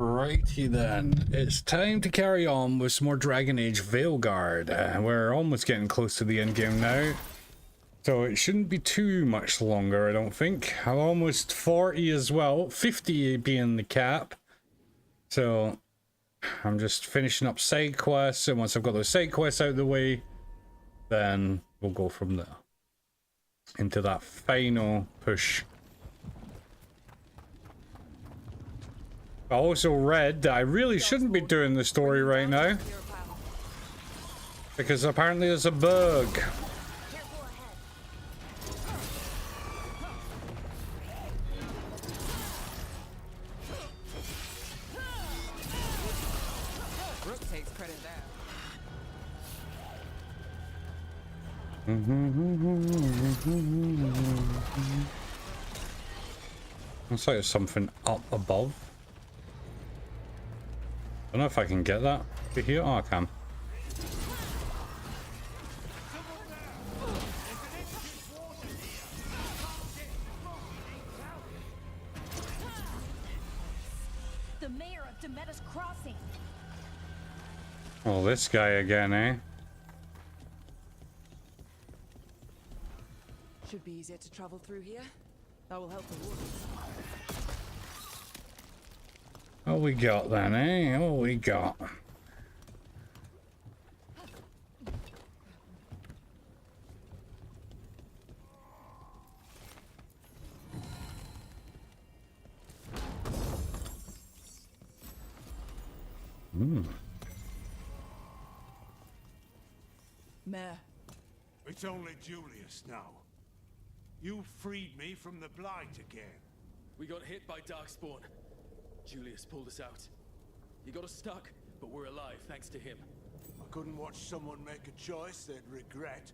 Righty then, it's time to carry on with some more Dragon Age Veilguard. We're almost getting close to the end game now, so it shouldn't be too much longer, I don't think. I'm almost 40 as well, 50 being the cap. So I'm just finishing up side quests, and once I've got those side quests out of the way, then we'll go from there into that final push. I also read that I really shouldn't be doing the story right now, because apparently there's a bug. Takes credit there. Looks like there's something up above. I don't know if I can get that over here. Oh, I can. The mayor of Demeter's Crossing. Oh, this guy again, eh? Should be easier to travel through here. That will help the waters. What we got then, eh? What we got? Mayor. It's only Julius now. You freed me from the blight again. We got hit by Darkspawn. Julius pulled us out. He got us stuck, but we're alive thanks to him. I couldn't watch someone make a choice they'd regret.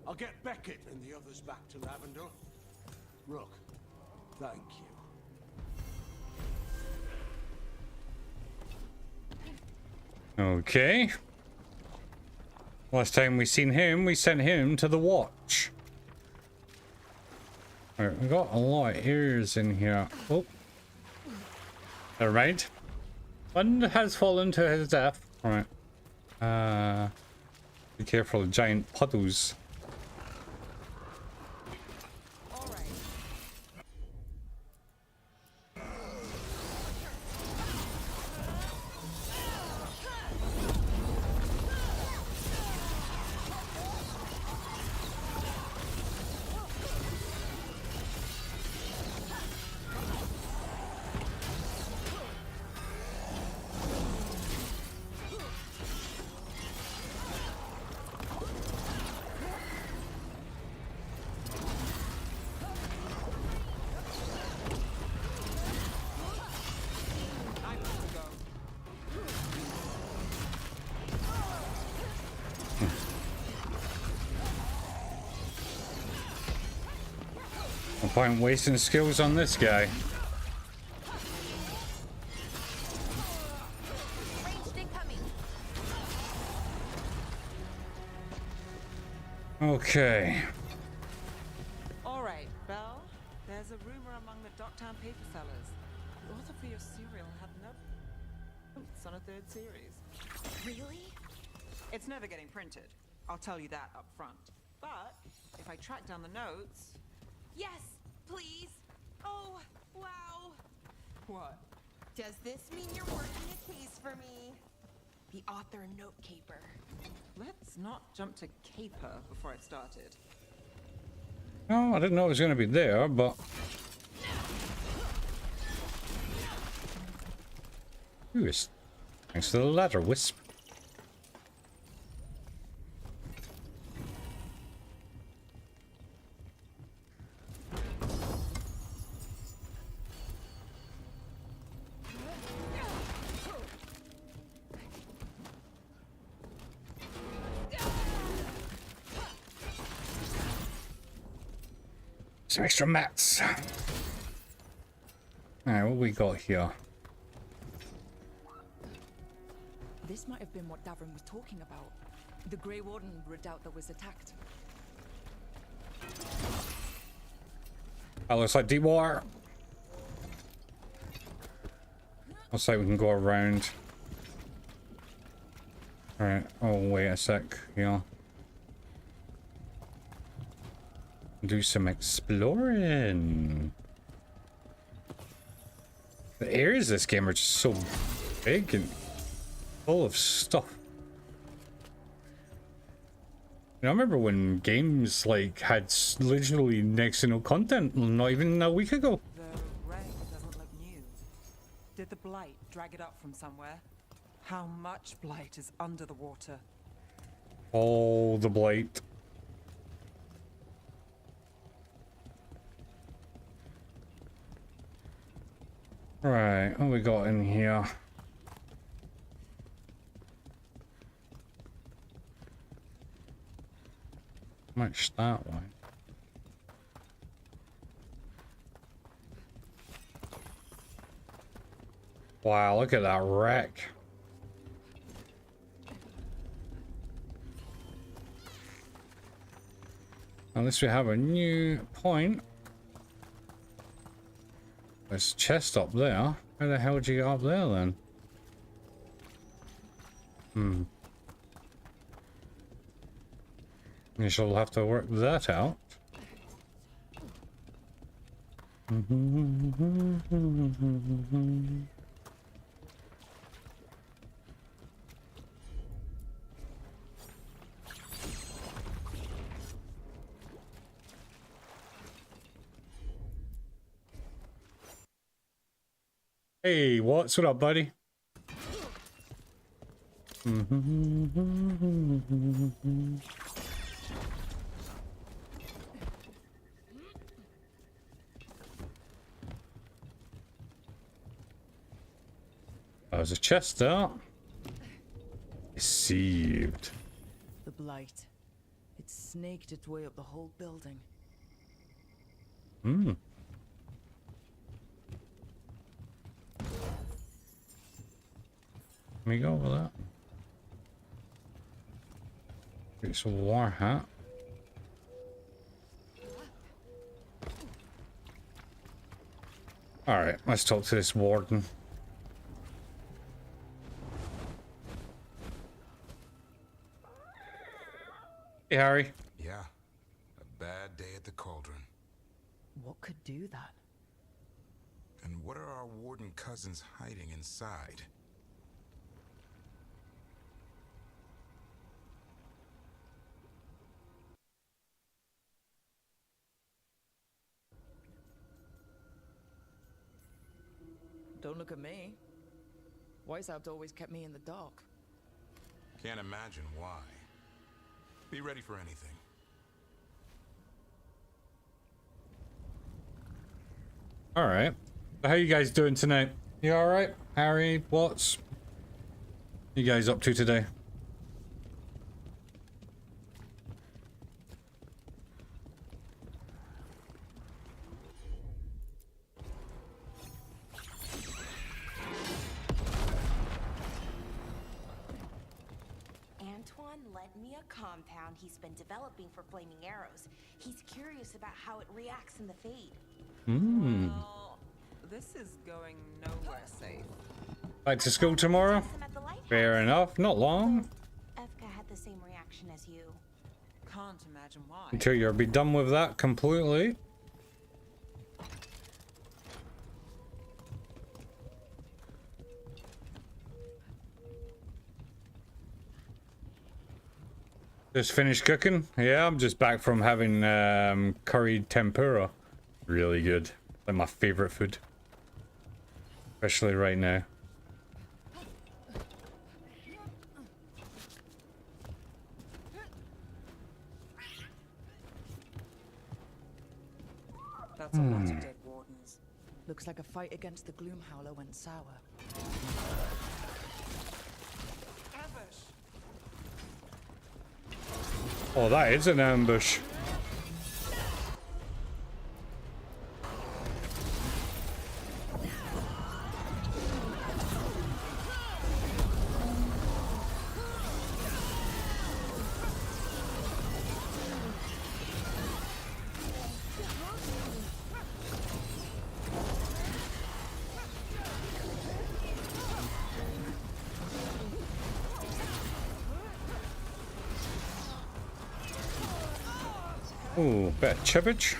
I'll get Beckett and the others back to Lavender. Rook, thank you. Okay. Last time we seen him, we sent him to the watch. Alright, we got a lot of areas in here. Oh. Alright. One has fallen to his death. Alright. Be careful of giant puddles. No point wasting skills on this guy. Okay. All right, Belle. There's a rumor among the Docktown paper sellers. The author for your serial had notes on a third series. Really? It's never getting printed. I'll tell you that up front. But if I track down the notes... Yes, please. Oh, wow. What? Does this mean you're working a case for me? The author note caper. Let's not jump to caper before it started. Oh, I didn't know it was going to be there, but... Ooh, thanks to the ladder wisp. Some extra mats. Alright, what we got here? This might have been what Davin was talking about. The Grey Warden redoubt that was attacked. That looks like deep water. Looks like we can go around. Alright, oh wait a sec, yeah. Do some exploring. The areas of this game are just so big and full of stuff. I remember when games like had literally next to no content not even a week ago. The rain doesn't look new. Did the blight drag it up from somewhere? How much blight is under the water? All the blight. Right, what we got in here? Much that way. Wow, look at that wreck. Unless we have a new point. There's a chest up there. How the hell did you get up there then? You shall have to work that out. Hey, what's up, buddy? There's a chest there. Deceived. The blight. It snaked its way up the whole building. Hmm. Let me go over that. It's a war hat. Alright, let's talk to this warden. Hey, Harry. Yeah, a bad day at the cauldron. What could do that? And what are our warden cousins hiding inside? Don't look at me. Weishaupt's always kept me in the dark. Can't imagine why. Be ready for anything. All right. How you guys doing tonight? You all right? Harry, what's you guys up to today? Antoine lent me a compound he's been developing for flaming arrows. He's curious about how it reacts in the Fade. Well, this is going nowhere safe. Back to school tomorrow? Test him at the lighthouse. Fair enough. Not long. Evka had the same reaction as you. Can't imagine why. Until you'll be done with that completely. Just finished cooking? Yeah, I'm just back from having curried tempura. Really good. Like my favorite food. Especially right now. That's a lot of dead wardens. Looks like a fight against the Gloomhowler went sour. Ambush! Oh, that is an ambush. Ooh, bit of chibbage.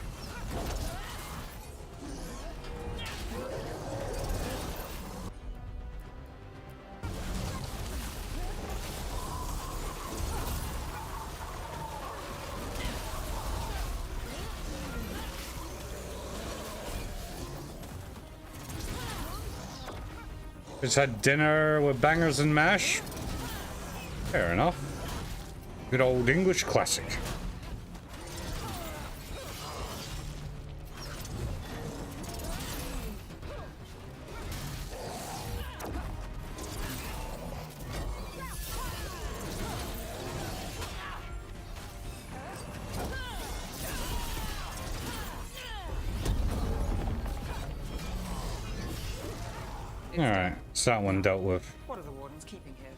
Just had dinner with bangers and mash. Fair enough. Good old English classic. Alright, so that one dealt with. What are the wardens keeping here?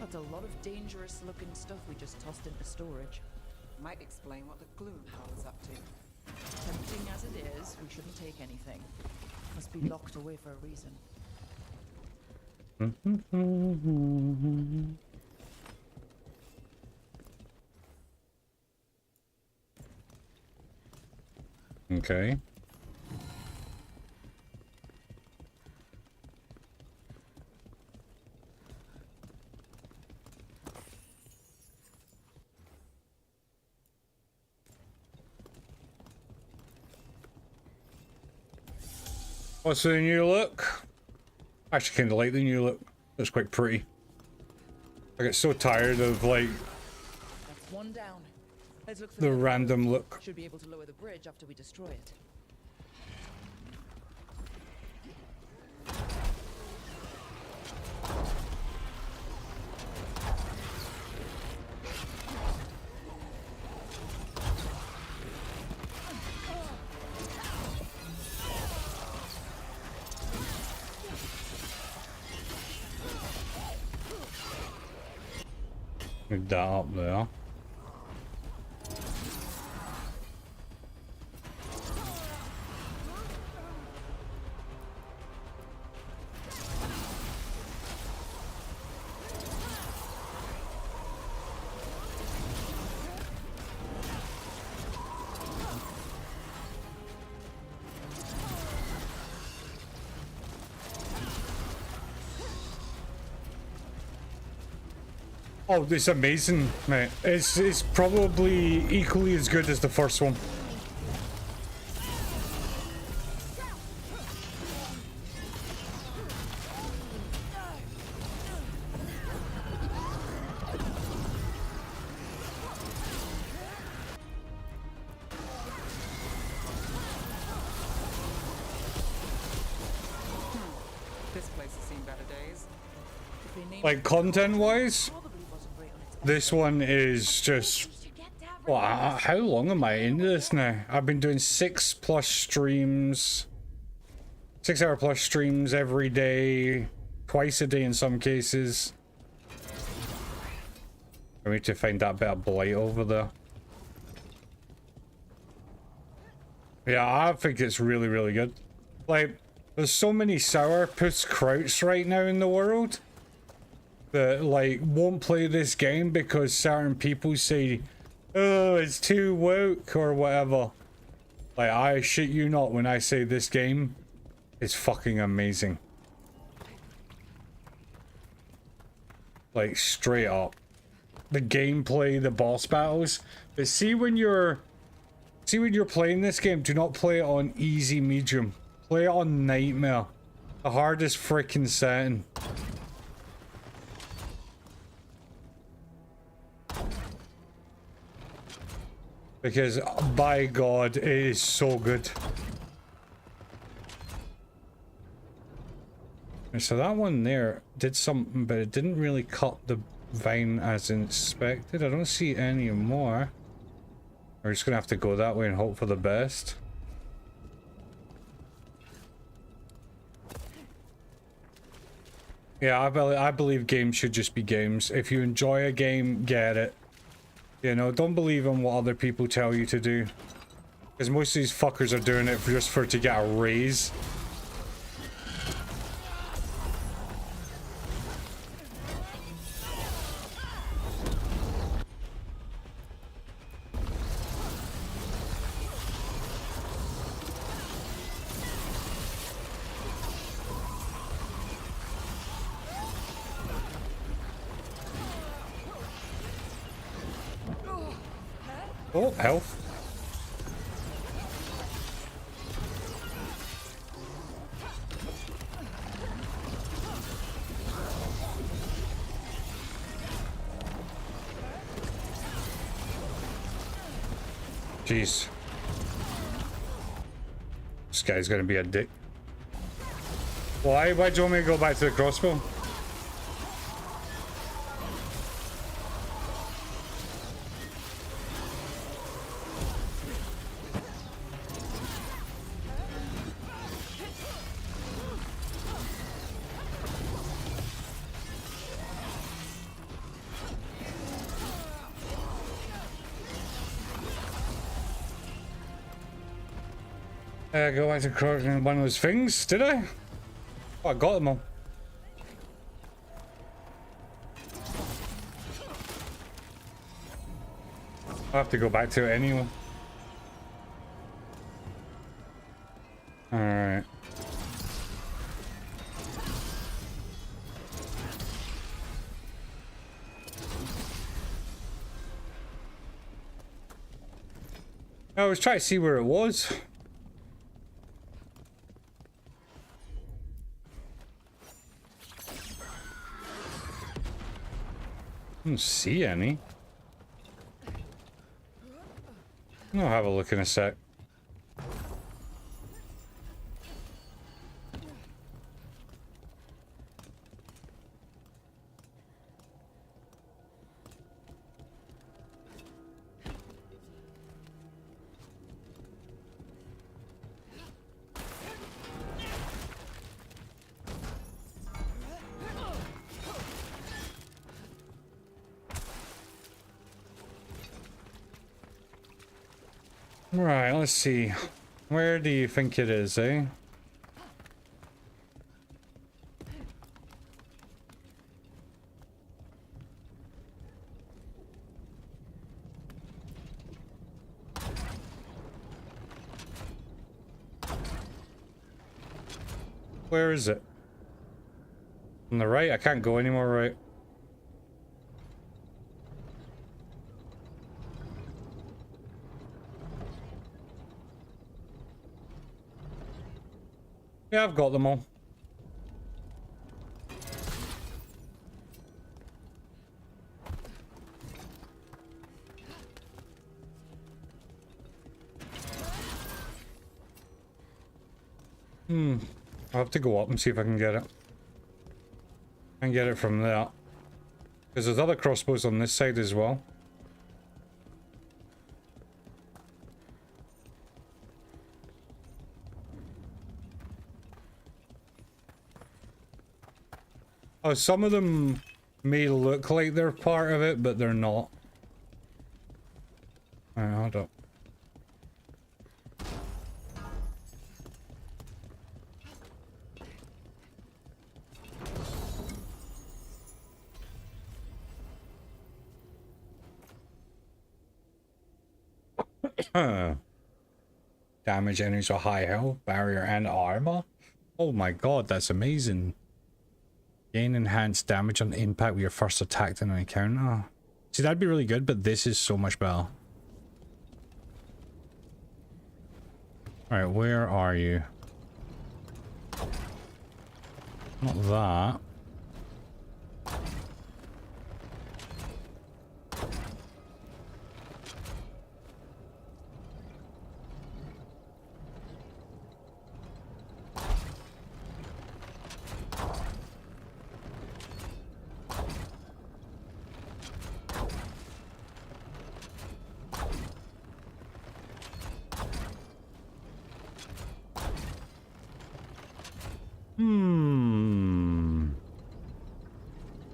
That's a lot of dangerous looking stuff we just tossed into storage. Might explain what the gloom howl is up to. Tempting as it is, we shouldn't take anything. Must be locked away for a reason. Okay. What's the new look? I actually kind of like the new look. It's quite pretty. I get so tired of like That's one down. Let's look for the other random road. look. Should be able to lower the bridge after we destroy it. Move that up there. Oh, it's amazing, mate. It's probably equally as good as the first one. This place has seen better days. If they named Like content-wise, probably wasn't great on its this one is just. Well, how long am I into this now? I've been doing 6+ streams. 6-hour plus streams every day. Twice a day in some cases. I need to find that bit of blight over there. Yeah, I think it's really, really good. Like, there's so many sourpuss krauts right now in the world that, like, won't play this game because certain people say, oh, it's too woke or whatever. Like, I shit you not when I say this game is fucking amazing. Like, straight up. The gameplay, the boss battles. But see when you're playing this game, do not play it on easy medium. Play it on nightmare. The hardest freaking setting. Because, by God, it is so good. And so that one there did something, but it didn't really cut the vine as expected. I don't see any more. We're just gonna have to go that way and hope for the best. Yeah, I believe games should just be games. If you enjoy a game, get it. You know, don't believe in what other people tell you to do. Because most of these fuckers are doing it just to get a raise. Oh, health. Jeez. This guy's gonna be a dick. Why? Why do you want me to go back to the crossbow? Go back to cracking one of those things, did I? Oh, I got them all. I'll have to go back to it anyway. Alright. I was trying to see where it was. I don't see any. I'll have a look in a sec. Right, let's see. Where do you think it is, eh? Where is it? On the right? I can't go anymore, right? Yeah, I've got them all. I'll have to go up and see if I can get it. I can get it from there. Because there's other crossbows on this side as well. Oh, some of them may look like they're part of it, but they're not. Alright, hold up. Damage enemies with high health, barrier, and armor. Oh my god, that's amazing. Gain enhanced damage on impact with your first attack in an encounter. See, that'd be really good, but this is so much better. Alright, where are you? Not that.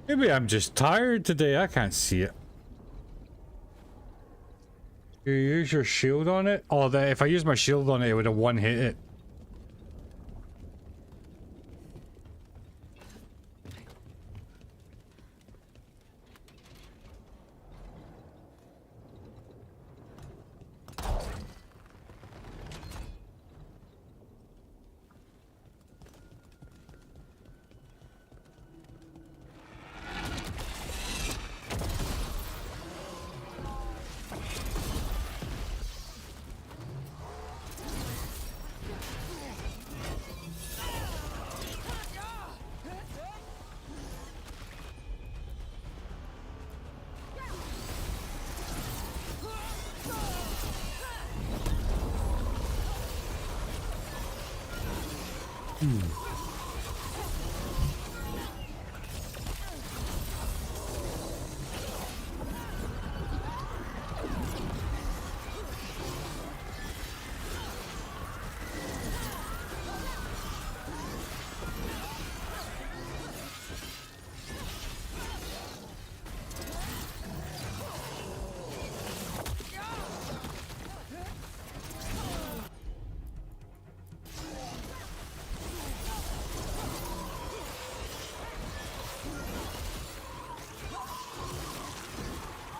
Maybe I'm just tired today. I can't see it. You use your shield on it? Oh, if I use my shield on it, it would have one hit it.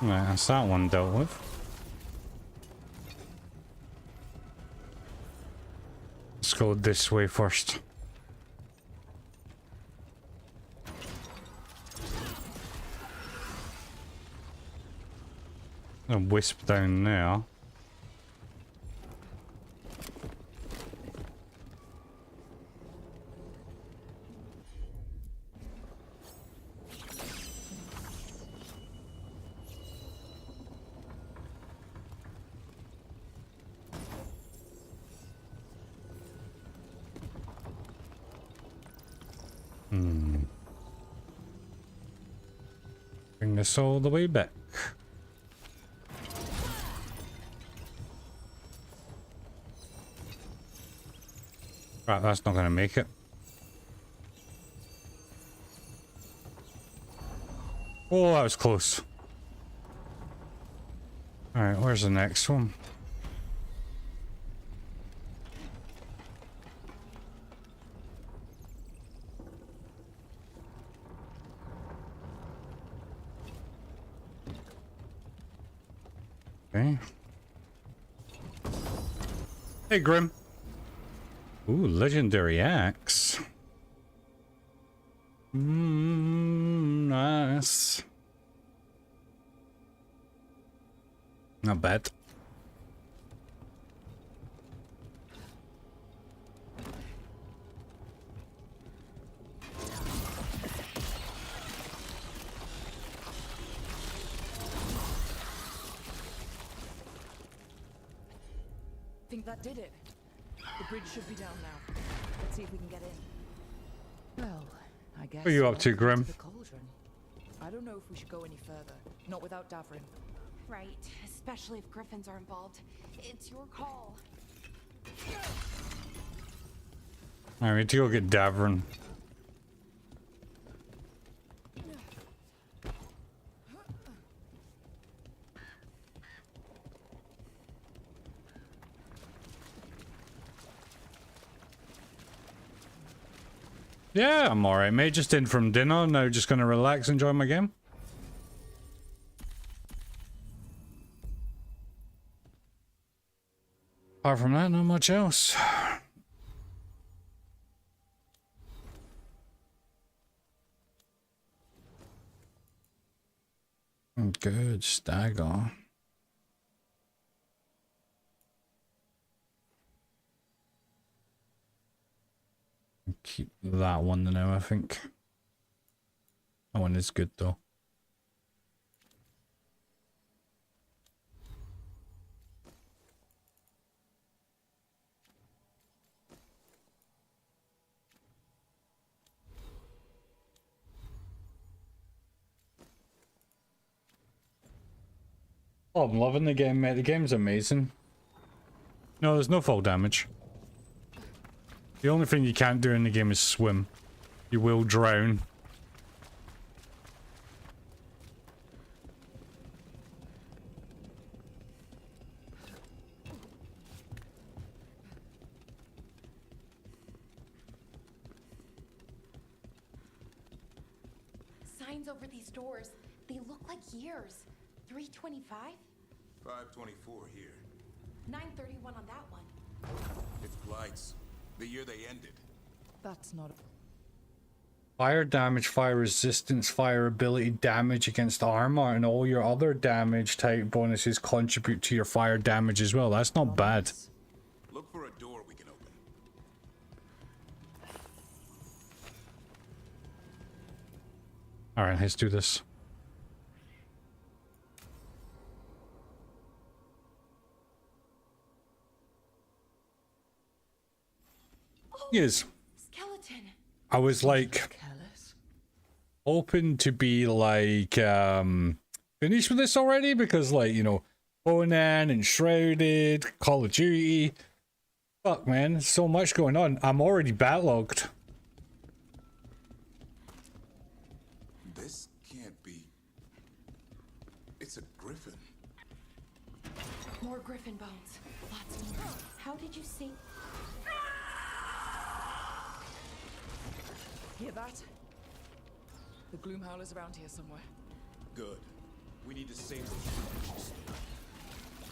Right, that's that one dealt with. Let's go this way first. A wisp down there. Bring this all the way back. Right, that's not gonna make it. Oh, that was close. Alright, where's the next one? Okay. Hey, Grim. Ooh, legendary axe. Nice. Not bad. Think that did it. The bridge should be down now. Let's see if we can get in. Well, I guess. What are you up to, Grim? The cauldron. I don't know if we should go any further. Not without Davrin. Right, especially if griffins are involved. It's your call. Alright, we need to go get Davrin. Yeah, I'm alright, mate. Just in from dinner. Now just gonna relax, enjoy my game. Apart from that, not much else. Good stagger. Keep that one now, I think. That one is good though. Oh, I'm loving the game, mate. The game's amazing. No, there's no fall damage. The only thing you can't do in the game is swim. You will drown. Signs over these doors. They look like years. 325? 524 here. 931 on that one. It's blights. The year they ended. That's not a... Fire damage, fire resistance, fire ability, damage against armor, and all your other damage type bonuses contribute to your fire damage as well. That's not bad. Look for a door we can open. Alright, let's do this. Yes. I was like Careless. hoping to be like finished with this already, because like, you know, Conan and Shrouded, Call of Duty. Fuck man, so much going on. I'm already backlogged. This can't be. It's a griffin. More griffin bones. Lots more. How did you see? Hear that? The Gloomhowler's around here somewhere. Good. We need to save those creatures.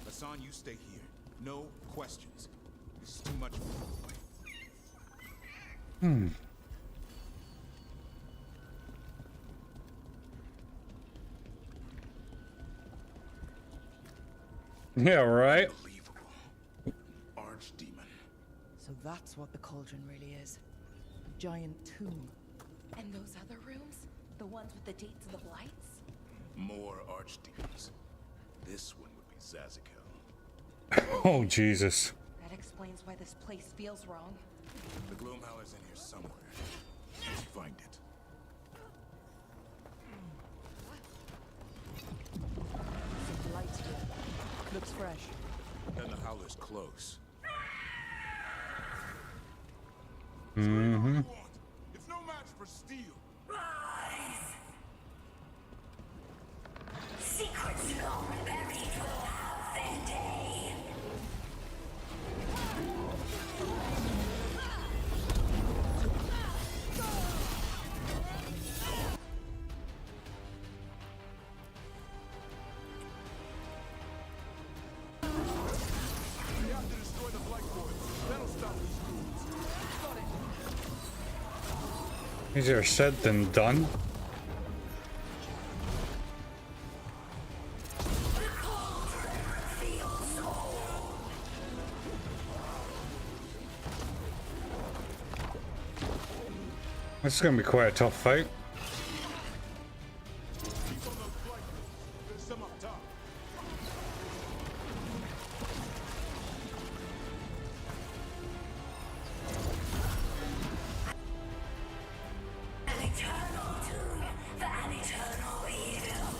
Hassan, you stay here. No questions. This is too much. Yeah, right. Unbelievable. Archdemon. So that's what the cauldron really is. A giant tomb. And those other rooms? The ones with the dates of the blights? More archdemons. This one would be Zazikel. Oh Jesus. That explains why this place feels wrong. The Gloomhowler's in here somewhere. Let's find it. Some light here. Looks fresh. And the Howler's close. Mm-hmm. It's no match for steel. Secrets long buried will have their day. We have to destroy the Blight Boys. That'll stop these goons. Easier said than done. This is gonna be quite a tough fight. Keep on those Blight Boys. There's some up top. An eternal tomb for an eternal evil.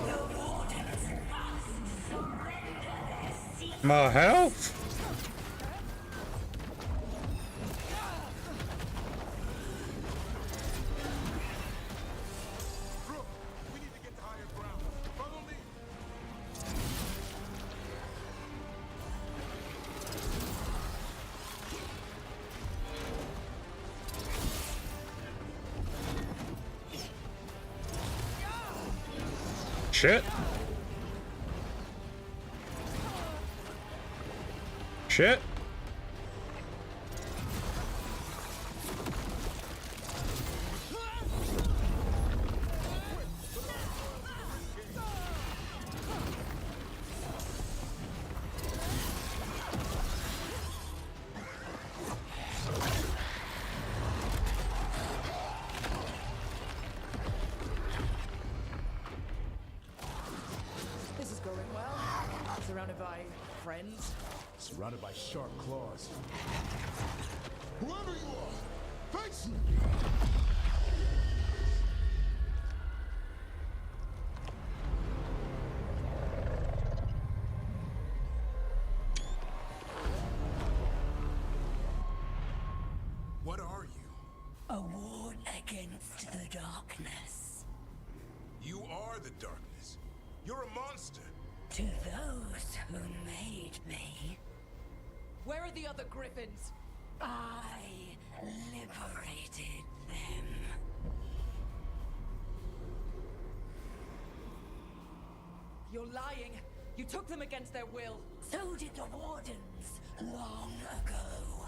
The wardens must surrender their secrets. My health? Brooke, we need to get to higher ground. Follow me. Shit. Shit. This is going well. Surrounded by friends. Surrounded by sharp claws. Whoever you are, face me! What are you? A ward against the darkness. You are the darkness. You're a monster. To those who made me, Where are the other griffins? I liberated them. You're lying. You took them against their will. So did the wardens long ago.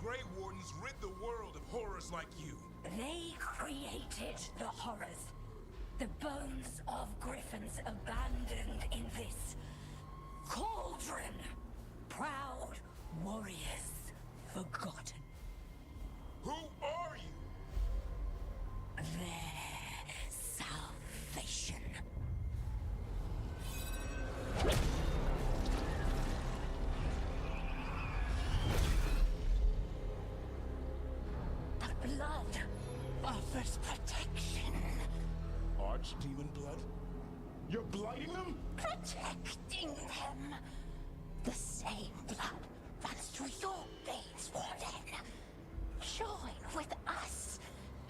Grey Wardens rid the world of horrors like you. They created the horrors. The bones of griffins abandoned in this cauldron. Proud warriors forgotten. Who are you? Their salvation. blood offers protection. Archdemon blood? You're blighting them? Protecting them. The same blood runs through your veins, Warden. Join with us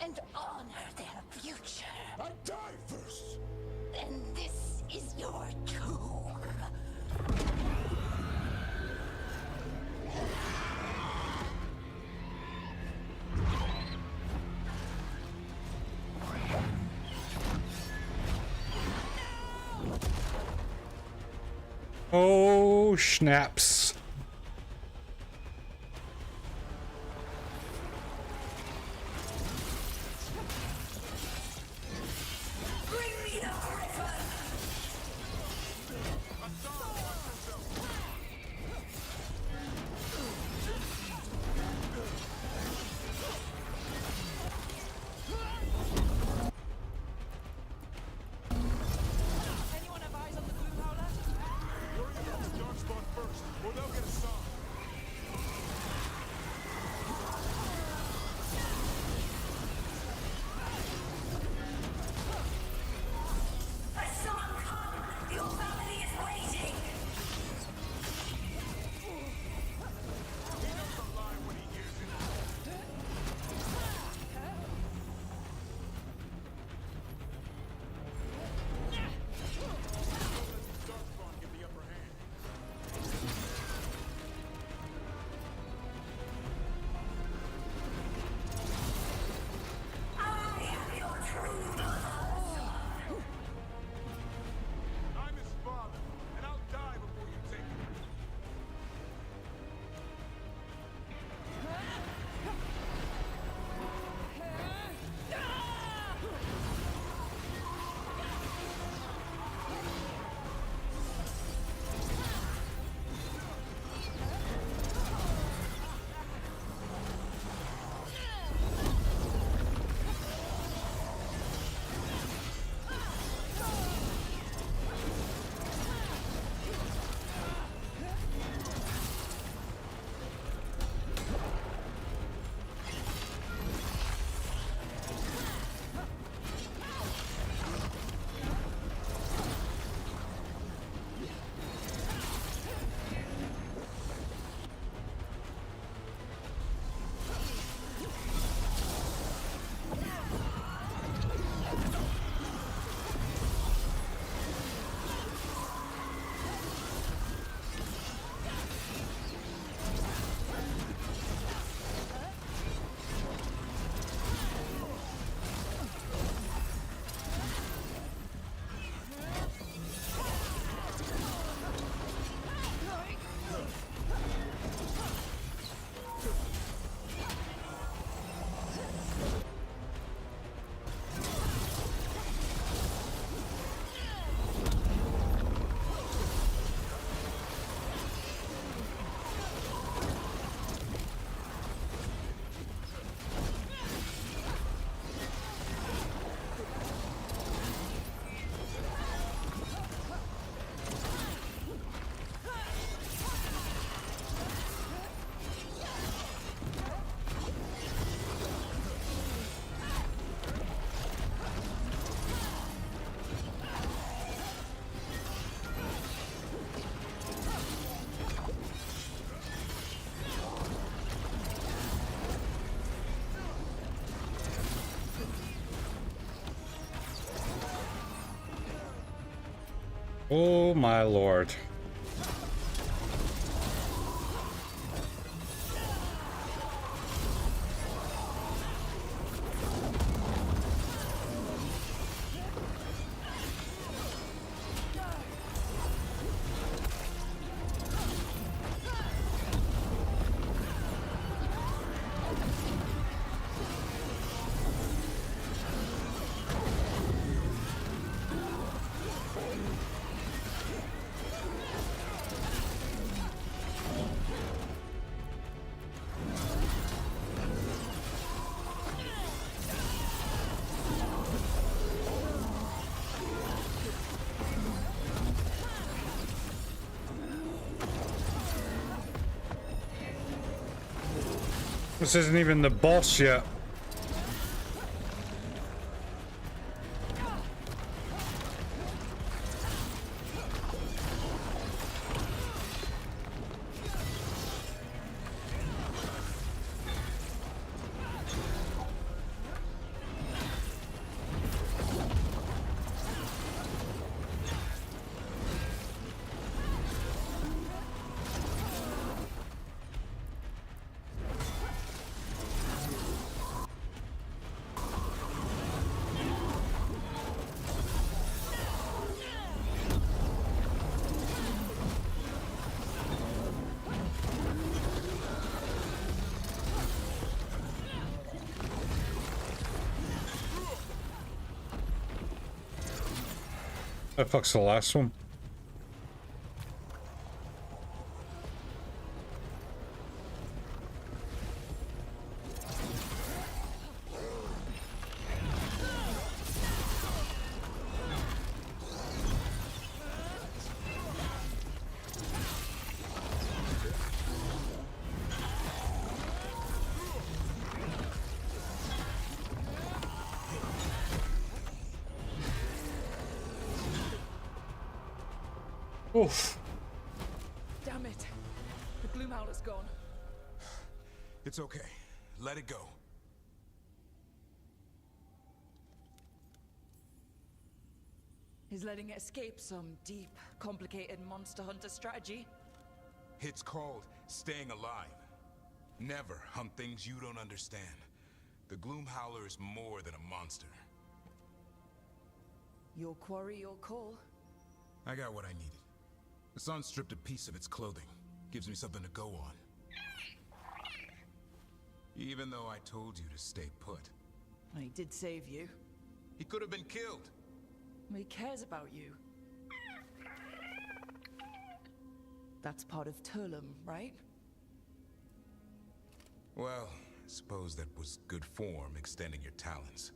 and honor their future. I die first! Then this is your tomb. Oh, snaps. Bring me the griffin! Anyone have eyes on the blue howler? Worry about the Darkspawn first, or they'll get a song. I saw him come! Your family is waiting! He doesn't lie when he hears it. Darkspawn get the upper hand. I am your true mother! I'm his father, and I'll die before you take him. Oh my lord. This isn't even the boss yet. That fuck's the last one. Oof. Damn it. The Gloomhowler's gone. It's okay. Let it go. Is letting it escape some deep, complicated monster hunter strategy? It's called staying alive. Never hunt things you don't understand. The Gloomhowler is more than a monster. Your quarry, your call. I got what I needed. The sun stripped a piece of its clothing. Gives me something to go on. Even though I told you to stay put. He did save you. He could have been killed. He cares about you. That's part of Turlum, right? Well, I suppose that was good form, extending your talons.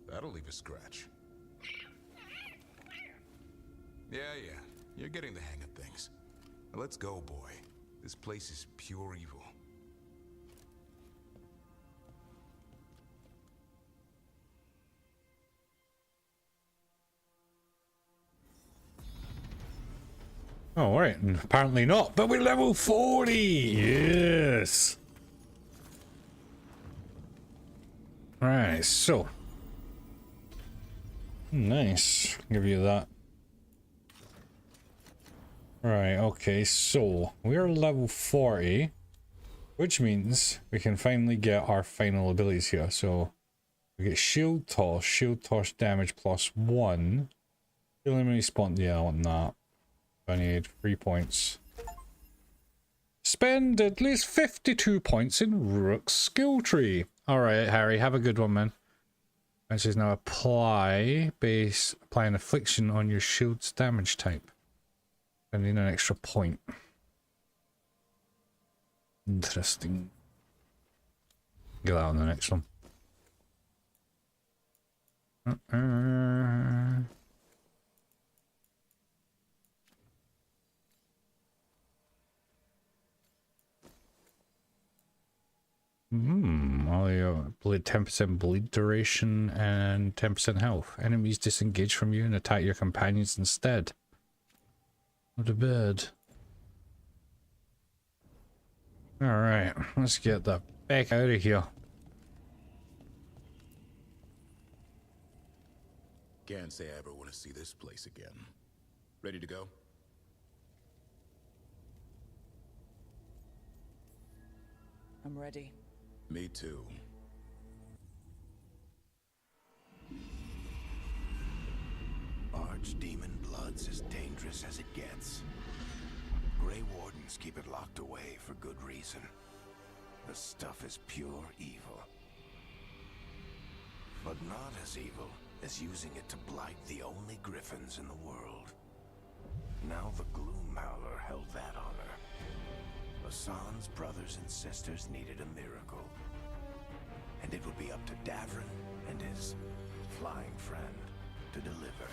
That'll leave a scratch. Yeah. You're getting the hang of things. Now let's go, boy. This place is pure evil. Oh, right. And apparently not. But we're level 40. Yes. Right. So. Nice. Give you that. Right. Okay. So we're level 40, which means we can finally get our final abilities here. So we get shield toss damage +1. Preliminary spawn. Yeah, I want that. I need 3 points. Spend at least 52 points in Rook's skill tree. Alright, Harry, have a good one, man. Which is now apply an affliction on your shield's damage type. I need an extra point. Interesting. Get that on the next one. Bleed 10% bleed duration and 10% health. Enemies disengage from you and attack your companions instead. Not a bad. Alright, let's get that back out of here. Can't say I ever want to see this place again. Ready to go? I'm ready. Me too. Archdemon blood's as dangerous as it gets. Grey Wardens keep it locked away for good reason. The stuff is pure evil. But not as evil as using it to blight the only griffins in the world. Now the Gloomhowler held that honor. Hassan's brothers and sisters needed a miracle. And it would be up to Davrin and his flying friend to deliver.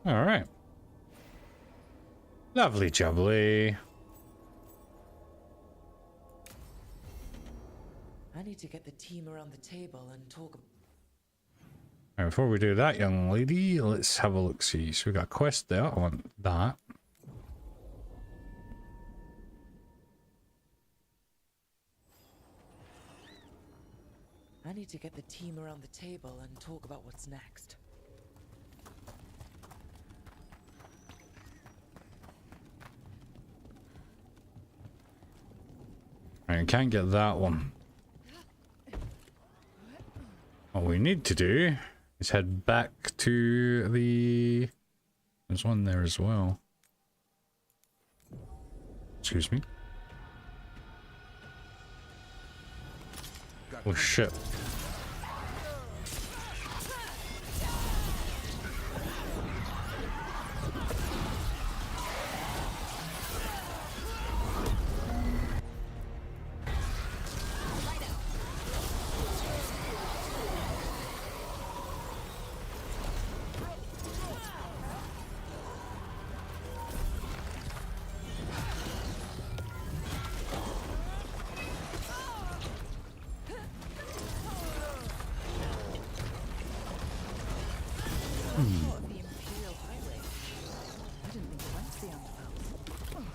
All right. Lovely jubbly. I need to get the team around the table and talk. Right, before we do that, young lady, let's have a look. See, so we got a quest there. I want that. I need to get the team around the table and talk about what's next. Right, can't get that one. What we need to do is head back to the There's one there as well. Excuse me. Oh shit.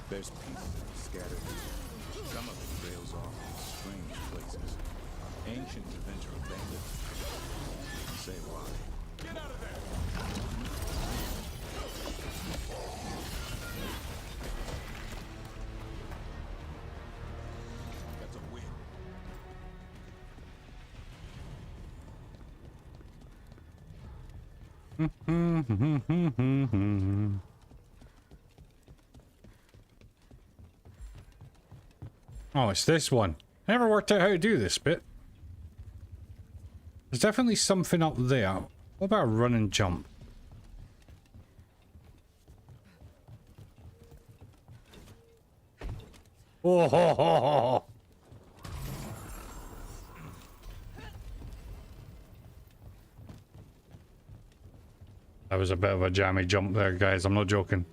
There's people scattered here. Some of it trails off in strange places. Ancient to venture abandoned. Say why. Get out of there! That's a win. Oh, it's this one. I never worked out how to do this bit. There's definitely something up there. What about a run and jump? Oh, ho, ho, ho, ho. That was a bit of a jammy jump there, guys. I'm not joking.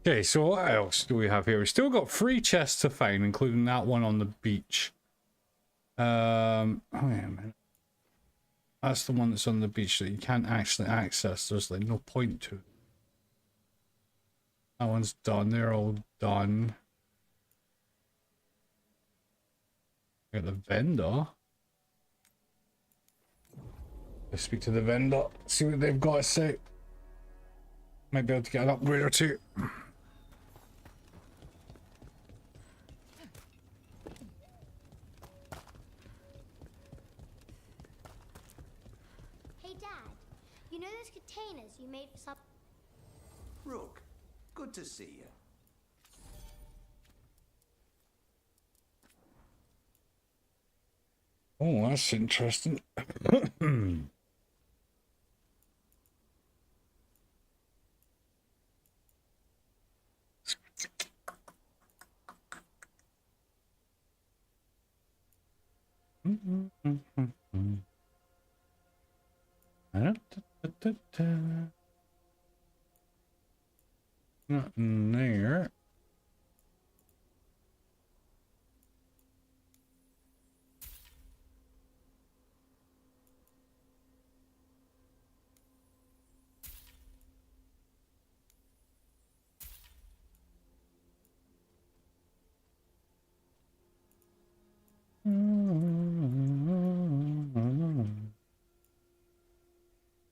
Okay, so what else do we have here? We still got 3 chests to find, including that one on the beach. Oh, wait a minute. That's the one that's on the beach that you can't actually access. There's like no point to it. That one's done. They're all done. Got the vendor. Let's speak to the vendor. See what they've got to say. Might be able to get an upgrade or two. Hey Dad, you know those containers you made for sub... Rook, good to see you. Oh, that's interesting. Nothing there.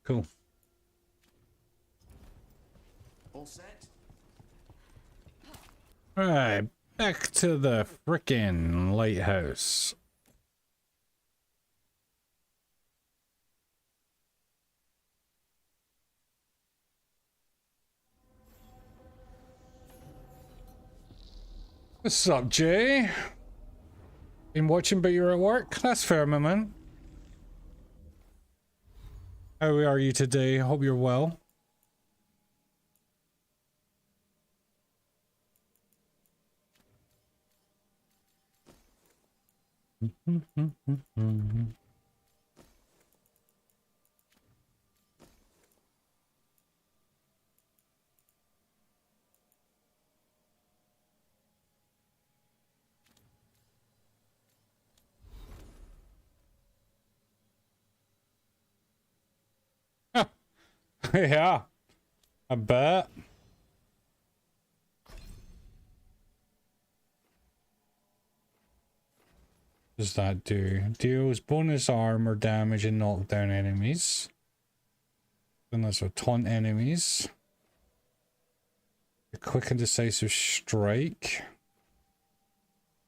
Cool. All set? Alright, back to the frickin' lighthouse. What's up, Jay? Been watching but you're at work? That's fair, my man. How are you today? Hope you're well. Yeah, I bet. What does that do? Deals bonus armor damage and knockdown enemies. Then there's a taunt enemies. quick and decisive strike.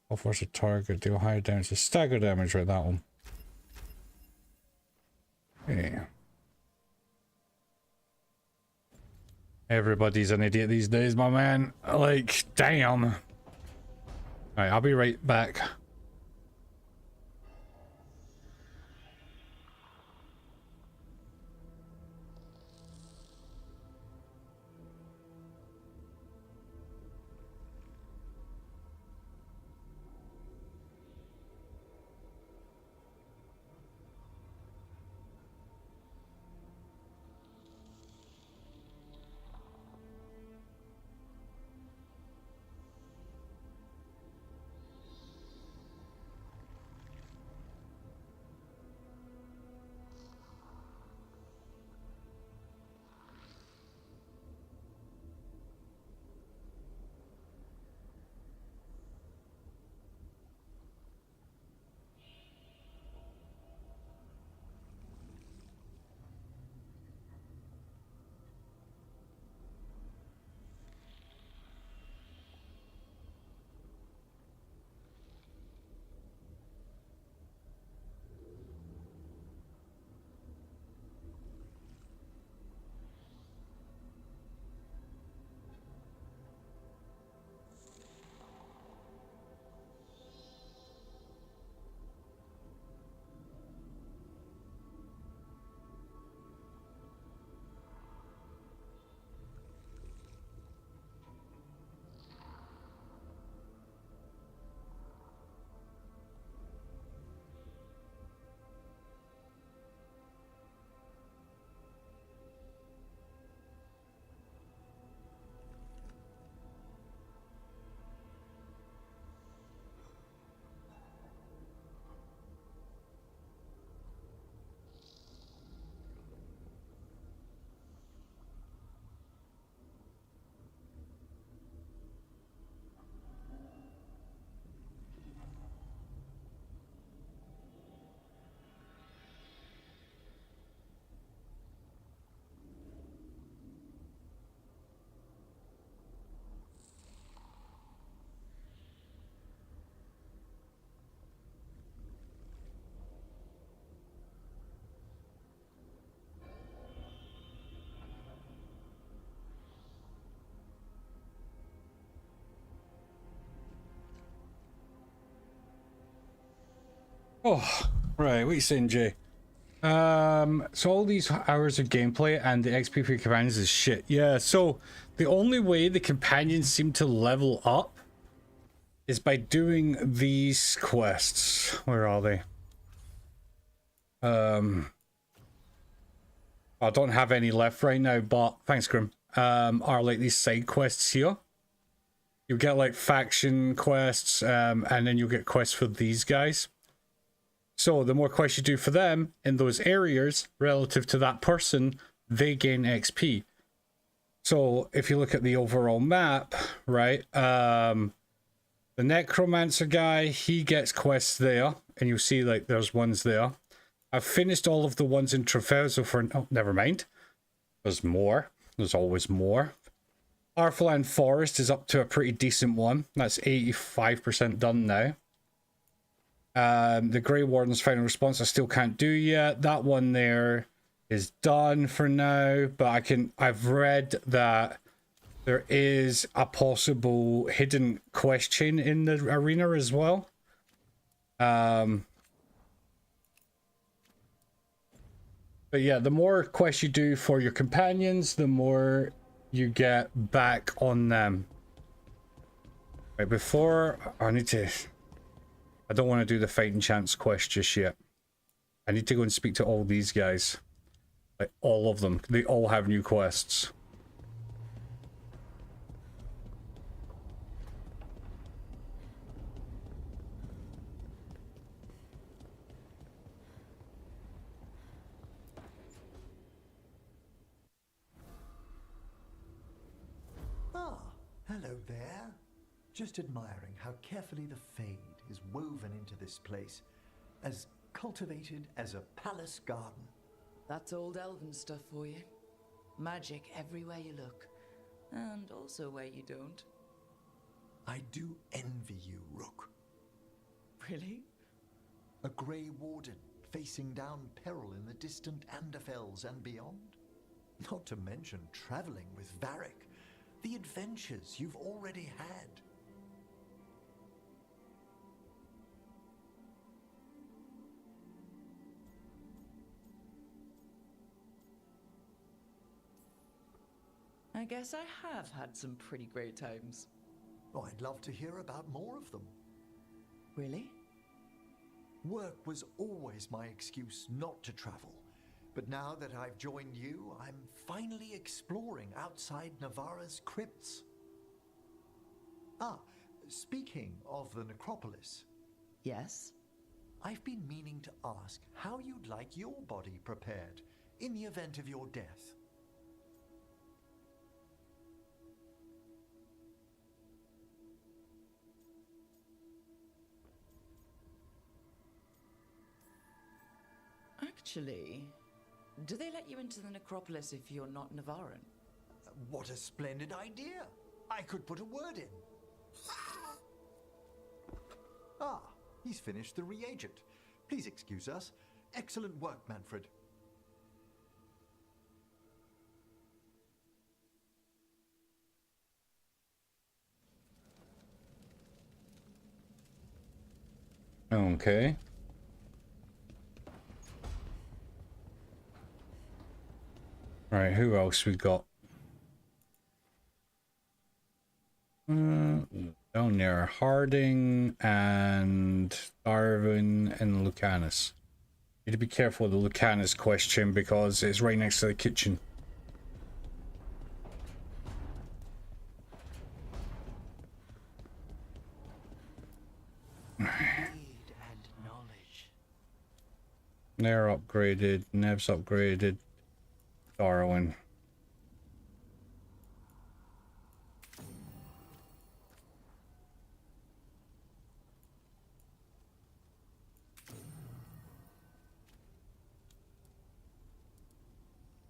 Offers a target, deal higher damage, to stagger damage, right? That one. Okay. Everybody's an idiot these days, my man. Like, damn. Alright, I'll be right back. Oh, right, what are you saying, Jay? So all these hours of gameplay and the XP for your companions is shit. Yeah, so the only way the companions seem to level up is by doing these quests. Where are they? I don't have any left right now, but thanks, Grim. Are like these side quests here. You get like faction quests, and then you'll get quests for these guys. So the more quests you do for them in those areas relative to that person, they gain XP. So if you look at the overall map, right, the Necromancer guy, he gets quests there, and you'll see like there's ones there. I've finished all of the ones in Traverso for... Oh, never mind. There's more. There's always more. Arthurland Forest is up to a pretty decent one. That's 85% done now. The Grey Warden's final response I still can't do yet. That one there is done for now, but I've read that there is a possible hidden quest chain in the arena as well. But yeah, the more quests you do for your companions, the more you get back on them. Right, before I don't want to do the fighting chance quest just yet. I need to go and speak to all these guys. Like, all of them. They all have new quests. Ah, hello there. Just admiring how carefully the Fade is woven into this place, as cultivated as a palace garden. That's old elven stuff for you. Magic everywhere you look. And also where you don't. I do envy you, Rook. Really? A Grey Warden facing down peril in the distant Anderfels and beyond. Not to mention traveling with Varric. The adventures you've already had. I guess I have had some pretty great times. Oh, I'd love to hear about more of them. Really? Work was always my excuse not to travel. But now that I've joined you, I'm finally exploring outside Navarra's crypts. Ah, speaking of the necropolis. Yes? I've been meaning to ask how you'd like your body prepared in the event of your death. Actually, do they let you into the necropolis if you're not Navarran? What a splendid idea! I could put a word in. Ah, he's finished the reagent. Please excuse us. Excellent work, Manfred. Okay. Right, who else we got? Down there, Harding and Darwin and Lucanus. Need to be careful of the Lucanus question because it's right next to the kitchen. They're upgraded, Nev's upgraded, Darwin.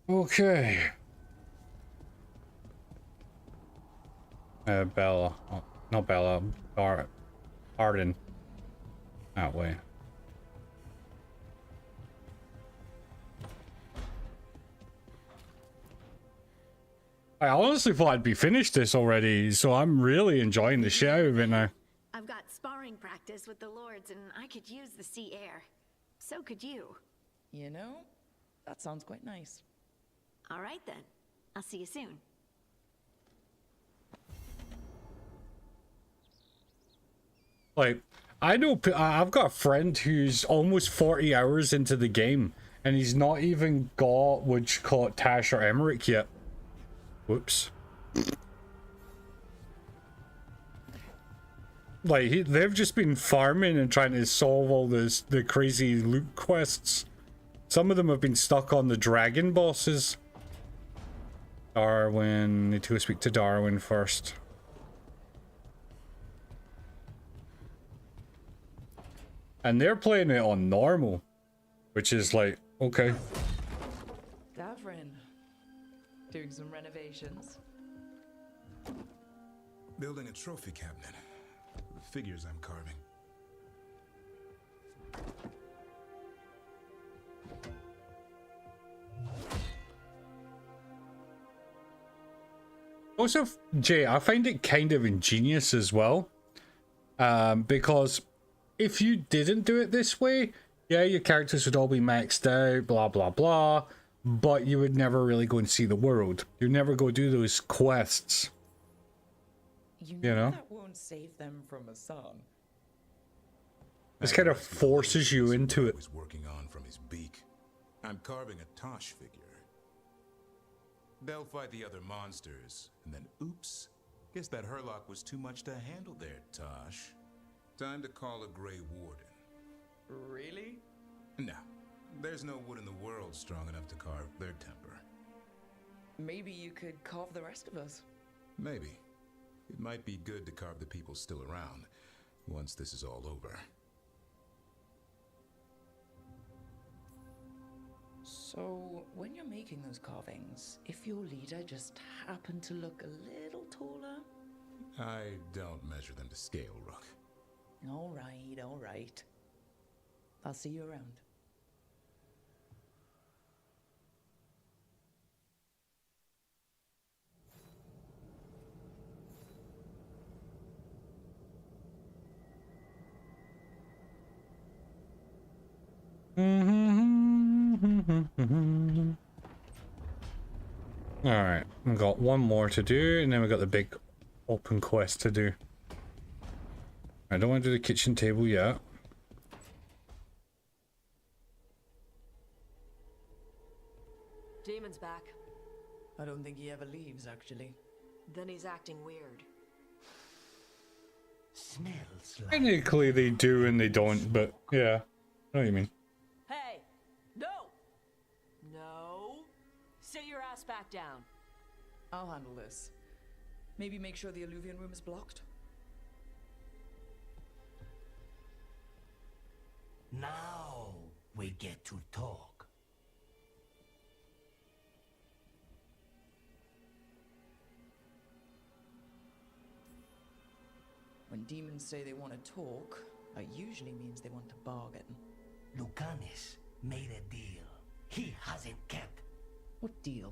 Okay. Bella. Oh, not Bella. Arden. That way. I honestly thought I'd be finished this already, so I'm really enjoying the shit out of it now. I've got sparring practice with the lords, and I could use the sea air. So could you. You know, that sounds quite nice. All right then. I'll see you soon. Like, I know I've got a friend who's almost 40 hours into the game, and he's not even got what you call it, Tash or Emmerich yet. Whoops. Like, they've just been farming and trying to solve all the crazy loot quests. Some of them have been stuck on the dragon bosses. Darwin, need to go speak to Darwin first. And they're playing it on normal, which is like, okay. Davrin, doing some renovations. Building a trophy cabinet. The figures I'm carving. Also, Jay, I find it kind of ingenious as well. Because if you didn't do it this way, yeah, your characters would all be maxed out, blah, blah, blah. But you would never really go and see the world. You'd never go do those quests. You know? That won't save them from a son. This kind of forces you into it. Was working on from his beak. I'm carving a Tosh figure. They'll fight the other monsters, and then oops. Guess that Herlock was too much to handle there, Tosh. Time to call a Grey Warden. Really? No. There's no wood in the world strong enough to carve their temper. Maybe you could carve the rest of us. Maybe. It might be good to carve the people still around, once this is all over. So, when you're making those carvings, if your leader just happened to look a little taller? I don't measure them to scale, Rook. All right. I'll see you around. Alright, we've got one more to do, and then we've got the big open quest to do. I don't want to do the kitchen table yet. Demon's back. I don't think he ever leaves, actually. Then he's acting weird. Smells like... Technically they do and they don't, but yeah, I know what you mean. Hey! No! No! Sit your ass back down. I'll handle this. Maybe make sure the Alluvian room is blocked? Now we get to talk. When demons say they want to talk, that usually means they want to bargain. Lucanus made a deal he hasn't kept. What deal?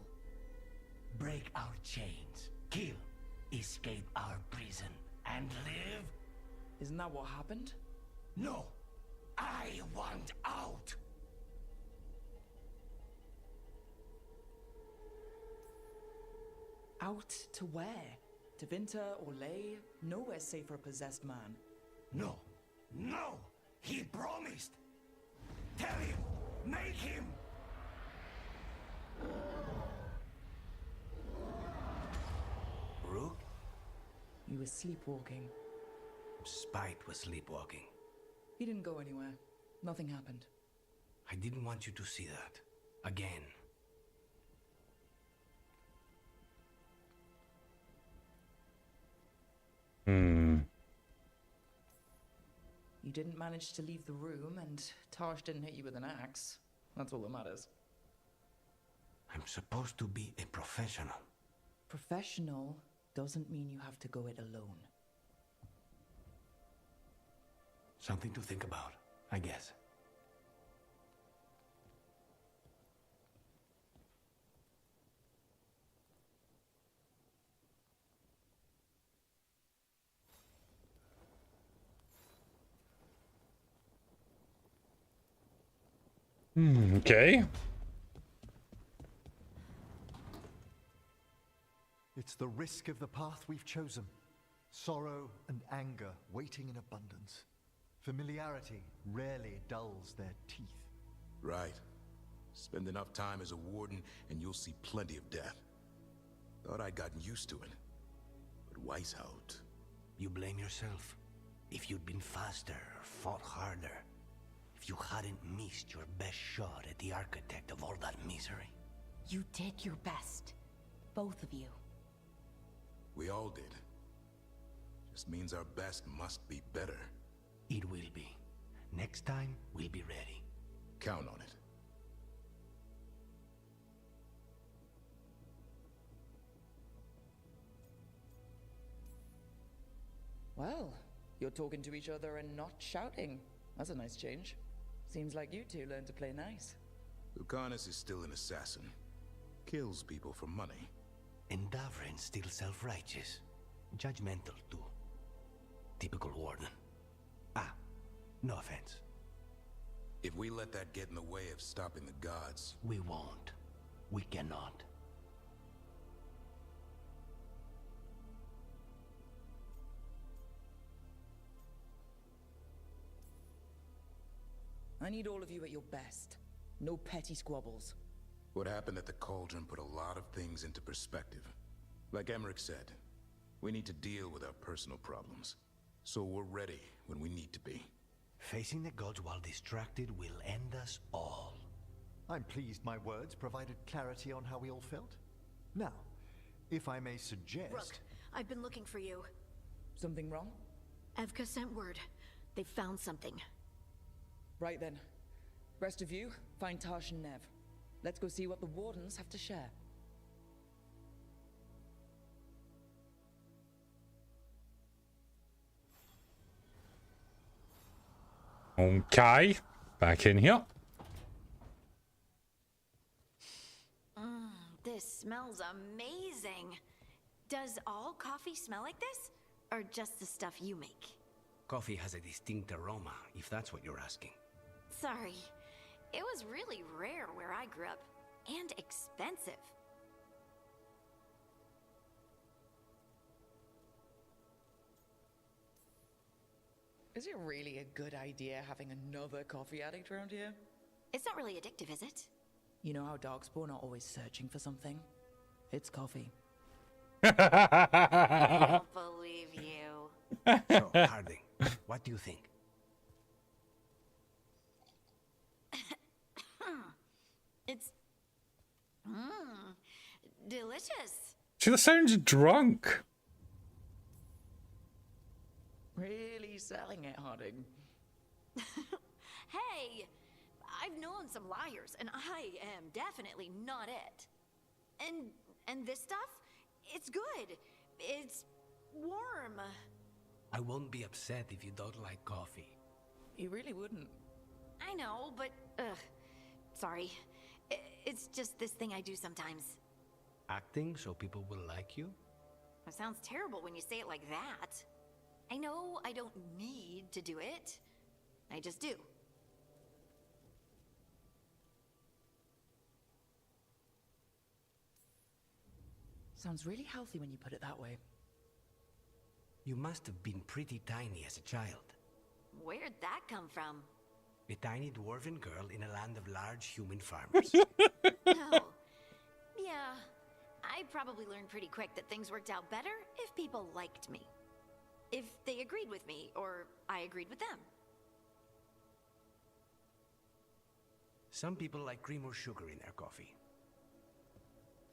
Break our chains, kill, escape our prison, and live? Isn't that what happened? No! I want out! Out to where? To Vinter or Lay? Nowhere safe for a possessed man. No! No! He promised! Tell him! Make him! Rook? He was sleepwalking. Spite was sleepwalking. He didn't go anywhere. Nothing happened. I didn't want you to see that. Again. You didn't manage to leave the room, and Tarsh didn't hit you with an axe. That's all that matters. I'm supposed to be a professional. Professional doesn't mean you have to go it alone. Something to think about, I guess. Okay. It's the risk of the path we've chosen. Sorrow and anger waiting in abundance. Familiarity rarely dulls their teeth. Right. Spend enough time as a warden and you'll see plenty of death. Thought I'd gotten used to it. But Weishaupt... You blame yourself. If you'd been faster or fought harder. If you hadn't missed your best shot at the architect of all that misery. You did your best. Both of you. We all did. Just means our best must be better. It will be. Next time, we'll be ready. Count on it. Well, you're talking to each other and not shouting. That's a nice change. Seems like you two learned to play nice. Lucanus is still an assassin. Kills people for money. And Davrin's still self-righteous. Judgmental, too. Typical warden. Ah, no offense. If we let that get in the way of stopping the gods... We won't. We cannot. I need all of you at your best. No petty squabbles. What happened at the Cauldron put a lot of things into perspective. Like 𝐒𝐿𝐻𝐿 said, we need to deal with our personal problems. So we're ready when we need to be. Facing the gods while distracted will end us all. I'm pleased my words provided clarity on how we all felt. Now, if I may suggest... Rook, I've been looking for you. Something wrong? 𝐒𝐿𝐻𝐿 sent word. They found something. Right then. Rest of you, find Tarsh and Nev. Let's go see what the wardens have to share. Okay, back in here. This smells amazing. Does all coffee smell like this? Or just the stuff you make? Coffee has a distinct aroma, if that's what you're asking. Sorry. It was really rare where I grew up. And expensive. Is it really a good idea having another coffee addict around here? It's not really addictive, is it? You know how Darkspawn are always searching for something? It's coffee. I don't believe you. So, Harding, what do you think? It's... delicious. She sounds drunk. Really selling it, Harding. Hey, I've known some liars, and I am definitely not it. And this stuff, it's good. It's warm. I won't be upset if you don't like coffee. You really wouldn't. I know, but sorry. It's just this thing I do sometimes. Acting so people will like you? It sounds terrible when you say it like that. I know I don't need to do it. I just do. Sounds really healthy when you put it that way. You must have been pretty tiny as a child. Where'd that come from? A tiny dwarven girl in a land of large human farmers. No. Yeah. I probably learned pretty quick that things worked out better if people liked me. If they agreed with me, or I agreed with them. Some people like cream or sugar in their coffee.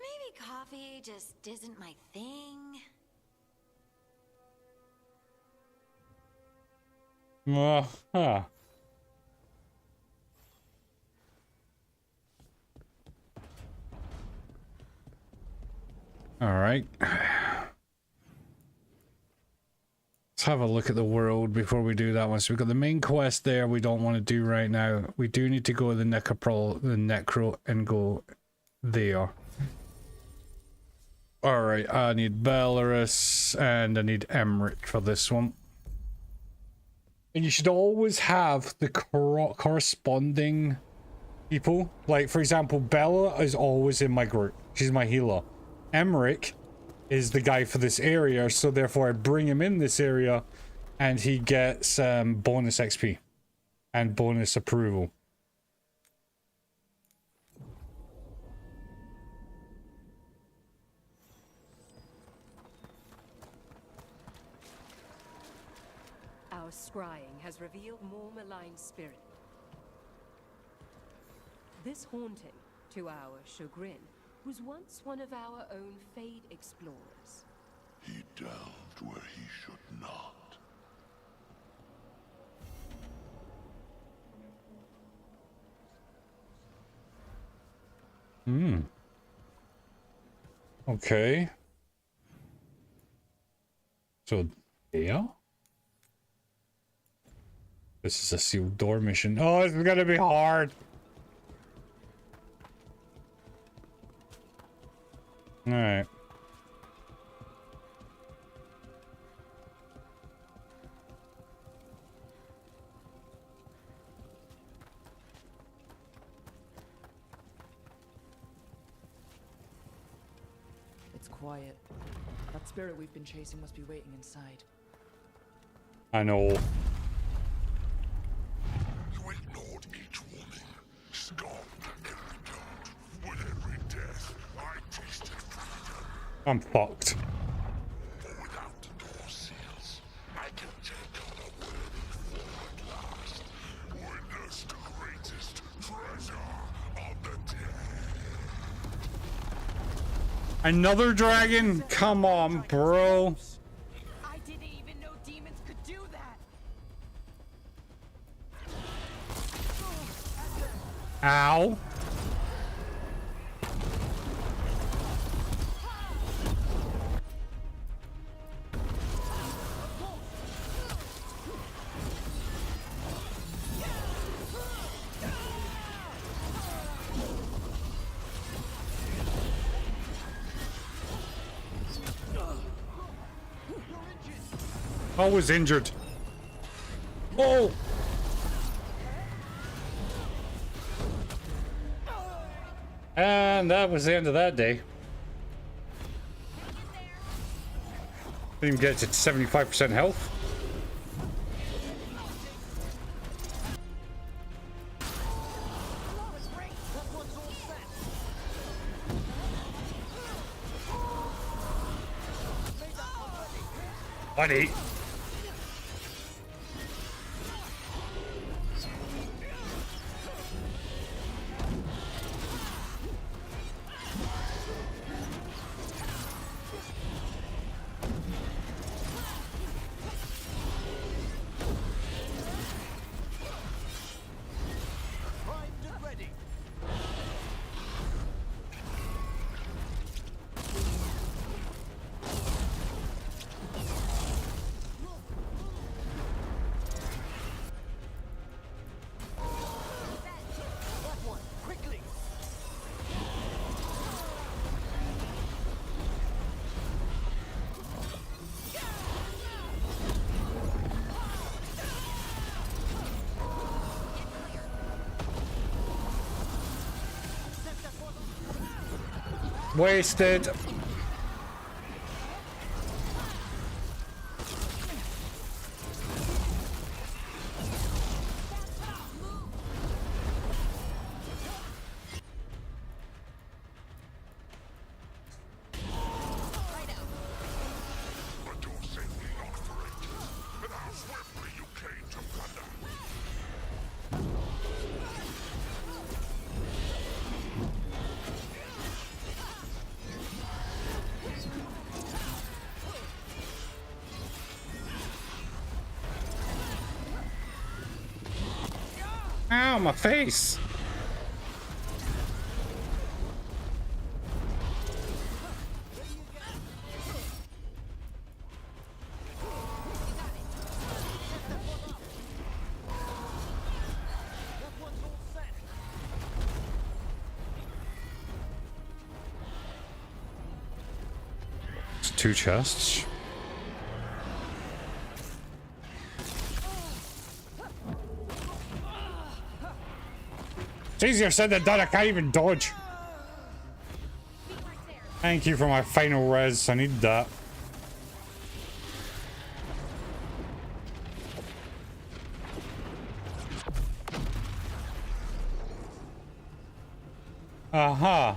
Maybe coffee just isn't my thing. Huh. All right. Let's have a look at the world before we do that one. So we've got the main quest there we don't want to do right now. We do need to go to the Necro and go there. All right, I need Belarus and I need 𝐒𝐿𝐼 for this one. And you should always have the corresponding people. Like, for example, Bella is always in my group. She's my healer. 𝐒𝐿𝐼 is the guy for this area, so therefore I bring him in this area and he gets bonus XP and bonus approval. Our scrying has revealed more malign spirit. This haunting, to our chagrin, was once one of our own Fade explorers. He delved where he should not. Okay. So, yeah. This is a sealed door mission. Oh, this is gonna be hard. All right. It's quiet. That spirit we've been chasing must be waiting inside. I know. You ignored each warning, scoffed every doubt. With every death, I tasted freedom. I'm fucked. For without the door seals, I can take on a worthy foe at last. Witness the greatest treasure of the dead. Another dragon? Come on, bro. I didn't even know demons could do that. Ow. I was injured. Oh! And that was the end of that day. Didn't even get to 75% health. Buddy. Wasted. Ow, my face! It's 2 chests. It's easier said than done. I can't even dodge. Thank you for my final res. I need that. Aha.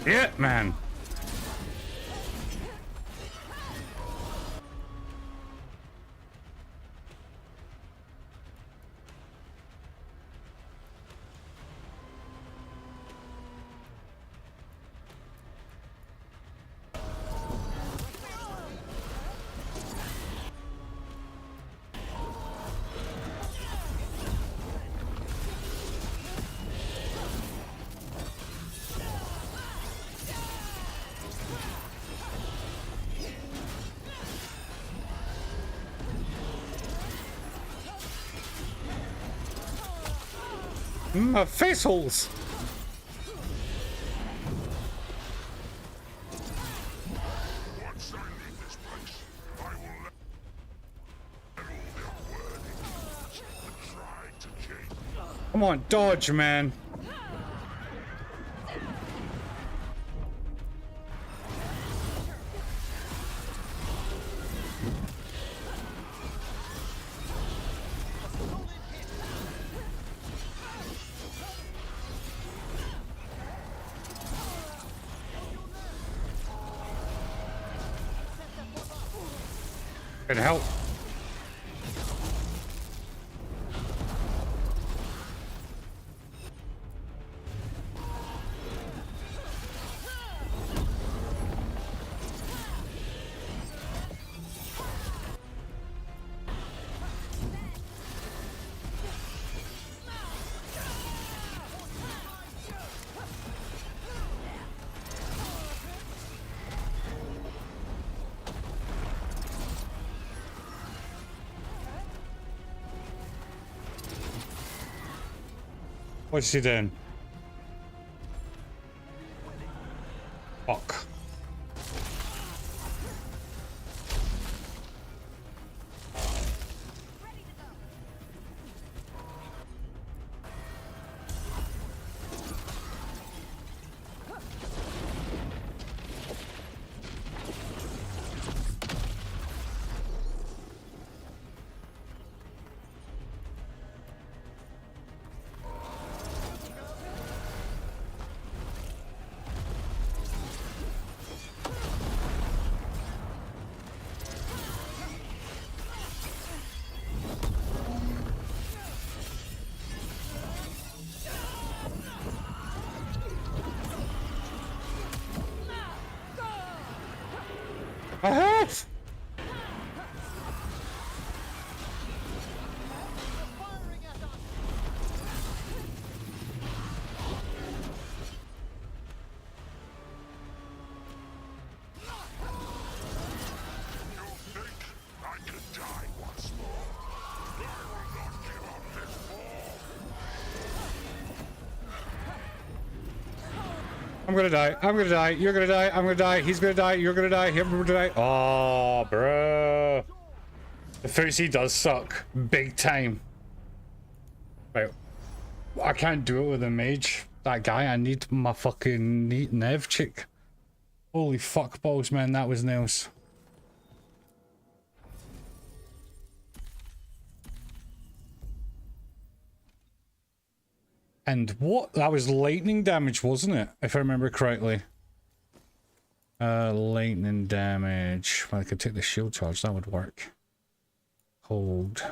Yeah, man. My face holes. Come on, dodge, man. Can help. What's he doing? Fuck. I have. I'm gonna die. I'm gonna die. You're gonna die. I'm gonna die. He's gonna die. You're gonna die. Him gonna die. Oh, bro. The Fusi does suck. Big time. Right. I can't do it with a mage. That guy, I need my fucking neat Nev chick. Holy fuck balls, man. That was nails. And what? That was lightning damage, wasn't it? If I remember correctly. Lightning damage. Well, I could take the shield charge. That would work. Cold.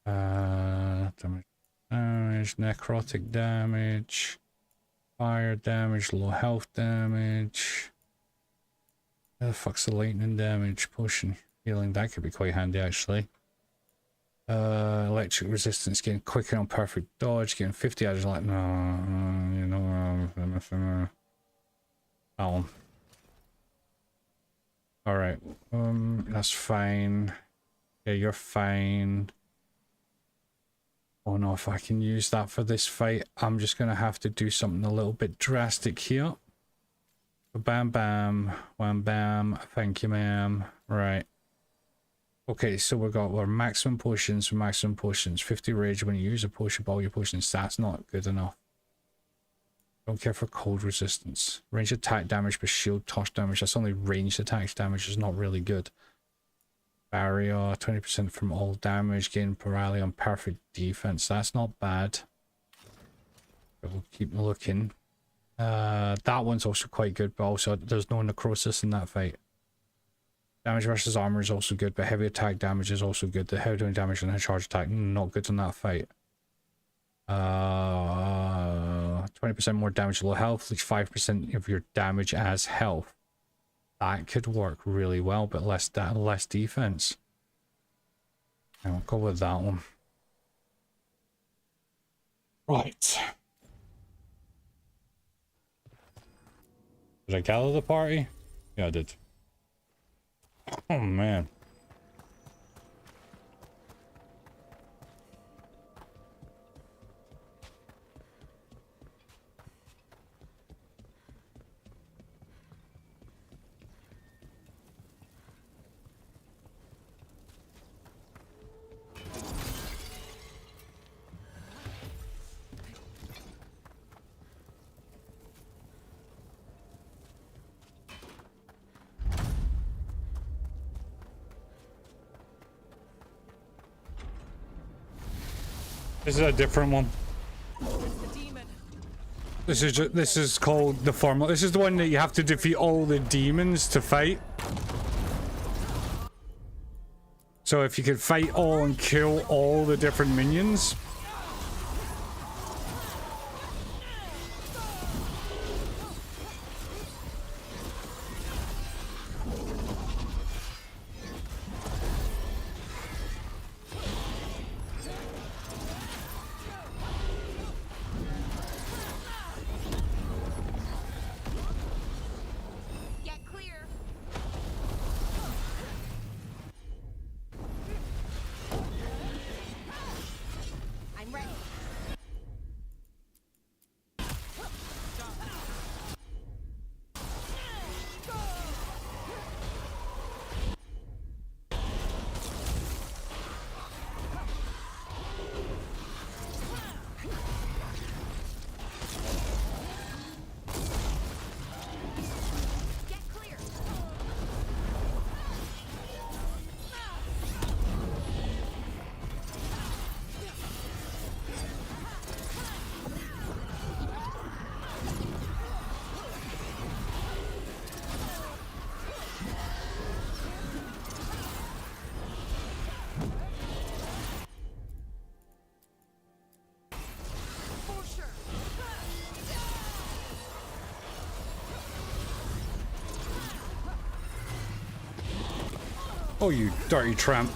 Damage. Necrotic damage. Fire damage. Low health damage. Where the fuck's the lightning damage? Potion. Healing. That could be quite handy, actually. Electric resistance, getting quicker on perfect dodge, getting 50 hours like no, you know, that one. Alright, that's fine. Yeah, you're fine. Oh no, if I can use that for this fight, I'm just gonna have to do something a little bit drastic here. Bam bam, wham bam, thank you ma'am. Right. Okay, so we've got our maximum potions, 50 rage when you use a potion, all your potions. That's not good enough. Don't care for cold resistance. Range attack damage per shield toss damage. That's only ranged attack damage, is not really good. Barrier, 20% from all damage, gain paralysis on perfect defense. That's not bad. But we'll keep looking. That one's also quite good, but also there's no necrosis in that fight. Damage versus armor is also good, but heavy attack damage is also good. The heavy doing damage and a charge attack, not good in that fight. 20% more damage, low health, like 5% of your damage as health. That could work really well, but less defense. I'll go with that one. Right. Did I gather the party? Yeah, I did. Oh man. This is a different one. It's the demon. This is called the formula. This is the one that you have to defeat all the demons to fight. So if you could fight all and kill all the different minions. Oh, you dirty tramp.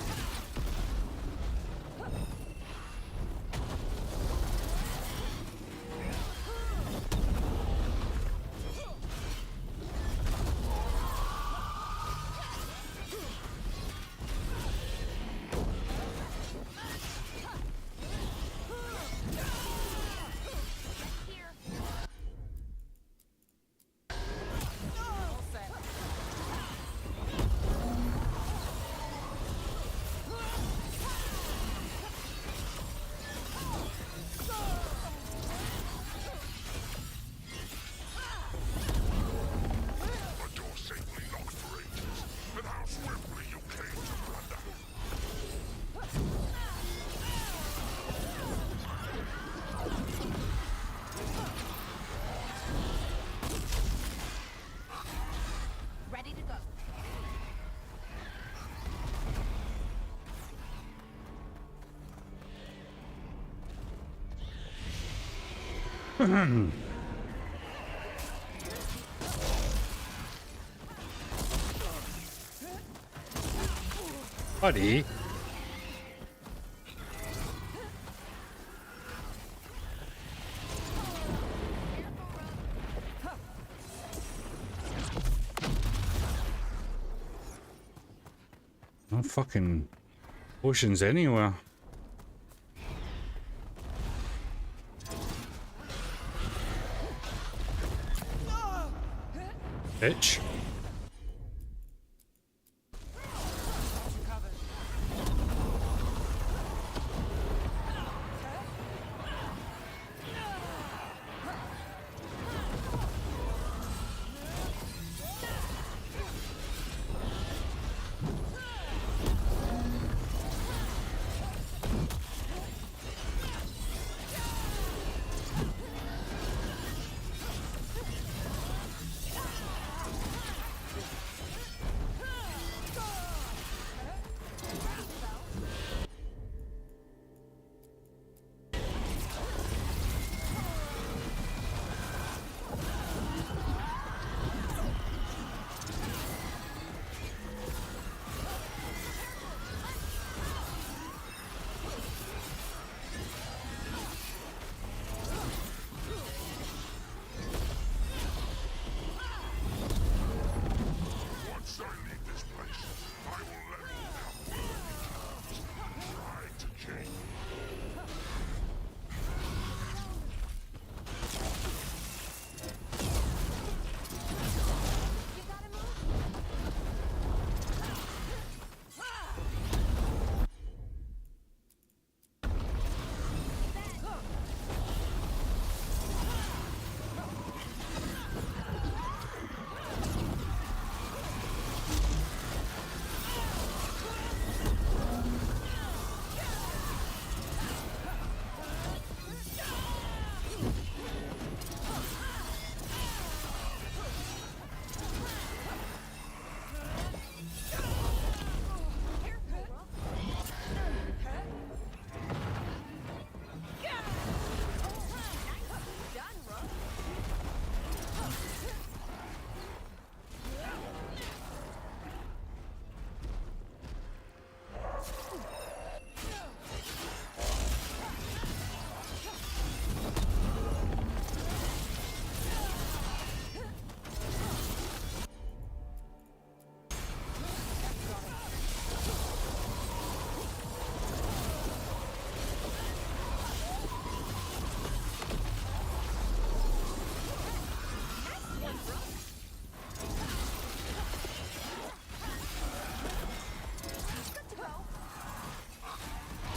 Buddy. No fucking potions anywhere. Bitch.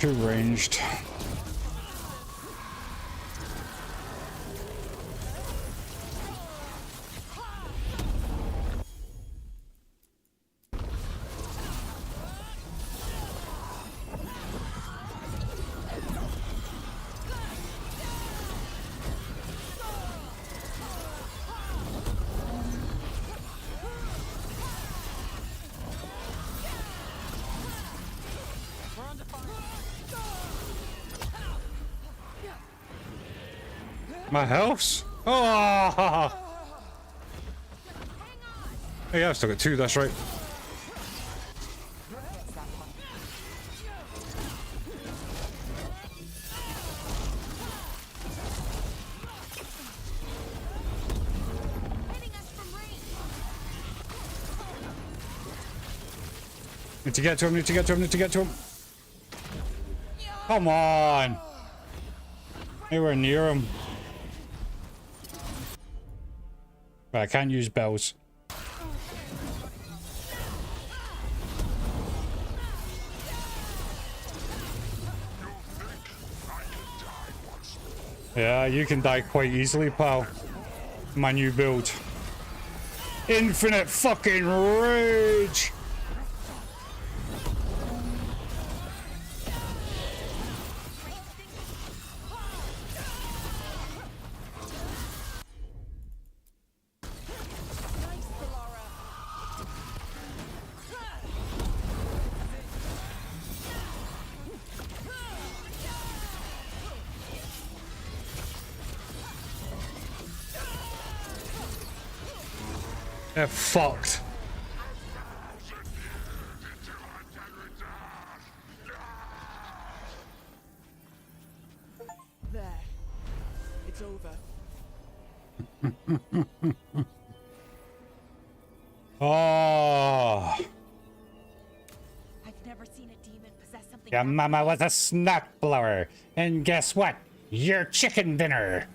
Too ranged. My health? Oh! Oh yeah, I've still got 2, that's right. Need to get to him, need to get to him, need to get to him. Come on! Anywhere near him. Right, I can't use bells. Yeah, you can die quite easily, pal. My new build. Infinite fucking rage! They're fucked. There. It's over. Oh. I've never seen a demon possess something. Your mama was a snot blower. And guess what? You're chicken dinner.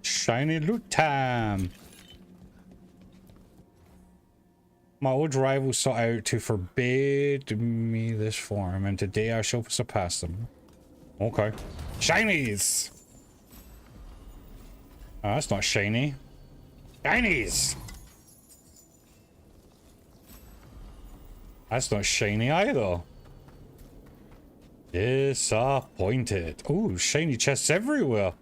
Shiny loot time. My old rival sought out to forbid me this form, and today I shall surpass them. Okay. Shinies! Oh, that's not shiny. Shinies! That's not shiny either. Disappointed. Ooh, shiny chests everywhere.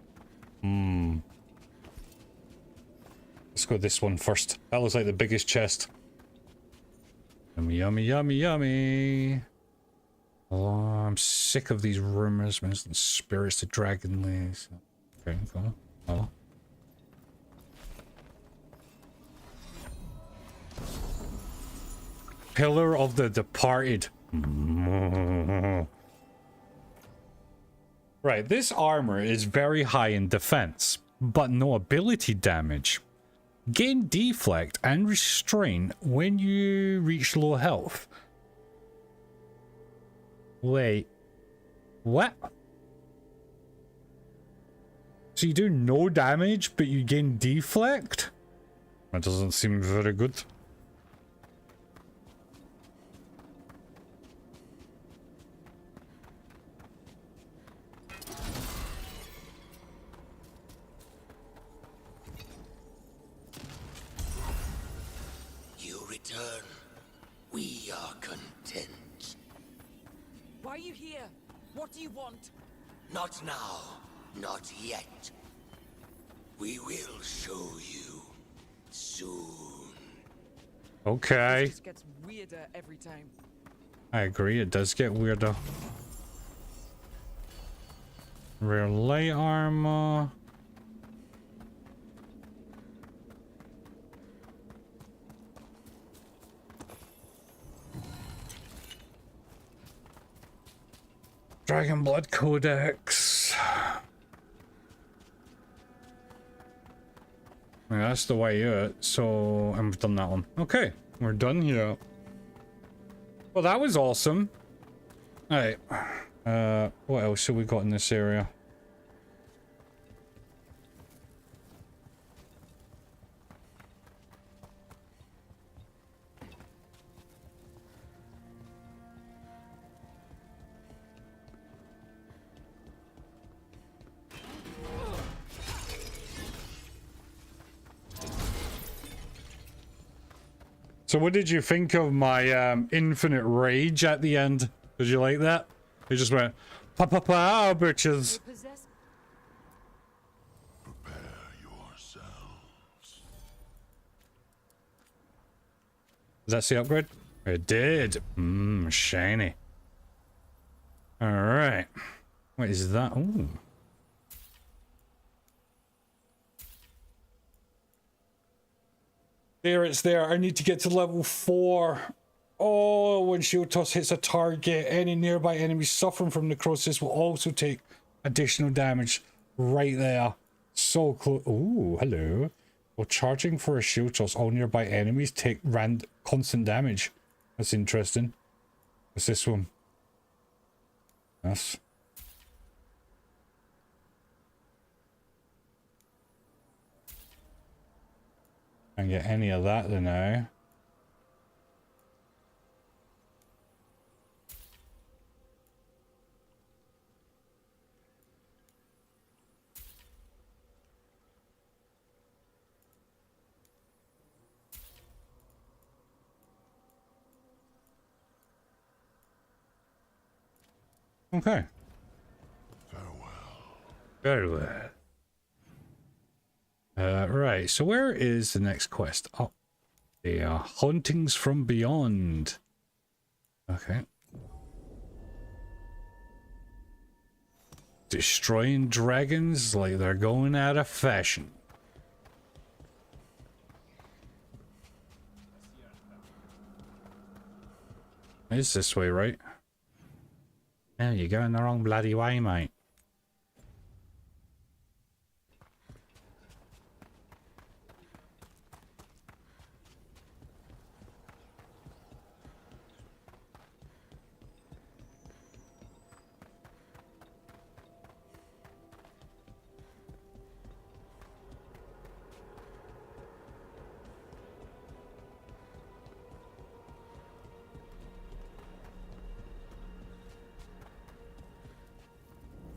Let's go this one first. That looks like the biggest chest. Yummy, yummy, yummy, yummy. Oh, I'm sick of these rumors, man. Spirits to dragon lays. Okay, cool. Oh. Pillar of the Departed. Right, this armor is very high in defense, but no ability damage. Gain deflect and restraint when you reach low health. Wait. What? So you do no damage, but you gain deflect? That doesn't seem very good. Return. We are content. Why are you here? What do you want? Not now. Not yet. We will show you soon. Okay. This just gets weirder every time. I agree, it does get weirder. Rare light armor. Dragon Blood Codex. Yeah, that's the way out. So I've done that one. Okay, we're done here. Well, that was awesome. Alright. What else have we got in this area? So what did you think of my infinite rage at the end? Did you like that? It just went, pa-pa-pa, bitches. Does that say upgrade? It did. Shiny. Alright. What is that? Ooh. There, it's there. I need to get to level 4. Oh, when shield toss hits a target, any nearby enemies suffering from necrosis will also take additional damage. Right there. So close. Ooh, hello. While charging for a shield toss, all nearby enemies take constant damage. That's interesting. What's this one? Yes. Can't get any of that then now. Okay. Very well. Right, so where is the next quest? Oh, they are Hauntings from Beyond. Okay. Destroying dragons like they're going out of fashion. It's this way, right? Yeah, you're going the wrong bloody way, mate.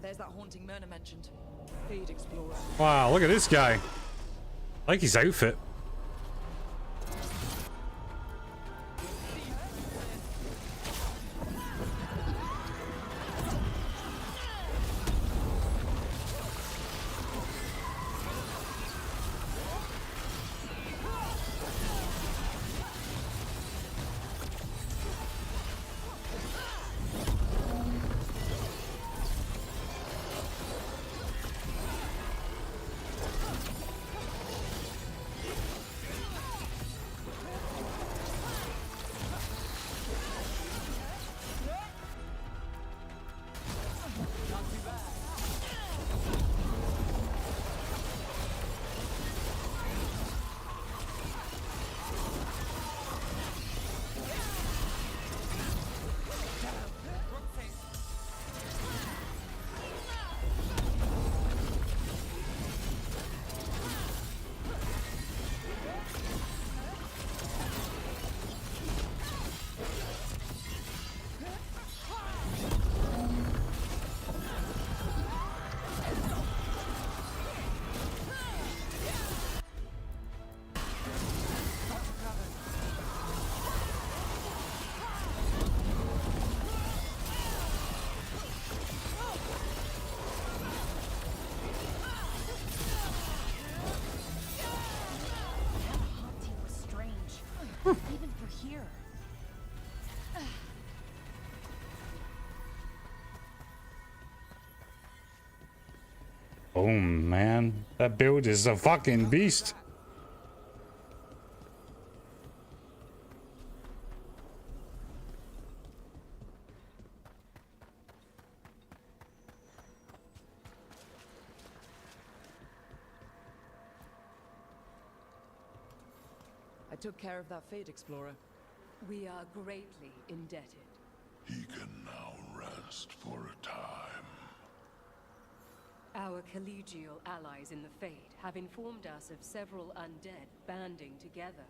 There's that haunting Myrna mentioned. Fade Explorer. Wow, look at this guy. I like his outfit. Even for here. Oh man, that build is a fucking beast. I took care of that Fade Explorer. We are greatly indebted. He can now rest for a time. Our collegial allies in the Fade have informed us of several undead banding together.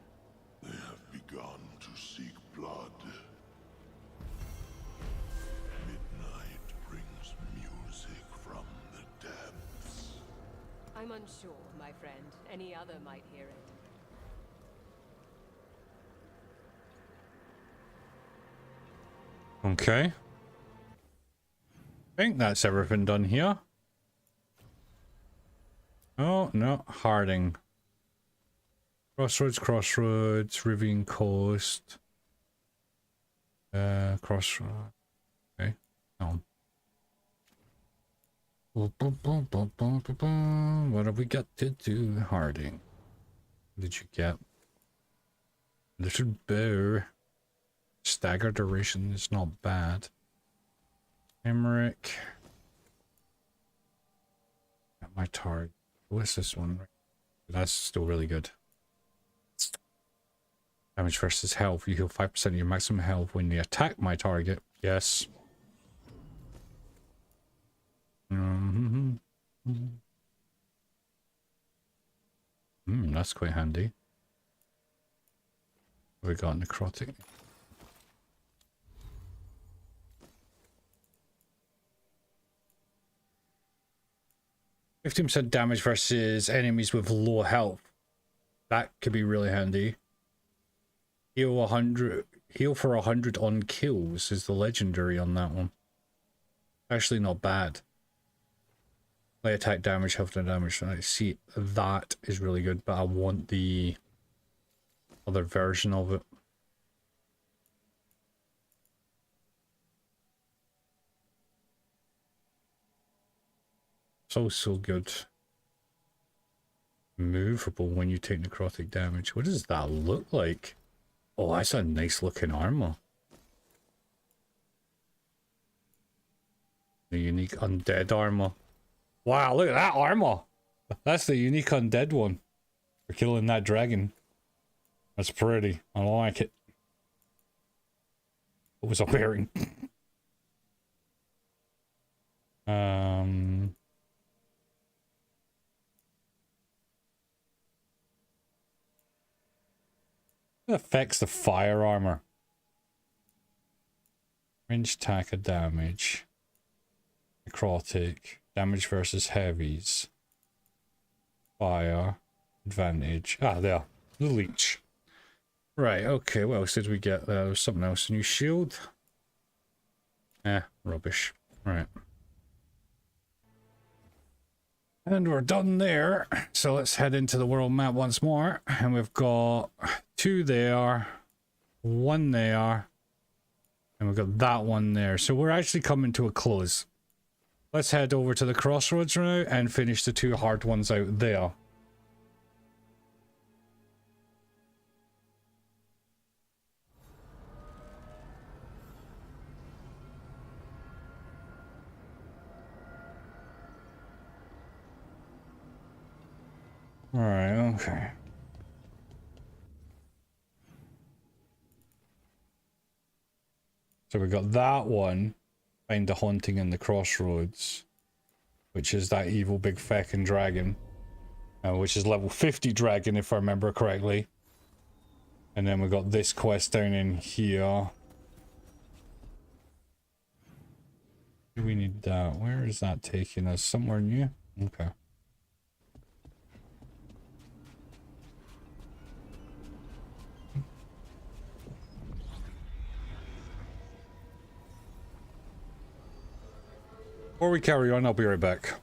They have begun to seek blood. Midnight brings music from the depths. I'm unsure, my friend. Any other might hear it. Okay. I think that's everything done here. Oh, no. Harding. Crossroads, Rivian Coast. Crossroads. Okay. Oh. What have we got to do, Harding? What did you get? Little bow. Stagger duration is not bad. 𝐒𝐿𝐹. Got my target. What's this one? That's still really good. Damage versus health. You heal 5% of your maximum health when you attack my target. Yes. That's quite handy. We got necrotic. 15% damage versus enemies with low health. That could be really handy. Heal 100. Heal for 100 on kills is the legendary on that one. Actually, not bad. Light attack damage, health and damage. I see that is really good, but I want the other version of it. So good. Movable when you take necrotic damage. What does that look like? Oh, that's a nice looking armor. The unique undead armor. Wow, look at that armor. That's the unique undead one. For killing that dragon. That's pretty. I like it. What was I wearing? It affects the fire armor. Range attack of damage. Necrotic. Damage versus heavies. Fire. Advantage. Ah, there. The leech. Right, okay, what else did we get? There was something else. A new shield? Rubbish. Right. And we're done there. So let's head into the world map once more. And we've got 2 there, 1 there, and we've got that one there. So we're actually coming to a close. Let's head over to the crossroads now and finish the 2 hard ones out there. Alright, okay. So we got that one, Find the Haunting in the Crossroads, which is that evil big feckin' dragon, which is level 50 dragon if I remember correctly. And then we got this quest down in here. We need that. Where is that taking us? Somewhere new? Okay. Before we carry on, I'll be right back.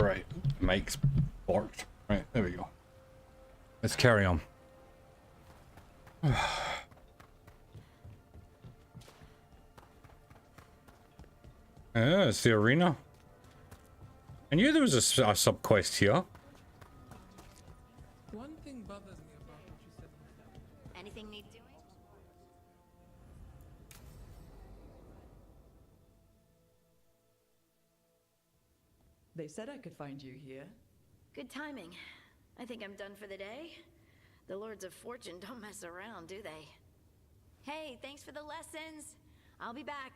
Right, Mike's barked. Right, there we go. Let's carry on. Yeah, it's the arena. I knew there was a sub-quest here. One thing bothers me about what you said. Anything need doing? They said I could find you here. Good timing. I think I'm done for the day. The Lords of Fortune don't mess around, do they? Hey, thanks for the lessons. I'll be back.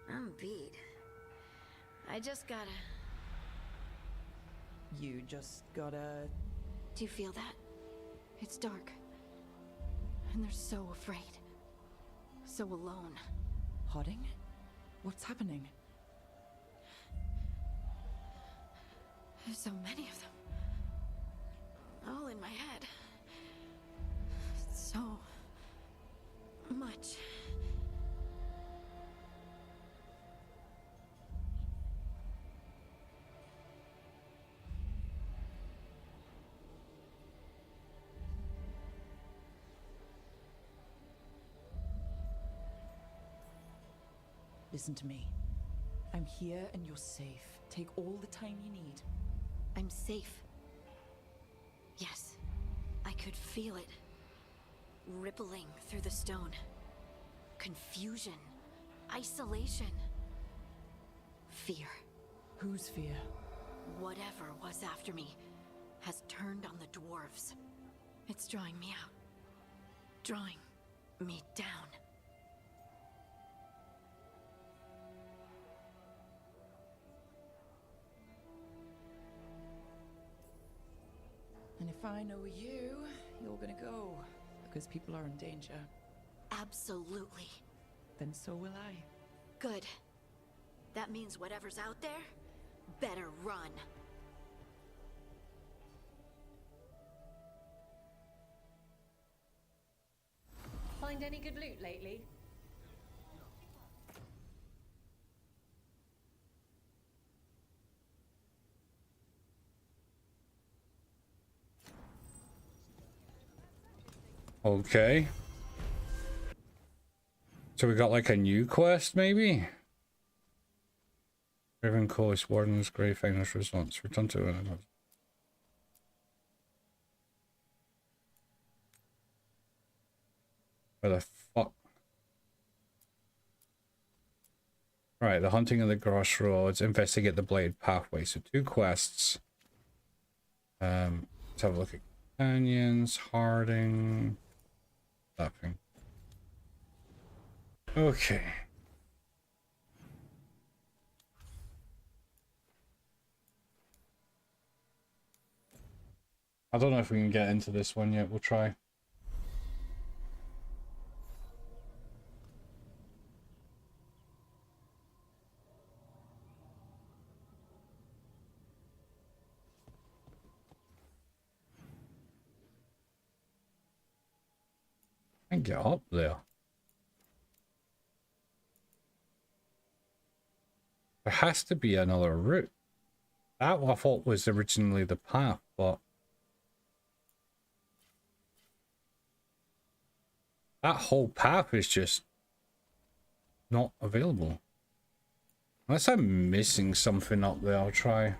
I'm beat. I just gotta... You just gotta... Do you feel that? It's dark. And they're so afraid. So alone. Hodding? What's happening? There's so many of them. All in my head. So much. Listen to me. I'm here and you're safe. Take all the time you need. I'm safe. Yes, I could feel it. Rippling through the stone. Confusion. Isolation. Fear. Whose fear? Whatever was after me has turned on the dwarves. It's drawing me out. Drawing me down. And if I know you, you're gonna go. Because people are in danger. Absolutely. Then so will I. Good. That means whatever's out there, better run. Find any good loot lately? Okay. So we got like a new quest, maybe? Raven Coast, Warden's Grey Finest Response. Return to another. Where the fuck? Right, the hunting of the crossroads. Investigate the blade pathway. So 2 quests. Let's have a look at canyons, Harding. That thing. Okay. I don't know if we can get into this one yet. We'll try. And get up there. There has to be another route. That I thought was originally the path, but that whole path is just not available. Unless I'm missing something up there, I'll try.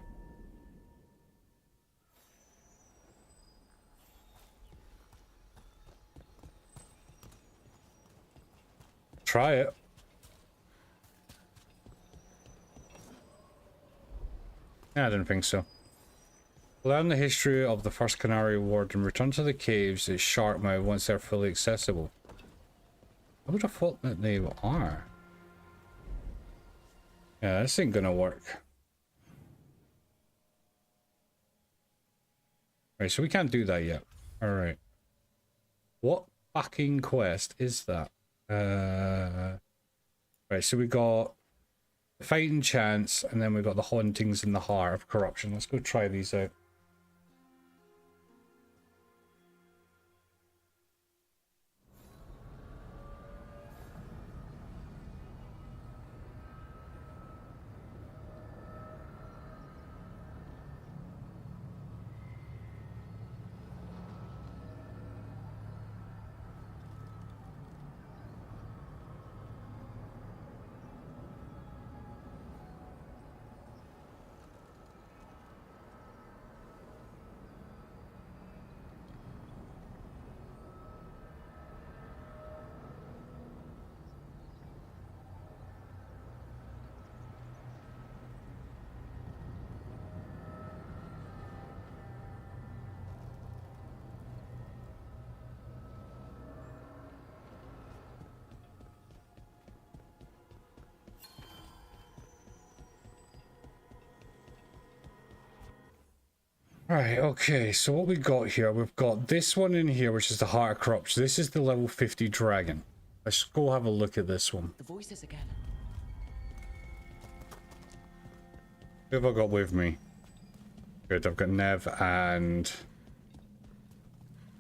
Try it. I didn't think so. Learn the history of the first Canary Ward and return to the caves at Sharkmouth once they're fully accessible. I would have thought that they are. Yeah, this ain't gonna work. Right, so we can't do that yet. Alright. What fucking quest is that? Right, so we got Fighting Chance, and then we got the Hauntings in the Heart of Corruption. Let's go try these out. Right, okay, so what we got here, we've got this one in here, which is the Heart of Crops. This is the level 50 dragon. Let's go have a look at this one. The voices again. Who have I got with me? Good, I've got Nev and...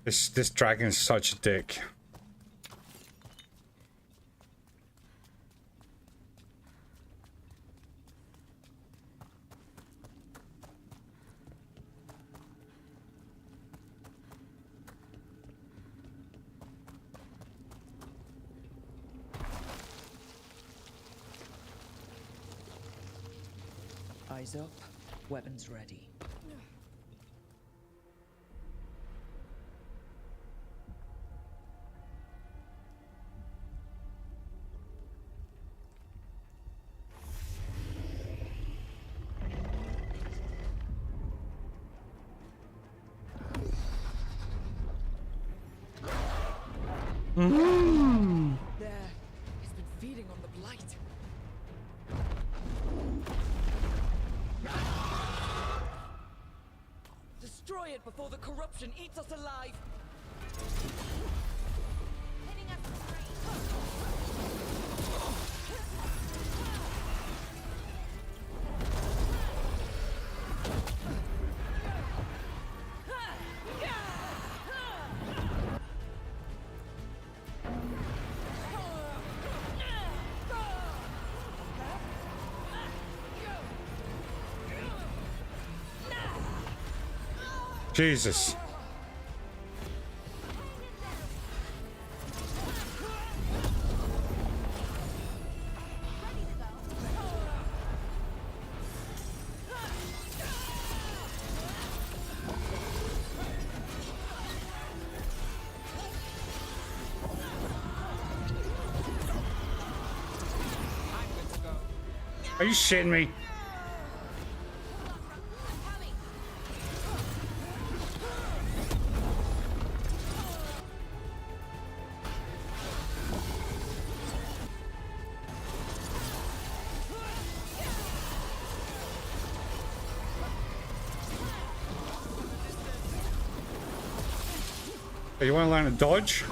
This dragon is such a dick. Eyes up, weapons ready. There, he's been feeding on the blight. Destroy it before the corruption eats us alive. Jesus. Are you shitting me? You want to learn to dodge?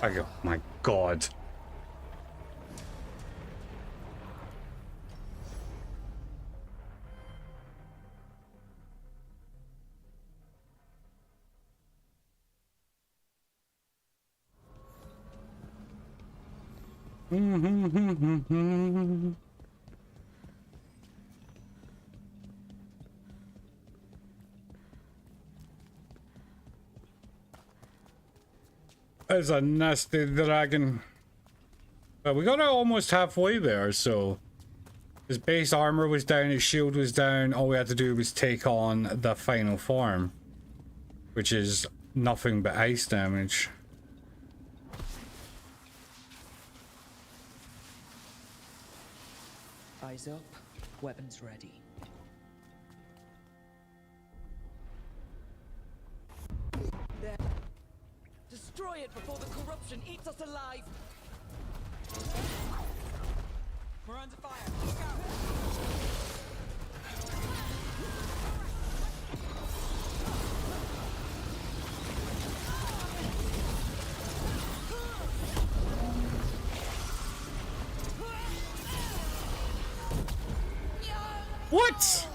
Oh my God. That's a nasty dragon. But we got it almost halfway there, so his base armor was down, his shield was down, all we had to do was take on the final form, which is nothing but ice damage. Eyes up, weapons ready. There. Destroy it before the corruption eats us alive. We're under fire. Look out. What?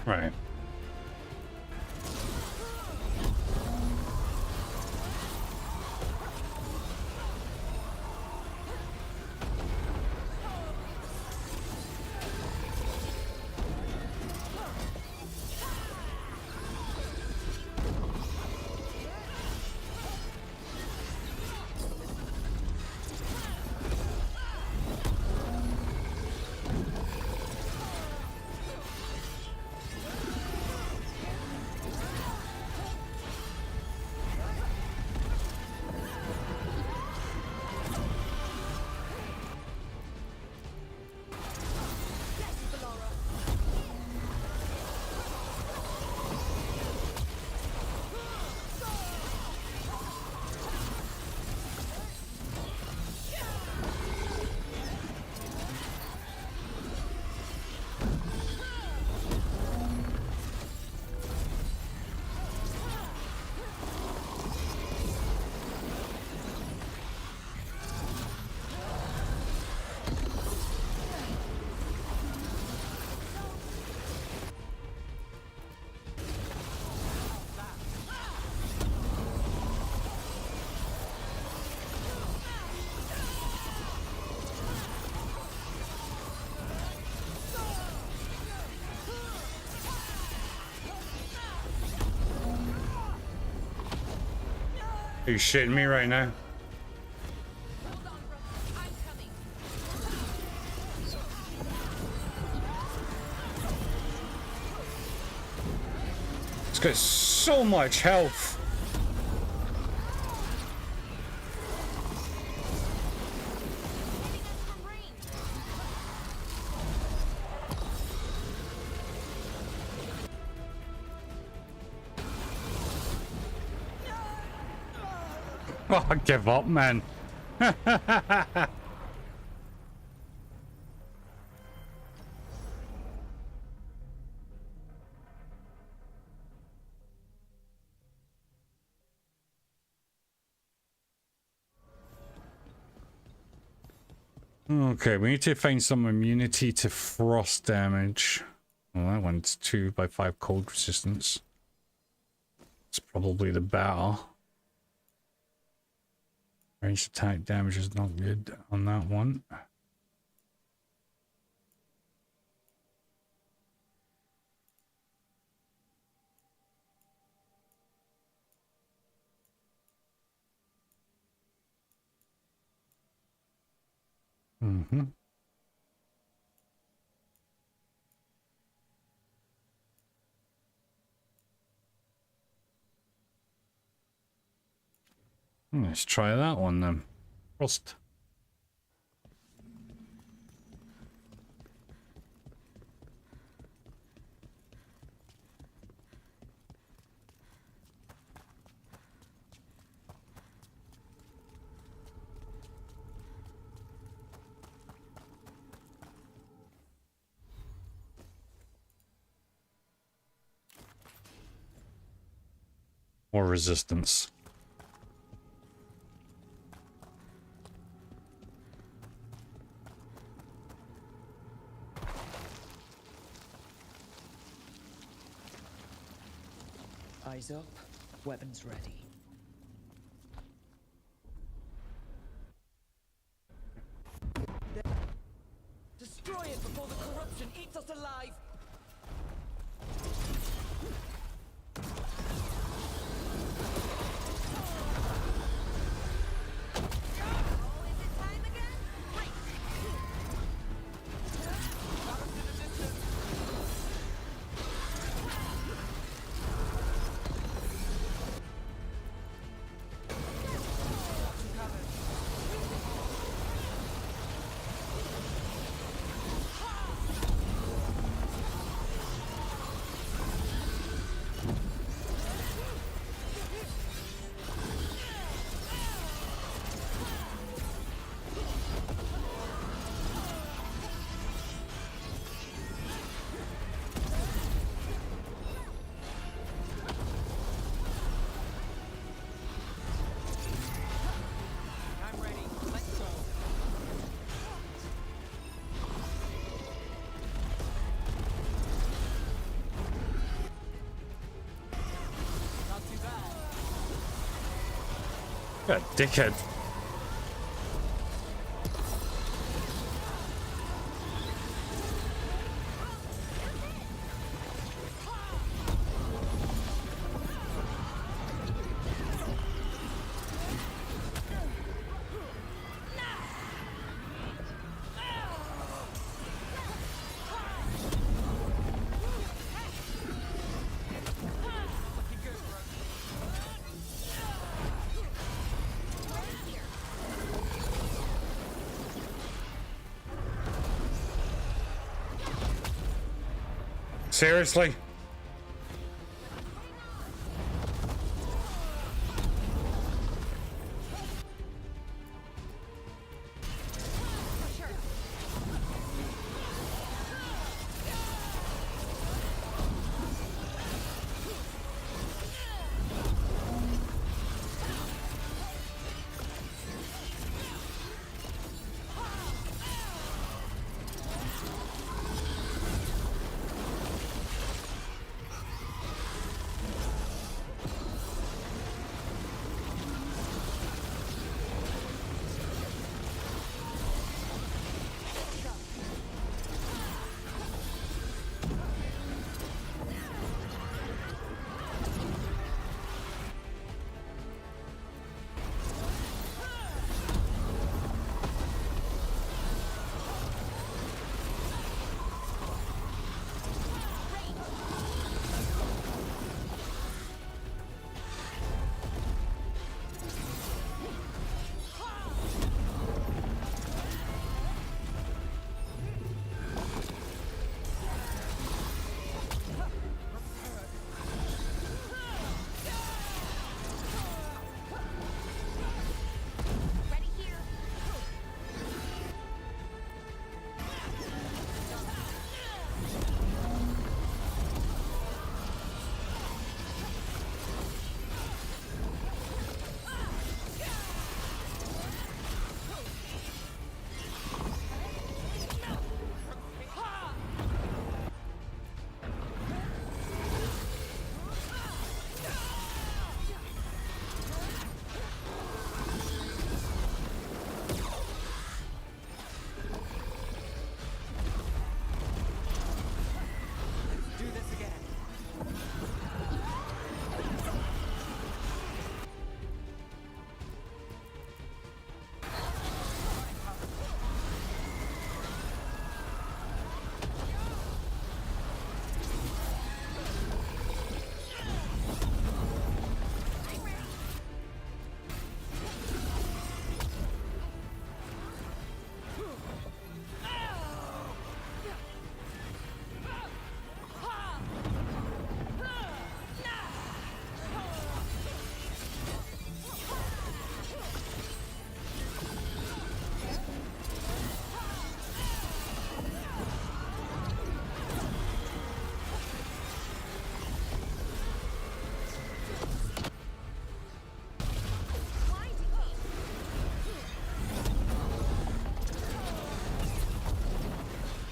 Right. Are you shitting me right now? It's got so much health. Oh, I give up, man. Okay, we need to find some immunity to frost damage. Well, that one's 2/5 cold resistance. It's probably the better. Range attack damage is not good on that one. Mm-hmm. Let's try that one then. Frost. Or resistance. Eyes up, weapons ready. Destroy it before the corruption eats us alive! What a dickhead. Seriously?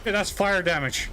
Hey, that's fire damage.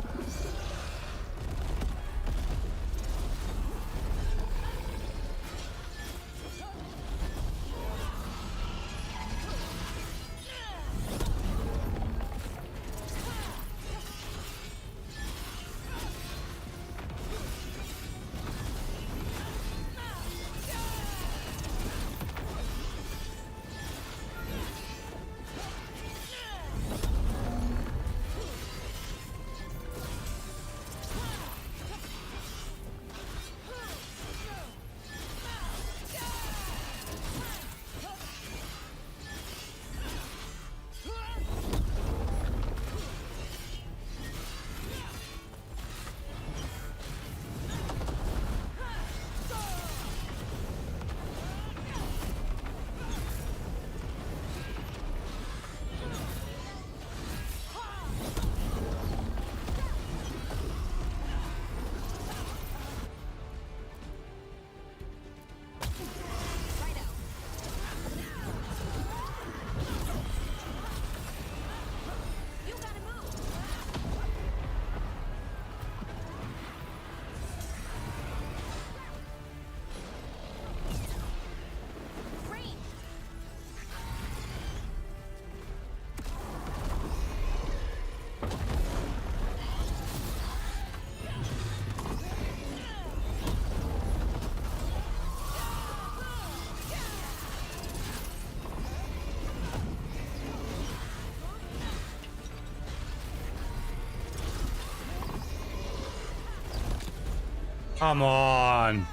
Come on.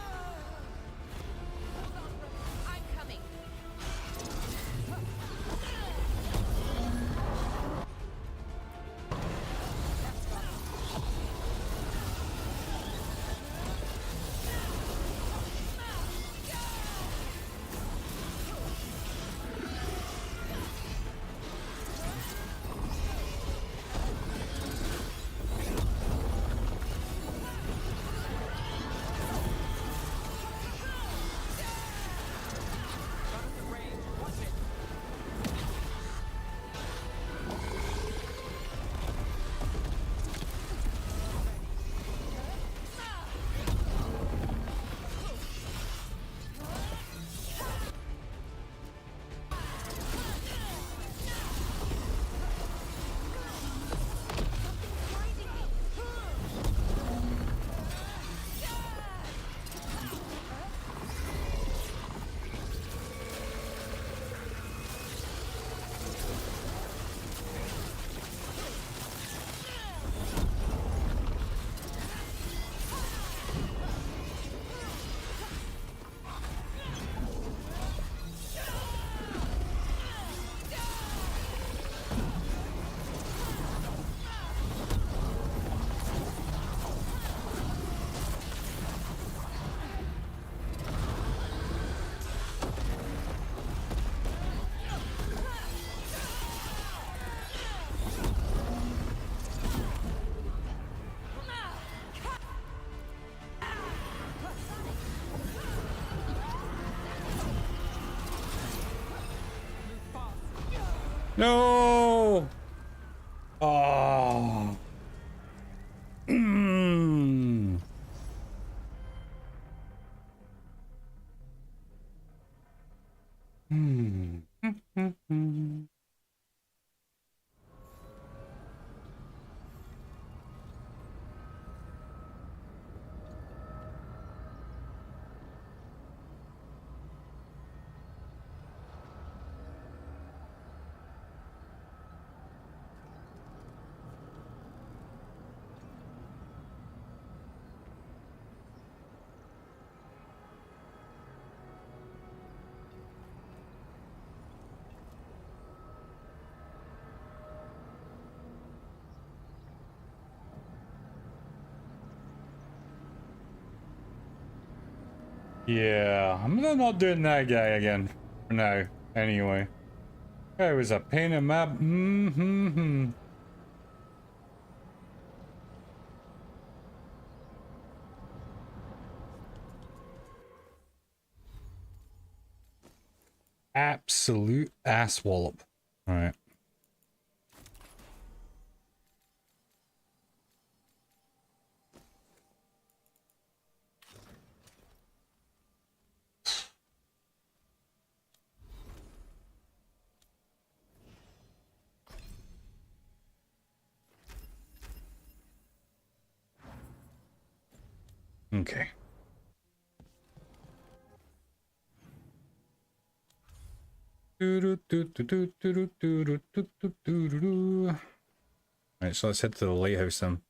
No. Oh. Mm. Mm. Yeah, I'm not doing that guy again for now. Anyway, guy was a pain in my. Absolute ass wallop. All right. Okay. Alright, so let's head to the lighthouse then.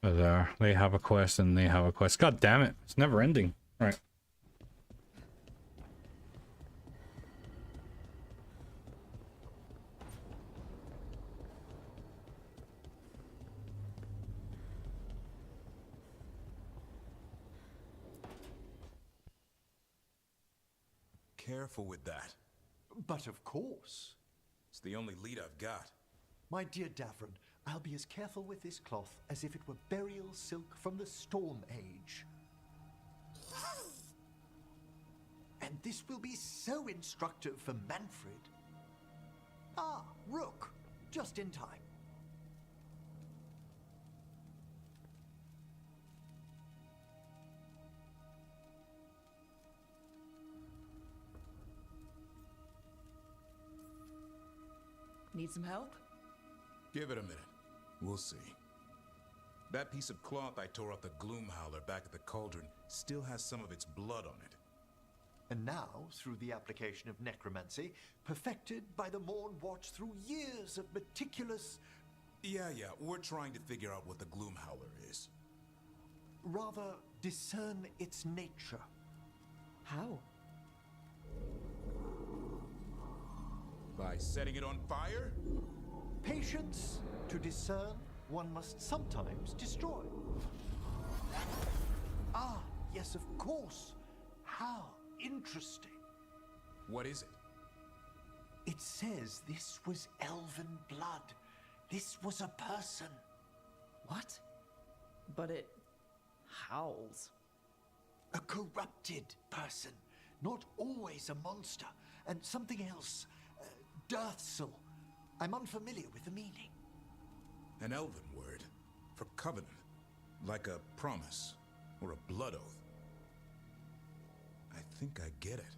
There, they have a quest and they have a quest. God damn it, it's never ending. Right. Careful with that. But of course. It's the only lead I've got. My dear Davron, I'll be as careful with this cloth as if it were burial silk from the Storm Age. And this will be so instructive for Manfred. Ah, Rook, just in time. Need some help? Give it a minute. We'll see. That piece of cloth I tore off the Gloomhowler back at the cauldron still has some of its blood on it. And now, through the application of necromancy, perfected by the Morn Watch through years of meticulous... Yeah, we're trying to figure out what the Gloomhowler is. Rather, discern its nature. How? By setting it on fire? Patience. To discern, one must sometimes destroy. Ah, yes, of course. How interesting. What is it? It says this was elven blood. This was a person. What? But it howls. A corrupted person. Not always a monster. And something else. Deathsel. I'm unfamiliar with the meaning. An elven word for covenant. Like a promise or a blood oath. I think I get it.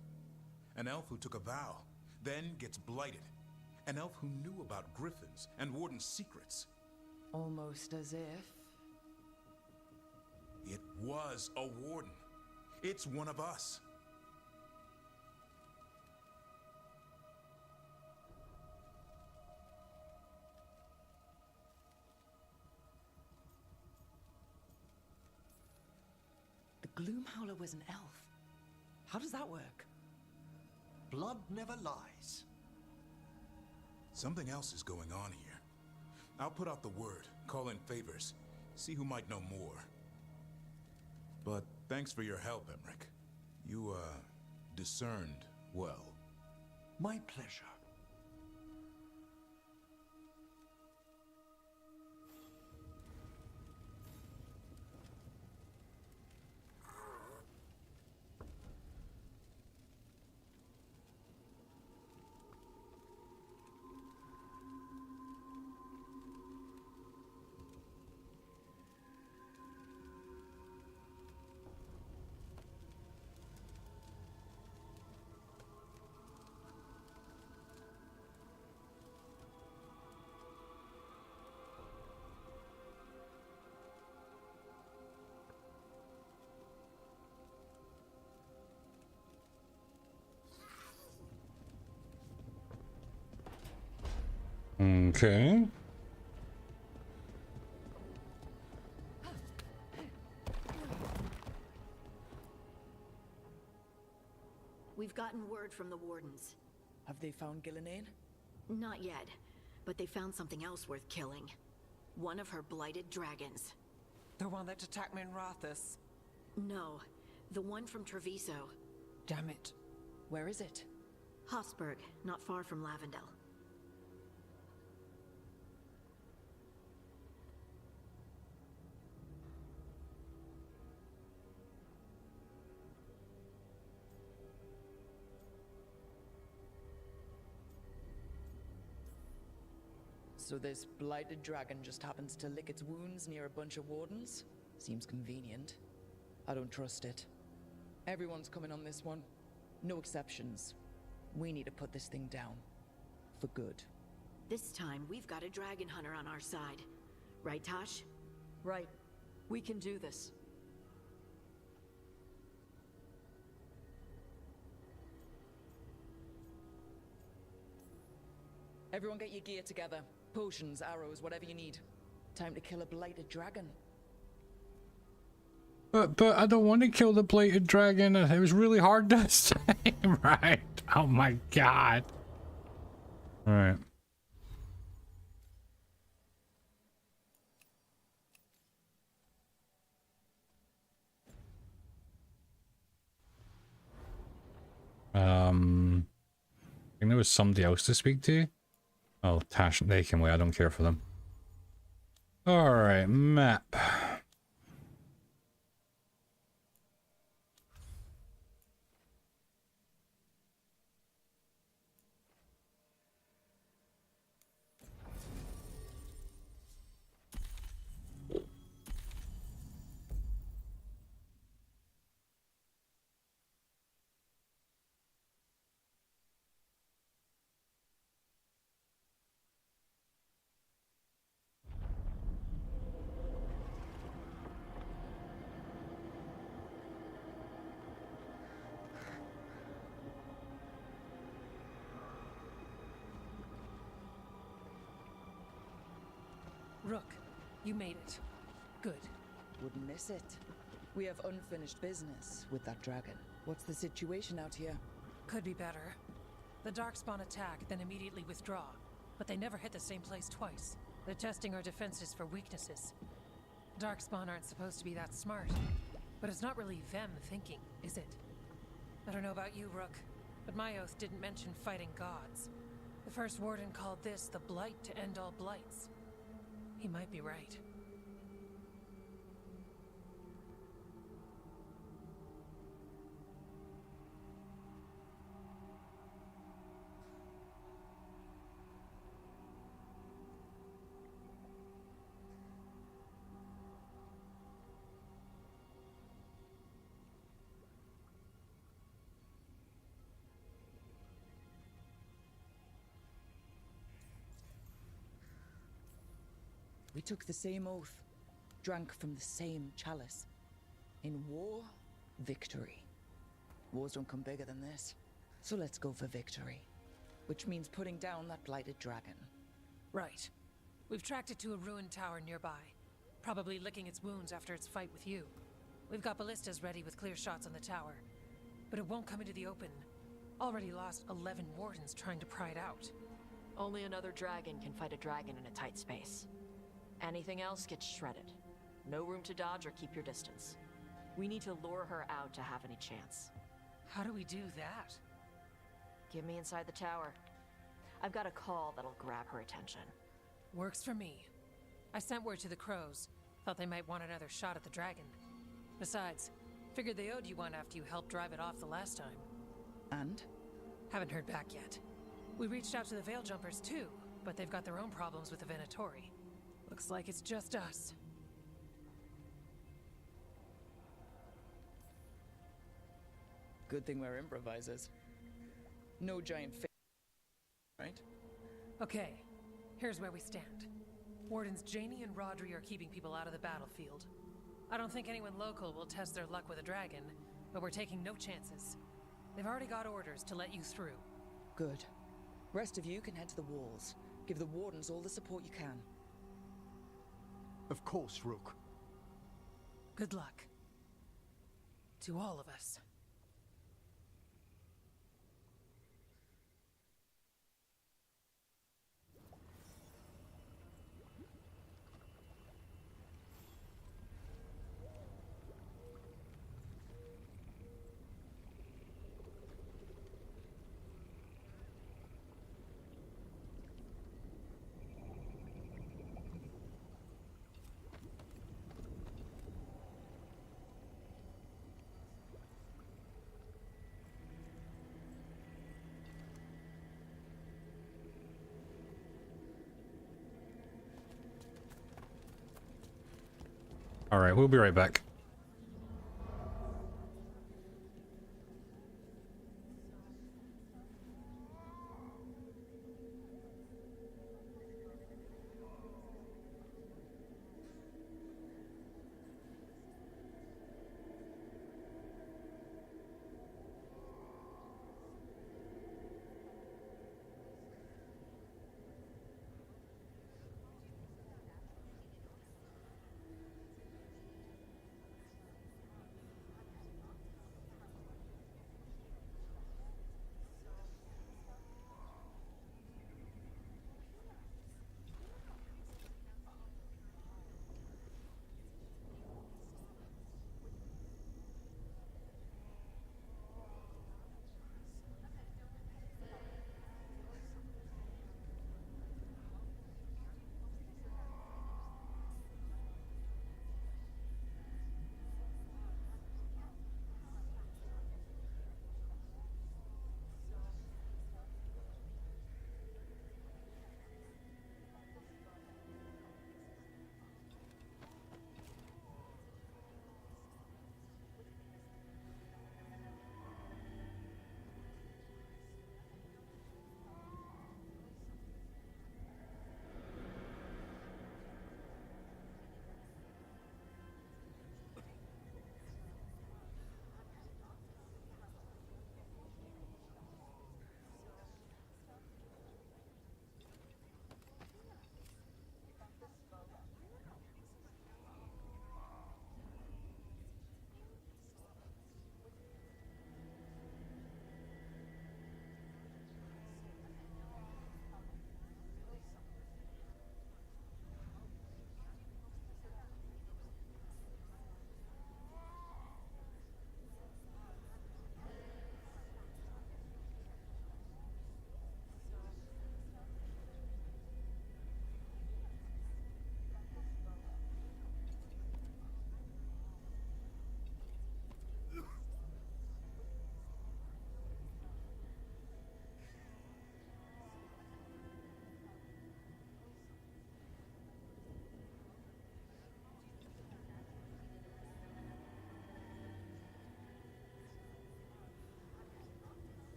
An elf who took a vow, then gets blighted. An elf who knew about griffins and warden's secrets. Almost as if... It was a warden. It's one of us. The Gloomhowler was an elf. How does that work? Blood never lies. Something else is going on here. I'll put out the word, call in favors, see who might know more. But thanks for your help, 𝐒𝐿𝐿. You, discerned well. My pleasure. Okay. We've gotten word from the wardens. Have they found Gillenane? Not yet, but they found something else worth killing. One of her blighted dragons. The one that attacked me in Rathus? No, the one from Treviso. Damn it. Where is it? 𝐼𝐻𝐿𝐼, not far from Lavendel. So this blighted dragon just happens to lick its wounds near a bunch of wardens? Seems convenient. I don't trust it. Everyone's coming on this one. No exceptions. We need to put this thing down. For good. This time, we've got a dragon hunter on our side. Right, Tosh? Right. We can do this. Everyone get your gear together. Potions, arrows, whatever you need. Time to kill a blighted dragon. But I don't want to kill the blighted dragon. It was really hard this time, right? Oh my god. All right. I think there was somebody else to speak to. Oh, Tash, they can wait. I don't care for them. All right, map. Rook, you made it. Good. Wouldn't miss it. We have unfinished business with that dragon. What's the situation out here? Could be better. The Darkspawn attack, then immediately withdraw. But they never hit the same place twice. They're testing our defenses for weaknesses. Darkspawn aren't supposed to be that smart. But it's not really them thinking, is it? I don't know about you, Rook, but my oath didn't mention fighting gods. The first warden called this the blight to end all blights. He might be right. We took the same oath, drank from the same chalice. In war, victory. Wars don't come bigger than this. So let's go for victory. Which means putting down that blighted dragon. Right. We've tracked it to a ruined tower nearby. Probably licking its wounds after its fight with you. We've got ballistas ready with clear shots on the tower. But it won't come into the open. Already lost 11 wardens trying to pry it out. Only another dragon can fight a dragon in a tight space. Anything else gets shredded. No room to dodge or keep your distance. We need to lure her out to have any chance. How do we do that? Get me inside the tower. I've got a call that'll grab her attention. Works for me. I sent word to the crows. Thought they might want another shot at the dragon. Besides, figured they owed you one after you helped drive it off the last time. And? Haven't heard back yet. We reached out to the Veil Jumpers too, but they've got their own problems with the Venatori. Looks like it's just us. Good thing we're improvisers. No giant right? Okay, here's where we stand. Wardens Janie and Rodri are keeping people out of the battlefield. I don't think anyone local will test their luck with a dragon, but we're taking no chances. They've already got orders to let you through. Good. Rest of you can head to the walls. Give the wardens all the support you can. Of course, Rook. Good luck. To all of us. Alright, we'll be right back.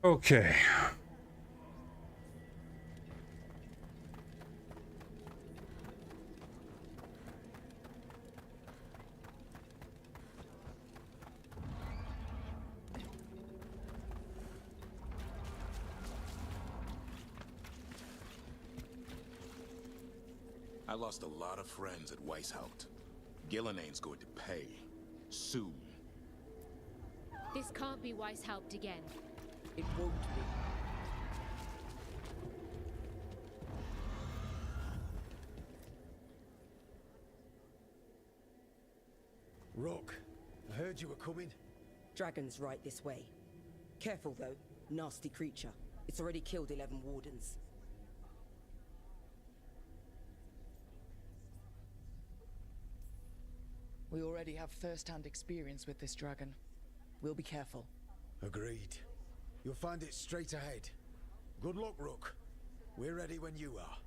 Okay. I lost a lot of friends at 𝐒𝐻𝐿𝐃. Gillenaine's going to pay. Soon. This can't be 𝐒𝐻𝐿𝐃 again. It won't be. Rook, I heard you were coming. Dragon's right this way. Careful though, nasty creature. It's already killed 11 wardens. We already have first-hand experience with this dragon. We'll be careful. Agreed. You'll find it straight ahead. Good luck, Rook. We're ready when you are.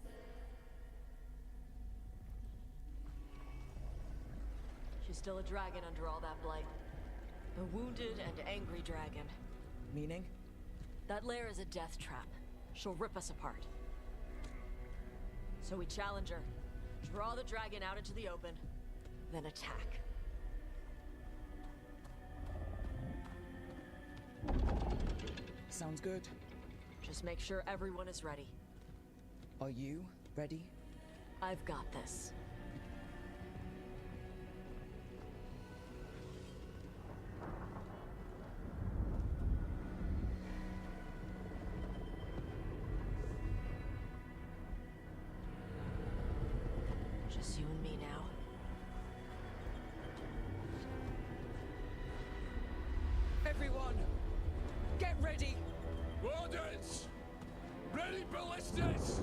She's still a dragon under all that blight. A wounded and angry dragon. Meaning? That lair is a death trap. She'll rip us apart. So we challenge her, draw the dragon out into the open, then attack. Sounds good. Just make sure everyone is ready. Are you ready? I've got this. Just you and me now. Everyone, get ready! Wardens! Ready ballistas!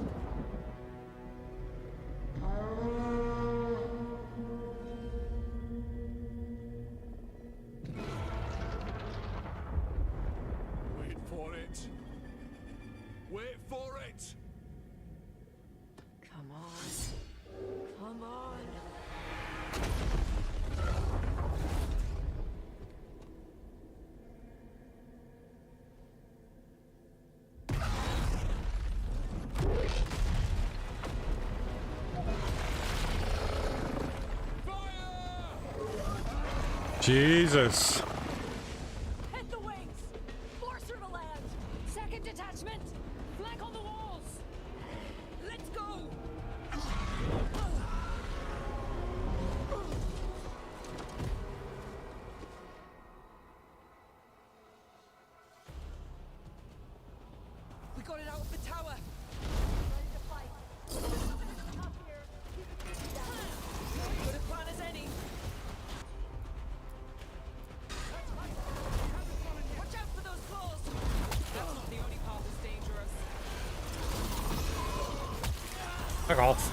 Wait for it. Wait for it! Come on. Come on. Jesus. Hit the wings! Force her to land! Second detachment! Flank on the walls! Let's go! We got it out of the tower! Ready to fight! Up here! Good a plan as any! Watch out for those claws! That's not the only path that's dangerous. Fuck off.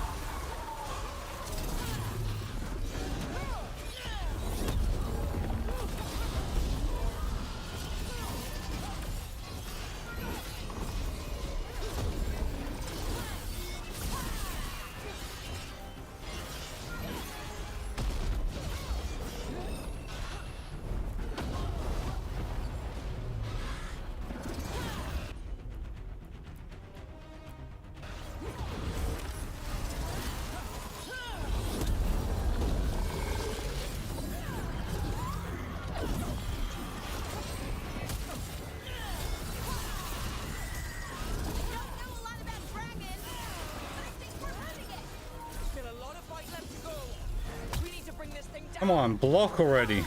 Come on, block already.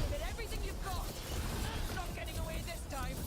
Get everything you've got! Stop getting away this time!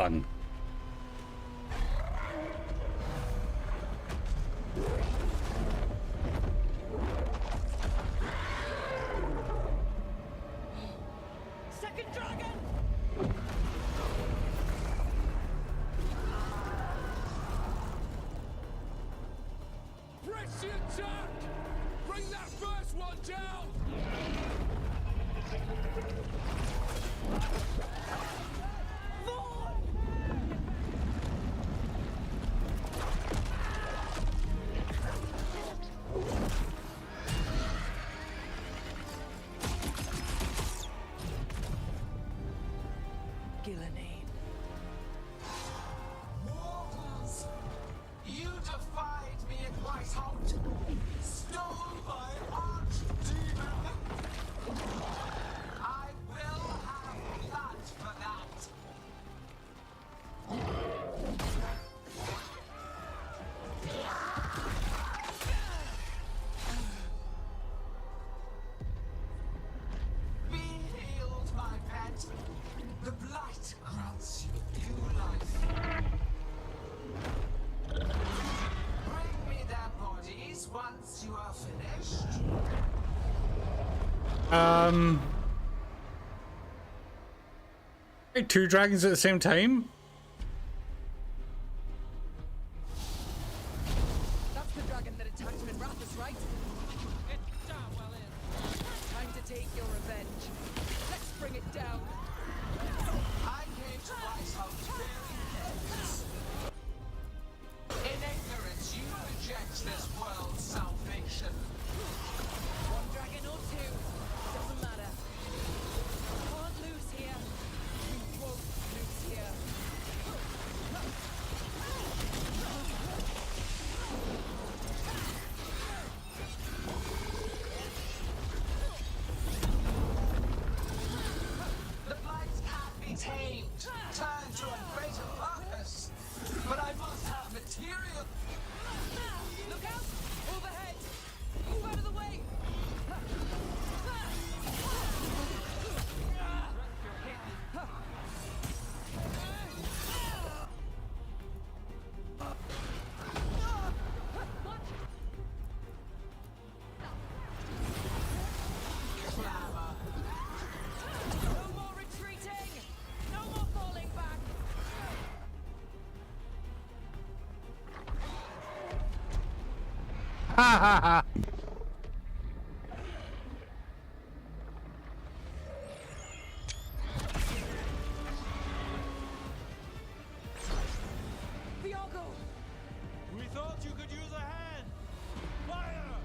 Done. Second dragon! Press the attack! Bring that first one down! Mortals! You defied me at 𝐒𝐻𝐿, stole my archdemon! I will have blood for that! Be healed, my pet! The blight grants you new life. Bring me their bodies once you are finished. Wait, 2 dragons at the same time? That's the dragon that attacked him in Rathus, right? It's damn well in. Time to take your revenge. Let's bring it down. I came to 𝐒𝐻𝐿 very helpless. In ignorance, you reject this world's salvation. One dragon or 2, doesn't matter. Can't lose here. We won't lose here. The blight can't be tamed, turned to a greater purpose. But I must have material. Look out! Overhead! Move out of the way! No more retreating! No more falling back! Ha ha ha! Viago! We thought you could use a hand! Fire!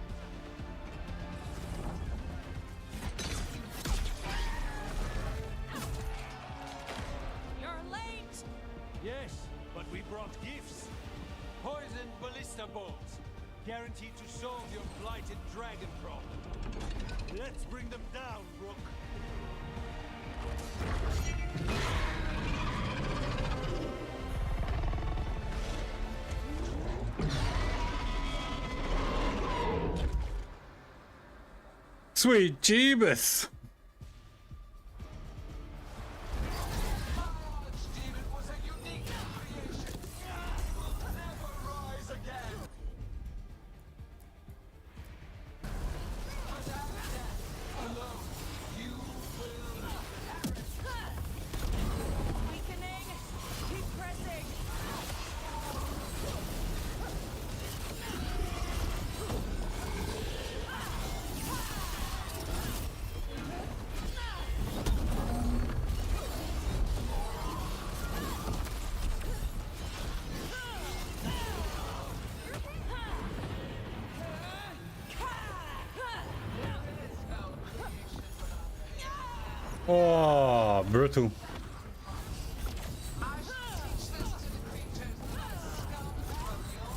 You're late! Yes, but we brought gifts. Poisoned ballista bolts. Guaranteed to solve your blighted dragon problem. Let's bring them down, Rook. Sweet Jeebus! Archdemon was a unique creation. Will never rise again. But after death, alone, you will perish. Weakening! Keep pressing! Oh, brutal. I shall teach this to the creatures that scum from your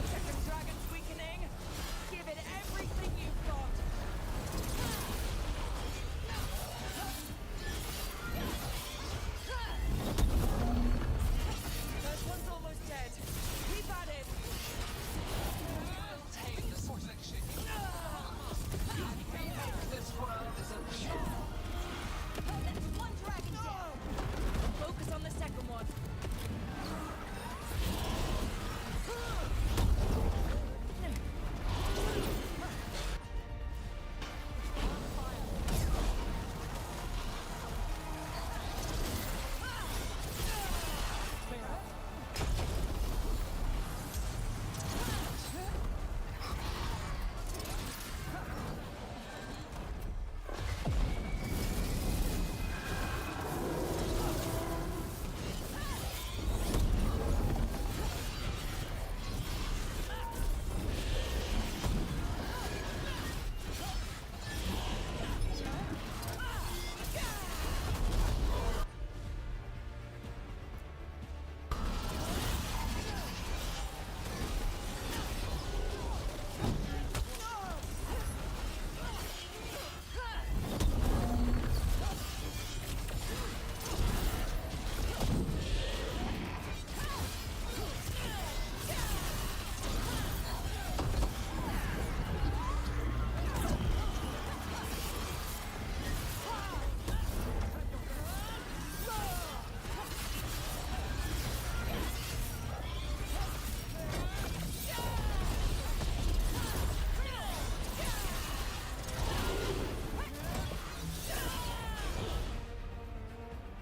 Second dragon's weakening! Give it everything you've got! First one's almost dead. Keep at it!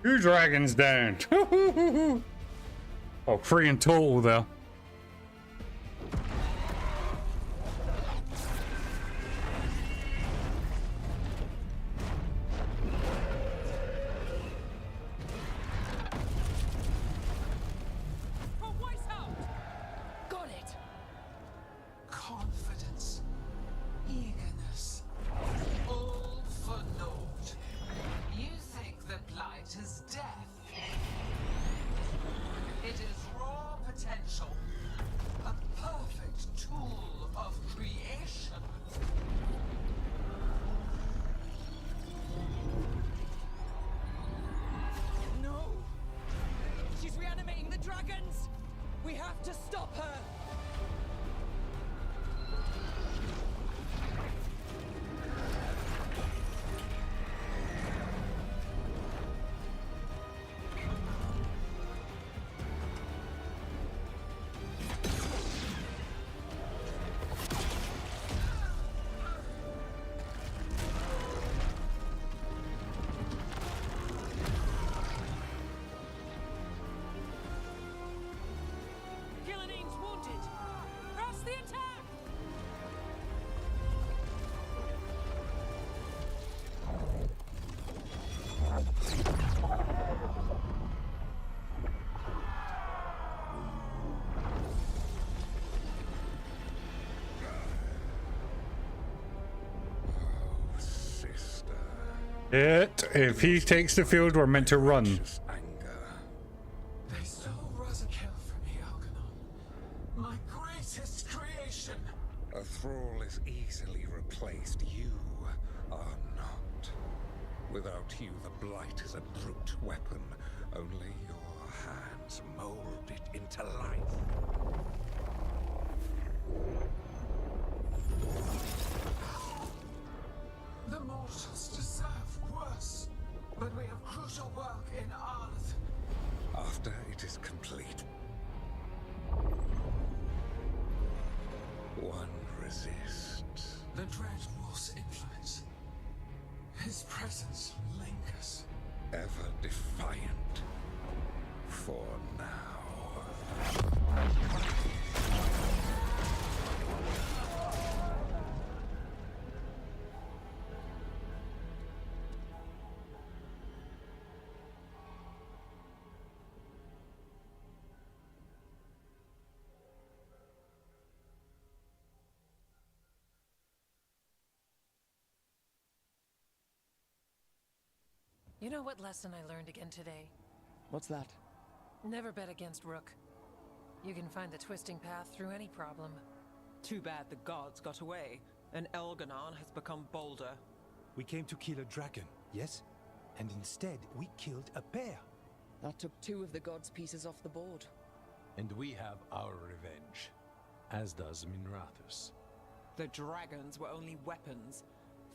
2 dragons down. Oh, 3 in total there. Got it. Confidence, eagerness, all for naught. You think the blight is death? It is raw potential, a perfect tool of creation. No! She's reanimating the dragons! We have to stop her! Gillening's wounded. Press the attack. If he takes the field, we're meant to run. They stole Razakel from me, 𝐒𝐿𝐺NON. My greatest creation. A thrall is easily replaced. You are not. Without you, the blight is a brute weapon. Only your hands mold it into life. The mortals deserve worse. But we have crucial work in 𝐒𝐿𝐺. After it is complete, one resists. The Dread Wolf's influence. His presence lingers. Ever defiant. For now. You know what lesson I learned again today? What's that? Never bet against Rook. You can find the twisting path through any problem. Too bad the gods got away, and 𝐿𝐺NON has become bolder. We came to kill a dragon, yes? And instead, we killed a bear. That took 2 of the gods' pieces off the board. And we have our revenge, as does Minrathous. The dragons were only weapons.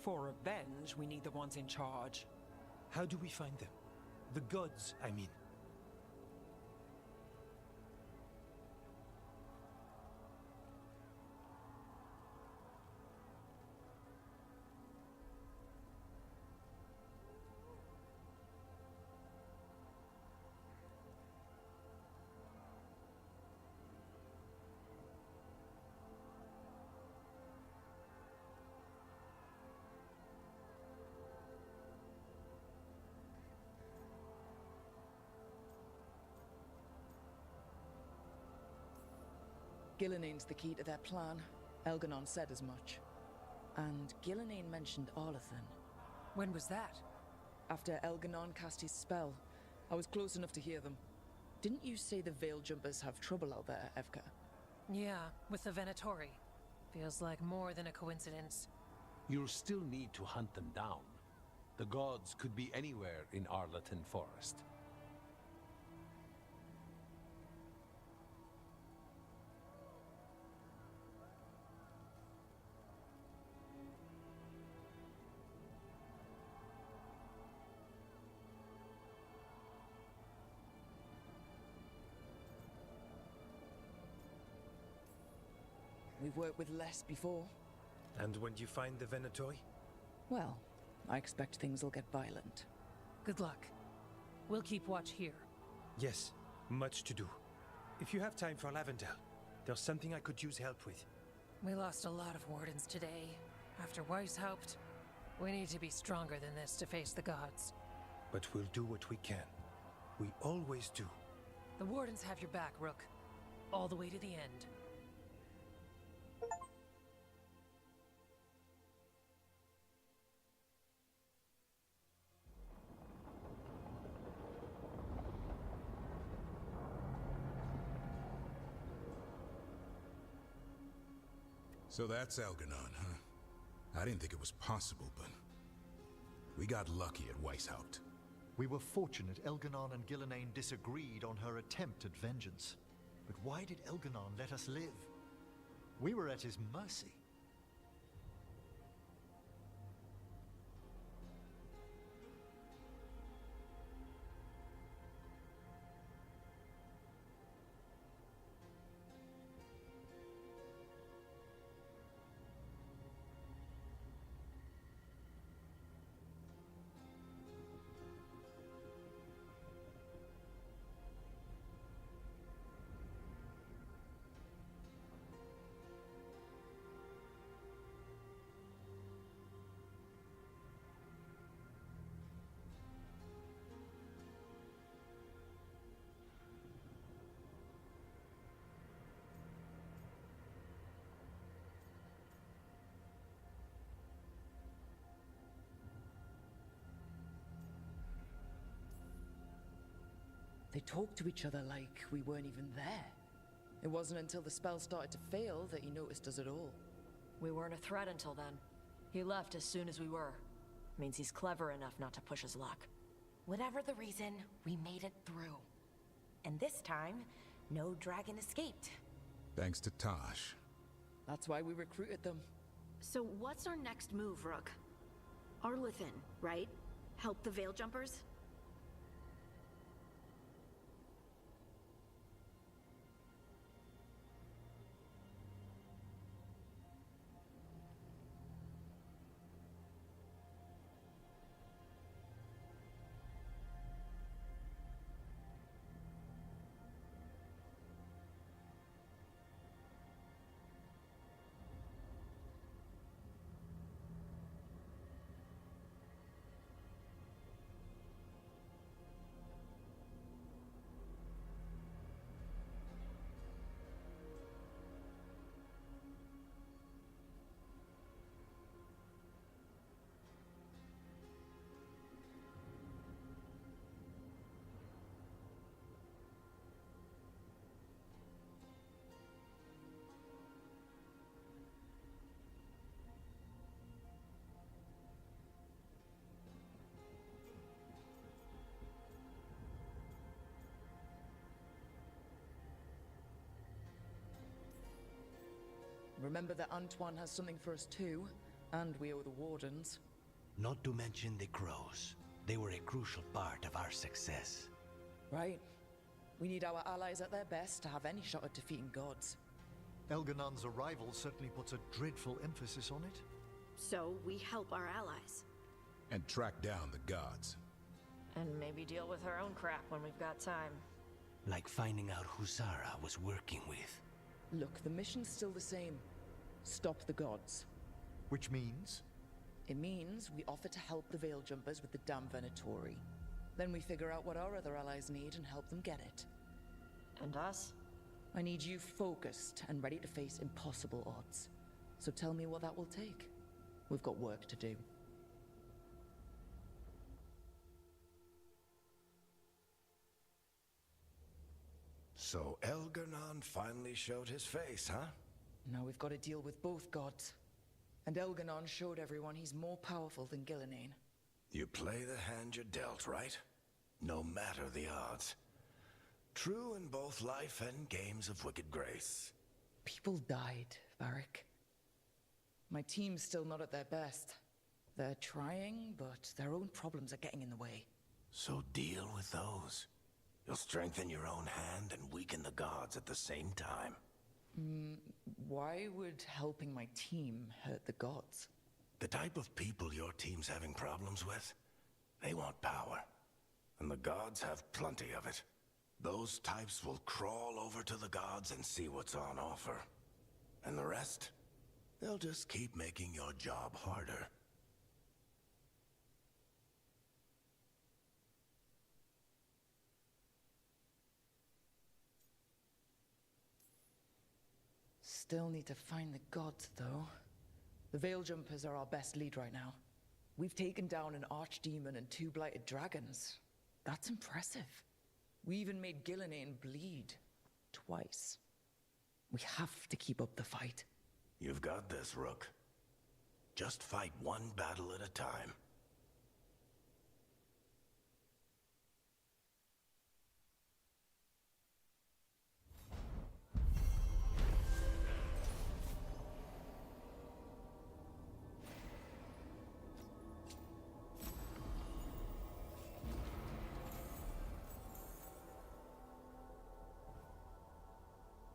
For revenge, we need the ones in charge. How do we find them? The gods, I mean. Gillenane's the key to their plan. 𝐿𝐺NON said as much. And Gillenane mentioned 𝐼𝐿𝐺. When was that? After 𝐿𝐺NON cast his spell. I was close enough to hear them. Didn't you say the Veil Jumpers have trouble out there, 𝐿𝐺N? Yeah, with the Venatori. Feels like more than a coincidence. You'll still need to hunt them down. The gods could be anywhere in Arlatan Forest. We've worked with less before. And when you find the Venatori? Well, I expect things will get violent. Good luck. We'll keep watch here. Yes, much to do. If you have time for Lavendel, there's something I could use help with. We lost a lot of wardens today. After 𝐒𝐻𝐿𝐼. We need to be stronger than this to face the gods. But we'll do what we can. We always do. The wardens have your back, Rook. All the way to the end. So that's Elganon, huh? I didn't think it was possible, but we got lucky at 𝐒𝐻𝐿𝐼. We were fortunate Elganon and 𝐒𝐿𝐼 disagreed on her attempt at vengeance. But why did Elganon let us live? We were at his mercy. They talked to each other like we weren't even there. It wasn't until the spell started to fail that he noticed us at all. We weren't a threat until then. He left as soon as we were. Means he's clever enough not to push his luck. Whatever the reason, we made it through. And this time, no dragon escaped. Thanks to Tosh. That's why we recruited them. So what's our next move, Rook? Arlithin, right? Help the Veil Jumpers? Remember that Antoine has something for us too, and we owe the wardens. Not to mention the crows. They were a crucial part of our success. Right. We need our allies at their best to have any shot at defeating gods. Elganon's arrival certainly puts a dreadful emphasis on it. So we help our allies. And track down the gods. And maybe deal with our own crap when we've got time. Like finding out who Zara was working with. Look, the mission's still the same. Stop the gods. Which means? It means we offer to help the Veil Jumpers with the damn Venatori. Then we figure out what our other allies need and help them get it. And us? I need you focused and ready to face impossible odds. So tell me what that will take. We've got work to do. So Elganon finally showed his face, huh? Now we've got to deal with both gods. And Elganon showed everyone he's more powerful than 𝐒𝐿𝐼. You play the hand you're dealt, right? No matter the odds. True in both life and games of wicked grace. People died, 𝐼𝐻𝐿𝐼. My team's still not at their best. They're trying, but their own problems are getting in the way. So deal with those. You'll strengthen your own hand and weaken the gods at the same time. Why would helping my team hurt the gods? The type of people your team's having problems with, they want power. and the gods have plenty of it. Those types will crawl over to the gods and see what's on offer. And the rest, they'll just keep making your job harder. Still need to find the gods, though. The Veil Jumpers are our best lead right now. We've taken down an archdemon and 2 blighted dragons. That's impressive. We even made Gillenane bleed. Twice. We have to keep up the fight. You've got this, Rook. Just fight one battle at a time.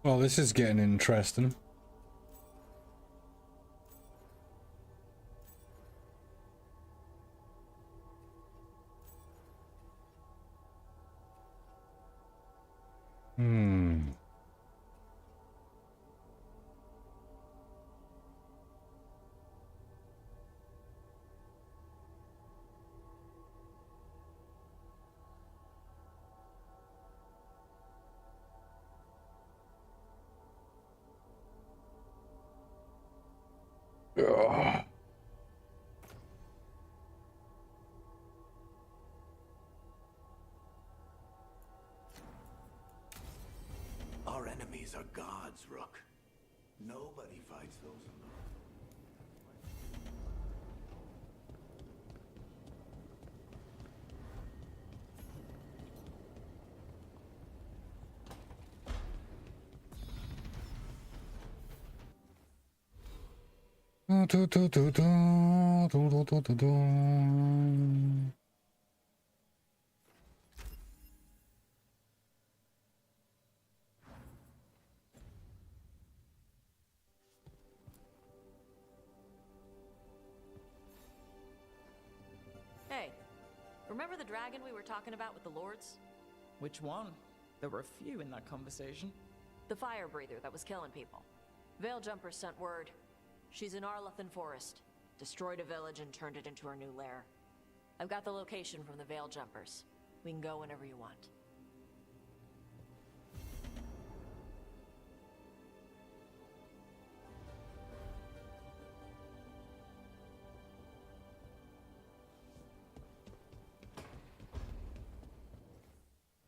Well, this is getting interesting. Ugh. Our enemies are gods, Rook. Nobody fights those alone. Hey, remember the dragon we were talking about with the lords? Which one? There were a few in that conversation. The fire breather that was killing people. Veil Jumpers sent word. She's in Arlethan Forest. Destroyed a village and turned it into her new lair. I've got the location from the Veil Jumpers. We can go whenever you want.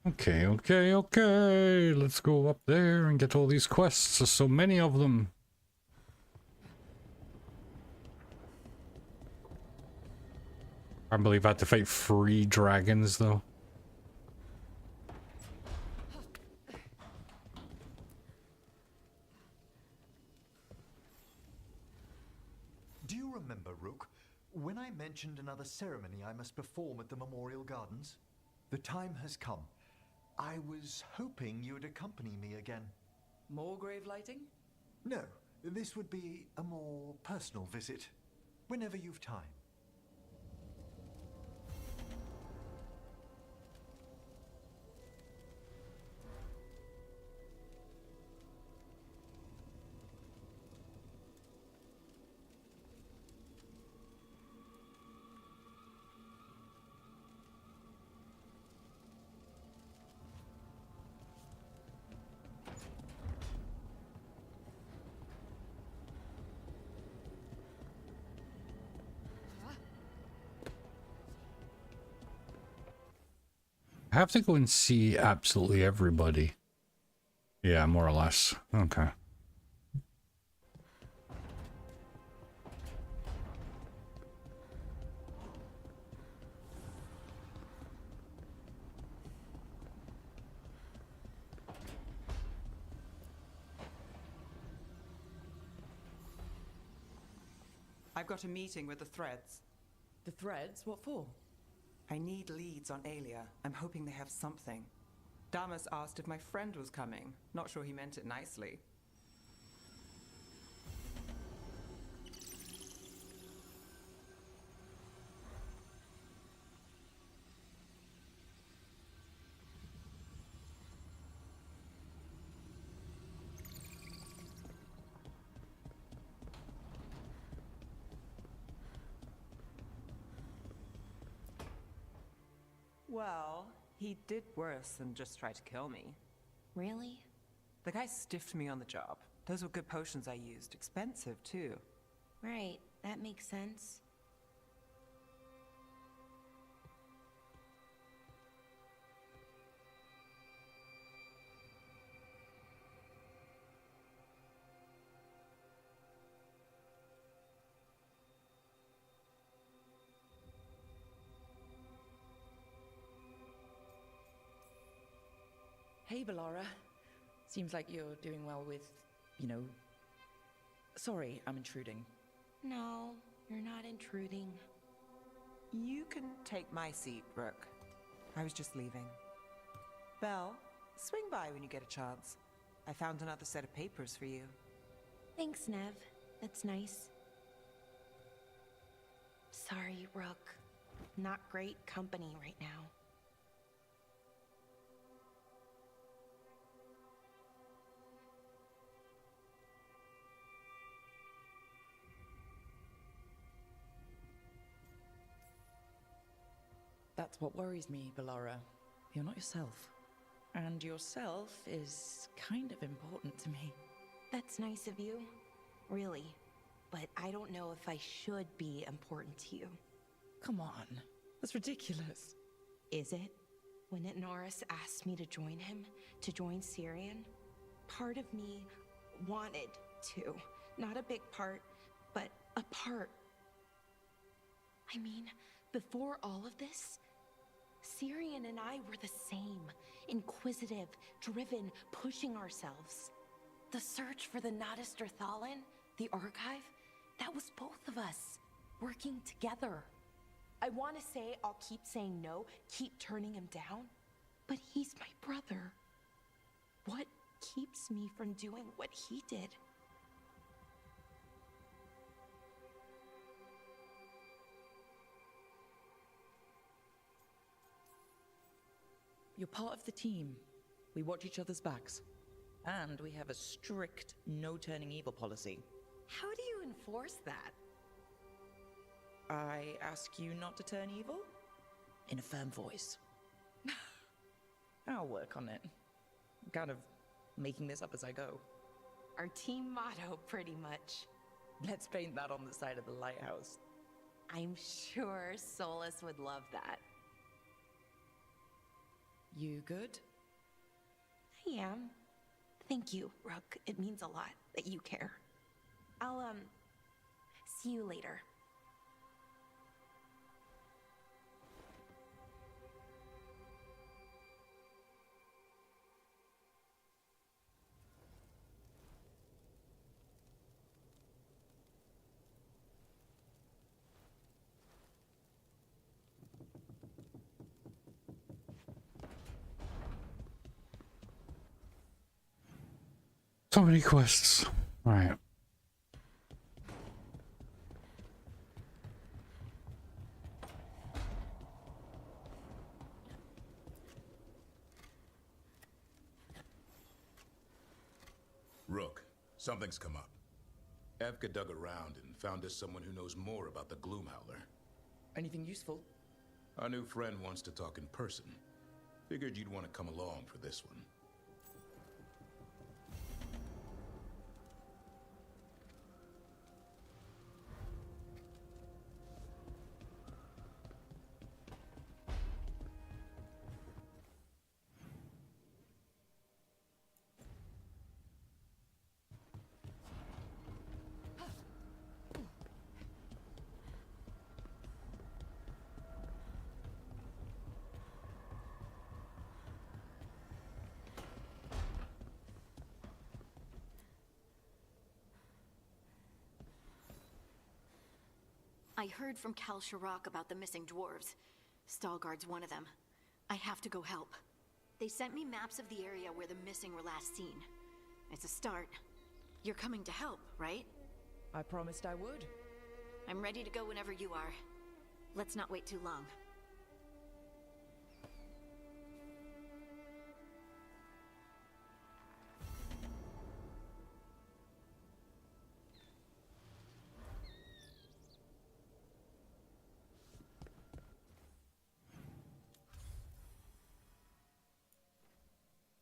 Okay. Let's go up there and get all these quests. There's so many of them. I can't believe I had to fight 3 dragons, though. Do you remember, Rook, when I mentioned another ceremony I must perform at the Memorial Gardens? The time has come. I was hoping you would accompany me again. More grave lighting? No, this would be a more personal visit. Whenever you've time. I have to go and see absolutely everybody. Yeah, more or less. Okay. I've got a meeting with the Threads. The Threads? What for? I need leads on Aelia. I'm hoping they have something. Damas asked if my friend was coming. Not sure he meant it nicely. Well, he did worse than just try to kill me. Really? The guy stiffed me on the job. Those were good potions I used. Expensive, too. Right, that makes sense. Hey, Bellara. Seems like you're doing well with, you know... Sorry, I'm intruding. No, you're not intruding. You can take my seat, Rook. I was just leaving. Belle, swing by when you get a chance. I found another set of papers for you. Thanks, Nev. That's nice. Sorry, Rook. Not great company right now. That's what worries me, Bellara. You're not yourself. And yourself is kind of important to me. That's nice of you. Really. But I don't know if I should be important to you. Come on. That's ridiculous. Is it? When Norris asked me to join him, to join Syrian, part of me wanted to. Not a big part, but a part. I mean, before all of this, Syrian and I were the same. Inquisitive, driven, pushing ourselves. The search for the Nadister Thalin, the archive, that was both of us, working together. I want to say I'll keep saying no, keep turning him down, but he's my brother. What keeps me from doing what he did? You're part of the team. We watch each other's backs. And we have a strict no-turning evil policy. How do you enforce that? I ask you not to turn evil? In a firm voice. I'll work on it. I'm kind of making this up as I go. Our team motto, pretty much. Let's paint that on the side of the lighthouse. I'm sure Solus would love that. You good? I am. Thank you, Rook. It means a lot that you care. I'll, see you later. So many quests. Right. Rook, something's come up. Evka dug around and found us someone who knows more about the Gloomhowler. Anything useful? Our new friend wants to talk in person. Figured you'd want to come along for this one. I heard from 𝐒𝐿 about the missing dwarves. Stalguard's one of them. I have to go help. They sent me maps of the area where the missing were last seen. It's a start. You're coming to help, right? I promised I would. I'm ready to go whenever you are. Let's not wait too long.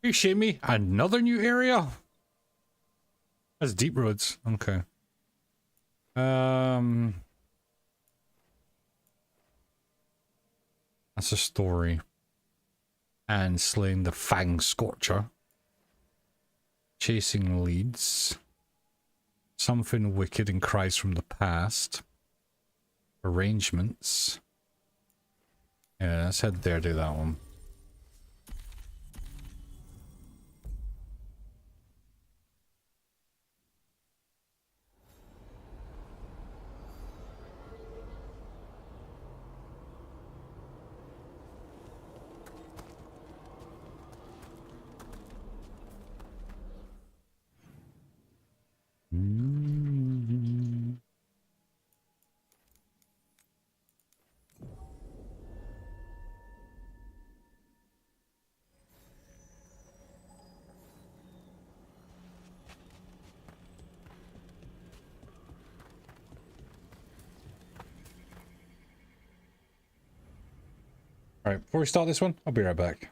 you shitting me? Another new area? That's deep roads. Okay. That's a story. And slaying the Fang Scorcher. Chasing leads. Something wicked and cries from the past. Arrangements. Yeah, let's head there, do that one. Alright, before we start this one, I'll be right back.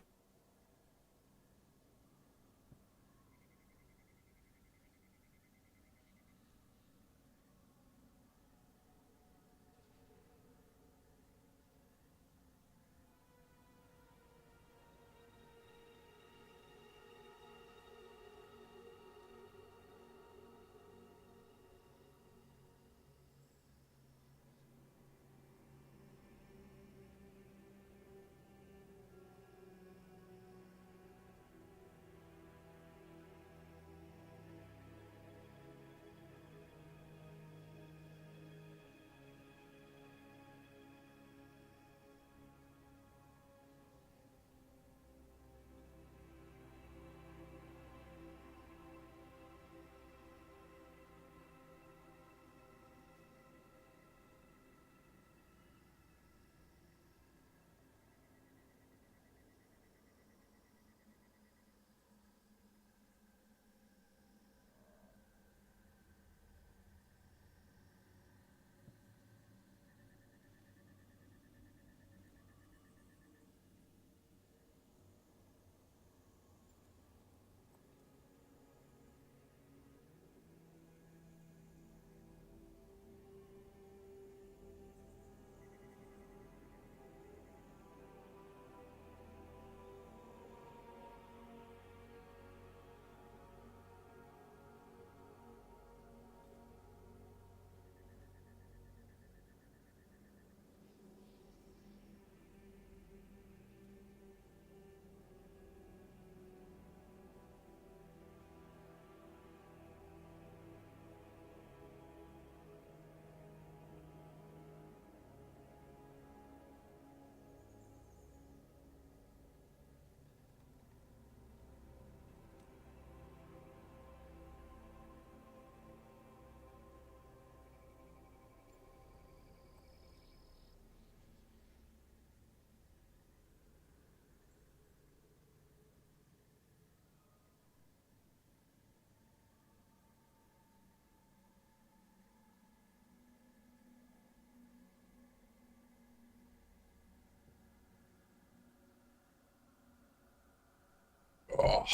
Oh.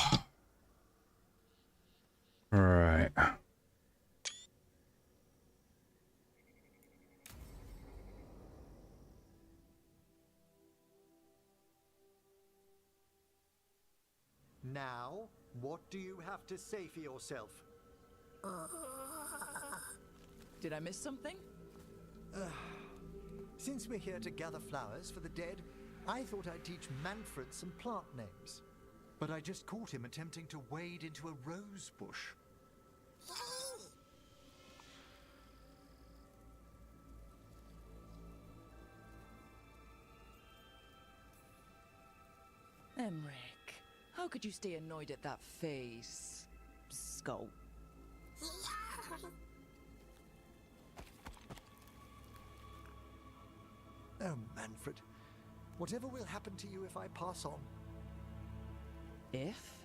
All right. Now, what do you have to say for yourself? Did I miss something? Since we're here to gather flowers for the dead, I thought I'd teach Manfred some plant names. But I just caught him attempting to wade into a rose bush. Emmerich, how could you stay annoyed at that face? Skull. Oh, Manfred. Whatever will happen to you if I pass on? If?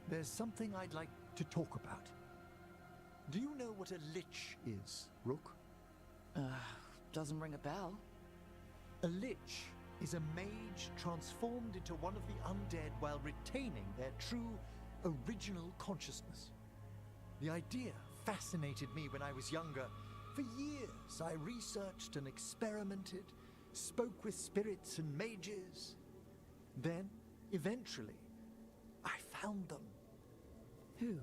There's something I'd like to talk about. Do you know what a lich is, Rook? Doesn't ring a bell. A lich is a mage transformed into one of the undead while retaining their true, original consciousness. The idea fascinated me when I was younger. For years, I researched and experimented, spoke with spirits and mages. Then, eventually, I found them. Who?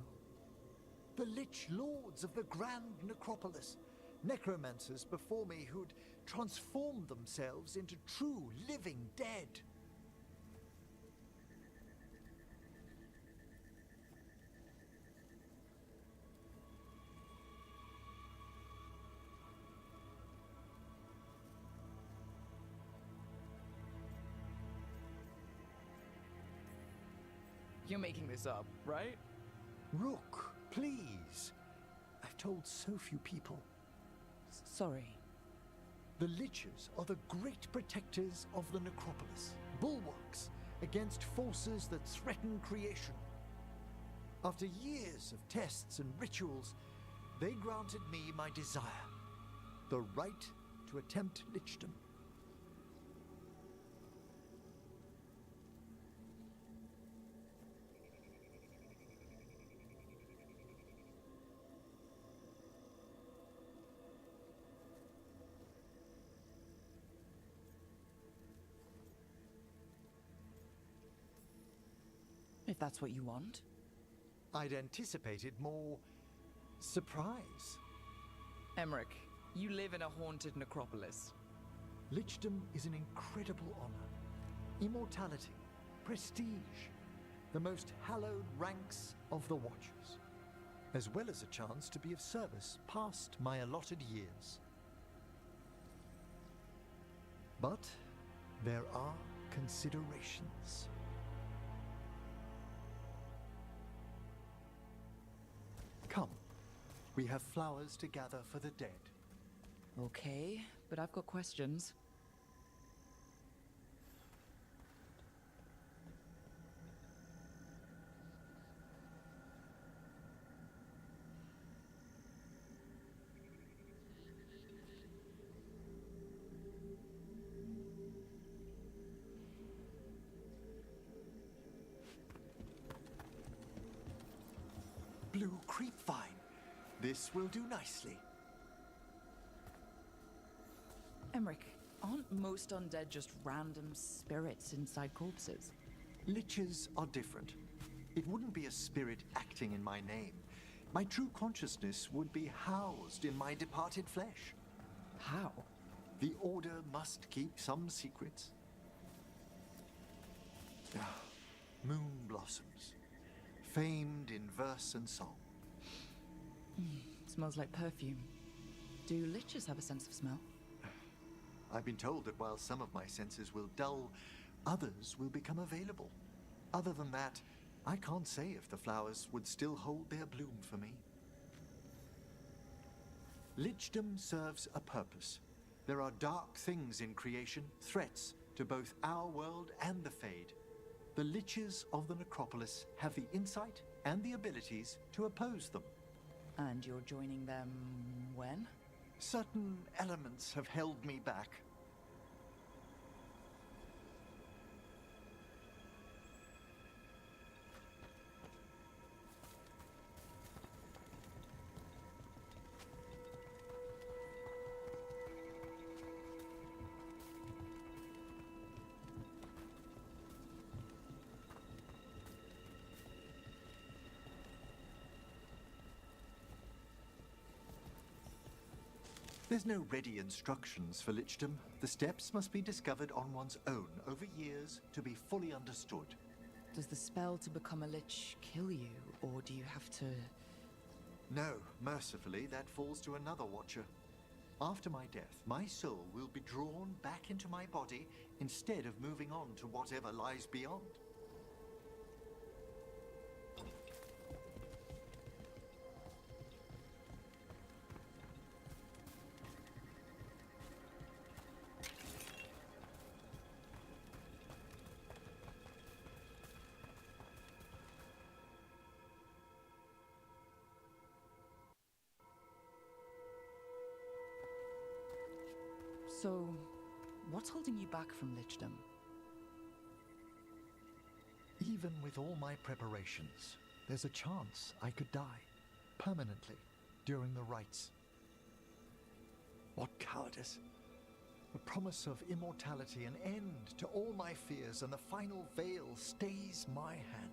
The Lich Lords of the Grand Necropolis. Necromancers before me who'd transformed themselves into true living dead. You're making this up, right? Rook, please. I've told so few people. Sorry. The Liches are the great protectors of the Necropolis, bulwarks against forces that threaten creation. After years of tests and rituals, they granted me my desire, the right to attempt lichdom. If that's what you want. I'd anticipated more surprise. Emmerich, you live in a haunted necropolis. Lichdom is an incredible honor. Immortality, prestige, the most hallowed ranks of the Watchers, as well as a chance to be of service past my allotted years. But there are considerations. Come, we have flowers to gather for the dead. Okay, but I've got questions. Blue creepvine. This will do nicely. Emmerich, aren't most undead just random spirits inside corpses? Liches are different. It wouldn't be a spirit acting in my name. My true consciousness would be housed in my departed flesh. How? The Order must keep some secrets. Moon blossoms, famed in verse and song. Smells like perfume. Do liches have a sense of smell? I've been told that while some of my senses will dull, others will become available. Other than that, I can't say if the flowers would still hold their bloom for me. Lichdom serves a purpose. There are dark things in creation, threats to both our world and the Fade. The Liches of the Necropolis have the insight and the abilities to oppose them. And you're joining them when? Certain elements have held me back. There's no ready instructions for lichdom. The steps must be discovered on one's own over years to be fully understood. Does the spell to become a lich kill you, or do you have to... No, mercifully, that falls to another Watcher. After my death, my soul will be drawn back into my body instead of moving on to whatever lies beyond. So, What's holding you back from lichdom? Even with all my preparations, there's a chance I could die permanently during the rites. What cowardice! The promise of immortality, an end to all my fears, and the final veil stays my hand.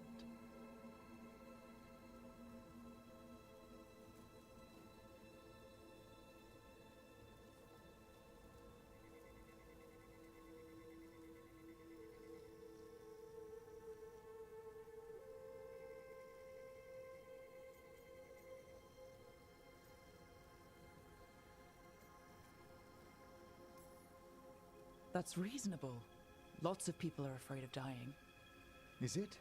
That's reasonable. Lots of people are afraid of dying. Is it?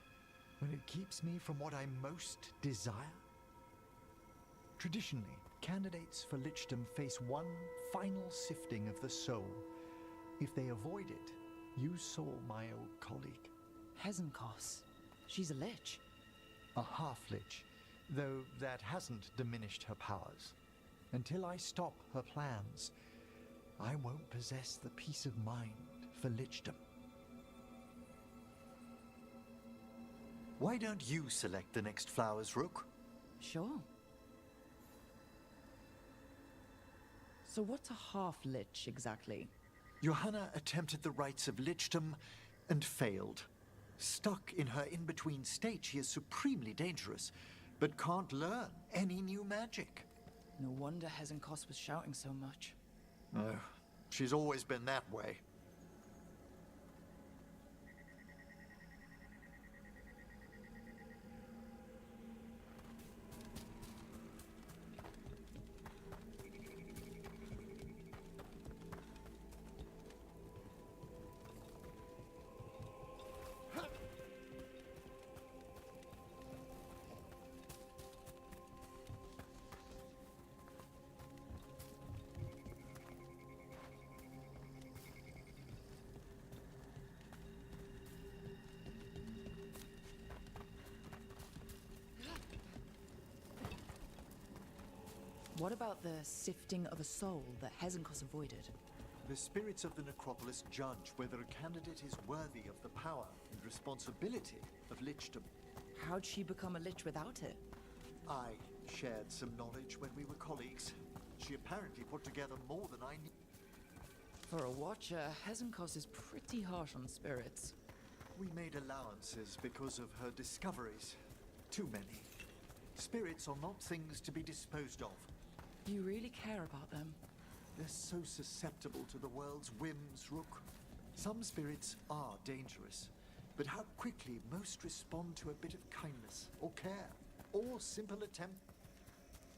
When it keeps me from what I most desire? Traditionally, candidates for lichdom face one final sifting of the soul. If they avoid it, you saw my old colleague. 𝐒𝐿𝐿𝐾𝐿. She's a lich. A half-lich, though that hasn't diminished her powers. Until I stop her plans, I won't possess the peace of mind for lichdom. Why don't you select the next flowers, Rook? Sure. So what's a half-lich exactly? Johanna attempted the rites of lichdom and failed. Stuck in her in-between state, she is supremely dangerous, but can't learn any new magic. No wonder 𝐒𝐿𝐾𝐿 was shouting so much. Oh, she's always been that way. What about the sifting of a soul that 𝐒𝐿𝐾𝐿 avoided? The spirits of the necropolis judge whether a candidate is worthy of the power and responsibility of lichdom. How'd she become a lich without it? I shared some knowledge when we were colleagues. She apparently put together more than I knew. For a watcher, 𝐒𝐿𝐾𝐿 is pretty harsh on spirits. We made allowances because of her discoveries. Too many. Spirits are not things to be disposed of. You really care about them? They're so susceptible to the world's whims, Rook. Some spirits are dangerous, but how quickly most respond to a bit of kindness, or care, or simple attempt.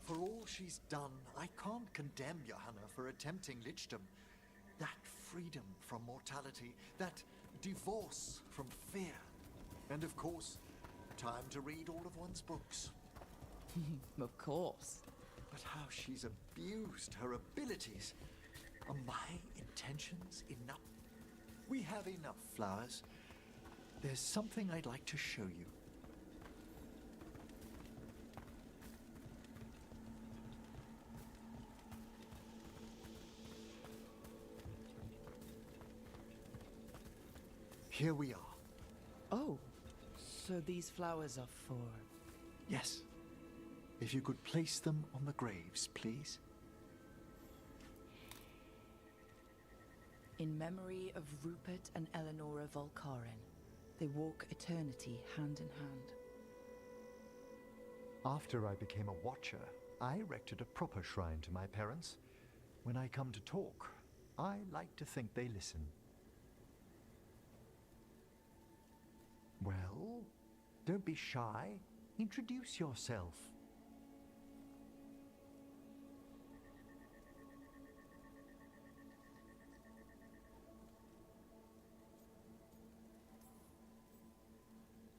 For all she's done, I can't condemn Johanna for attempting lichdom. That freedom from mortality, that divorce from fear, and of course, time to read all of one's books. Of course. But how she's abused her abilities. Are my intentions enough? We have enough flowers. There's something I'd like to show you. Here we are. Oh, so these flowers are for... Yes. If you could place them on the graves, please. In memory of Rupert and Eleonora Volkaren, they walk eternity hand in hand. After I became a watcher, I erected a proper shrine to my parents. When I come to talk, I like to think they listen. Well, don't be shy. Introduce yourself.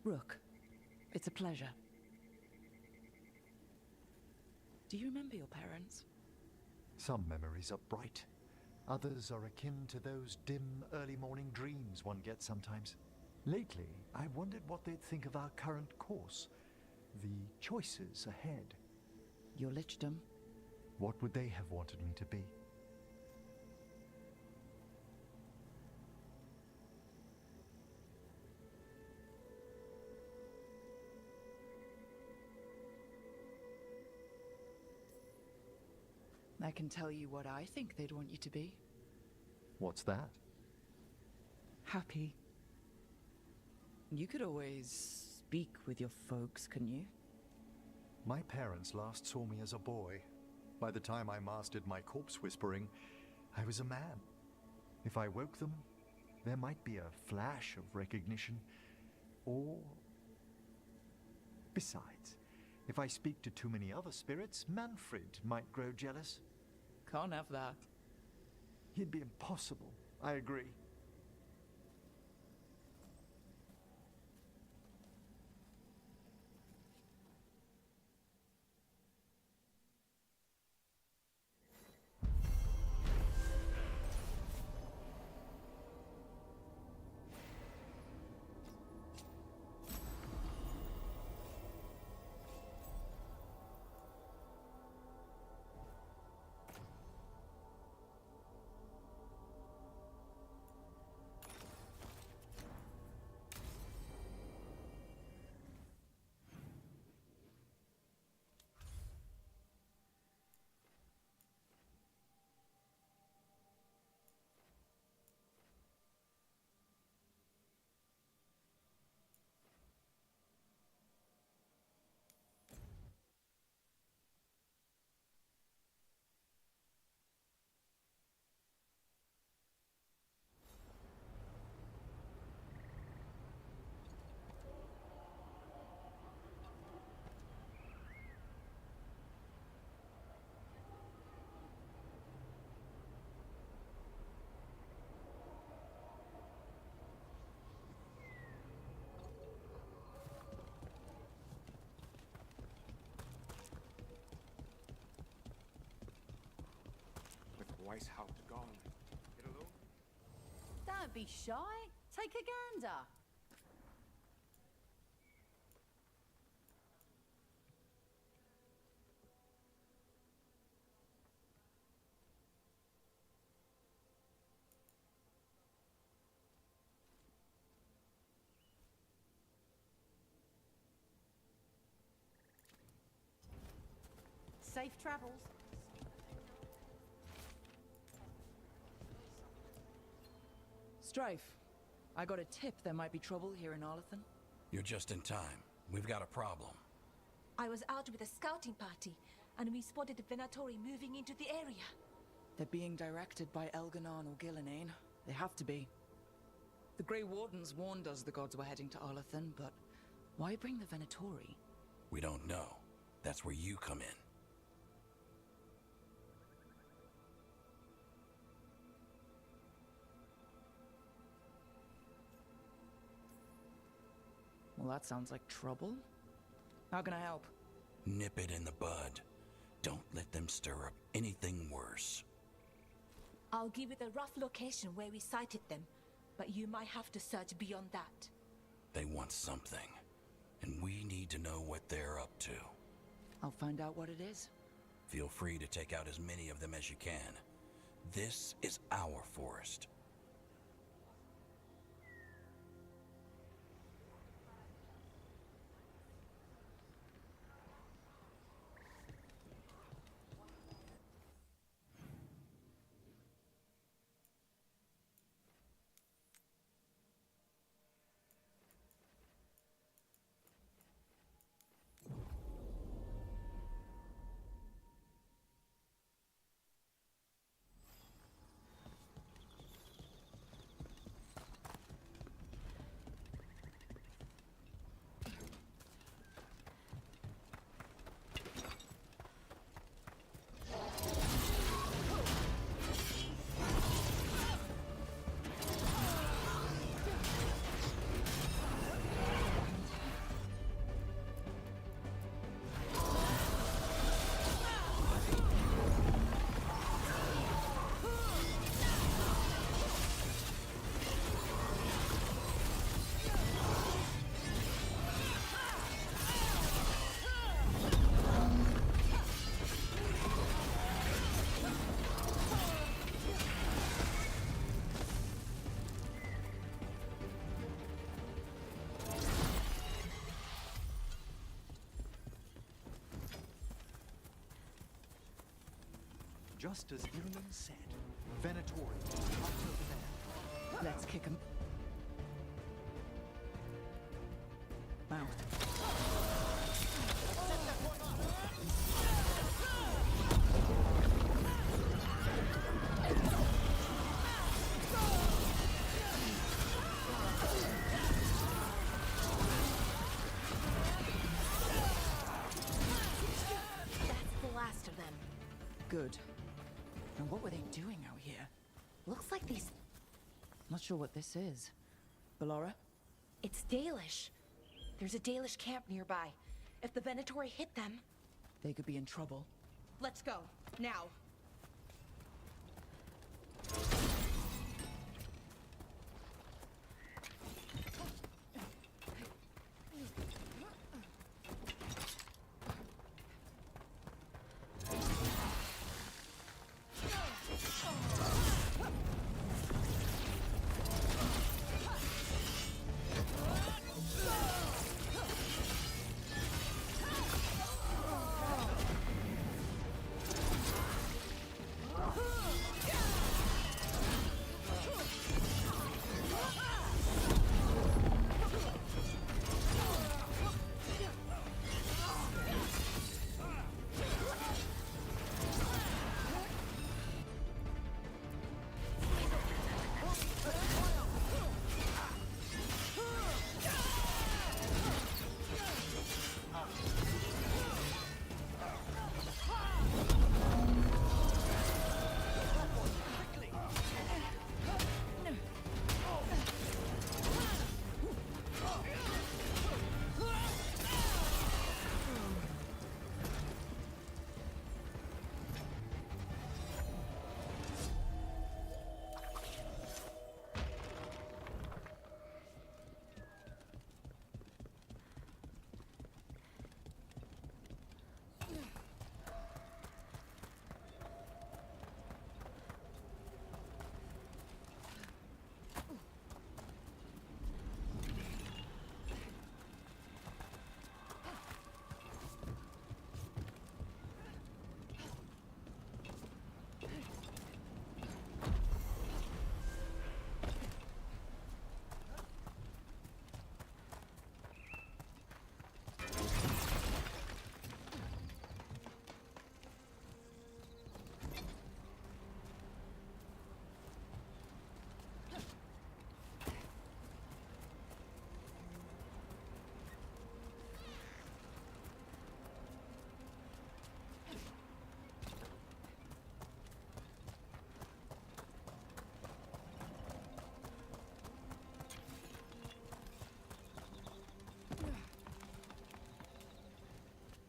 Rook, it's a pleasure. Do you remember your parents? Some memories are bright. Others are akin to those dim early morning dreams one gets sometimes. Lately, I wondered what they'd think of our current course. The choices ahead. Your lichdom? What would they have wanted me to be? I can tell you what I think they'd want you to be. What's that? Happy. You could always speak with your folks, couldn't you? My parents last saw me as a boy. By the time I mastered my corpse whispering, I was a man. If I woke them, there might be a flash of recognition, or... Besides, if I speak to too many other spirits, Manfred might grow jealous. Can't have that. It'd be impossible, I agree. 𝐒𝐻𝐿 gone. Get along? Don't be shy. Take a gander. Safe travels. Strife, I got a tip there might be trouble here in 𝐼𝐻𝐿. You're just in time. We've got a problem. I was out with a scouting party, and we spotted the Venatori moving into the area. They're being directed by Elganon or Gillenane. They have to be. The Grey Wardens warned us the gods were heading to 𝐼𝐻𝐿, but why bring the Venatori? We don't know. That's where you come in. Well, that sounds like trouble. How can I help? Nip it in the bud. Don't let them stir up anything worse. I'll give you the rough location where we sighted them, but you might have to search beyond that. They want something, and we need to know what they're up to. I'll find out what it is. Feel free to take out as many of them as you can. This is our forest. just as Illidan said. Venatori, right over there. Let's kick him. Mount. Good. And what were they doing out here? Looks like these... Not sure what this is. Ballora? It's Dalish. There's a Dalish camp nearby. If the Venatori hit them... They could be in trouble. Let's go. Now.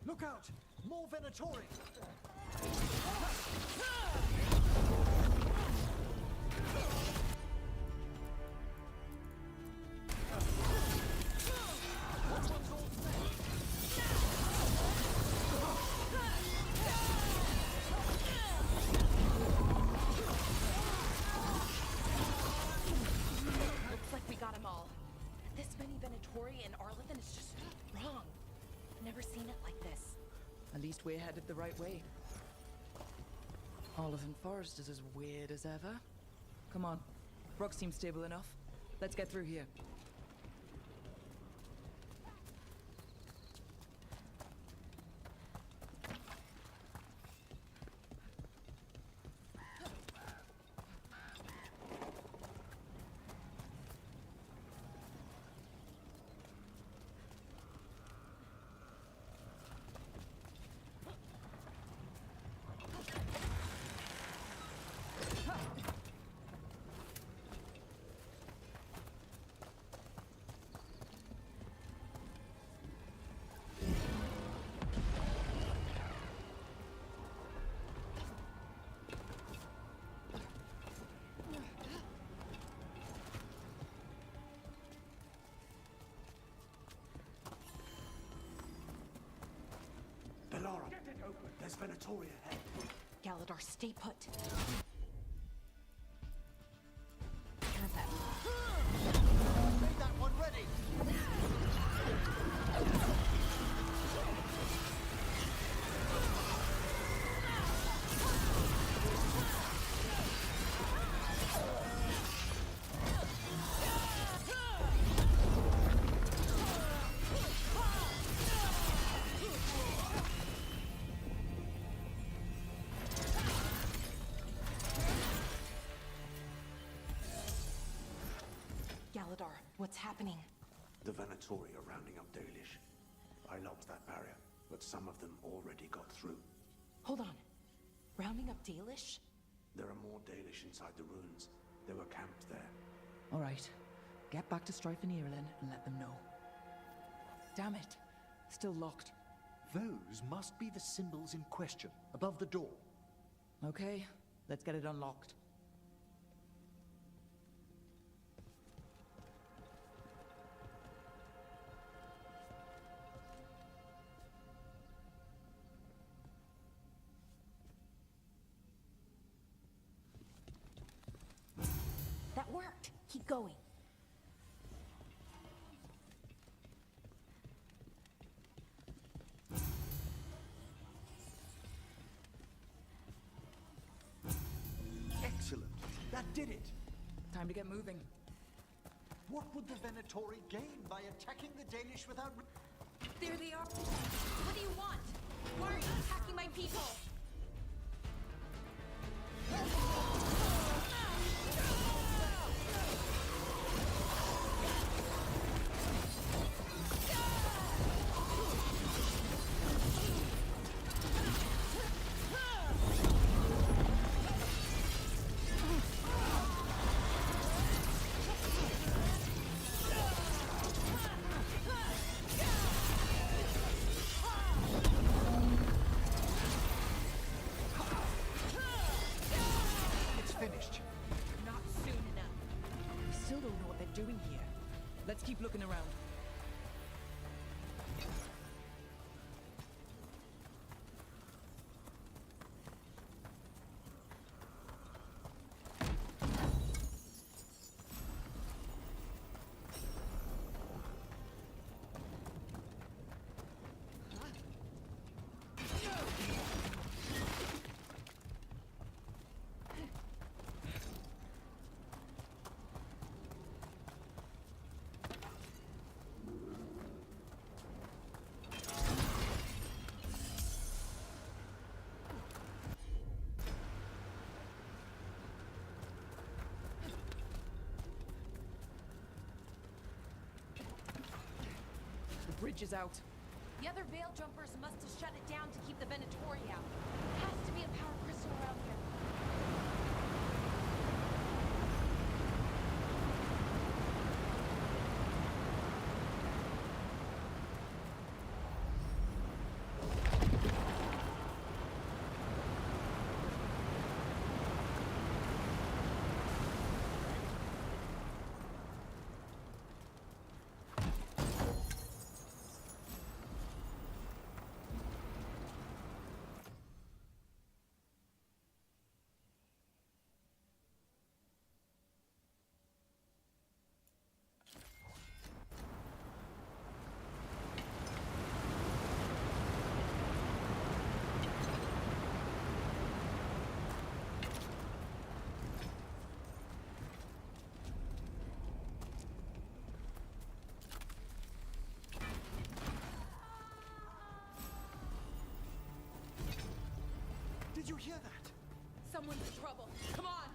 Look out! More Venatori! Looks like we got them all. This many Venatori in 𝐼𝐿𝐼𝐿 is just wrong. Never seen it like this. At least we're headed the right way. 𝐼𝐿𝐼𝐿 Forest is as weird as ever. Come on. Rock seems stable enough. Let's get through here. Ballora, there's Venatori ahead. Galador, stay put. Hear them. Made that one ready! What's happening? The Venatori are rounding up Dalish. I locked that barrier, but some of them already got through. Hold on. Rounding up Dalish? There are more Dalish inside the ruins. They were camped there. All right. Get back to Strife and Irulan and let them know. Damn it. Still locked. Those must be the symbols in question, above the door. Okay, let's get it unlocked. That worked. Keep going. Excellent. That did it. Time to get moving. What would the Venatori gain by attacking the Danish without... There they are. What do you want? Why are you attacking my people? Doing here? Let's keep looking around. Bridge is out. The other Veil Jumpers must have shut it down to keep the Venatori out. Has to be a power crystal around here. Did you hear that? Someone's in trouble. Come on!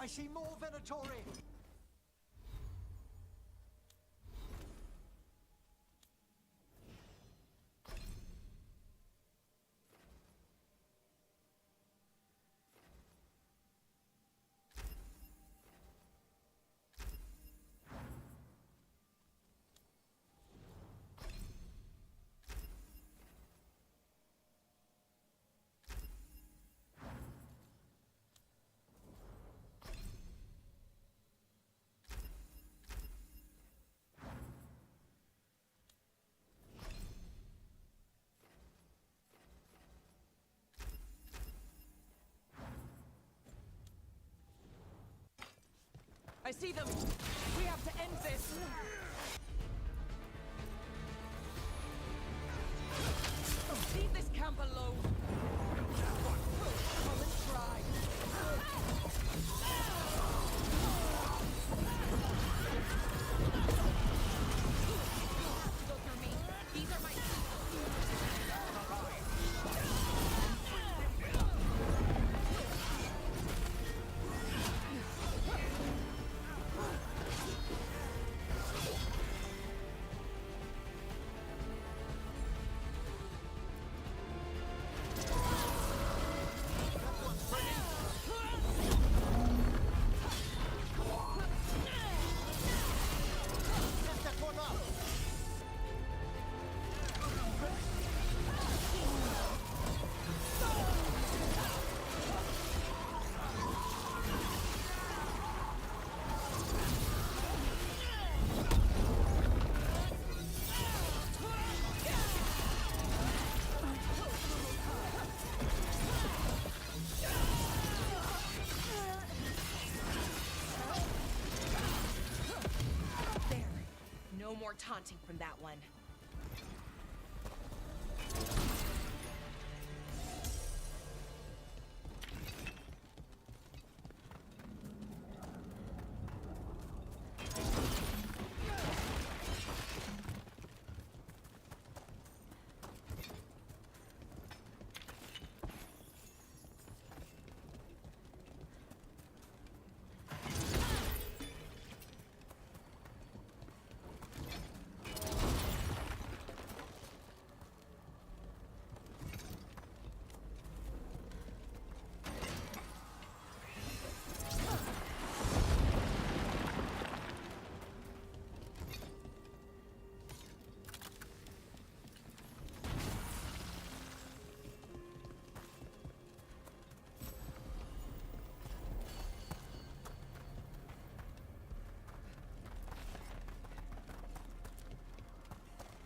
I see more Venatori! I see them! We have to end this! Leave this camp alone! Come and try! more taunting from that one.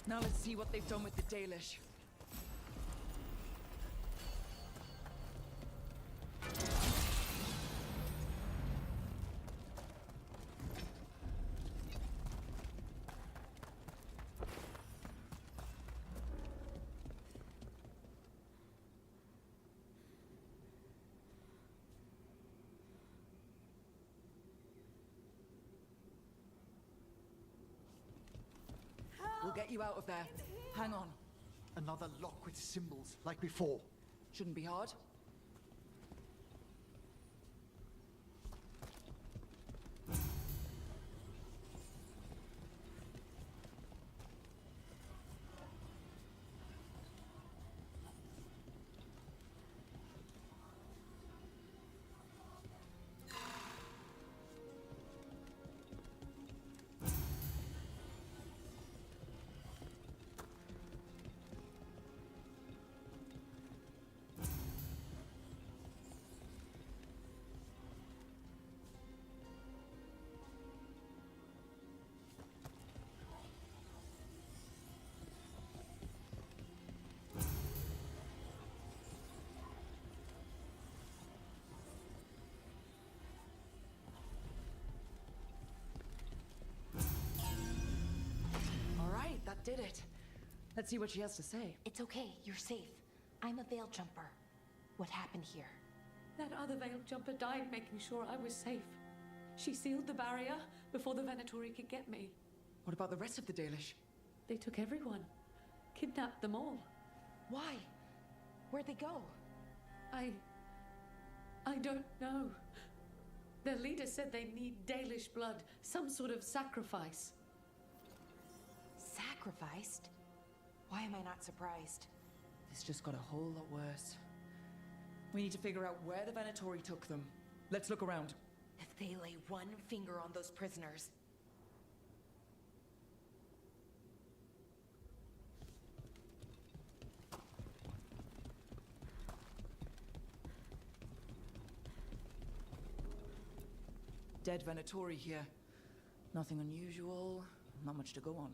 Now let's see what they've done with the Dalish. We'll get you out of there. Hang on. Another lock with symbols, like before. Shouldn't be hard. That did it. Let's see what she has to say. It's okay, you're safe. I'm a veil jumper. What happened here? That other veil jumper died making sure I was safe. She sealed the barrier before the Venatori could get me. What about the rest of the Dalish? They took everyone. Kidnapped them all. Why? Where'd they go? I don't know. Their leader said they need Dalish blood, some sort of sacrifice. Sacrificed? Why am I not surprised? This just got a whole lot worse. We need to figure out where the Venatori took them. Let's look around. If they lay one finger on those prisoners... Dead Venatori here. Nothing unusual, not much to go on.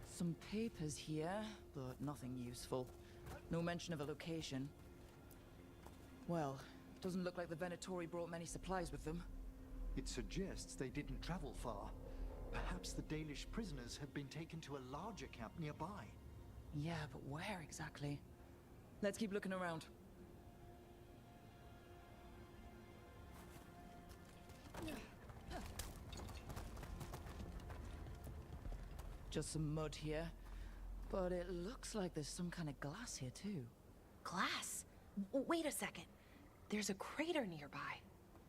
Some papers here, but nothing useful. No mention of a location. Well, doesn't look like the Venatori brought many supplies with them. It suggests they didn't travel far. Perhaps the Dalish prisoners have been taken to a larger camp nearby. Yeah, but where exactly? Let's keep looking around. Just some mud here. But it looks like there's some kind of glass here too. Glass? Wait a second. There's a crater nearby.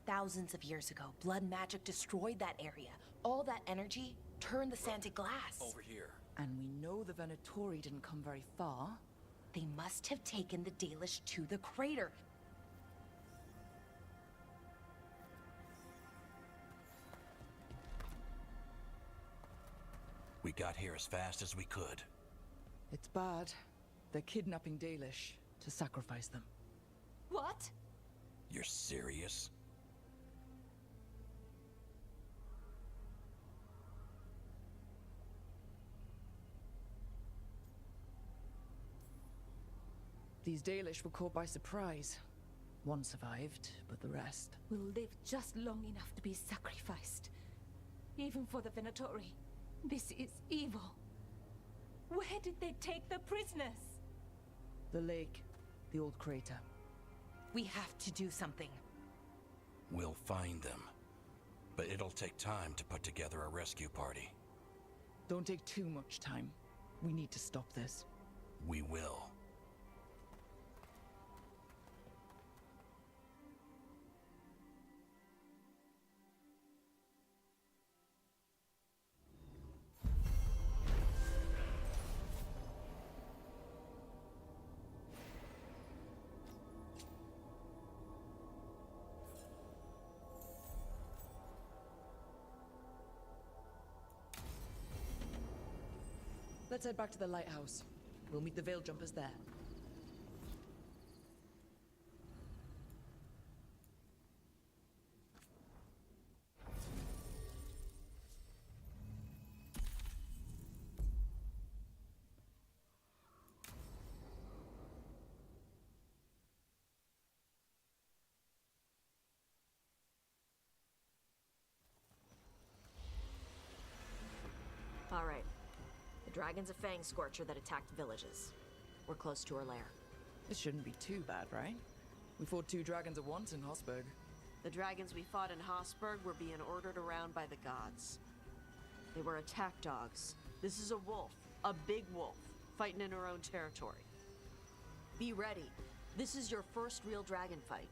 Thousands of years ago, blood magic destroyed that area. All that energy turned the sand to glass. Over here. And we know the Venatori didn't come very far. They must have taken the Dalish to the crater. We got here as fast as we could. It's bad. They're kidnapping Dalish to sacrifice them. What? You're serious? These Dalish were caught by surprise. One survived, but the rest... will live just long enough to be sacrificed. Even for the Venatori. This is evil. Where did they take the prisoners? The lake. The old crater. We have to do something. We'll find them. But it'll take time to put together a rescue party. Don't take too much time. We need to stop this. We will. Let's head back to the lighthouse. We'll meet the Veil Jumpers there. All right. The dragon's a fang scorcher that attacked villages. We're close to her lair. This shouldn't be too bad, right? We fought 2 dragons at once in Hossberg. The dragons we fought in Hossberg were being ordered around by the gods. They were attack dogs. This is a wolf, a big wolf, fighting in her own territory. Be ready. This is your first real dragon fight.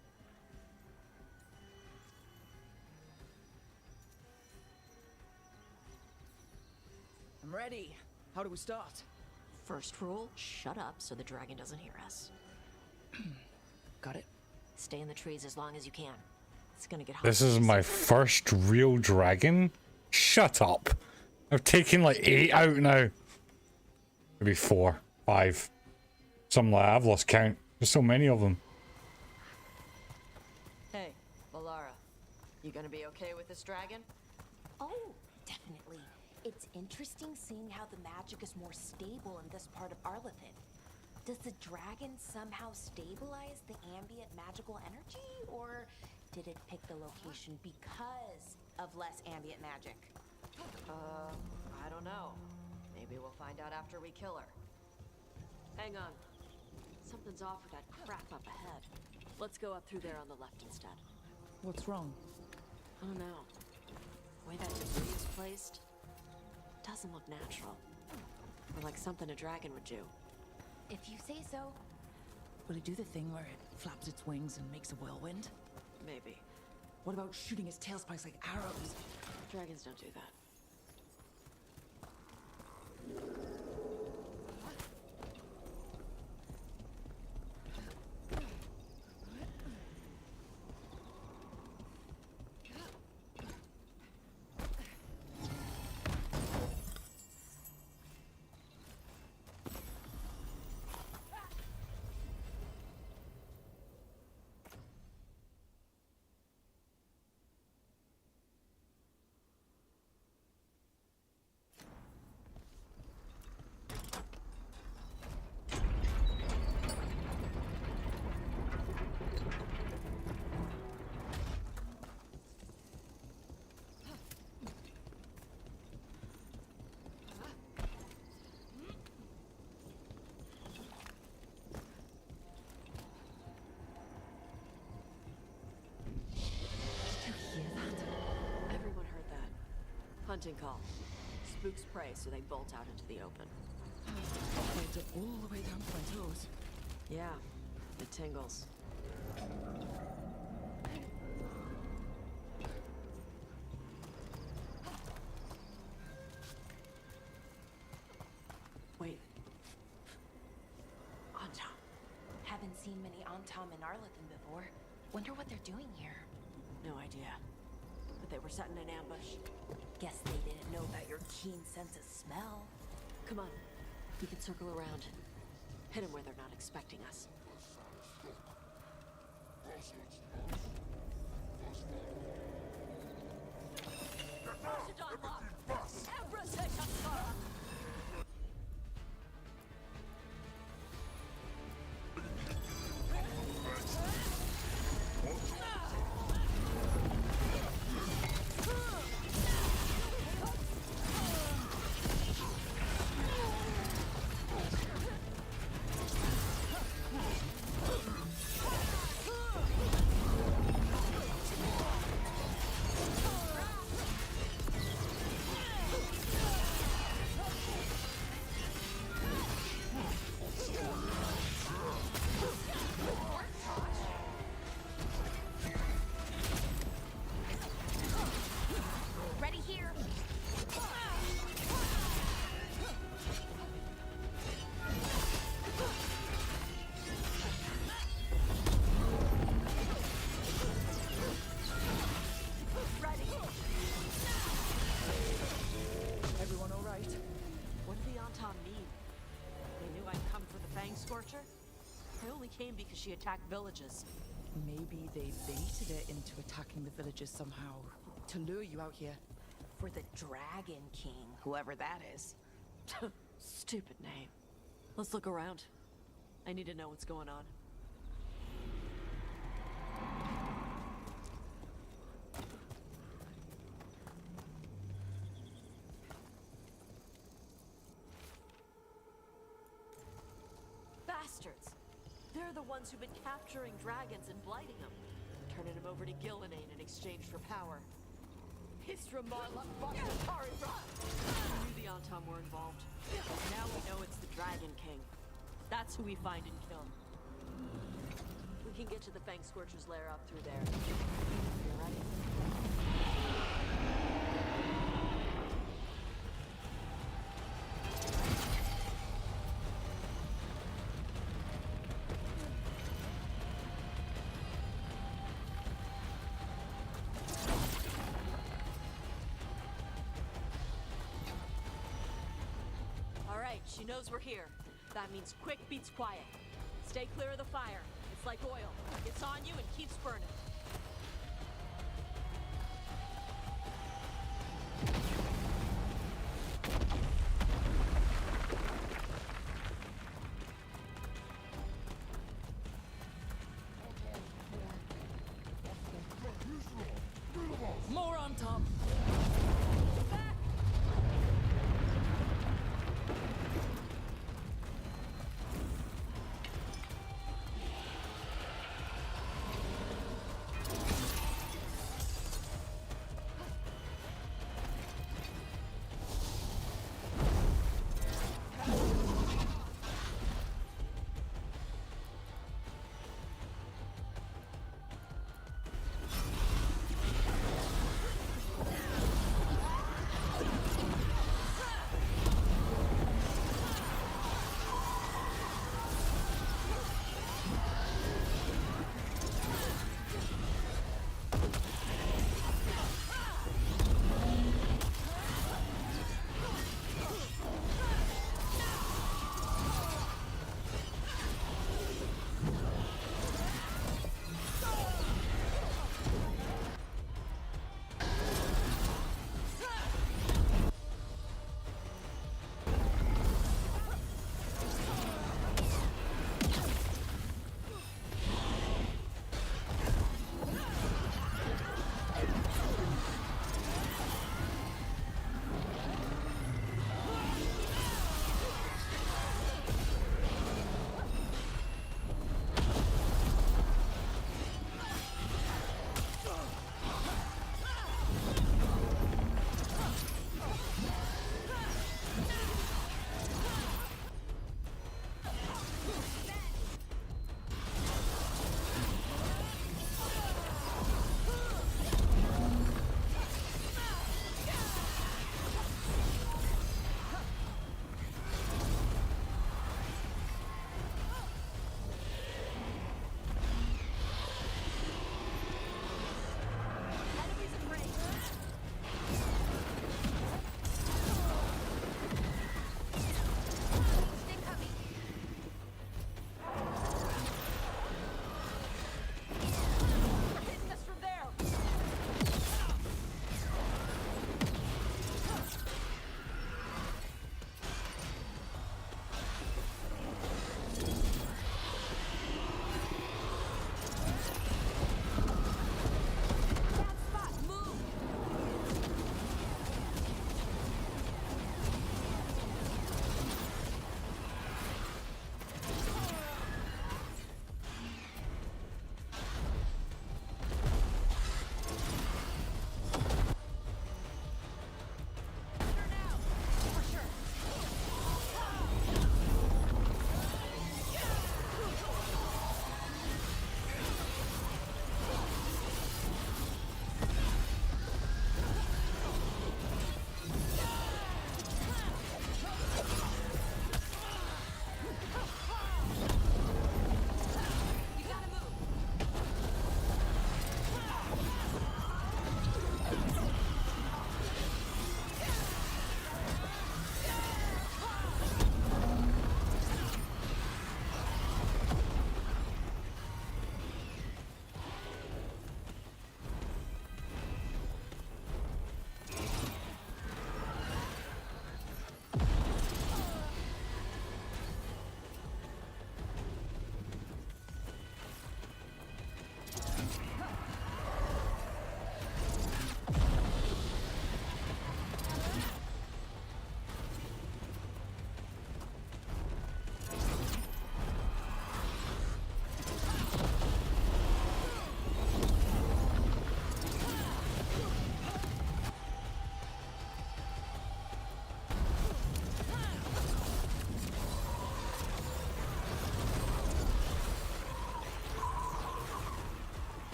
I'm ready. How do we start? First rule, shut up so the dragon doesn't hear us. Got it. Stay in the trees as long as you can. It's gonna get hot. This is my first real dragon? Shut up. I've taken like 8 out now. Maybe 4, 5. Something like that. I've lost count. There's so many of them. Hey, Valara. You gonna be okay with this dragon? Oh, definitely. It's interesting seeing how the magic is more stable in this part of Arlathan. Does the dragon somehow stabilize the ambient magical energy, or did it pick the location because of less ambient magic? I don't know. Maybe we'll find out after we kill her. Hang on. Something's off with that crap up ahead. Let's go up through there on the left instead. What's wrong? Oh no. The way that debris is placed doesn't look natural. Or like something a dragon would do. If you say so. Will it do the thing where it flaps its wings and makes a whirlwind? Maybe. What about shooting its tail spikes like arrows? Dragons don't do that. Hunting call. Spooks prey, so they bolt out into the open. Blades are all the way down to my toes. Yeah, it tingles. Wait. Antam. Haven't seen many Antam in Arlathan before. Wonder what they're doing here. No idea. But they were setting an ambush. Guess they didn't know about your keen sense of smell. Come on. We can circle around. Hit them where they're not expecting us. Scorcher? I only came because she attacked villages. Maybe they baited it into attacking the villages somehow, to lure you out here. For the Dragon King, whoever that is. Stupid name. Let's look around. I need to know what's going on. Bastards! They're the ones who've been capturing dragons and blighting them, turning them over to 𝐒𝐿𝐴𝐻𝐿 in exchange for power. Hisra Marluk Bakhtari Ra! We knew the Antam were involved. Now we know it's the Dragon King. That's who we find and kill. We can get to the Fang Scorcher's lair up through there. You ready? She knows we're here. That means quick beats quiet. Stay clear of the fire. It's like oil. It's on you and keeps burning. More on top.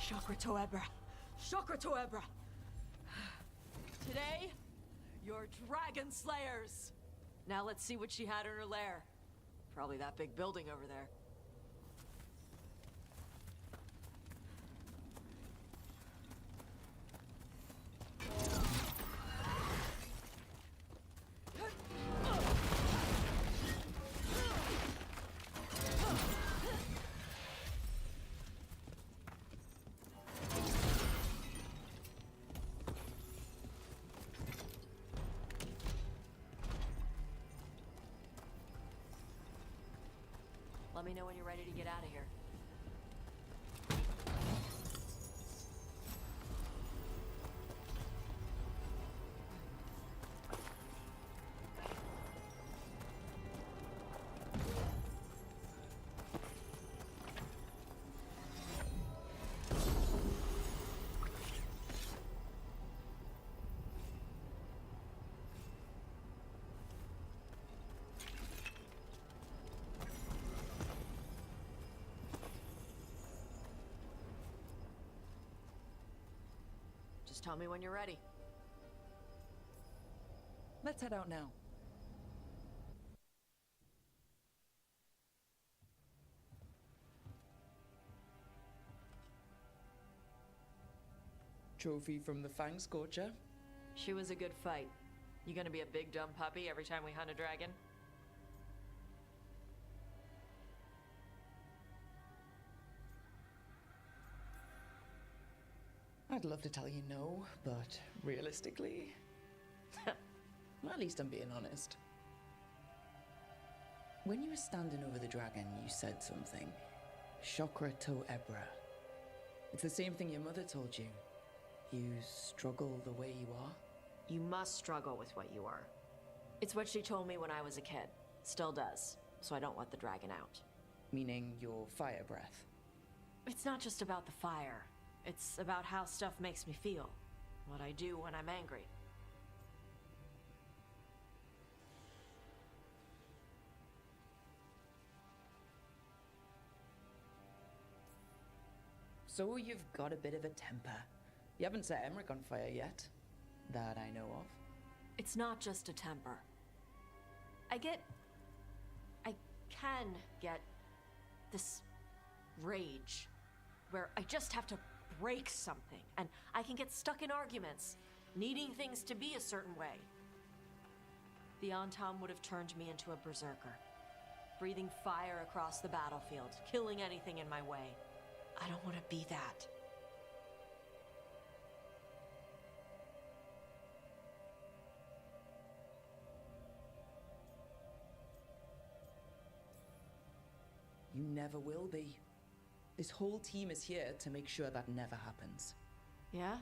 𝐒𝐻𝐿. 𝐒𝐻𝐿. Today, you're dragon slayers. Now let's see what she had in her lair. Probably that big building over there. Let me know when you're ready to get out of here. Just tell me when you're ready. Let's head out now. Trophy from the 𝐒𝐿𝐾𝐋𝐿. She was a good fight. You gonna be a big dumb puppy every time we hunt a dragon? I'd love to tell you no, but realistically... well, at least I'm being honest. When you were standing over the dragon, you said something. 𝐻𝐿𝐾𝐿. It's the same thing your mother told you. You struggle the way you are. You must struggle with what you are. It's what she told me when I was a kid. Still does. So I don't let the dragon out. Meaning your fire breath. It's not just about the fire. It's about how stuff makes me feel. What I do when I'm angry. So you've got a bit of a temper. You haven't set 𝐒𝐿𝐻𝐿 on fire yet, that I know of. It's not just a temper. I can get this rage where I just have to break something, and I can get stuck in arguments, needing things to be a certain way. The 𝐸𝐿𝐻𝐿 would have turned me into a berserker, breathing fire across the battlefield, killing anything in my way. I don't want to be that. You never will be. This whole team is here to make sure that never happens. Yeah?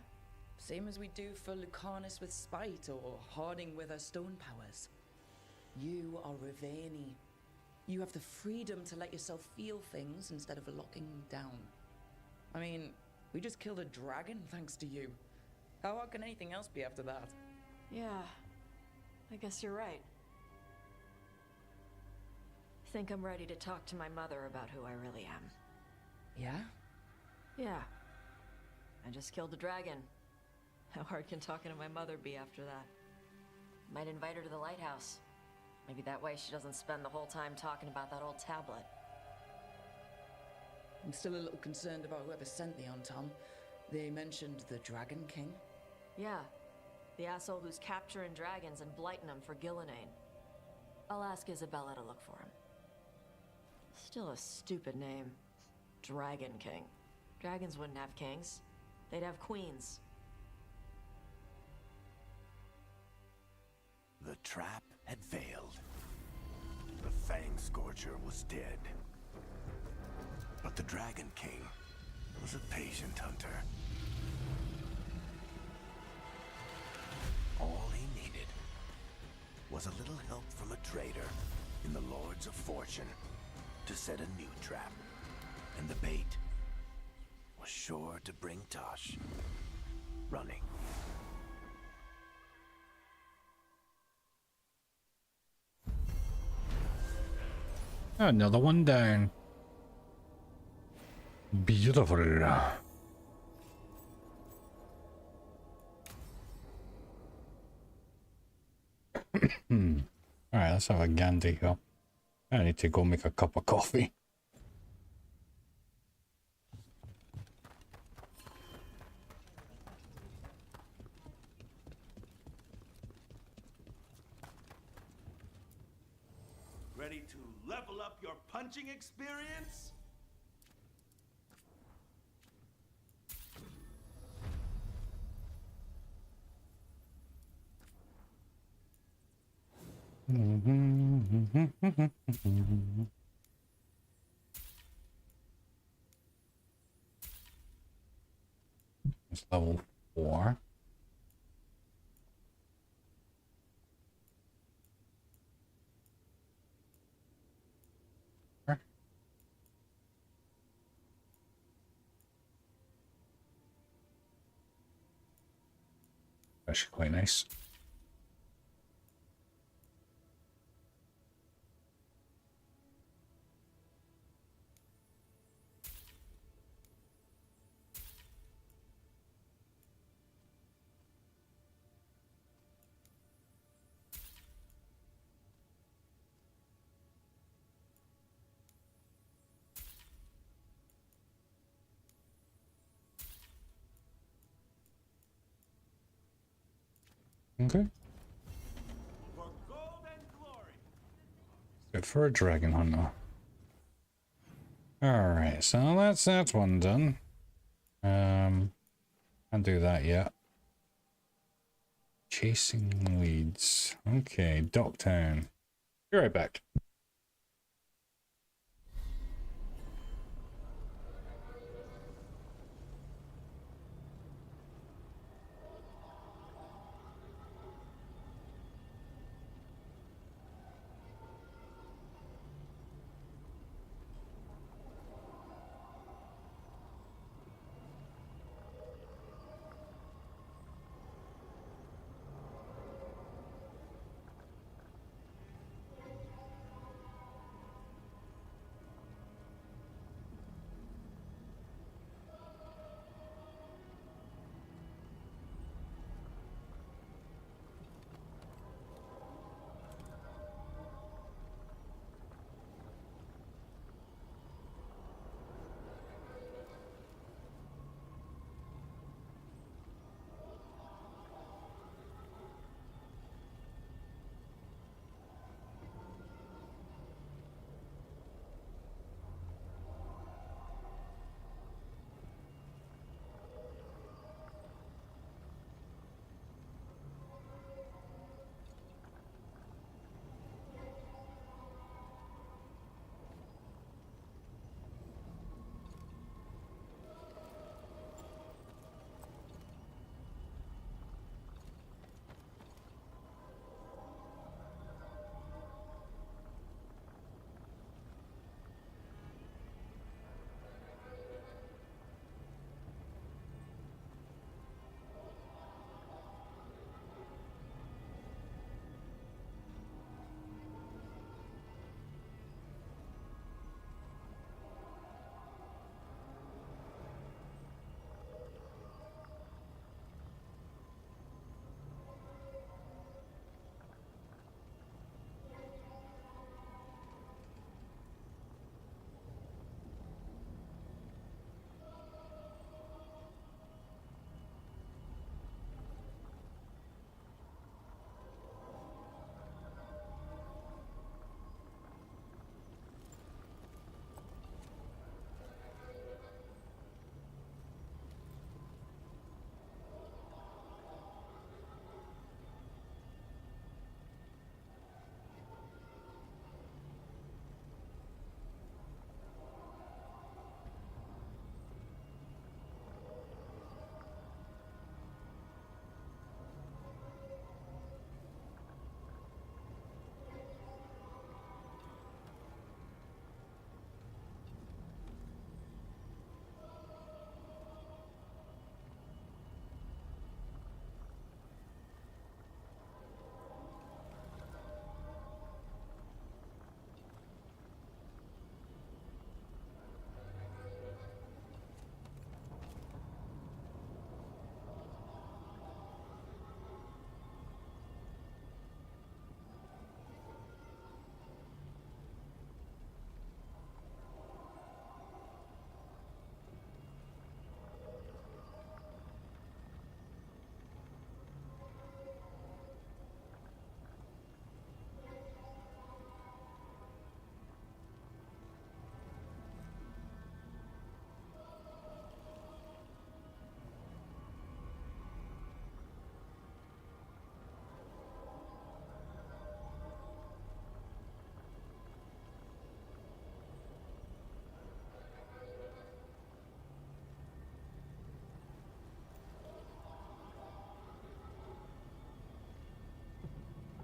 Same as we do for Lucanus with spite or Harding with her stone powers. You are Rivaini. You have the freedom to let yourself feel things instead of locking them down. I mean, we just killed a dragon thanks to you. How hard can anything else be after that? Yeah, I guess you're right. I think I'm ready to talk to my mother about who I really am. Yeah? Yeah. I just killed a dragon. How hard can talking to my mother be after that? Might invite her to the lighthouse. Maybe that way she doesn't spend the whole time talking about that old tablet. I'm still a little concerned about whoever sent the 𝐸𝐿𝐻𝐿. They mentioned the Dragon King. Yeah. The asshole who's capturing dragons and blighting them for Gillenane. I'll ask Isabella to look for him. Still a stupid name. Dragon King. Dragons wouldn't have kings. They'd have queens. The trap had failed. The Fang Scorcher was dead. But the Dragon King was a patient hunter. All he needed was a little help from a trader in the Lords of Fortune to set a new trap. And the bait was sure to bring Tosh running. Another one down. Beautiful. let's have a Gandhi here. I need to go make a cup of coffee. Ready to level up your punching experience? It's level 4. Actually quite nice. Okay. Good for a dragon hunter. Alright, so that's that one done. Can't do that yet. Chasing leads. Okay, Docktown. Be right back.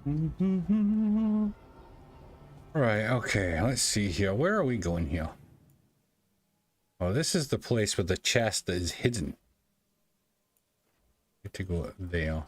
Right, okay, let's see here. Where are we going here? Oh, this is the place where the chest is hidden. Need to go there.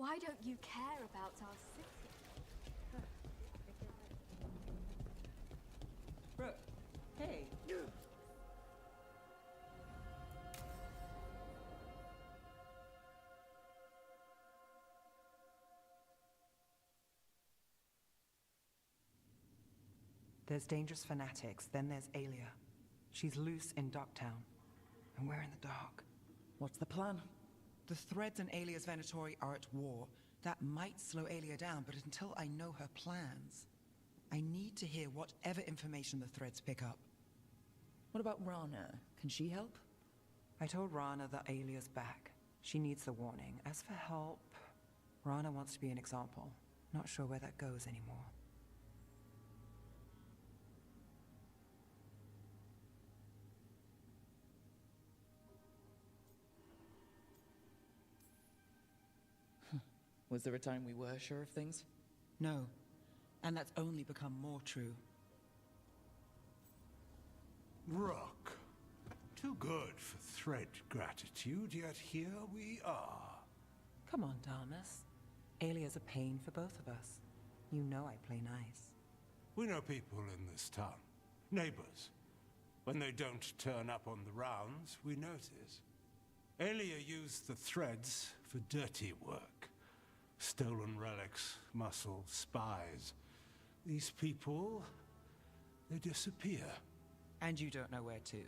Why don't you care about our city? Brooke, hey. There's dangerous fanatics, then there's Aelia. She's loose in Docktown, and we're in the dark. What's the plan? The Threads and Aelia's Venatori are at war. That might slow Aelia down, but until I know her plans, I need to hear whatever information the Threads pick up. What about Rana? Can she help? I told Rana that Aelia's back. She needs the warning. As for help, Rana wants to be an example. Not sure where that goes anymore. Was there a time we were sure of things? No. And that's only become more true. Rook. Too good for thread gratitude, yet here we are. Come on, Thomas. Alia's a pain for both of us. You know I play nice. We know people in this town. Neighbors. When they don't turn up on the rounds, we notice. Alia used the threads for dirty work. Stolen relics, muscle, spies. These people, they disappear. And you don't know where to.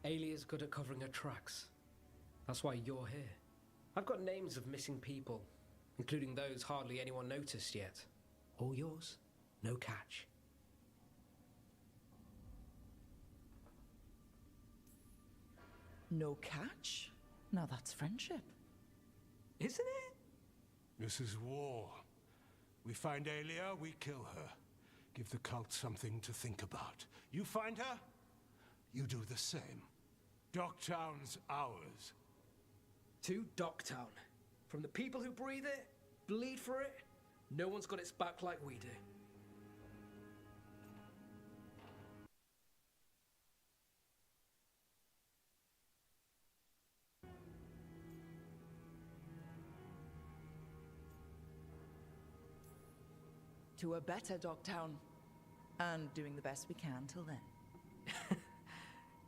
Alia's good at covering her tracks. That's why you're here. I've got names of missing people, including those hardly anyone noticed yet. All yours, no catch. No catch? Now that's friendship. Isn't it? This is war. We find Alia, we kill her. Give the cult something to think about. You find her, you do the same. Docktown's ours. To Docktown. From the people who breathe it, bleed for it, no one's got its back like we do. To a better Dogtown. And doing the best we can till then.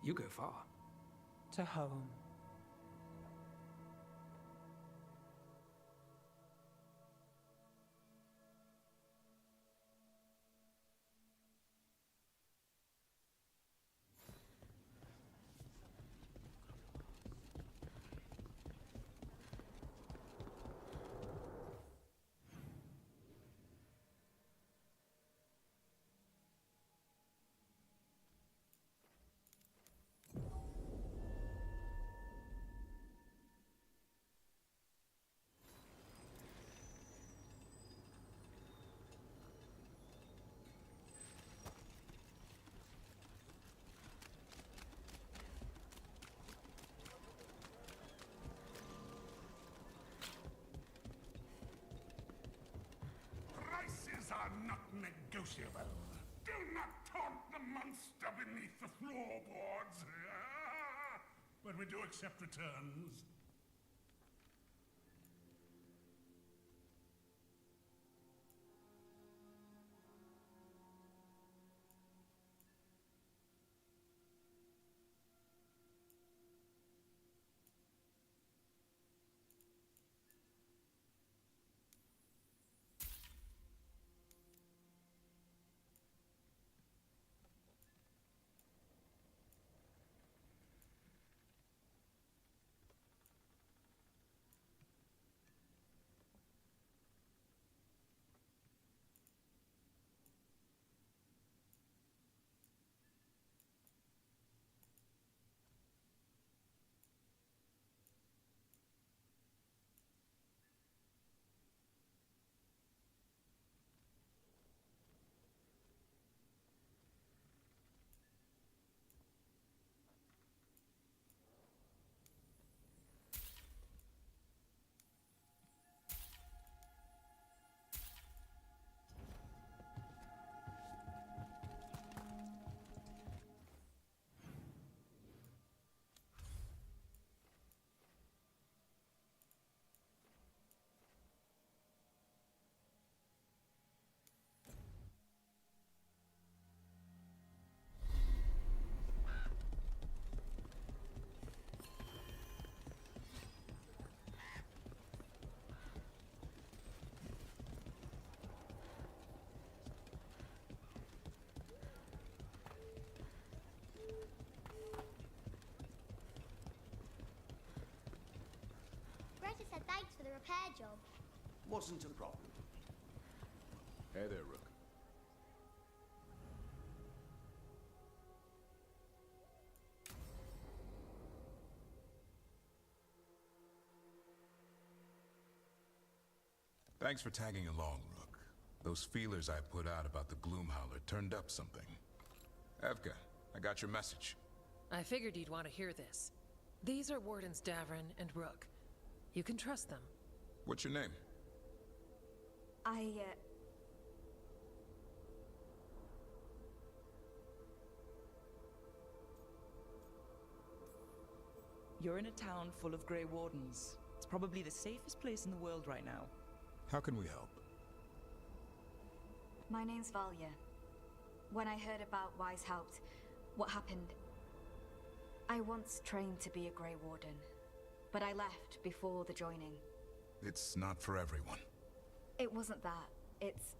You go far. To home. Prices are not negotiable. Do not taunt the monster beneath the floorboards. But we do accept returns. Greta said thanks for the repair job. Wasn't a problem. Hey there, Rook. Thanks for tagging along, Rook. Those feelers I put out about the Gloomhowler turned up something. 𝐒𝐿𝐾𝐋, I got your message. I figured you'd want to hear this. These are Wardens Davrin and Rook. You can trust them. What's your name? You're in a town full of Grey Wardens. It's probably the safest place in the world right now. How can we help? My name's Valya. When I heard about 𝐒𝐻𝐿𝐃, what happened... I once trained to be a Grey Warden, but I left before the joining. It's not for everyone. It wasn't that. It's...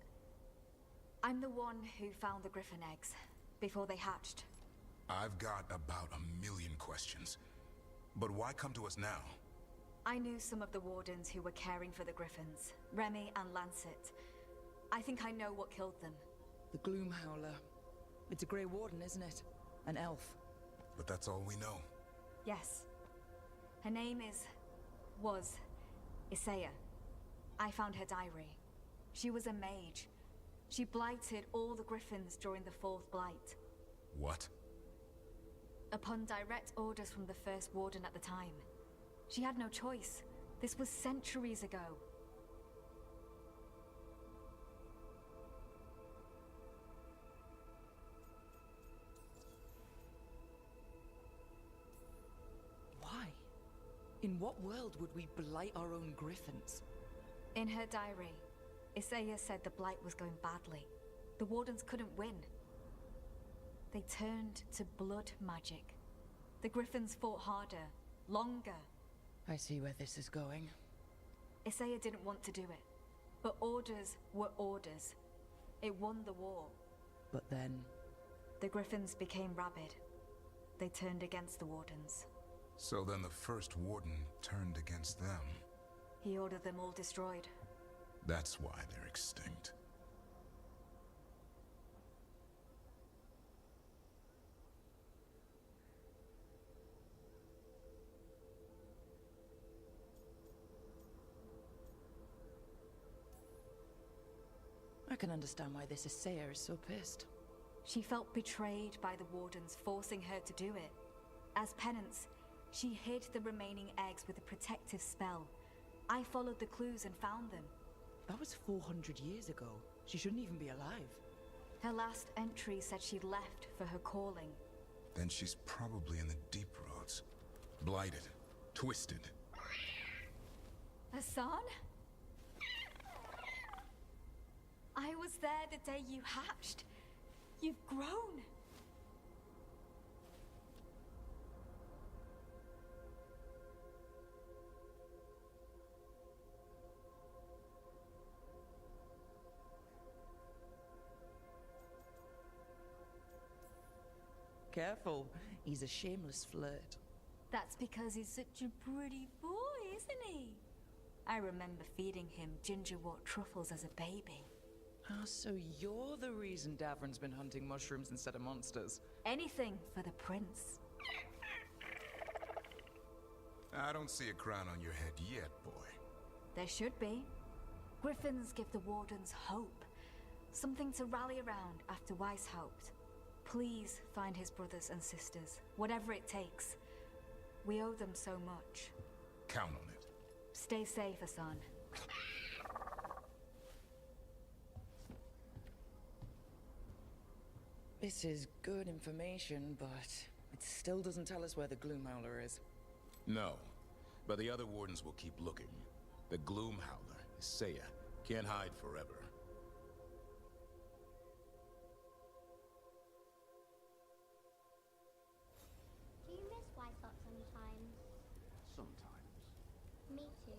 I'm the one who found the Griffin eggs, before they hatched. I've got about 1,000,000 questions. But why come to us now? I knew some of the Wardens who were caring for the Griffins, Remy and Lancet. I think I know what killed them. The Gloomhowler. It's a Grey Warden, isn't it? An elf. But that's all we know. Yes. Her name was 𝐒𝐻𝐿. I found her diary. She was a mage. She blighted all the Griffins during the Fourth Blight. What? Upon direct orders from the First Warden at the time. She had no choice. This was centuries ago. Why? In what world would we blight our own Griffins? In her diary, 𝐒𝐻𝐿 said the blight was going badly. The Wardens couldn't win. They turned to blood magic. The Griffins fought harder, longer. I see where this is going. 𝐒𝐻𝐿 didn't want to do it, but orders were orders. It won the war. But then... The Griffins became rabid. They turned against the Wardens. So then the First Warden turned against them. He ordered them all destroyed. That's why they're extinct. I can understand why this 𝐒𝐻𝐿 is so pissed. She felt betrayed by the Wardens, forcing her to do it. As penance, she hid the remaining eggs with a protective spell. I followed the clues and found them. That was 400 years ago. She shouldn't even be alive. Her last entry said she'd left for her calling. Then she's probably in the deep roads. Blighted. Twisted. Hassan? I was there the day you hatched. You've grown. Careful, he's a shameless flirt. That's because he's such a pretty boy, isn't he? I remember feeding him gingerwort truffles as a baby. Ah, so you're the reason Davron's been hunting mushrooms instead of monsters. Anything for the prince. I don't see a crown on your head yet, boy. There should be. Griffins give the Wardens hope. Something to rally around after 𝐒𝐻𝐿𝐃. Please find his brothers and sisters, whatever it takes. We owe them so much. Count on it. Stay safe, Hassan. This is good information, but it still doesn't tell us where the Gloomhowler is. No, but the other Wardens will keep looking. The Gloomhowler, 𝐒𝐻𝐿, can't hide forever. Do you miss 𝐒𝐻𝐿𝐃 sometimes? Sometimes. Me too.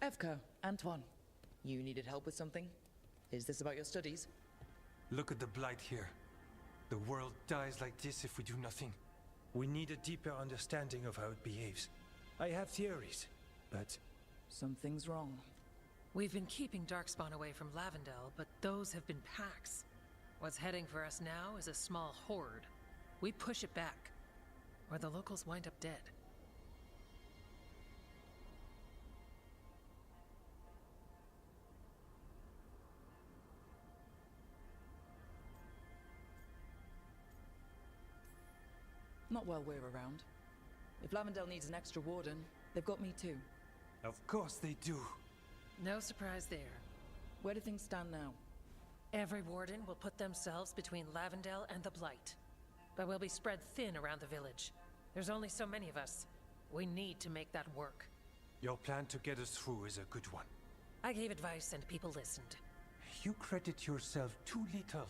Evka, Antoine, you needed help with something? Is this about your studies? Look at the blight here. The world dies like this if we do nothing. We need a deeper understanding of how it behaves. I have theories, but... Something's wrong. We've been keeping Darkspawn away from Lavendel, but those have been packs. What's heading for us now is a small horde. We push it back, or the locals wind up dead. Not while we're around. If Lavendel needs an extra warden, they've got me too. Of course they do. No surprise there. Where do things stand now? Every warden will put themselves between Lavendel and the Blight. But we'll be spread thin around the village. There's only so many of us. We need to make that work. Your plan to get us through is a good one. I gave advice and people listened. You credit yourself too little.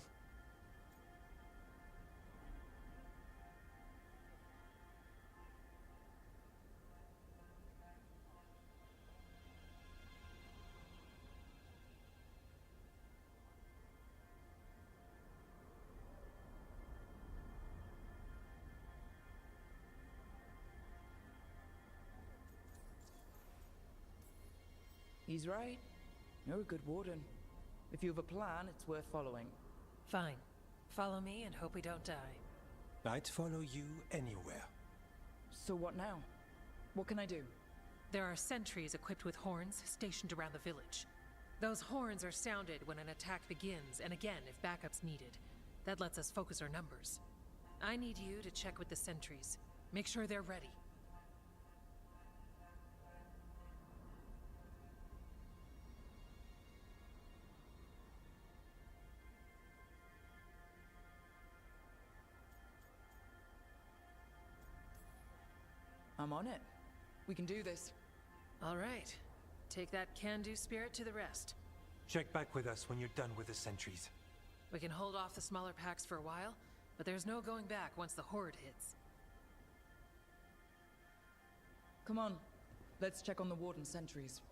He's right. You're a good warden. If you have a plan, it's worth following. Fine. Follow me and hope we don't die. I'd follow you anywhere. So what now? What can I do? There are sentries equipped with horns stationed around the village. Those horns are sounded when an attack begins, and again if backup's needed. That lets us focus our numbers. I need you to check with the sentries. Make sure they're ready. I'm on it. We can do this. All right. Take that can-do spirit to the rest. Check back with us when you're done with the sentries. We can hold off the smaller packs for a while, but there's no going back once the horde hits. Come on. Let's check on the warden sentries.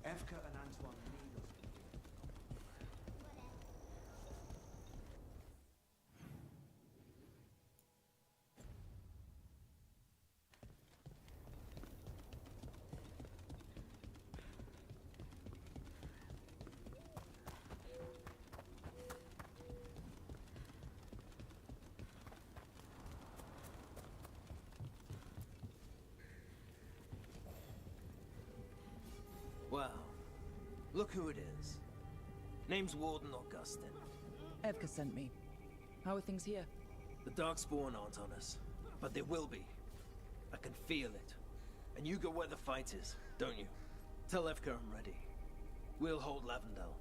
Evka and Antoine need us. Well, look who it is. Name's Warden Augustin. Evka sent me. How are things here? The Darkspawn aren't on us, but they will be. I can feel it. And you go where the fight is, don't you? Tell Evka I'm ready. We'll hold Lavendel.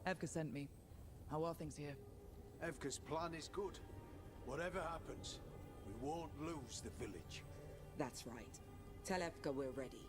𝐒𝐿𝐃𝐋𝐋𝐿 sent me. How are things here? 𝐒𝐿𝐃𝐋𝐿's plan is good. Whatever happens, we won't lose the village. That's right. Tell 𝐿𝐃𝐋𝐿 we're ready.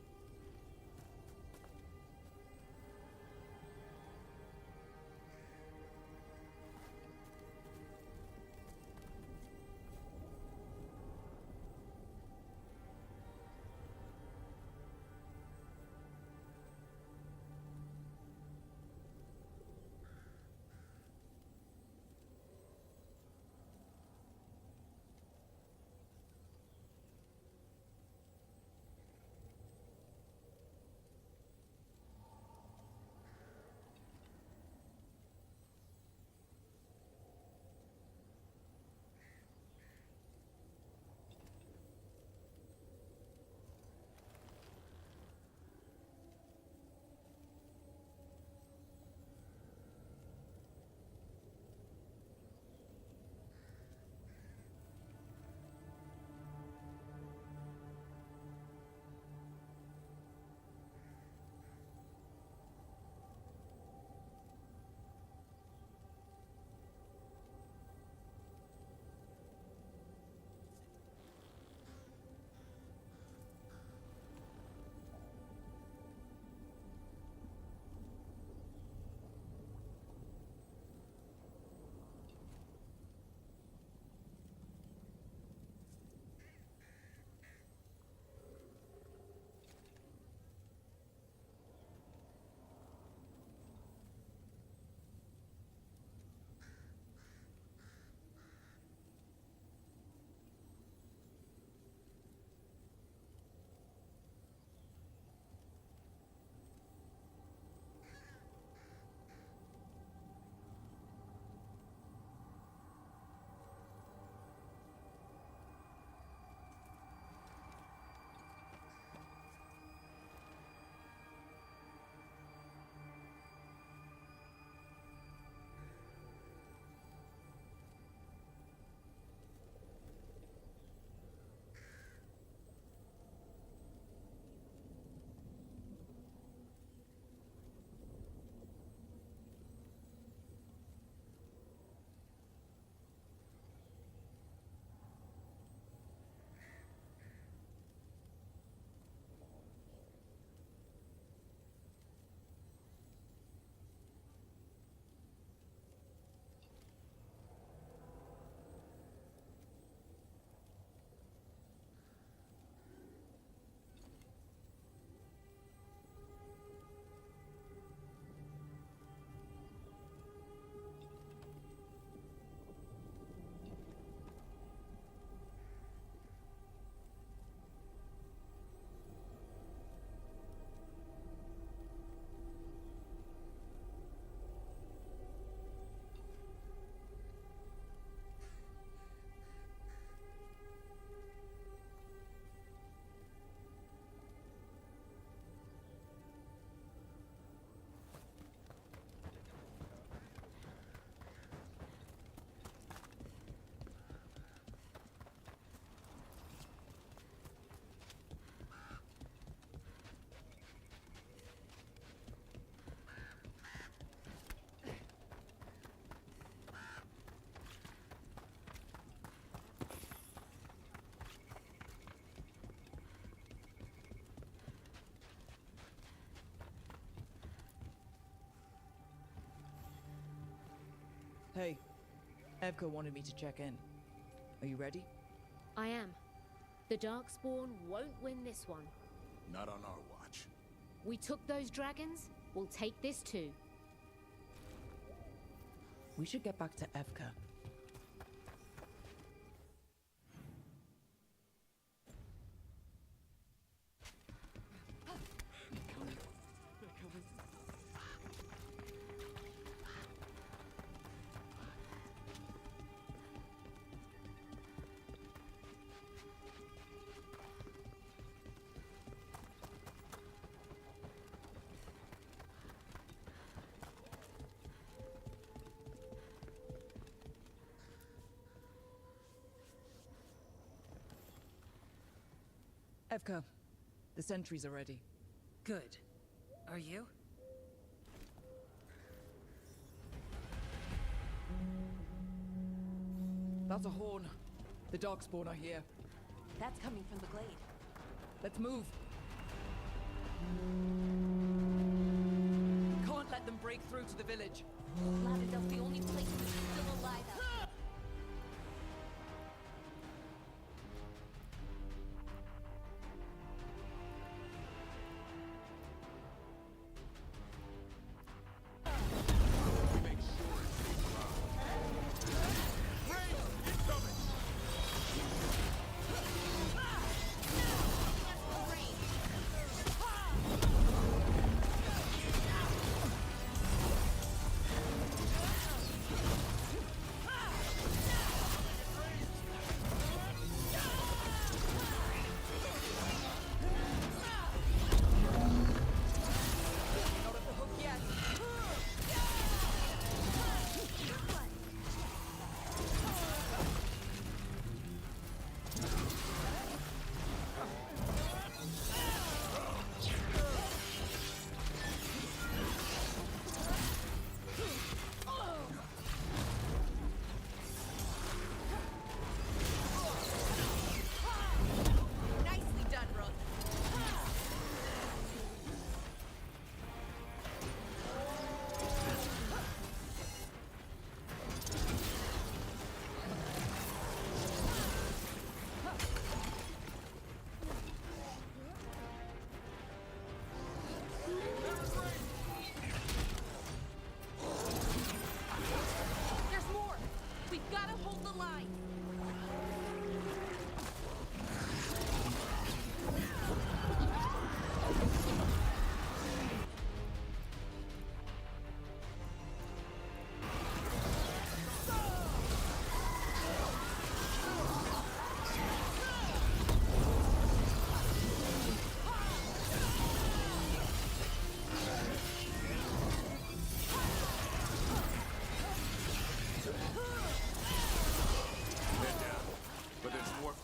Hey, 𝐿𝐃𝐿 wanted me to check in. Are you ready? I am. The Darkspawn won't win this one. Not on our watch. We took those dragons, we'll take this too. We should get back to 𝐿𝐃𝐿. 𝐿𝐃𝐿, the sentries are ready. Good. Are you? That's a horn. The Darkspawn are here. That's coming from the glade. Let's move. Can't let them break through to the village. Lavendel's the only place we're still alive out here.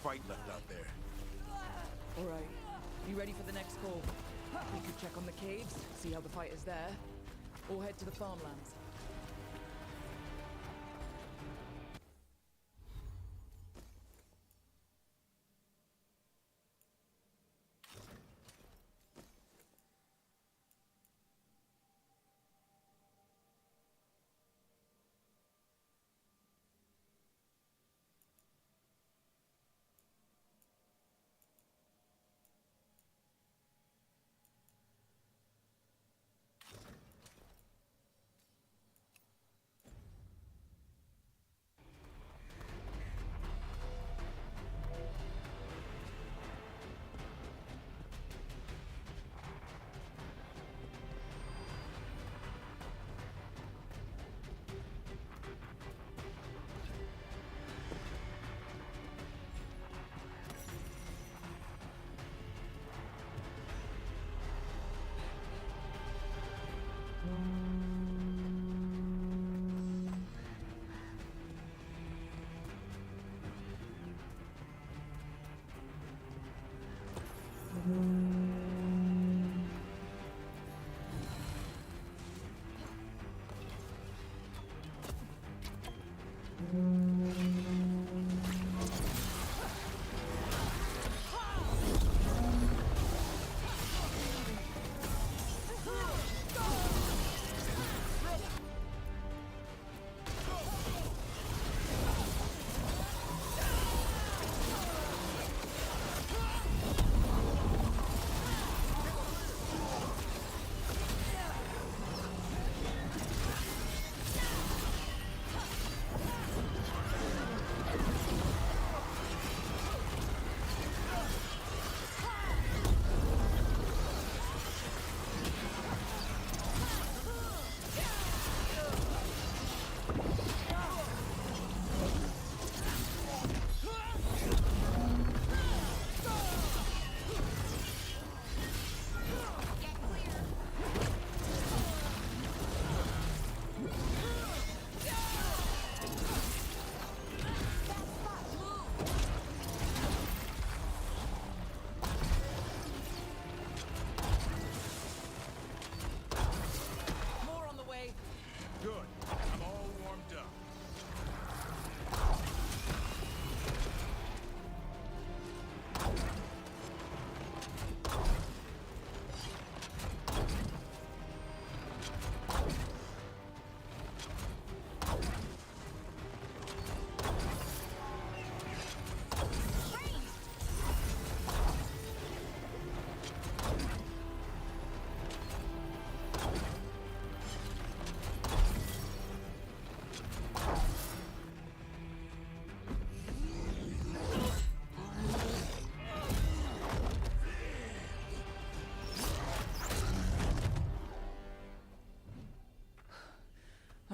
Fight left out there. All right. You ready for the next call? We could check on the caves, see how the fight is there, or head to the farmlands.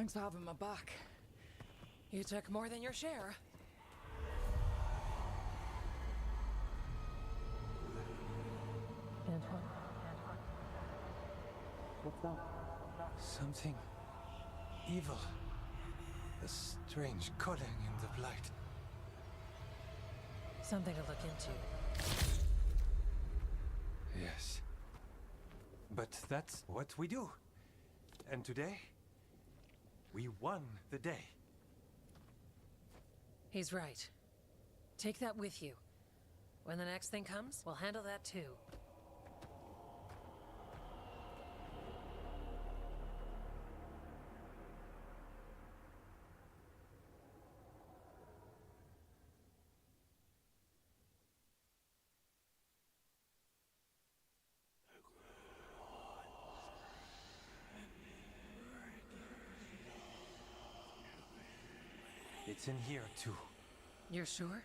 Thanks for having my back. You took more than your share. Antoine? What's that? Something evil. A strange calling in the blight. Something to look into. Yes. But that's what we do. And today, we won the day. He's right. Take that with you. When the next thing comes, we'll handle that too. It's in here too. You're sure?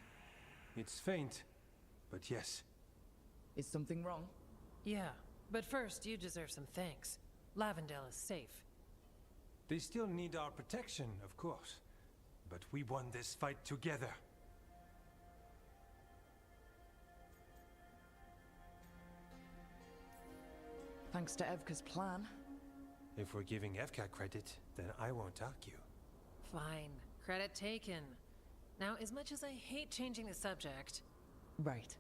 It's faint, but yes. Is something wrong? Yeah, but first you deserve some thanks. Lavendale is safe. They still need our protection, of course. But we won this fight together. Thanks to 𝐒𝐿K's plan. If we're giving 𝐒𝐿K credit, then I won't argue. Fine. Credit taken. Now, as much as I hate changing the subject... Right.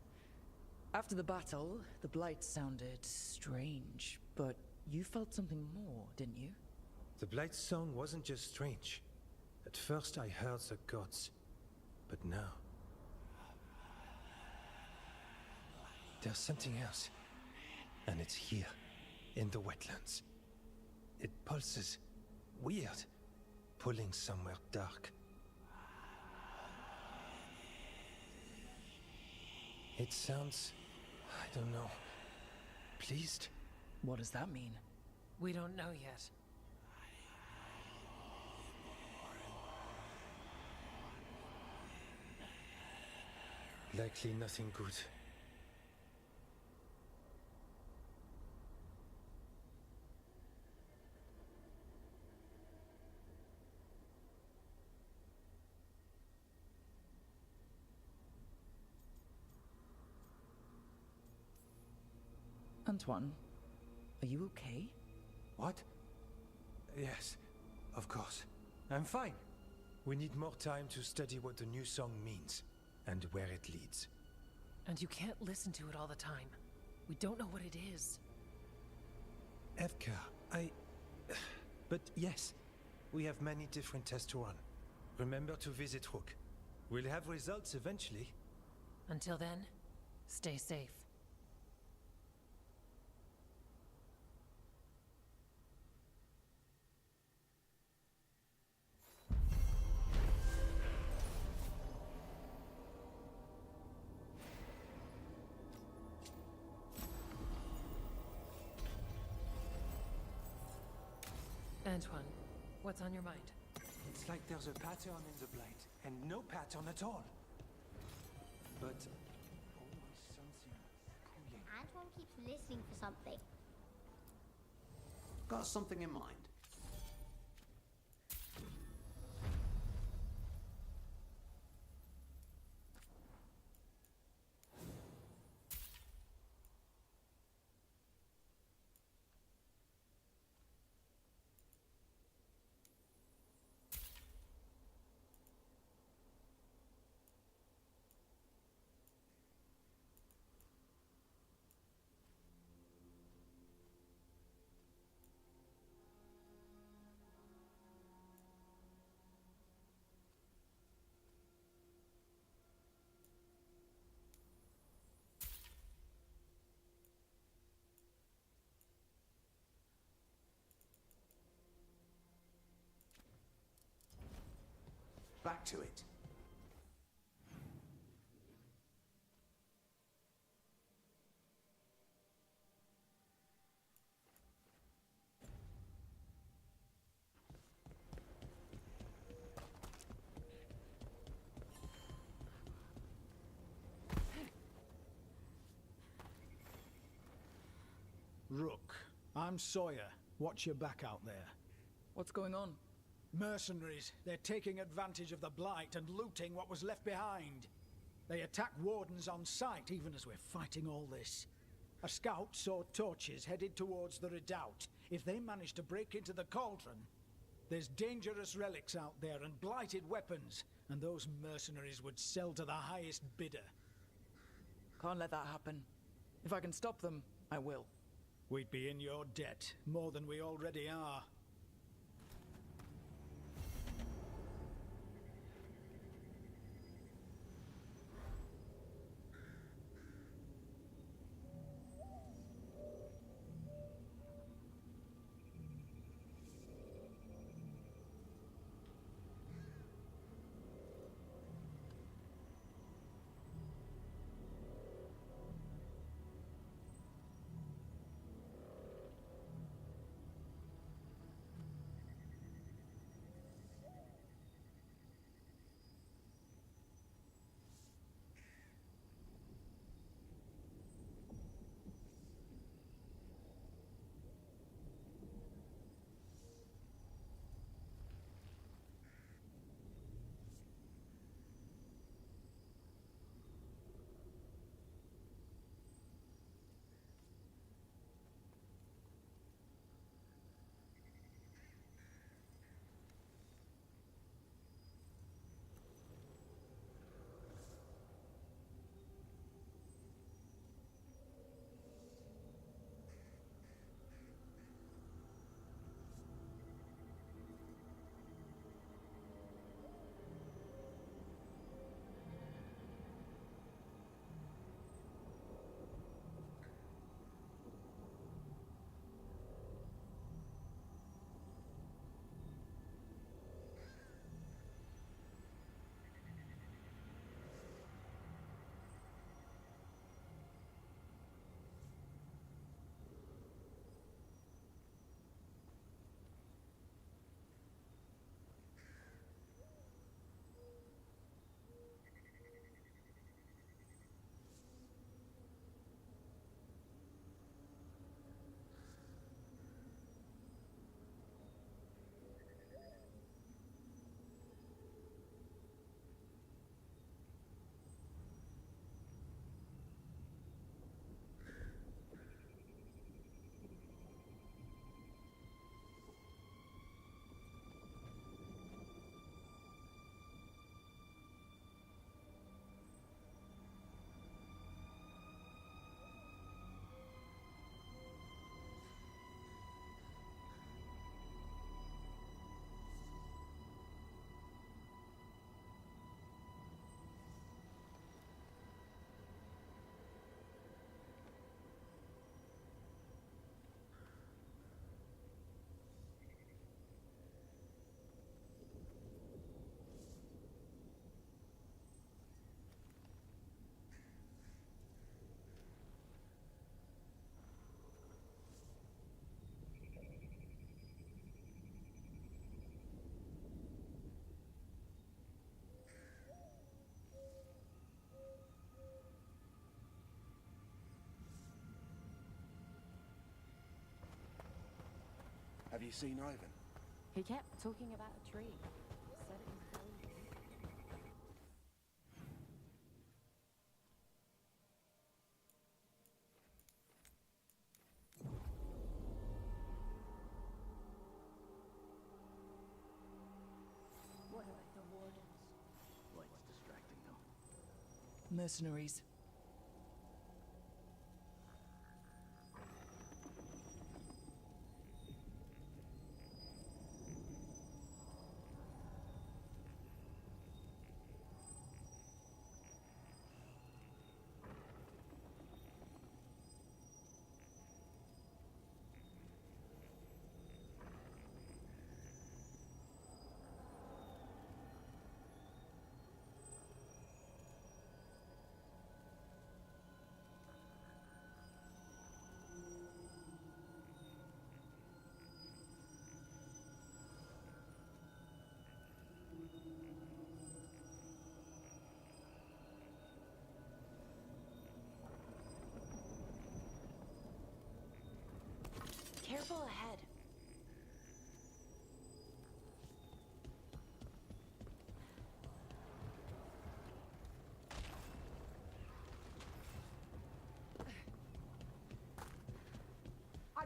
After the battle, the blight sounded strange, but you felt something more, didn't you? The Blight's song wasn't just strange. At first I heard the gods, but now... there's something else. And it's here, in the wetlands. It pulses. Weird. Pulling somewhere dark. It sounds... I don't know... pleased? What does that mean? We don't know yet. Likely nothing good. Antoine, are you okay? What? Yes, of course. I'm fine. We need more time to study what the new song means, and where it leads. And you can't listen to it all the time. We don't know what it is. 𝐒𝐿K, But yes, we have many different tests to run. Remember to visit 𝐒𝐿K. We'll have results eventually. Until then, stay safe. Antoine, what's on your mind? It's like there's a pattern in the blight, and no pattern at all. But always something pulling. Antoine keeps listening for something. Got something in mind. Back to it. Rook, I'm Sawyer. Watch your back out there. What's going on? Mercenaries. They're taking advantage of the Blight and looting what was left behind. They attack wardens on sight, even as we're fighting all this. A scout saw torches headed towards the redoubt. If they manage to break into the cauldron, there's dangerous relics out there and blighted weapons, and those mercenaries would sell to the highest bidder. Can't let that happen. If I can stop them, I will. We'd be in your debt, more than we already are. Have you seen Ivan? He kept talking about a tree. Said it was very beautiful. What about the wardens? Light's distracting them. Mercenaries.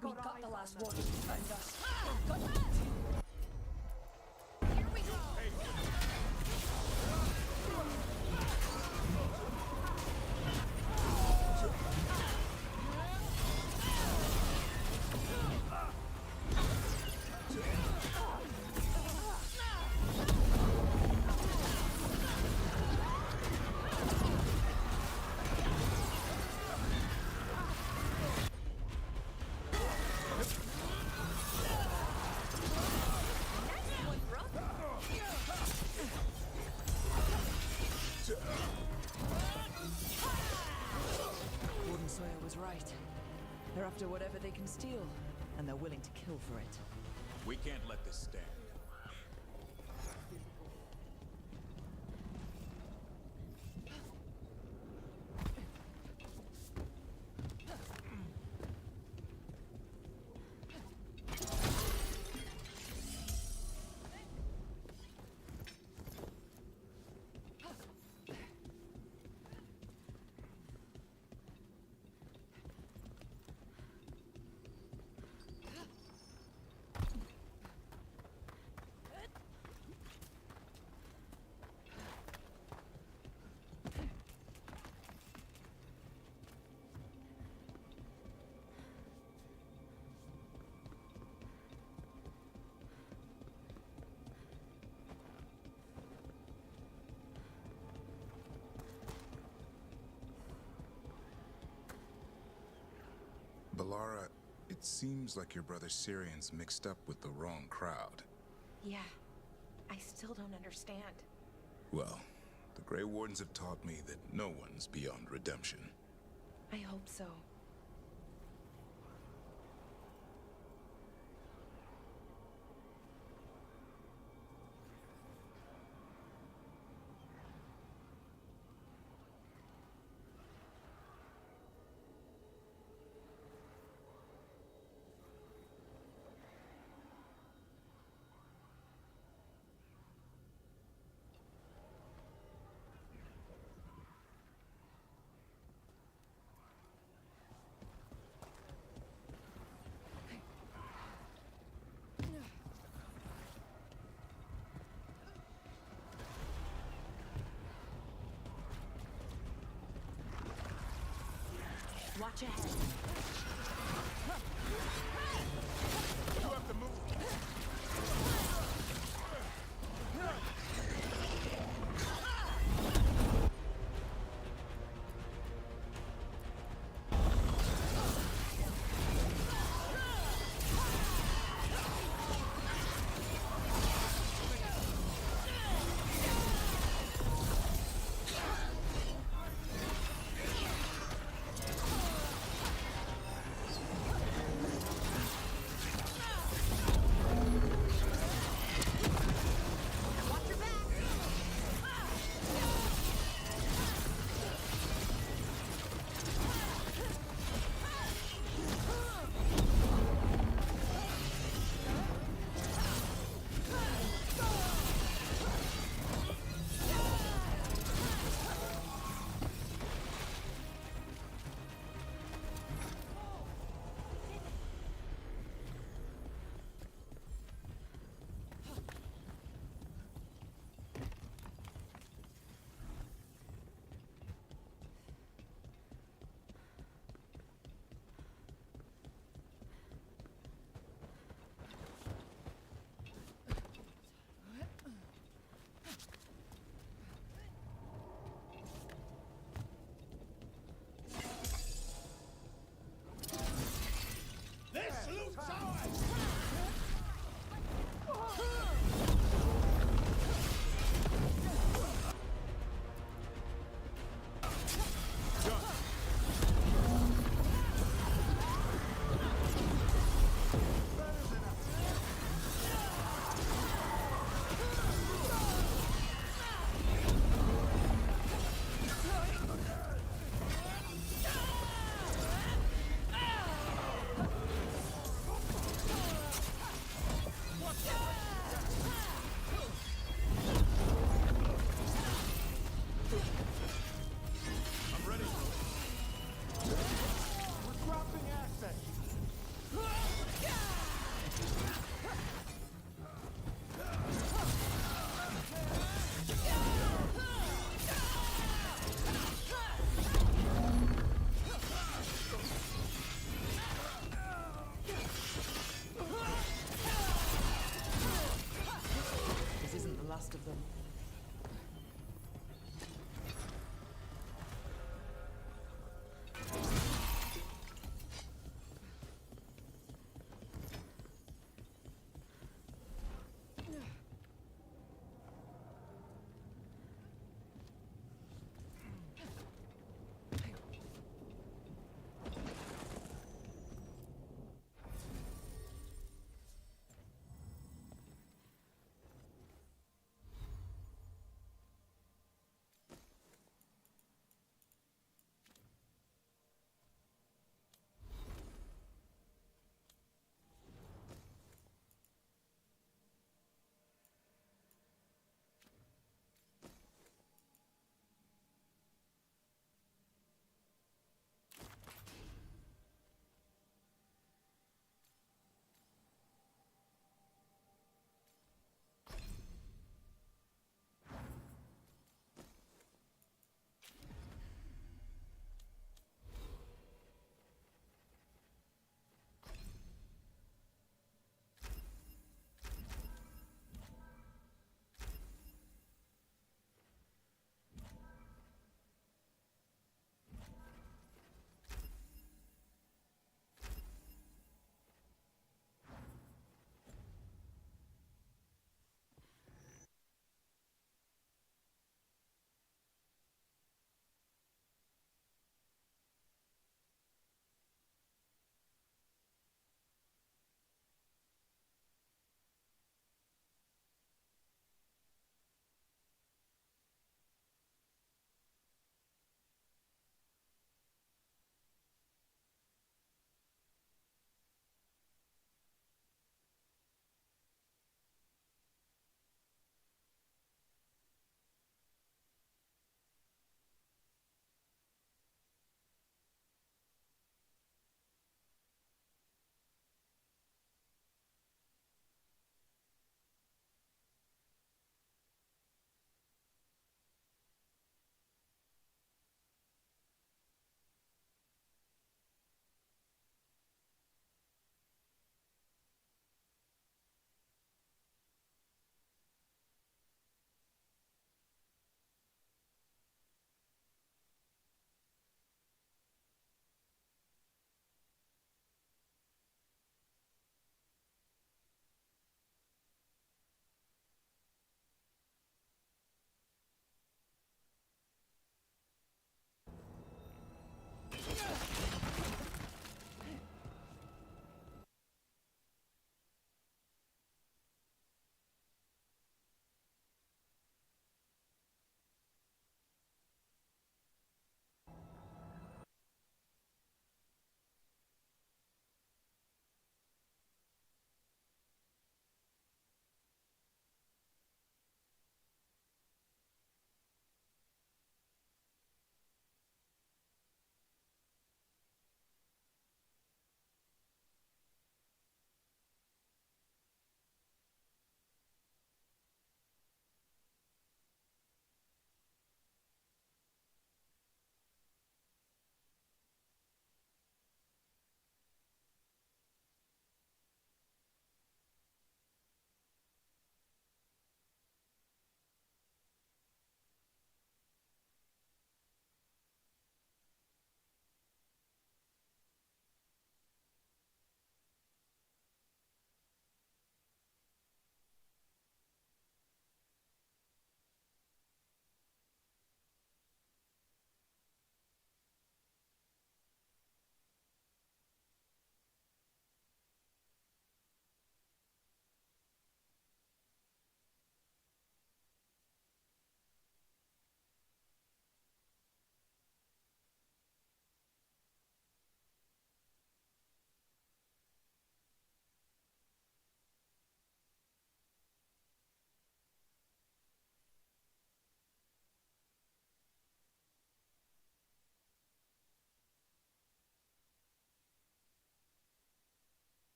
We got the last one. Found us. Here we go! Sawyer was right. They're after whatever they can steal, and they're willing to kill for it. We can't let this stand. Balara, it seems like your brother Syrian's mixed up with the wrong crowd. Yeah, I still don't understand. Well, the Grey Wardens have taught me that no one's beyond redemption. I hope so. Watch ahead. You have to move.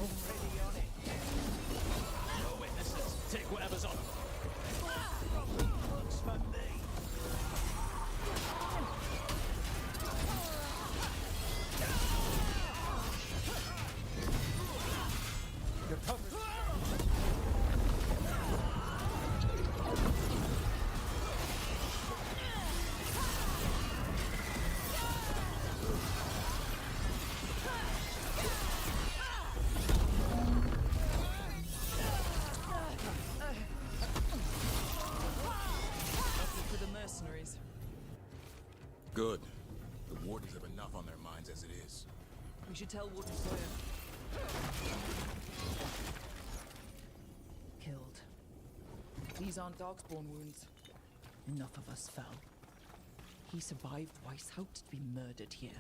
Already on it. No witnesses. Take whatever's on them. Looks for me. You're covered. Good. The Wardens have enough on their minds as it is. We should tell Warden Sawyer. Killed. These aren't Darkspawn wounds. Enough of us fell. He survived Weishaupt to be murdered here.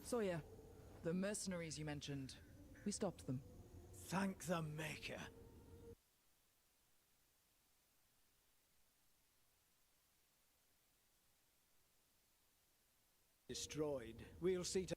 Sawyer, the mercenaries you mentioned, we stopped them. Thank the Maker. Destroyed. We'll see to...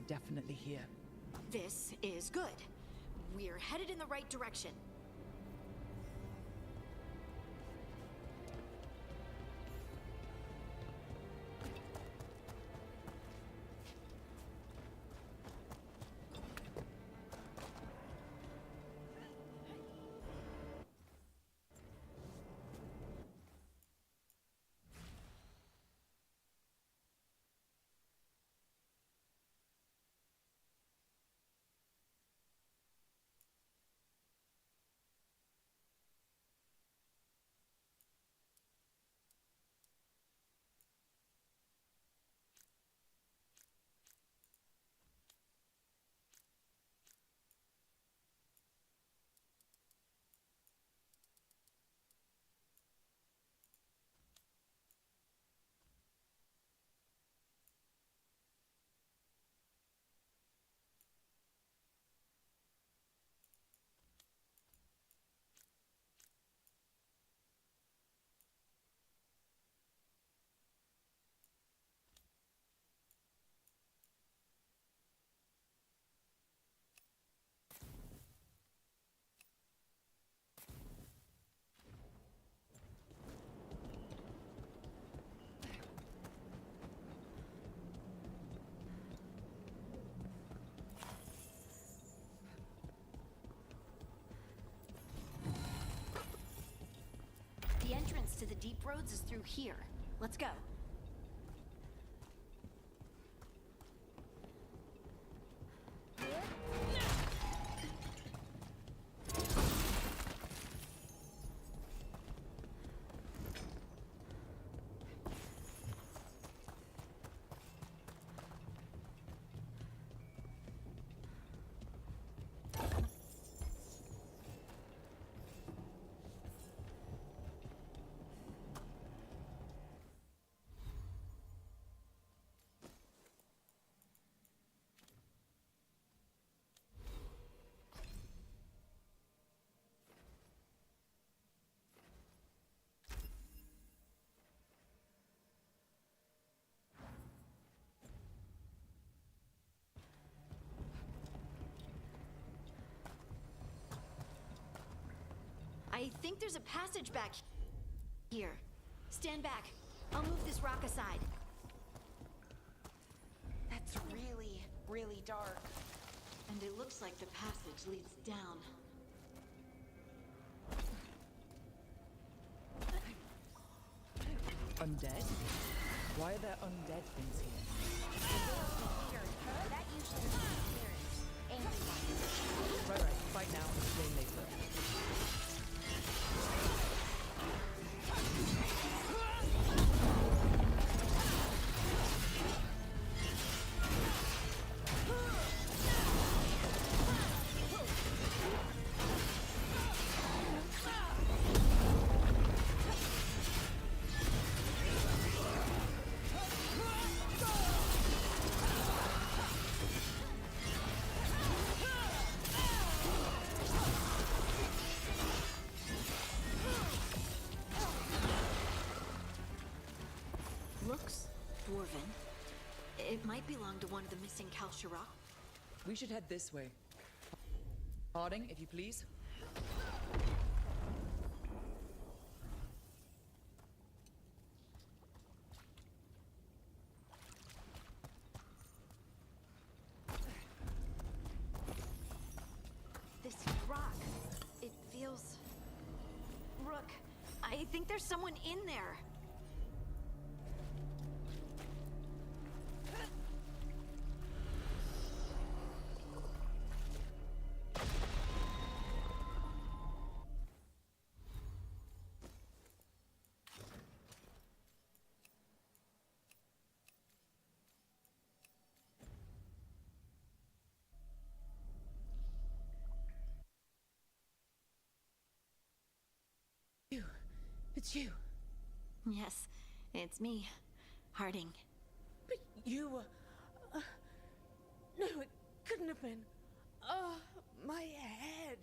were definitely here. This is good. We're headed in the right direction. The entrance to the deep roads is through here. Let's go. I think there's a passage back here. Stand back. I'll move this rock aside. That's really, really dark. And it looks like the passage leads down. Undead? Why are there undead things here? That usually means clearance. Right, fight now, explain later. Looks dwarven. It might belong to one of the missing 𝐒𝐿. We should head this way. Harding, if you please. This rock, it feels... Rook, I think there's someone in there. It's you. Yes, it's me, Harding. But you were... no, it couldn't have been. Oh, my head.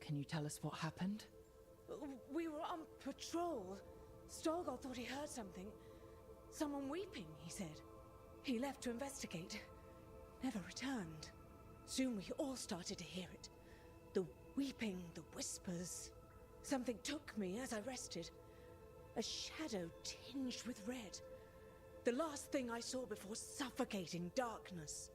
Can you tell us what happened? We were on patrol. Stalgard thought he heard something. Someone weeping, he said. He left to investigate. Never returned. Soon we all started to hear it. The weeping, the whispers. Something took me as I rested. A shadow tinged with red. The last thing I saw before suffocating darkness.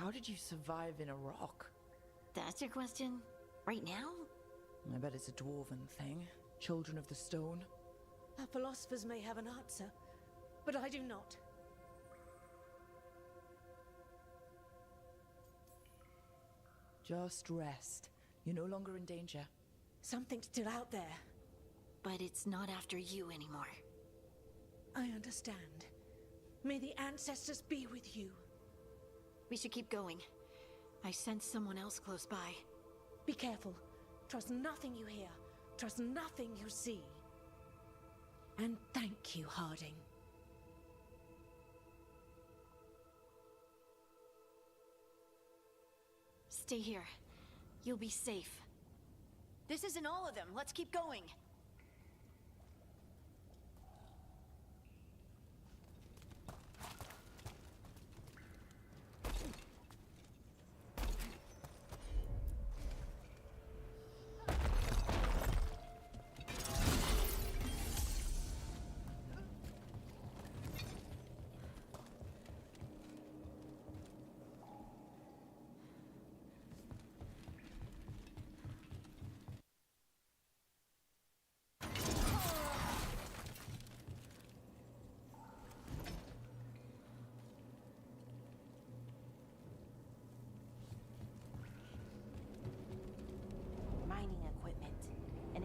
How did you survive in a rock? That's your question? Right now? I bet it's a dwarven thing. Children of the stone. Our philosophers may have an answer, but I do not. Just rest. You're no longer in danger. Something's still out there. But it's not after you anymore. I understand. May the ancestors be with you. We should keep going. I sense someone else close by. Be careful. Trust nothing you hear. Trust nothing you see. And thank you, Harding. Stay here. You'll be safe. This isn't all of them. Let's keep going.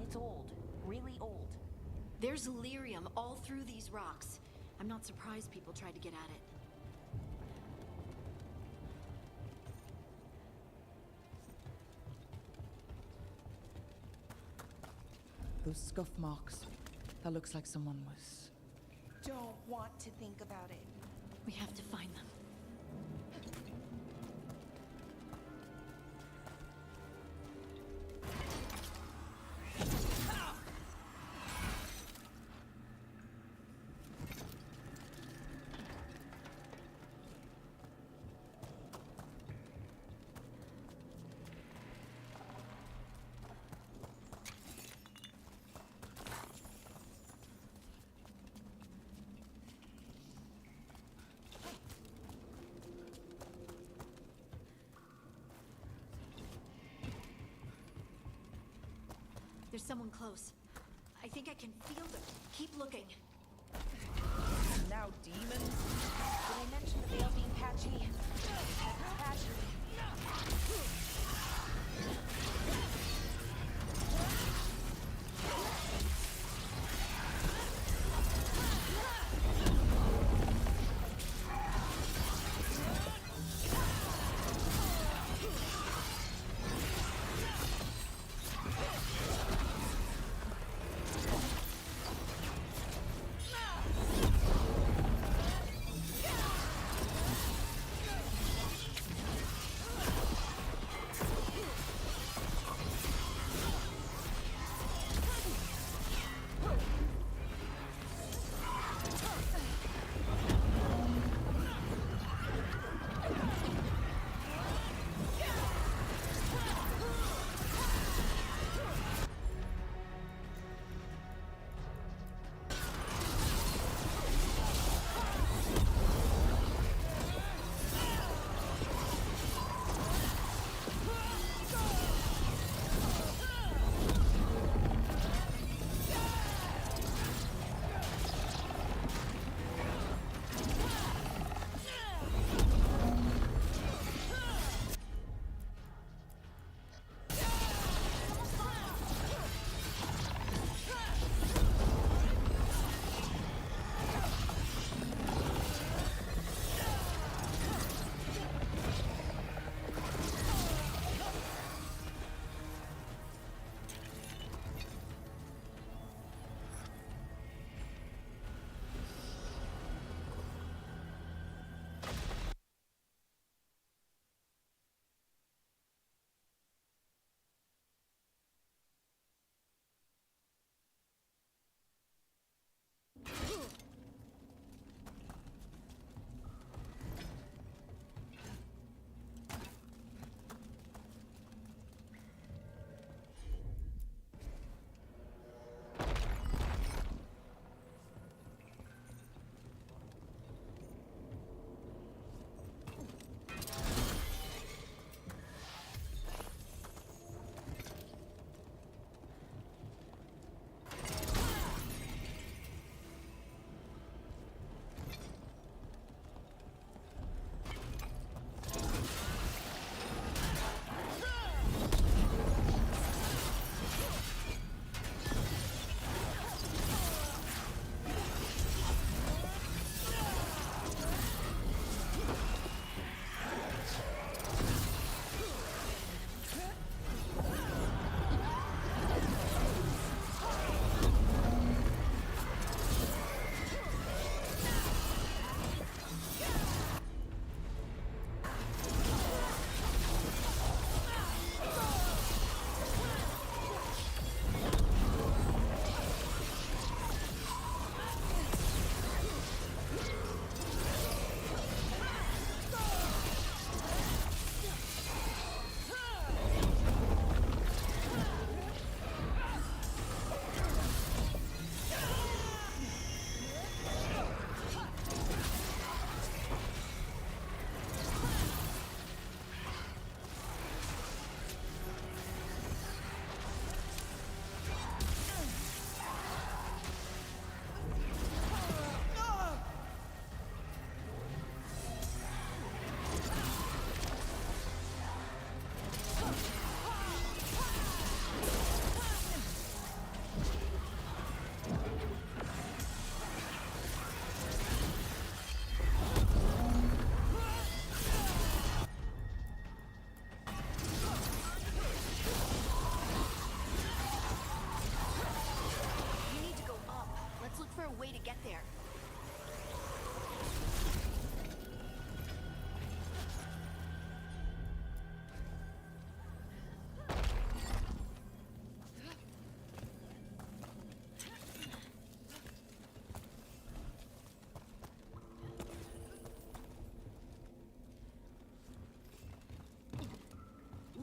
It's old. Really old. There's lyrium all through these rocks. I'm not surprised people tried to get at it. Those scuff marks. That looks like someone was... Don't want to think about it. We have to find them. There's someone close. I think I can feel them. Keep looking. Now demons? Did I mention the veil being patchy? Patchy.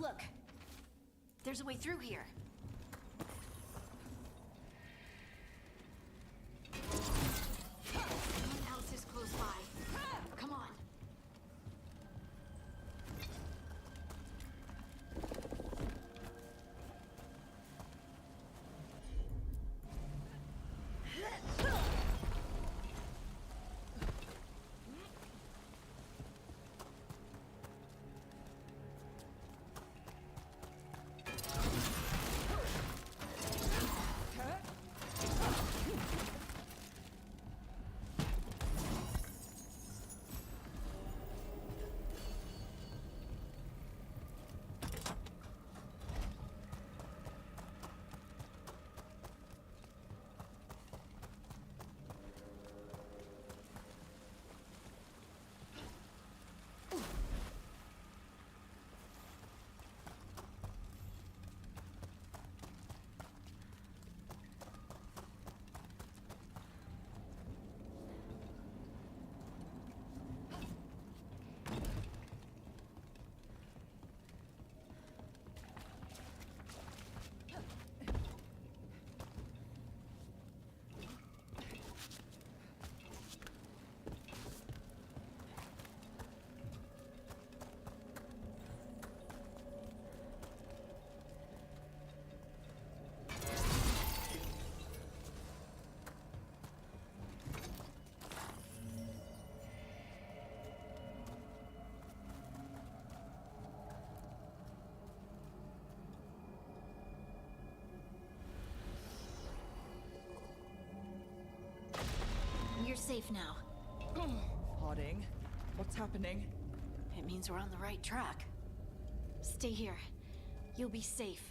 Look. There's a way through here. Someone else is close by. Come on. You're safe now. Harding, what's happening? It means we're on the right track. Stay here. You'll be safe.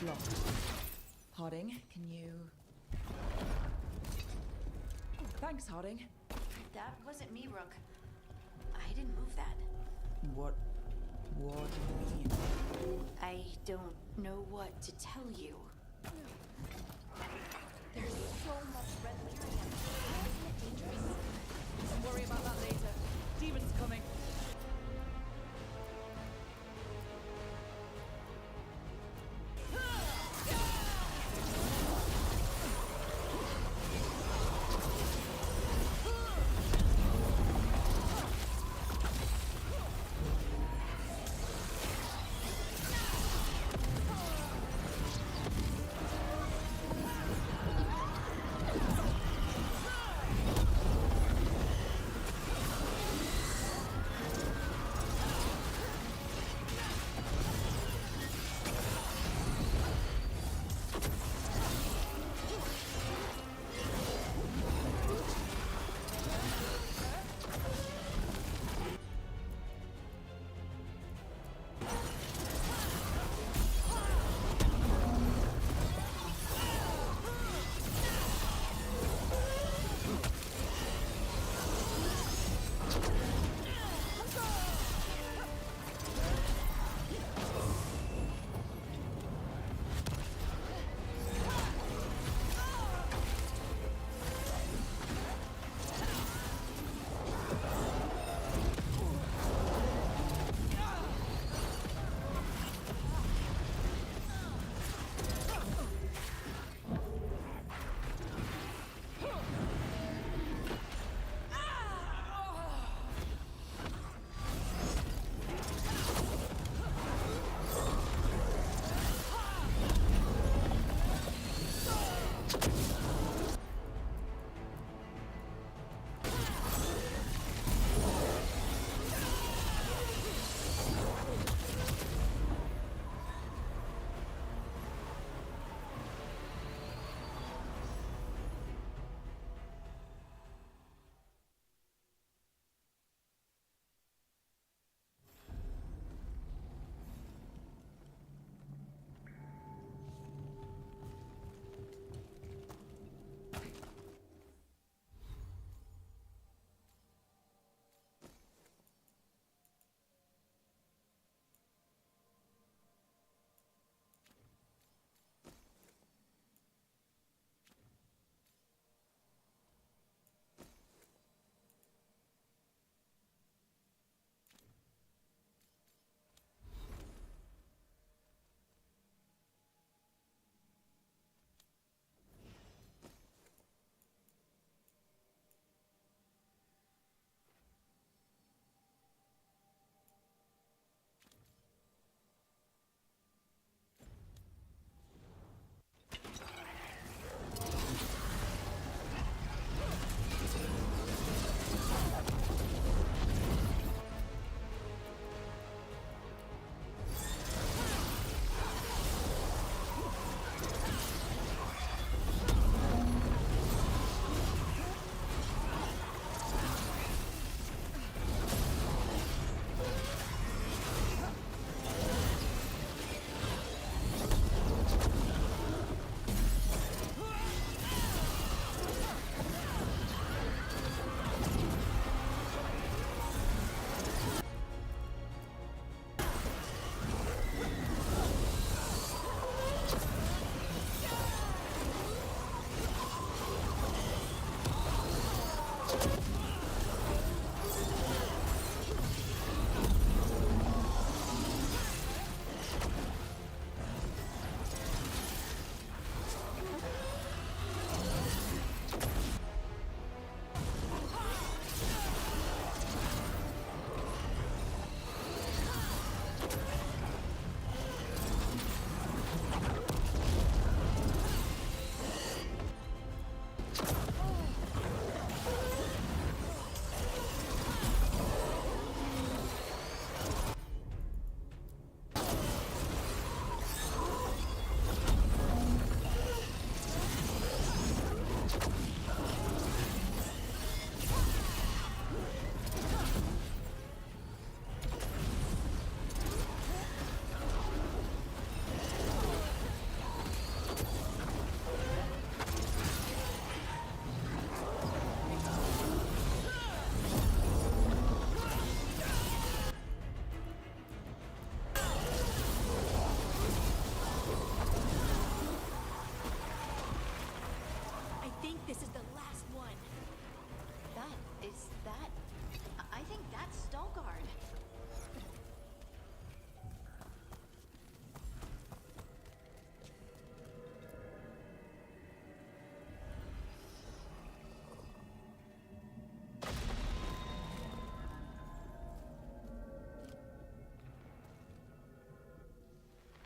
Locked. Harding, can you... Thanks, Harding. That wasn't me, Rook. I didn't move that. What do you mean? I don't know what to tell you. There's so much red lyrium. Isn't it dangerous? Don't worry about that later. Demon's coming.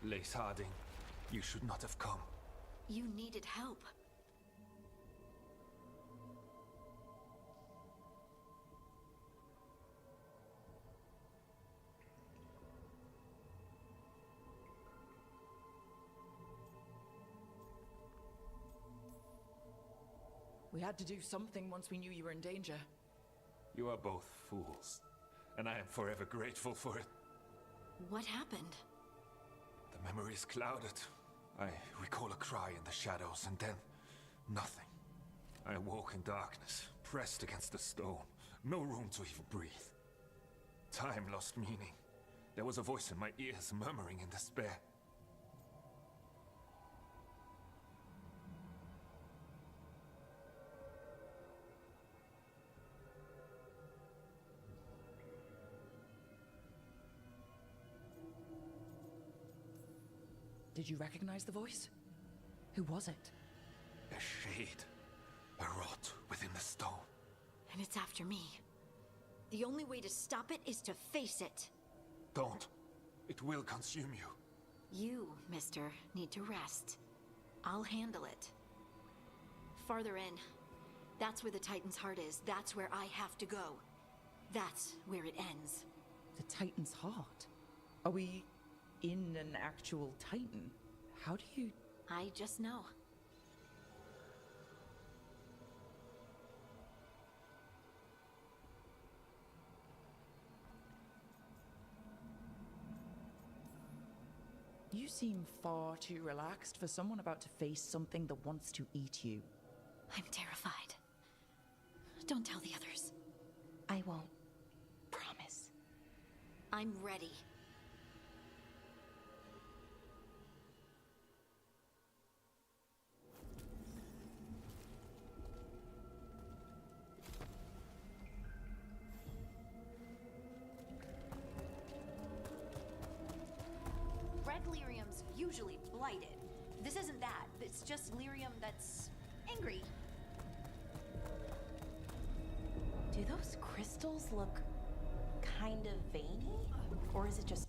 Lace Harding, you should not have come. You needed help. We had to do something once we knew you were in danger. You are both fools, and I am forever grateful for it. What happened? The memory is clouded. I recall a cry in the shadows, and then nothing. I awoke in darkness, pressed against the stone. No room to even breathe. Time lost meaning. There was a voice in my ears murmuring in despair. Did you recognize the voice? Who was it? A shade. A rot within the stone. And it's after me. The only way to stop it is to face it. Don't. It will consume you. You, mister, need to rest. I'll handle it. Farther in. That's where the Titan's heart is. That's where I have to go. That's where it ends. The Titan's heart? Are we in an actual Titan? How do you... I just know. You seem far too relaxed for someone about to face something that wants to eat you. I'm terrified. Don't tell the others. I won't. Promise. I'm ready. Red lyrium's usually blighted. This isn't that. It's just lyrium that's angry. Do those crystals look kind of veiny? Or is it just...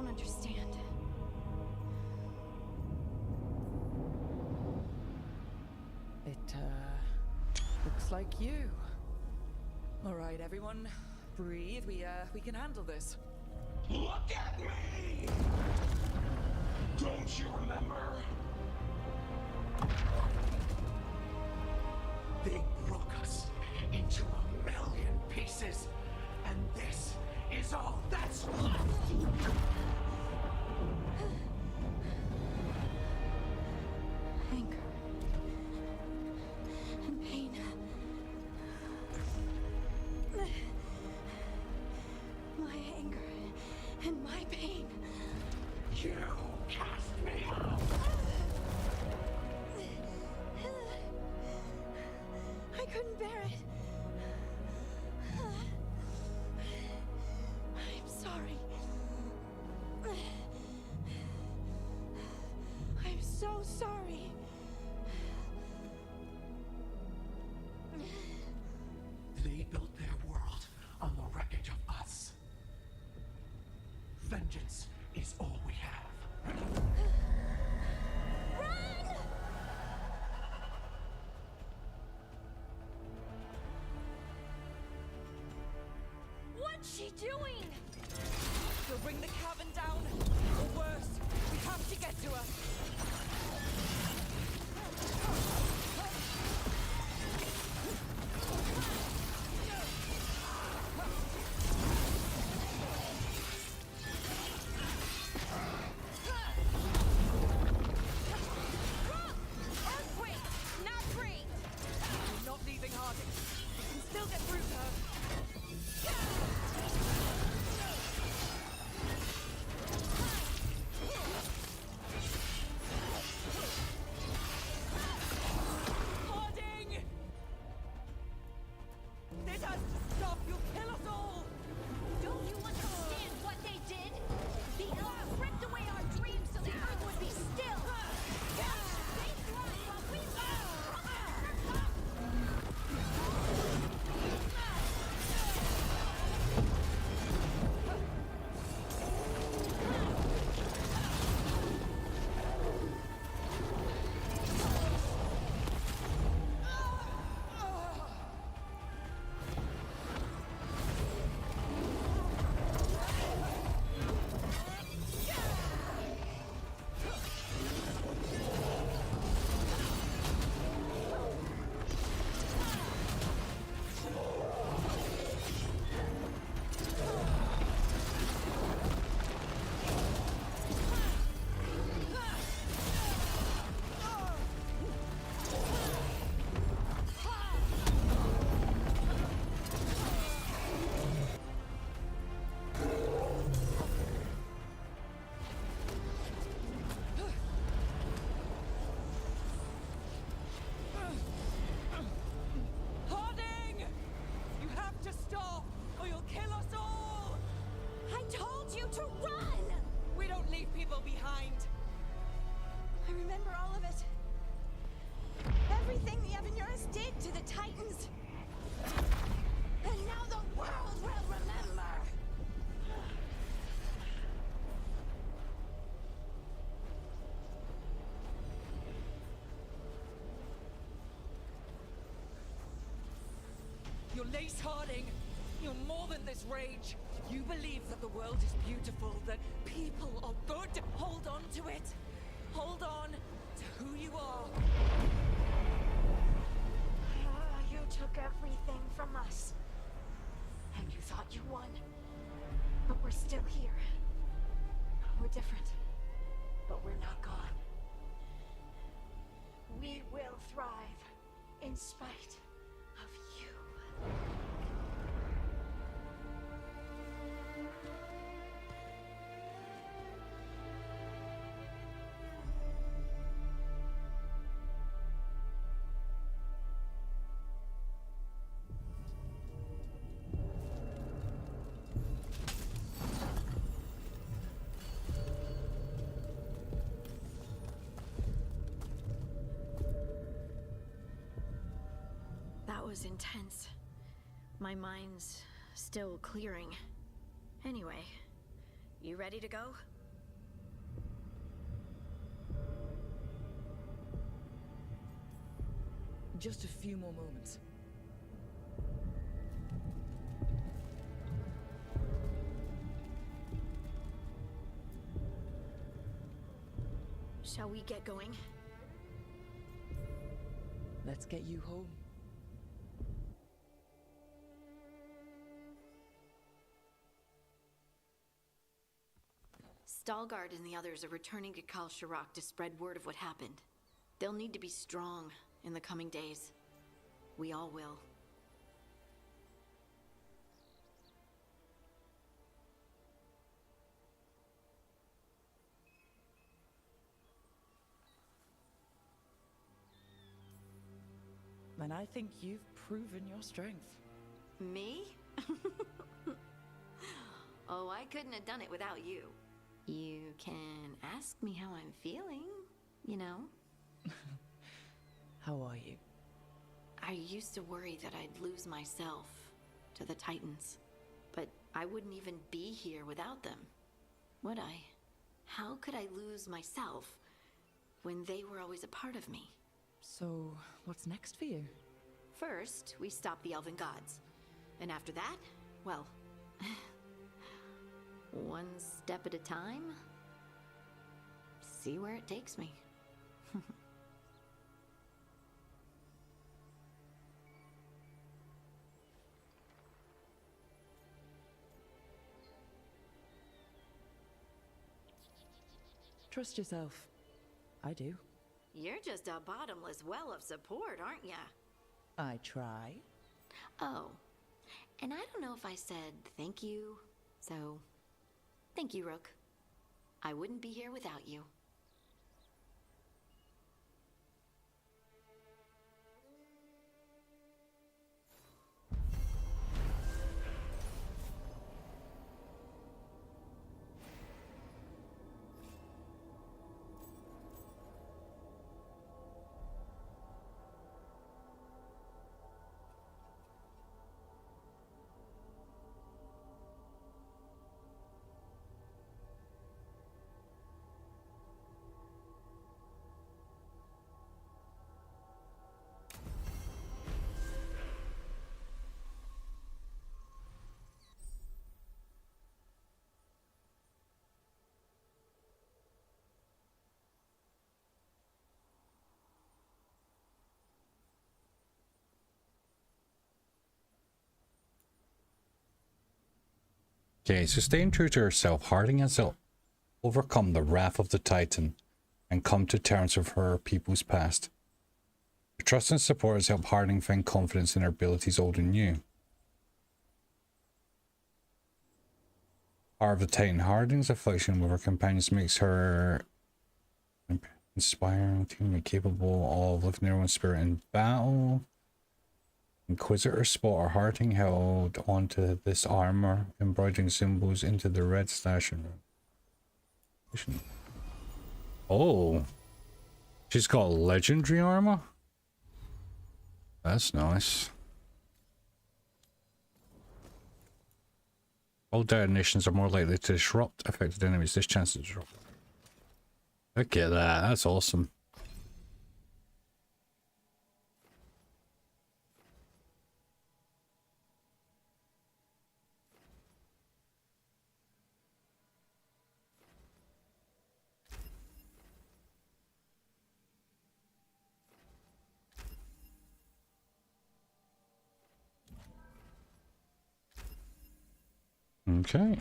don't understand. It, looks like you. All right, everyone, breathe. We can handle this. Look at me! Don't you remember? They broke us into 1,000,000 pieces, and this is all that's left. Anger and pain. My anger and my pain. You cast me out. I couldn't bear it. I'm sorry. I'm so sorry. They built their world on the wreckage of us. Vengeance is all we have. Run! What's she doing? She'll bring the cabin down. Or worse, we have to get to her. Earthquake! Not great! We're not leaving Harding. We can still get through to her. Harding! This has to stop! You'll kill us all! Don't you understand what they did? The elves ripped away our dreams so the earth would be still. They thrive while we Harding! You have to stop, or you'll kill us all! I told you to run! We don't leave people behind. I remember all of it. Everything the Evanurus did to the Titans. And now the world will remember. You're Lace Harding. You're more than this rage. You believe that the world is beautiful, that people are good. Hold on to it. Hold on to who you are. You took everything from us. And you thought you won. But we're still here. We're different. But we're not gone. We will thrive in spite of you. That was intense. My mind's still clearing. Anyway, you ready to go? Just a few more moments. Shall we get going? Let's get you home. Stalgard and the others are returning to 𝐒𝐈 to spread word of what happened. They'll need to be strong in the coming days. We all will. And I think you've proven your strength. Me? Oh, I couldn't have done it without you. You can ask me how I'm feeling, you know? How are you? I used to worry that I'd lose myself to the Titans. But I wouldn't even be here without them, would I? How could I lose myself when they were always a part of me? So, what's next for you? First, we stop the elven gods. And after that, well, one step at a time. See where it takes me. Trust yourself. I do. You're just a bottomless well of support, aren't ya? I try. Oh, and I don't know if I said thank you, so thank you, Rook. I wouldn't be here without you. Okay, so staying true to herself, Harding has to overcome the wrath of the Titan and come to terms with her people's past. Her trust and support has helped Harding find confidence in her abilities old and new. Heart of the Titan. Harding's affliction with her companions makes her inspiring, teammate capable of lifting everyone's spirit in battle. Inquisitor Spotter. Harding held onto this armor, embroidering symbols into the red station. Oh, she's got legendary armor? That's nice. All detonations are more likely to disrupt affected enemies. This chance to disrupt. Look at that. That's awesome. Okay.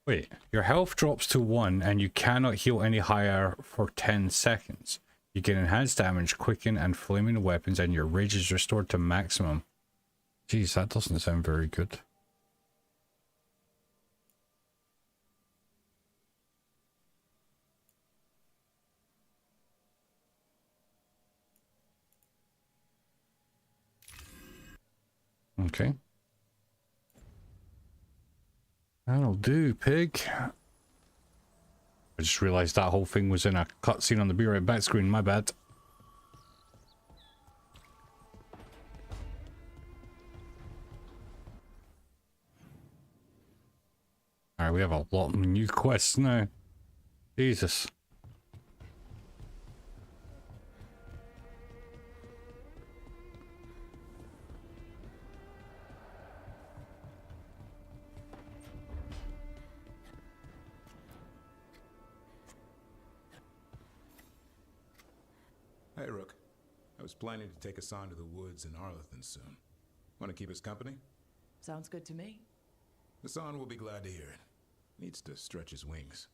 Wait, your health drops to 1 and you cannot heal any higher for 10 seconds. You get enhanced damage, quicken, and flaming weapons, and your rage is restored to maximum. Jeez, that doesn't sound very good. Okay. That'll do, pig. I just realized that whole thing was in a cutscene on the Be Right Back screen. My bad. lot of new quests now. Jesus. Hey, Rook. I was planning to take Hassan to the woods in 𝐒𝐻𝐿𝐼 soon. Want to keep us company? Sounds good to me. Hassan will be glad to hear it. Needs to stretch his wings.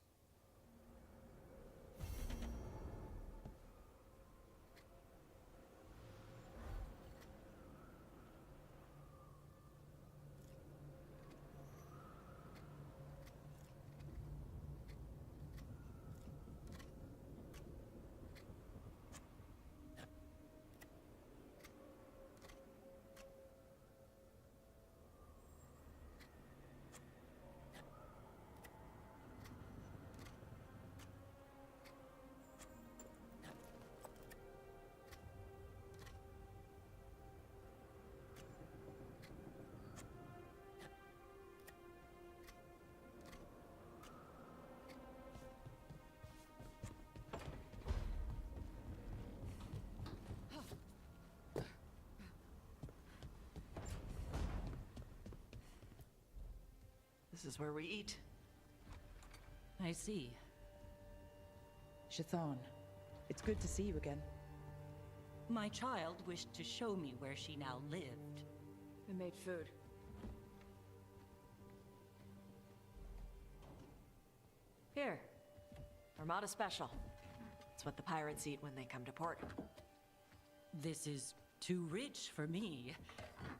This is where we eat. I see. Shathan, it's good to see you again. My child wished to show me where she now lived. We made food. Here. Armada Special. It's what the pirates eat when they come to port. This is too rich for me.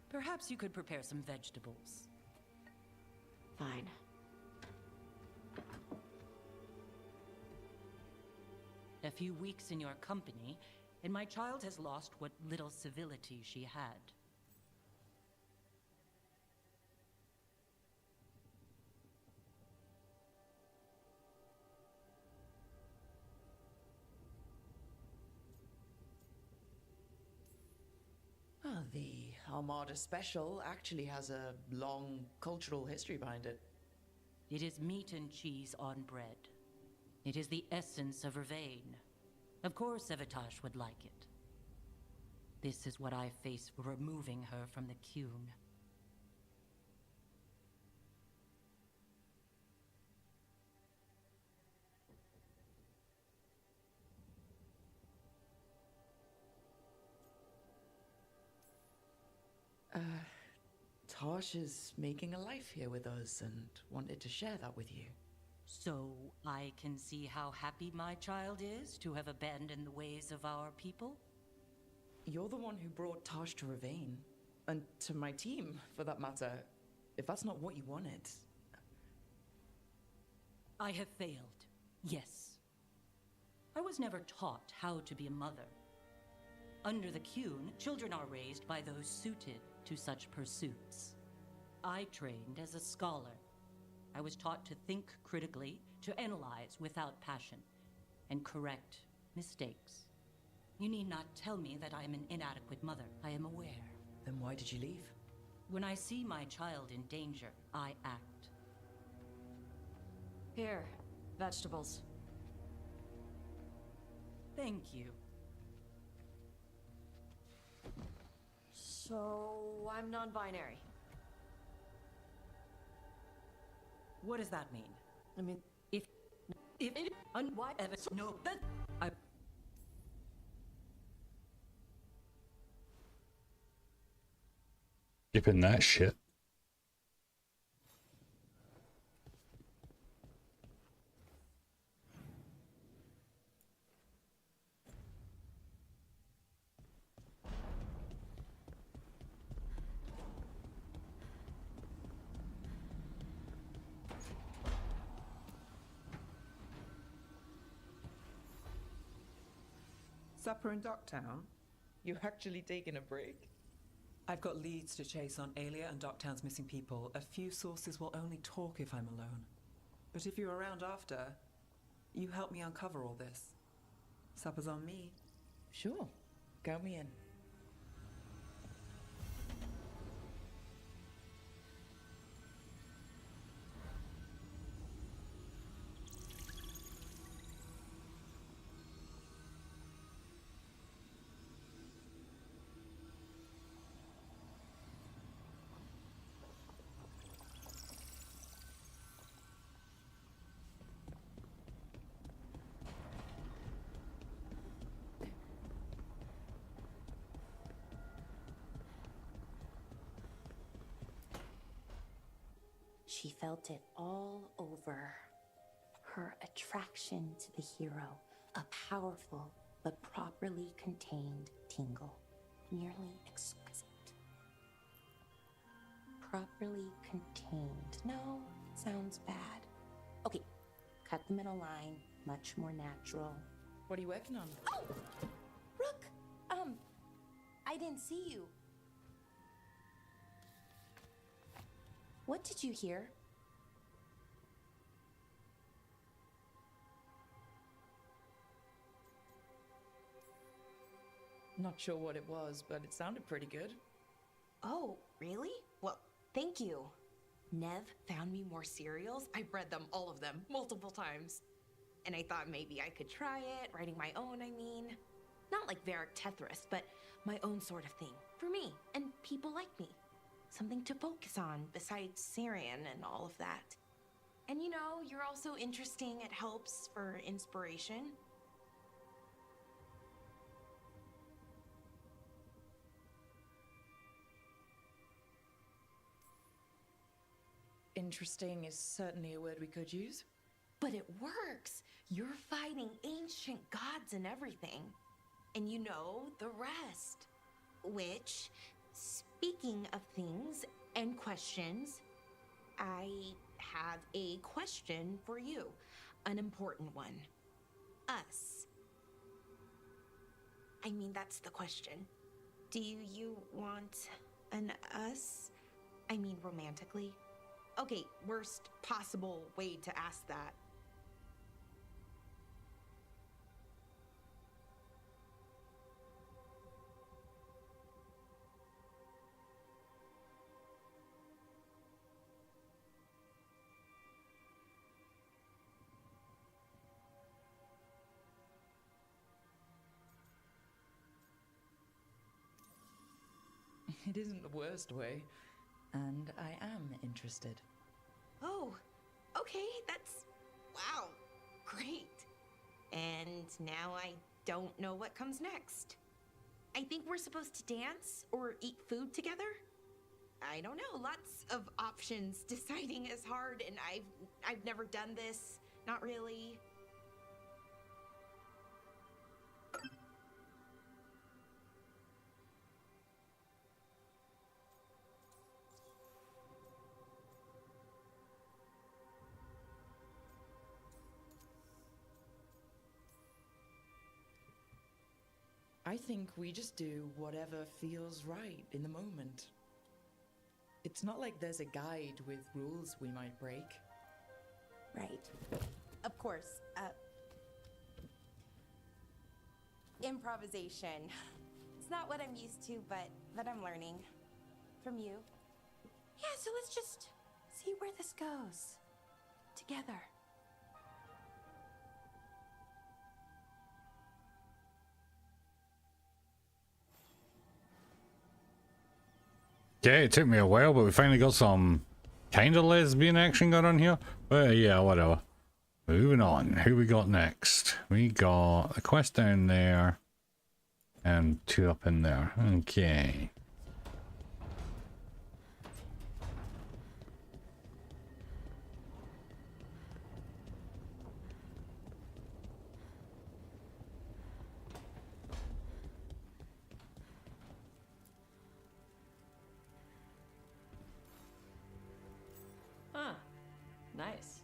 Perhaps you could prepare some vegetables. Fine. A few weeks in your company, and my child has lost what little civility she had. Well, the Armada Special actually has a long cultural history behind it. It is meat and cheese on bread. It is the essence of Vervain. Of course 𝐒𝐻𝐿𝐼 would like it. This is what I face for removing her from the 𝐒𝐿. Tosh is making a life here with us and wanted to share that with you. So I can see how happy my child is to have abandoned the ways of our people? You're the one who brought Tosh to Vervain, and to my team, for that matter. If that's not what you wanted... I have failed, yes. I was never taught how to be a mother. Under the 𝐒𝐿, children are raised by those suited to such pursuits. I trained as a scholar. I was taught to think critically, to analyze without passion, and correct mistakes. You need not tell me that I am an inadequate mother. I am aware. Then why did you leave? When I see my child in danger, I act. Here, vegetables. Thank you. So, I'm non-binary. What does that mean? I mean, if whatever, no, that I. Skipping that shit. Supper in Docktown? You're actually taking a break? I've got leads to chase on 𝐒𝐿𝐼 and Docktown's missing people. A few sources will only talk if I'm alone. But if you're around after, you help me uncover all this. Supper's on me. Sure. Count me in. She felt it all over. Her attraction to the hero, a powerful but properly contained tingle, nearly exquisite. Properly contained. No, sounds bad. Okay, cut the middle line, much more natural. What are you working on? Oh! Rook! I didn't see you. What did you hear? Not sure what it was, but it sounded pretty good. Oh, really? Well, thank you. Nev found me more serials. I've read them, all of them, multiple times. And I thought maybe I could try it, writing my own, I mean. Not like 𝐤𝐿𝐼𝐻𝐿 but my own sort of thing. For me, and people like me. Something to focus on besides Syrian and all of that. And you know, you're also interesting. It helps for inspiration. Interesting is certainly a word we could use. But it works. You're fighting ancient gods and everything. And you know the rest. Which, speaking of things and questions, I have a question for you. An important one. Us. I mean, that's the question. Do you want an us? I mean, romantically? Okay, worst possible way to ask that. It isn't the worst way, and I am interested. Oh, okay, that's... wow, great. And now I don't know what comes next. I think we're supposed to dance or eat food together? I don't know, lots of options. Deciding is hard, and I've never done this. Not really. I think we just do whatever feels right in the moment. It's not like there's a guide with rules we might break. Right. Of course. Improvisation. It's not what I'm used to, but I'm learning. From you. Yeah, so let's just see where this goes. Together. Okay, it took me a while, but we finally got some kind of lesbian action going on here. But yeah, whatever. Moving on. Who we got next? We got the quest down there. And 2 up in there. Okay. Ah, nice.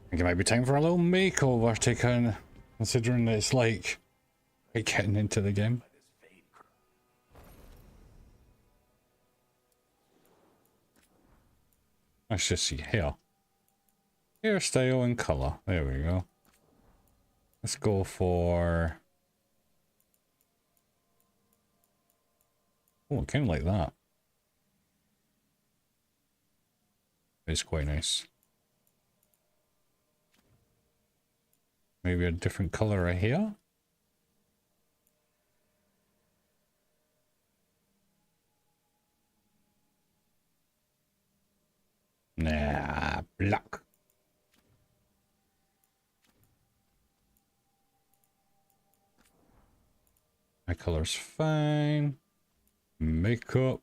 I think it might be time for a little makeover to kind of, considering that it's like getting into the game. Let's just see here. Hairstyle and color. There we go. Let's go for... oh, kind of like that. It's quite nice. Maybe a different color right here. Nah, black. My color's fine. Makeup.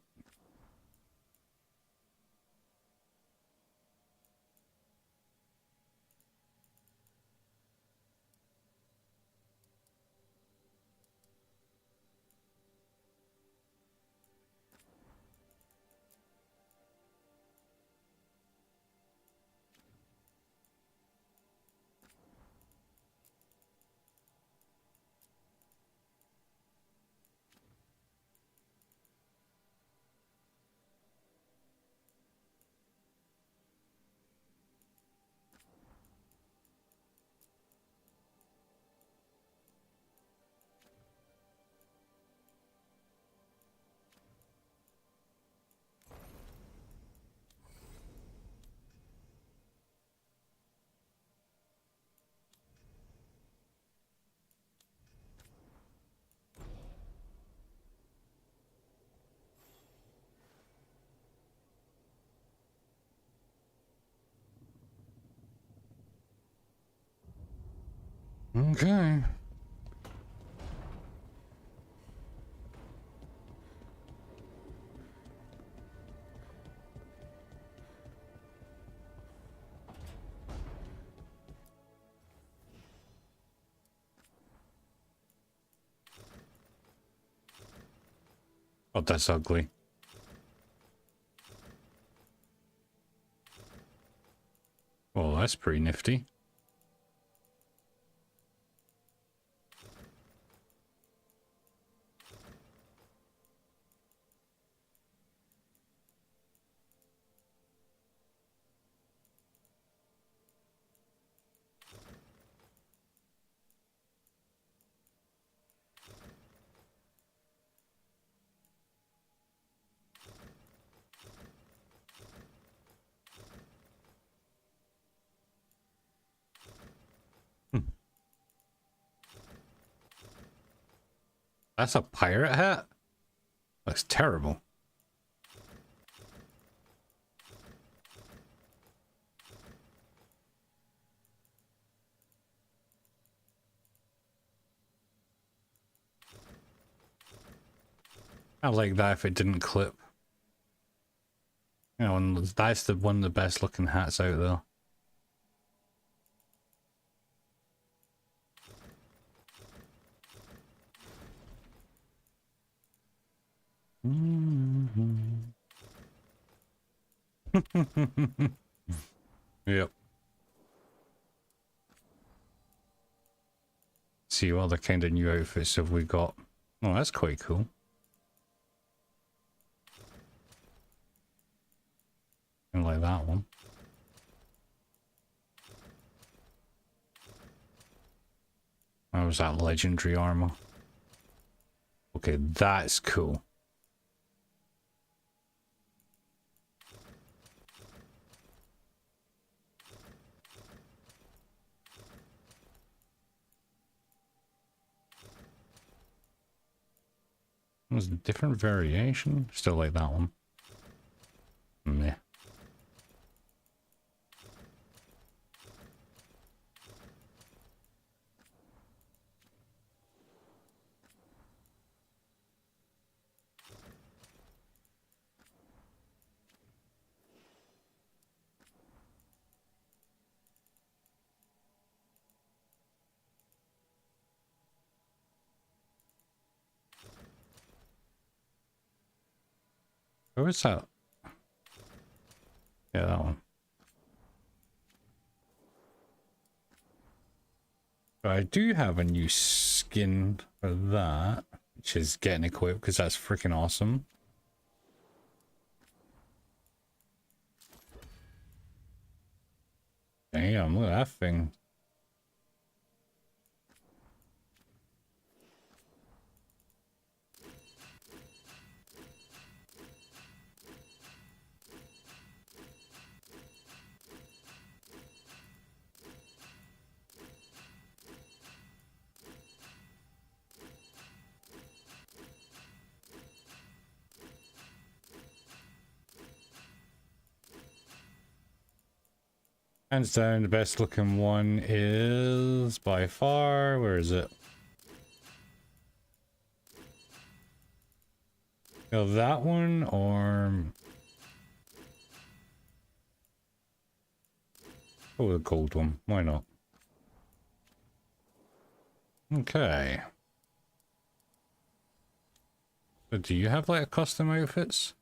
Okay. Oh, that's ugly. Oh, that's pretty nifty. That's a pirate hat? That's terrible. I like that if it didn't clip. You know, and that's the one of the best looking hats out there. Yep. See what other kind of new outfits have we got? Oh, that's quite cool. I like that one. That was that legendary armor. Okay, that's cool. There's a different variation. Still like that one. Meh. Where is that? Yeah, that one. But I do have a new skin for that, which is getting equipped because that's freaking awesome. Damn, look at that thing. Hands down, the best looking one is by far. Where is it? That one or oh, the gold one. Why not? Okay. But do you have like custom outfits?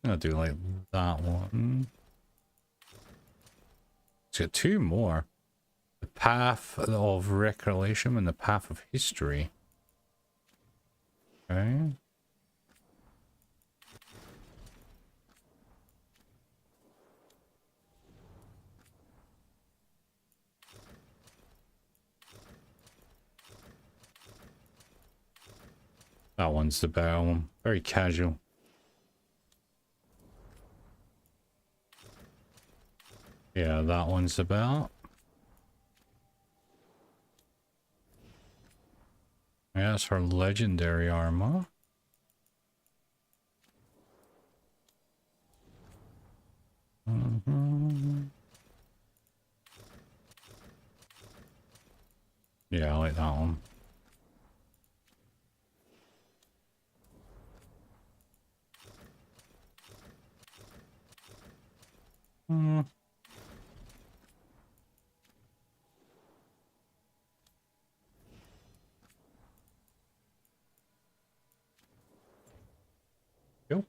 I'll do like that one. It's got two more. The Path of Recollection and the Path of History. Okay. That one's the better one. Very casual. Yeah, that one's about. Yeah, that's her legendary armor. Yeah, I like that one. Cool.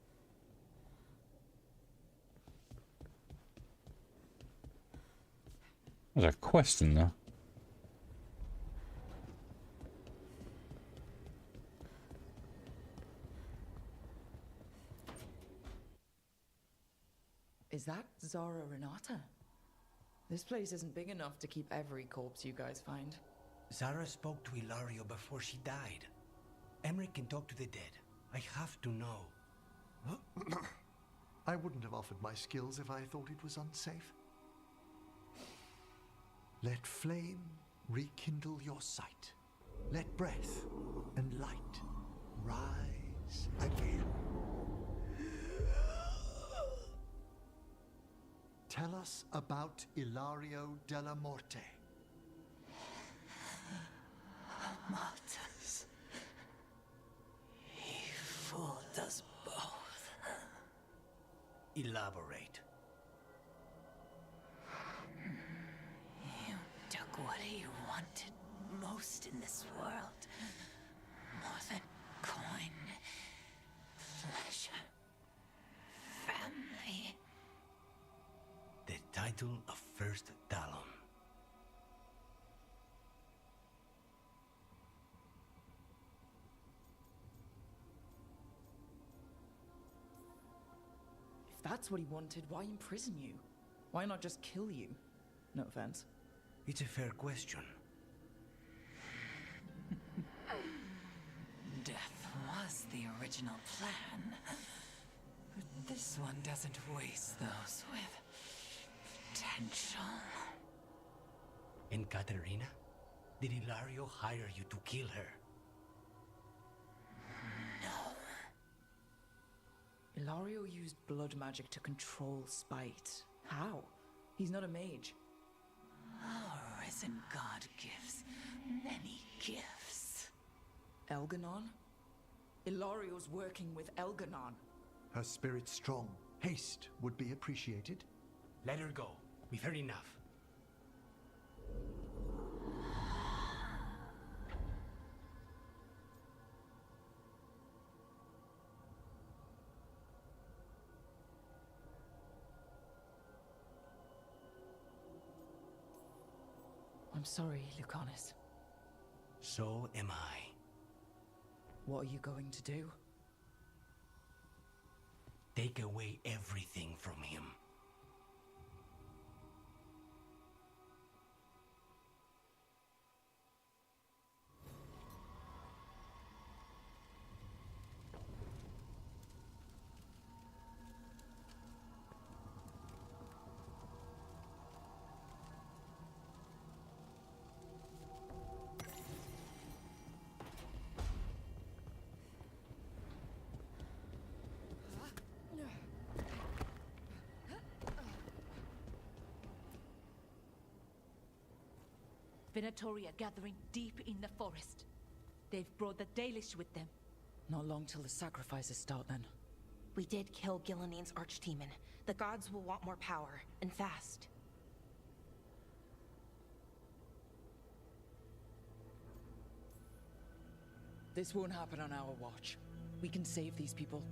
There's a quest in there. Is that Zara Renata? This place isn't big enough to keep every corpse you guys find. Zara spoke to Ilario before she died. 𝐒𝐿𝐻𝐿 can talk to the dead. I have to know. I wouldn't have offered my skills if I thought it was unsafe. Let flame rekindle your sight. Let breath and light rise again. Tell us about Ilario della Morte. Martyrs. He fooled us both. Elaborate. You took what he wanted most in this world. More than coin, pleasure, family. The title of First Talon. If that's what he wanted, why imprison you? Why not just kill you? No offense. It's a fair question. Death was the original plan. But this one doesn't waste those with potential. And Katerina? Did Ilario hire you to kill her? Ilario used blood magic to control spite. How? He's not a mage. Our risen god gives many gifts. Elganon? Ilario's working with Elganon. Her spirit's strong. Haste would be appreciated. Let her go. We've heard enough. I'm sorry, Lucanus. So am I. What are you going to do? Take away everything from him. Venatori are gathering deep in the forest. They've brought the Dalish with them. Not long till the sacrifices start then. We did kill Gilanine's archdemon. The gods will want more power, and fast. This won't happen on our watch. We can save these people.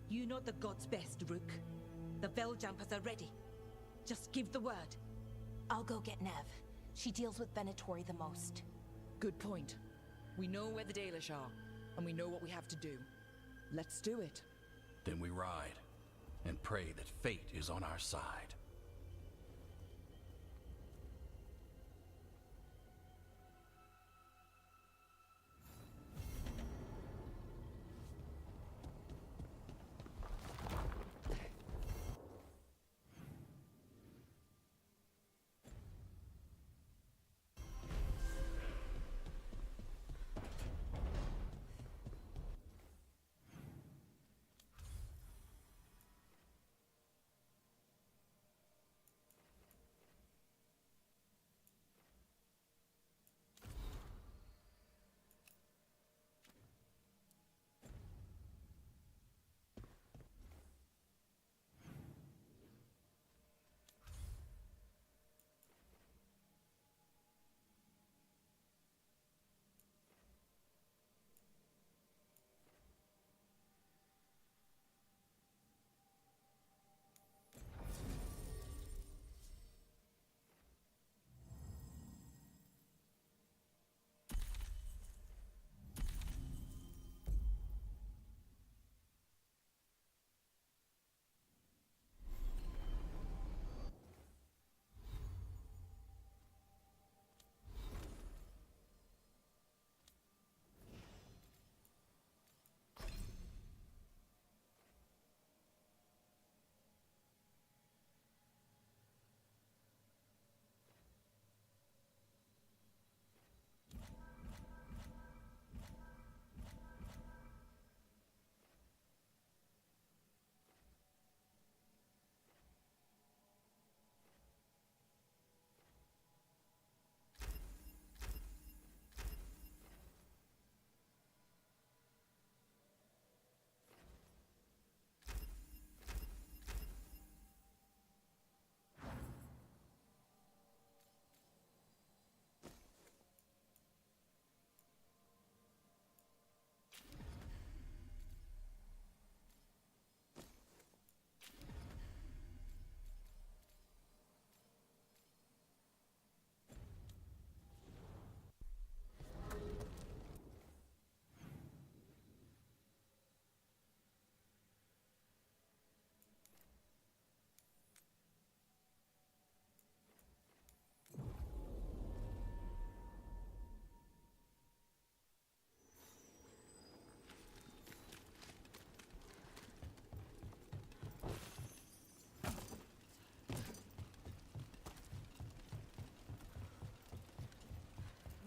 You know the gods best, Rook. The Veiljumpers are ready. Just give the word. I'll go get Nev. She deals with Venatori the most. Good point. We know where the Dalish are, and we know what we have to do. Let's do it. Then we ride, and pray that fate is on our side.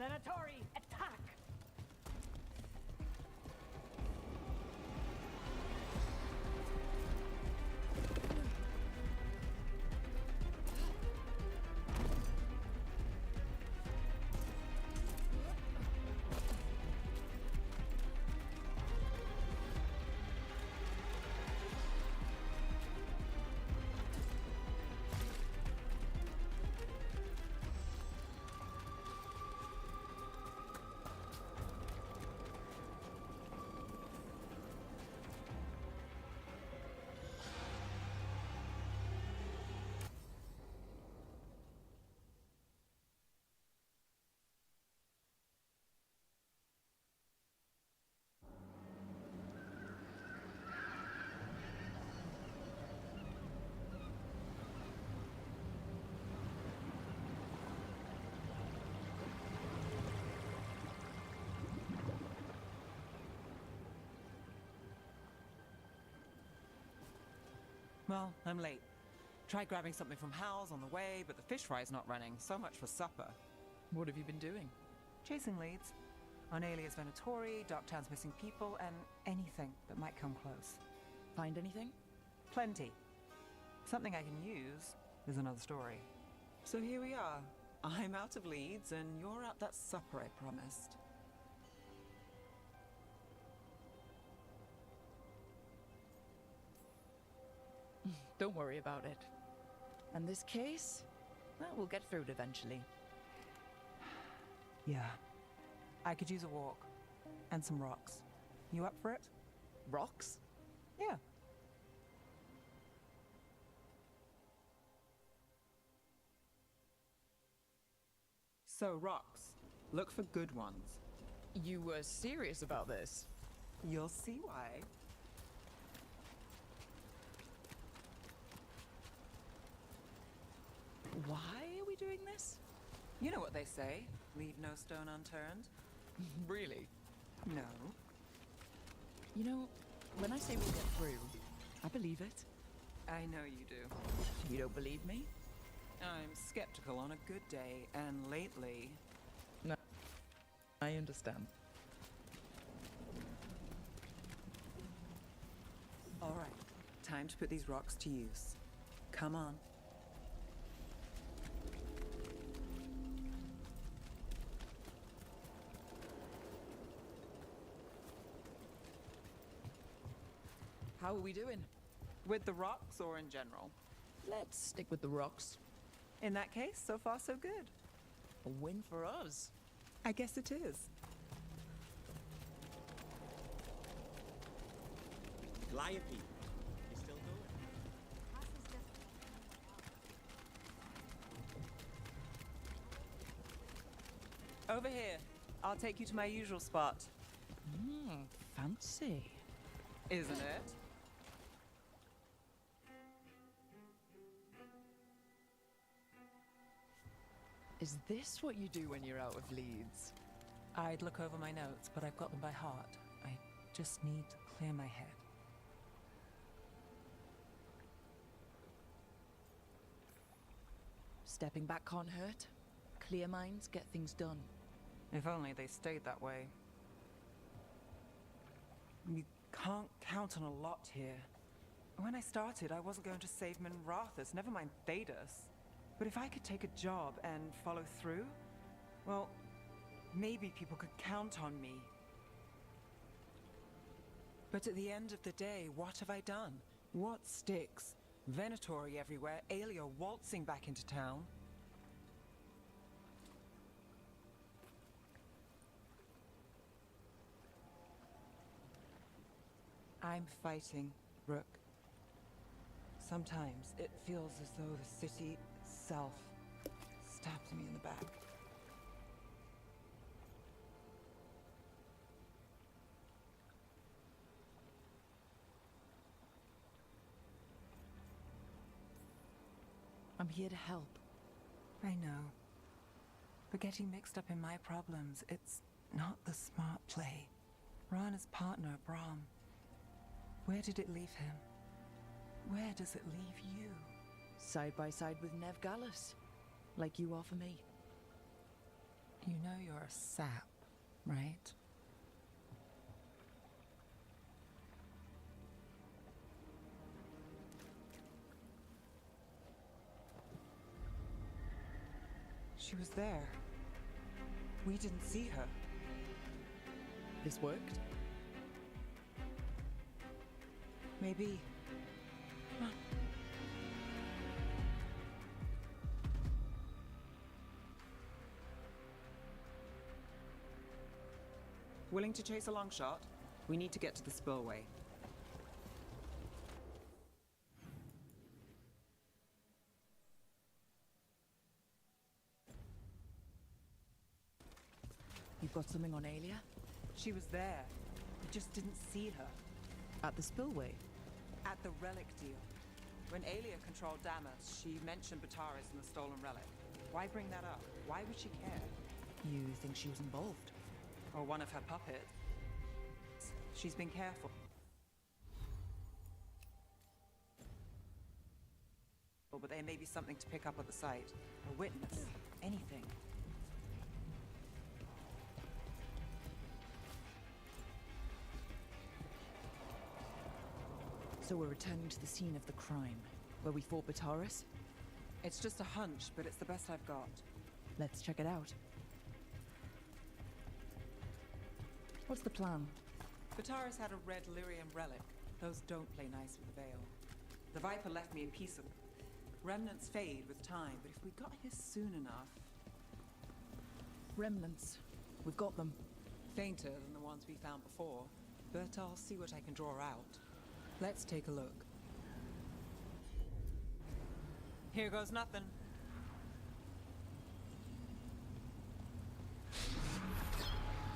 Venatori, attack! Well, I'm late. Tried grabbing something from Hal's on the way, but the fish fry's not running. So much for supper. What have you been doing? Chasing leads. On alias Venatori, Darktown's missing people, and anything that might come close. Find anything? Plenty. Something I can use is another story. So here we are, I'm out of leads, and you're at that supper I promised. Don't worry about it. And this case, well, we'll get through it eventually. Yeah. I could use a walk. And some rocks. You up for it? Rocks? Yeah. So, rocks. Look for good ones. You were serious about this? You'll see why. Why are we doing this? You know what they say. Leave no stone unturned. Really? No. You know, when I say we'll get through, I believe it. I know you do. You don't believe me? I'm skeptical on a good day, and lately... No, I understand. All right, time to put these rocks to use. Come on. How are we doing? With the rocks or in general? Let's stick with the rocks. In that case, so far so good. A win for us. I guess it is. Lion people, you still do it? Over here. I'll take you to my usual spot. Fancy. Isn't it? Is this what you do when you're out of leads? I'd look over my notes, but I've got them by heart. I just need to clear my head. Stepping back can't hurt. Clear minds get things done. If only they stayed that way. You can't count on a lot here. When I started, I wasn't going to save Minrathous, never mind Thedas. But if I could take a job and follow through, well, maybe people could count on me. But at the end of the day, what have I done? What sticks? Venatori everywhere, Aleia waltzing back into town. I'm fighting, Rook. Sometimes it feels as though the city itself stabs me in the back. I'm here to help. I know. But getting mixed up in my problems, it's not the smart play. Rana's partner, Brahm. Where did it leave him? Where does it leave you? Side by side with Nev Gallus, like you are for me. You know you're a sap, right? She was there. We didn't see her. This worked? Maybe. Come on. Willing to chase a long shot? We need to get to the spillway. You've got something on Aleia? She was there. We just didn't see her. At the spillway? At the relic deal. When Aleia controlled Damas, she mentioned Bataris and the stolen relic. Why bring that up? Why would she care? You think she was involved? Or one of her puppets. She's been careful. But there may be something to pick up at the site. A witness. Anything. So we're returning to the scene of the crime, where we fought Bataris? It's just a hunch, but it's the best I've got. Let's check it out. What's the plan? Vitaris had a red lyrium relic. Those don't play nice with the Veil. The Viper left me a piece of... Remnants fade with time, but if we got here soon enough... Remnants. We've got them. Fainter than the ones we found before, but I'll see what I can draw out. Let's take a look. Here goes nothing.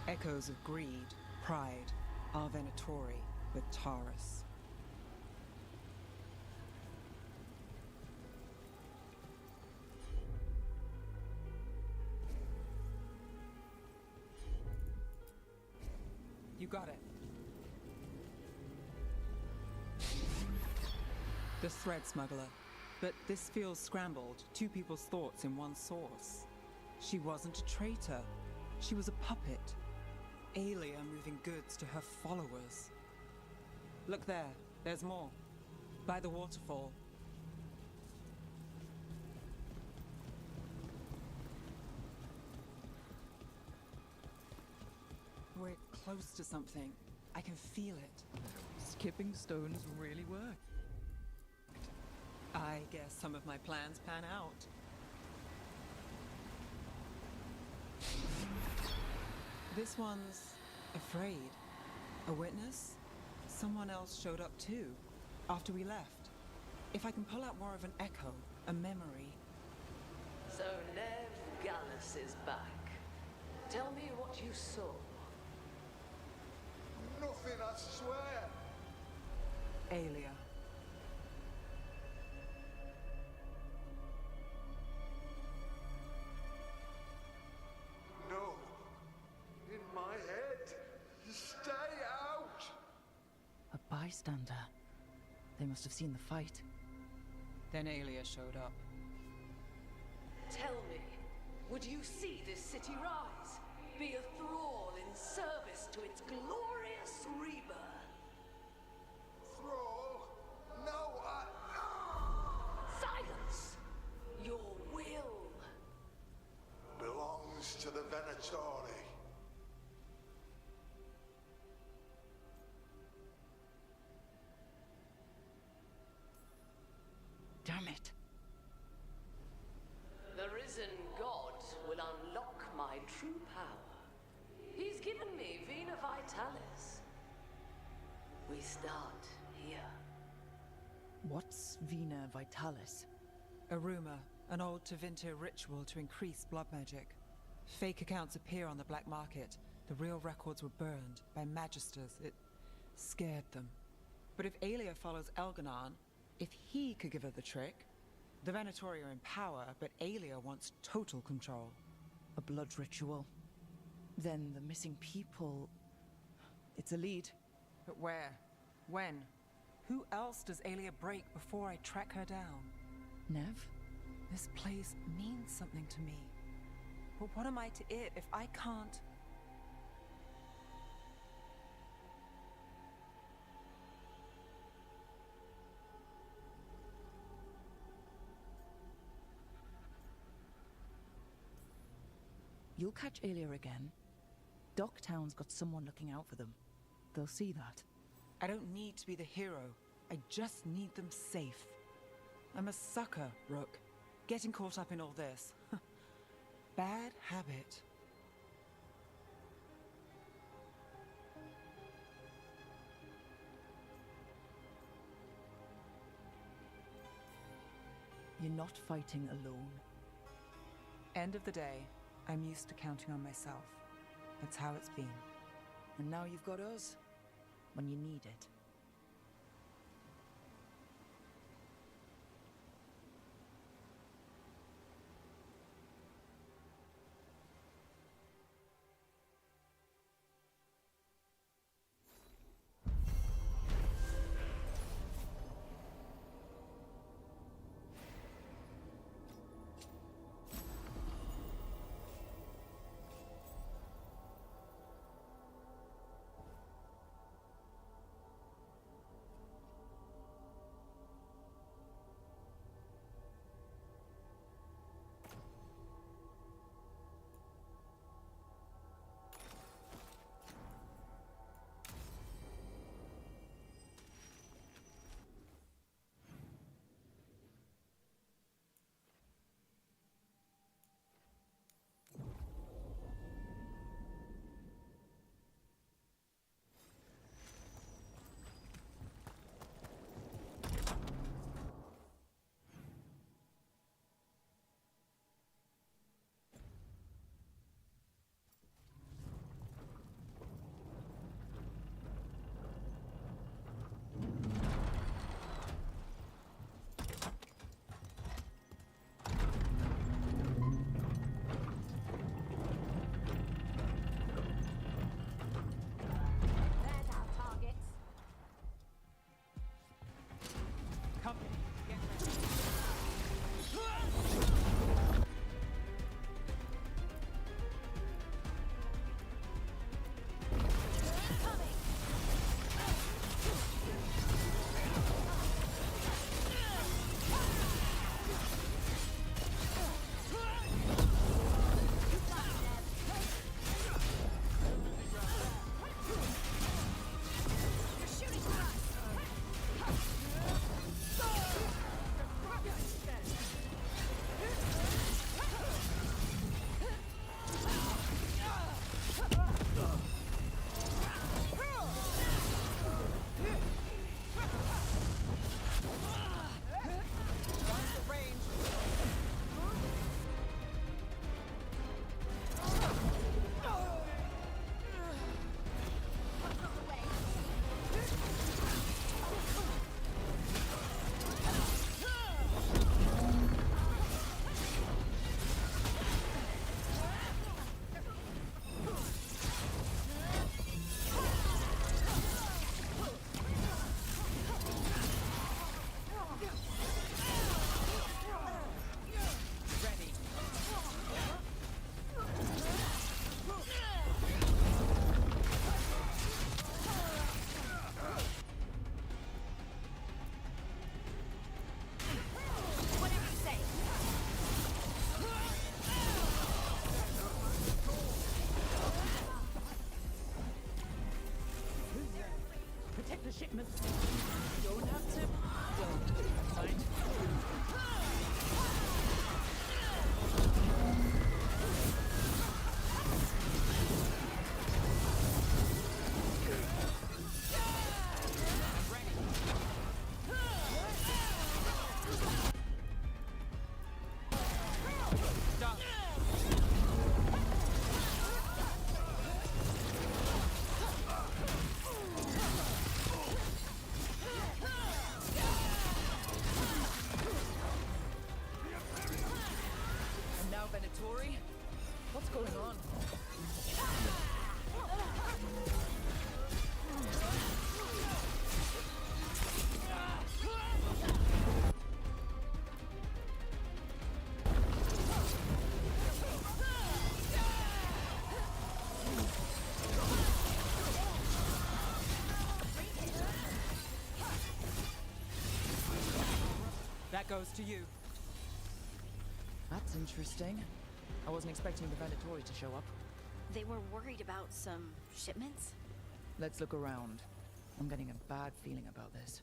Echoes of greed, pride, our Venatori, Vitaris. You got it. The thread smuggler. But this feels scrambled. Two people's thoughts in one source. She wasn't a traitor. She was a puppet. Aelia moving goods to her followers. Look there. There's more. By the waterfall. We're close to something. I can feel it. Skipping stones really work. I guess some of my plans pan out. This one's afraid. A witness? Someone else showed up too, after we left. If I can pull out more of an echo, a memory. So Nev Gallus is back. Tell me what you saw. Nothing, I swear. Aelia. No. In my head. Stay out. A bystander. They must have seen the fight. Then Aelia showed up. Tell me, would you see this city rise? Be a thrall in service to its glorious rebirth? Thrall? No, Silence! Your will belongs to the Venatori. Damn it. The risen god will unlock my true power. He's given me Vena Vitalis. We start here. What's Vena Vitalis? A rumor, an old Tevinter ritual to increase blood magic. Fake accounts appear on the black market. The real records were burned by magisters. It scared them. But if Aelia follows Elganon, if he could give her the trick, the Venatori are in power, but Aelia wants total control. A blood ritual. Then the missing people... It's a lead. But where? When? Who else does Aelia break before I track her down? Nev? This place means something to me. But what am I to it if I can't... You'll catch Aelia again. Docktown's got someone looking out for them. They'll see that. I don't need to be the hero. I just need them safe. I'm a sucker, Rook. Getting caught up in all this. Bad habit. You're not fighting alone. End of the day, I'm used to counting on myself. That's how it's been. And now you've got us, when you need it. company. Get ready. shipment. Don't have to. Don't. Fine. What's going on? That goes to you. That's interesting. I wasn't expecting the Venatori to show up. They were worried about some shipments? Let's look around. I'm getting a bad feeling about this.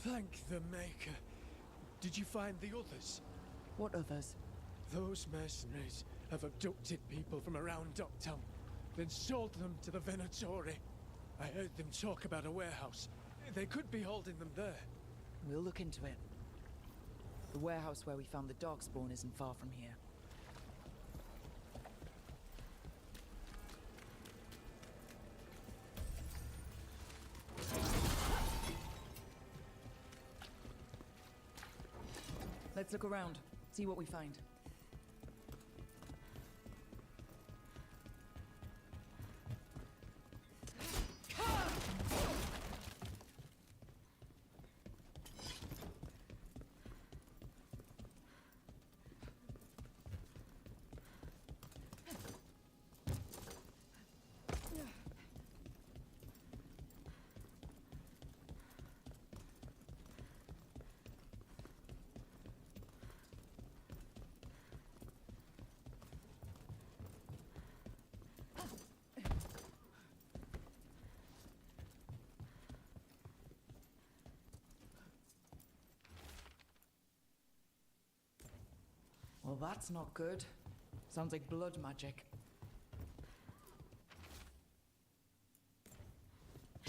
Thank the Maker. Did you find the others? What others? Those mercenaries have abducted people from around Docktown, then sold them to the Venatori. I heard them talk about a warehouse. They could be holding them there. We'll look into it. The warehouse where we found the Darkspawn isn't far from here. Let's look around, see what we find. Well, that's not good. Sounds like blood magic.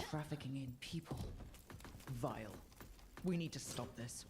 Trafficking in people. Vile. We need to stop this.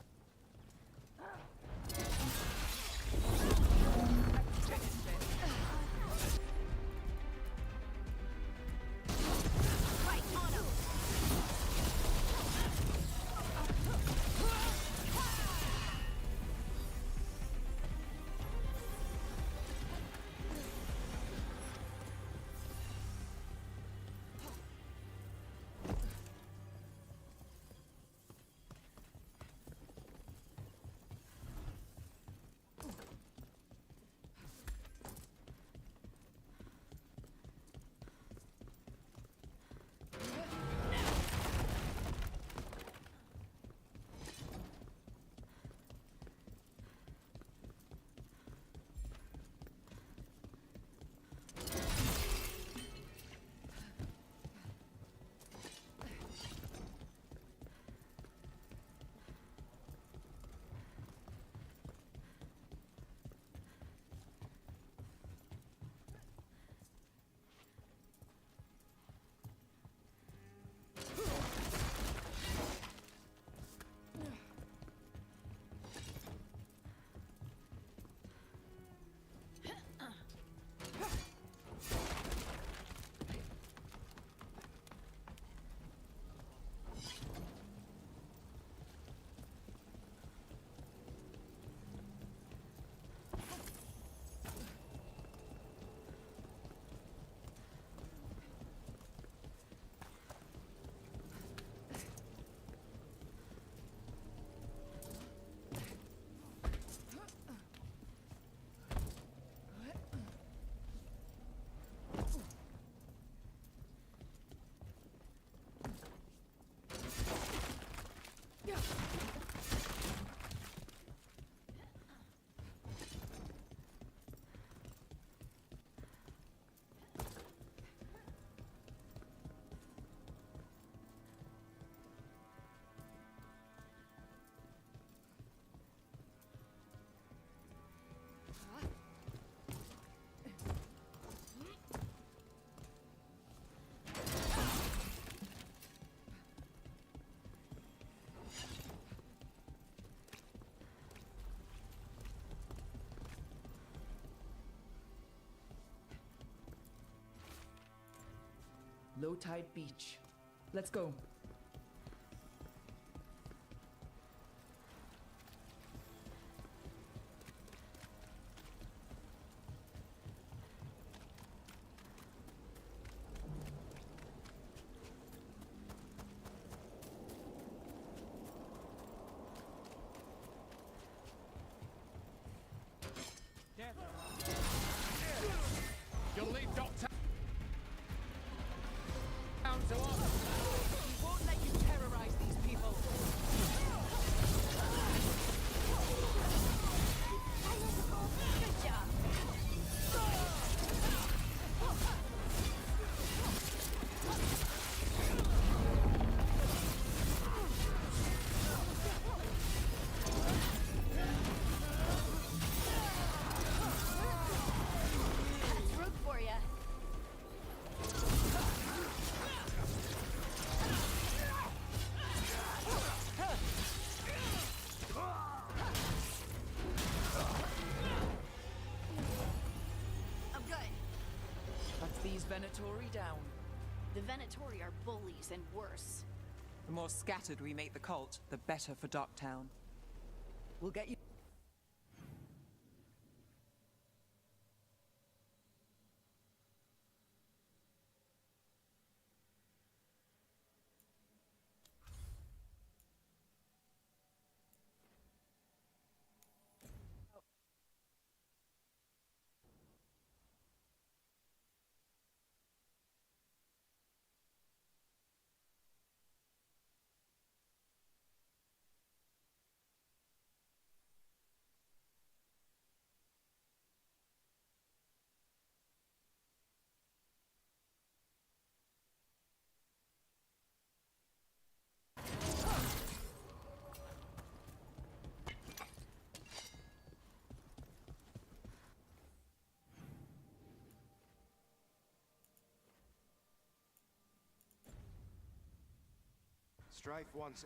Low tide beach. Let's go. You'll leave Doctor down to us. We won't let you terrorize these people. Good job. That's root for ya. I'm good. That's these Venatori down. The Venatori are bullies and worse. The more scattered we make the cult, the better for Docktown. We'll get you. Strife wants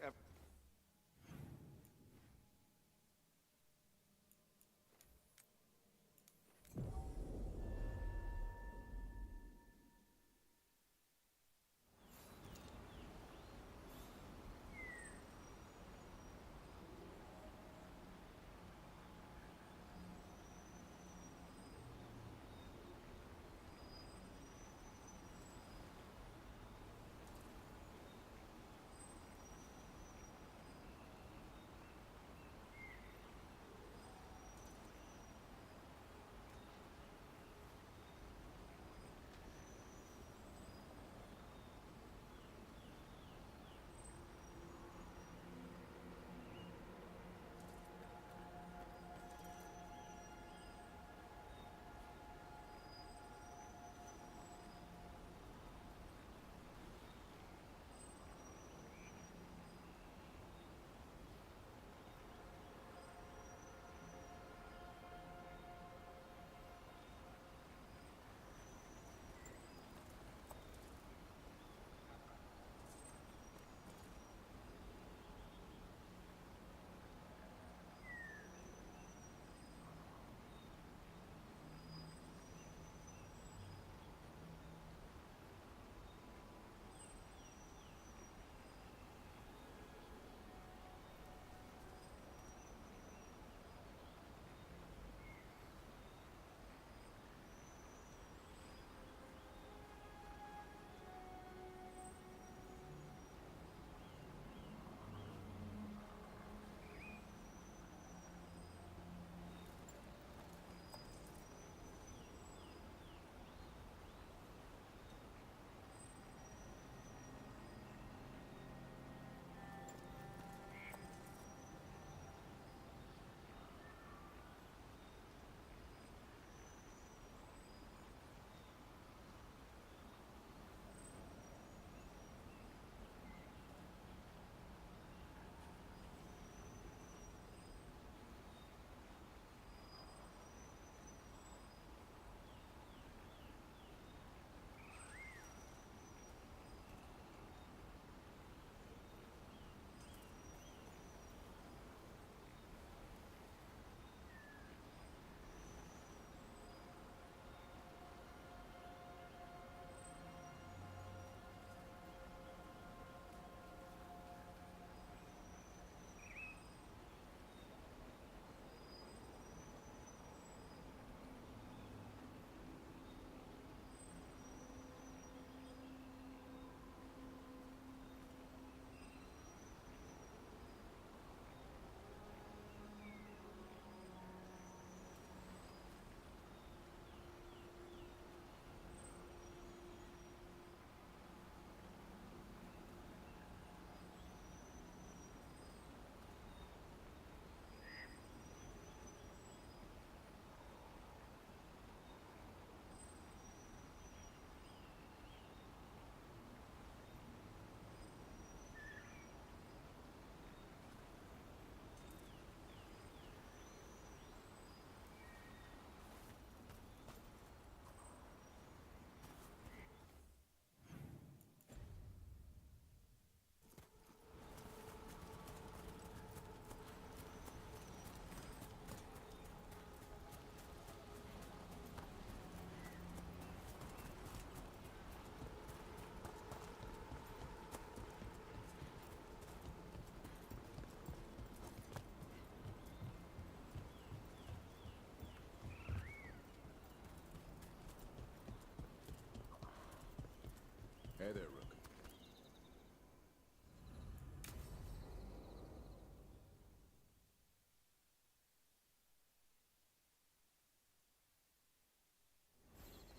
Hey there, Rook.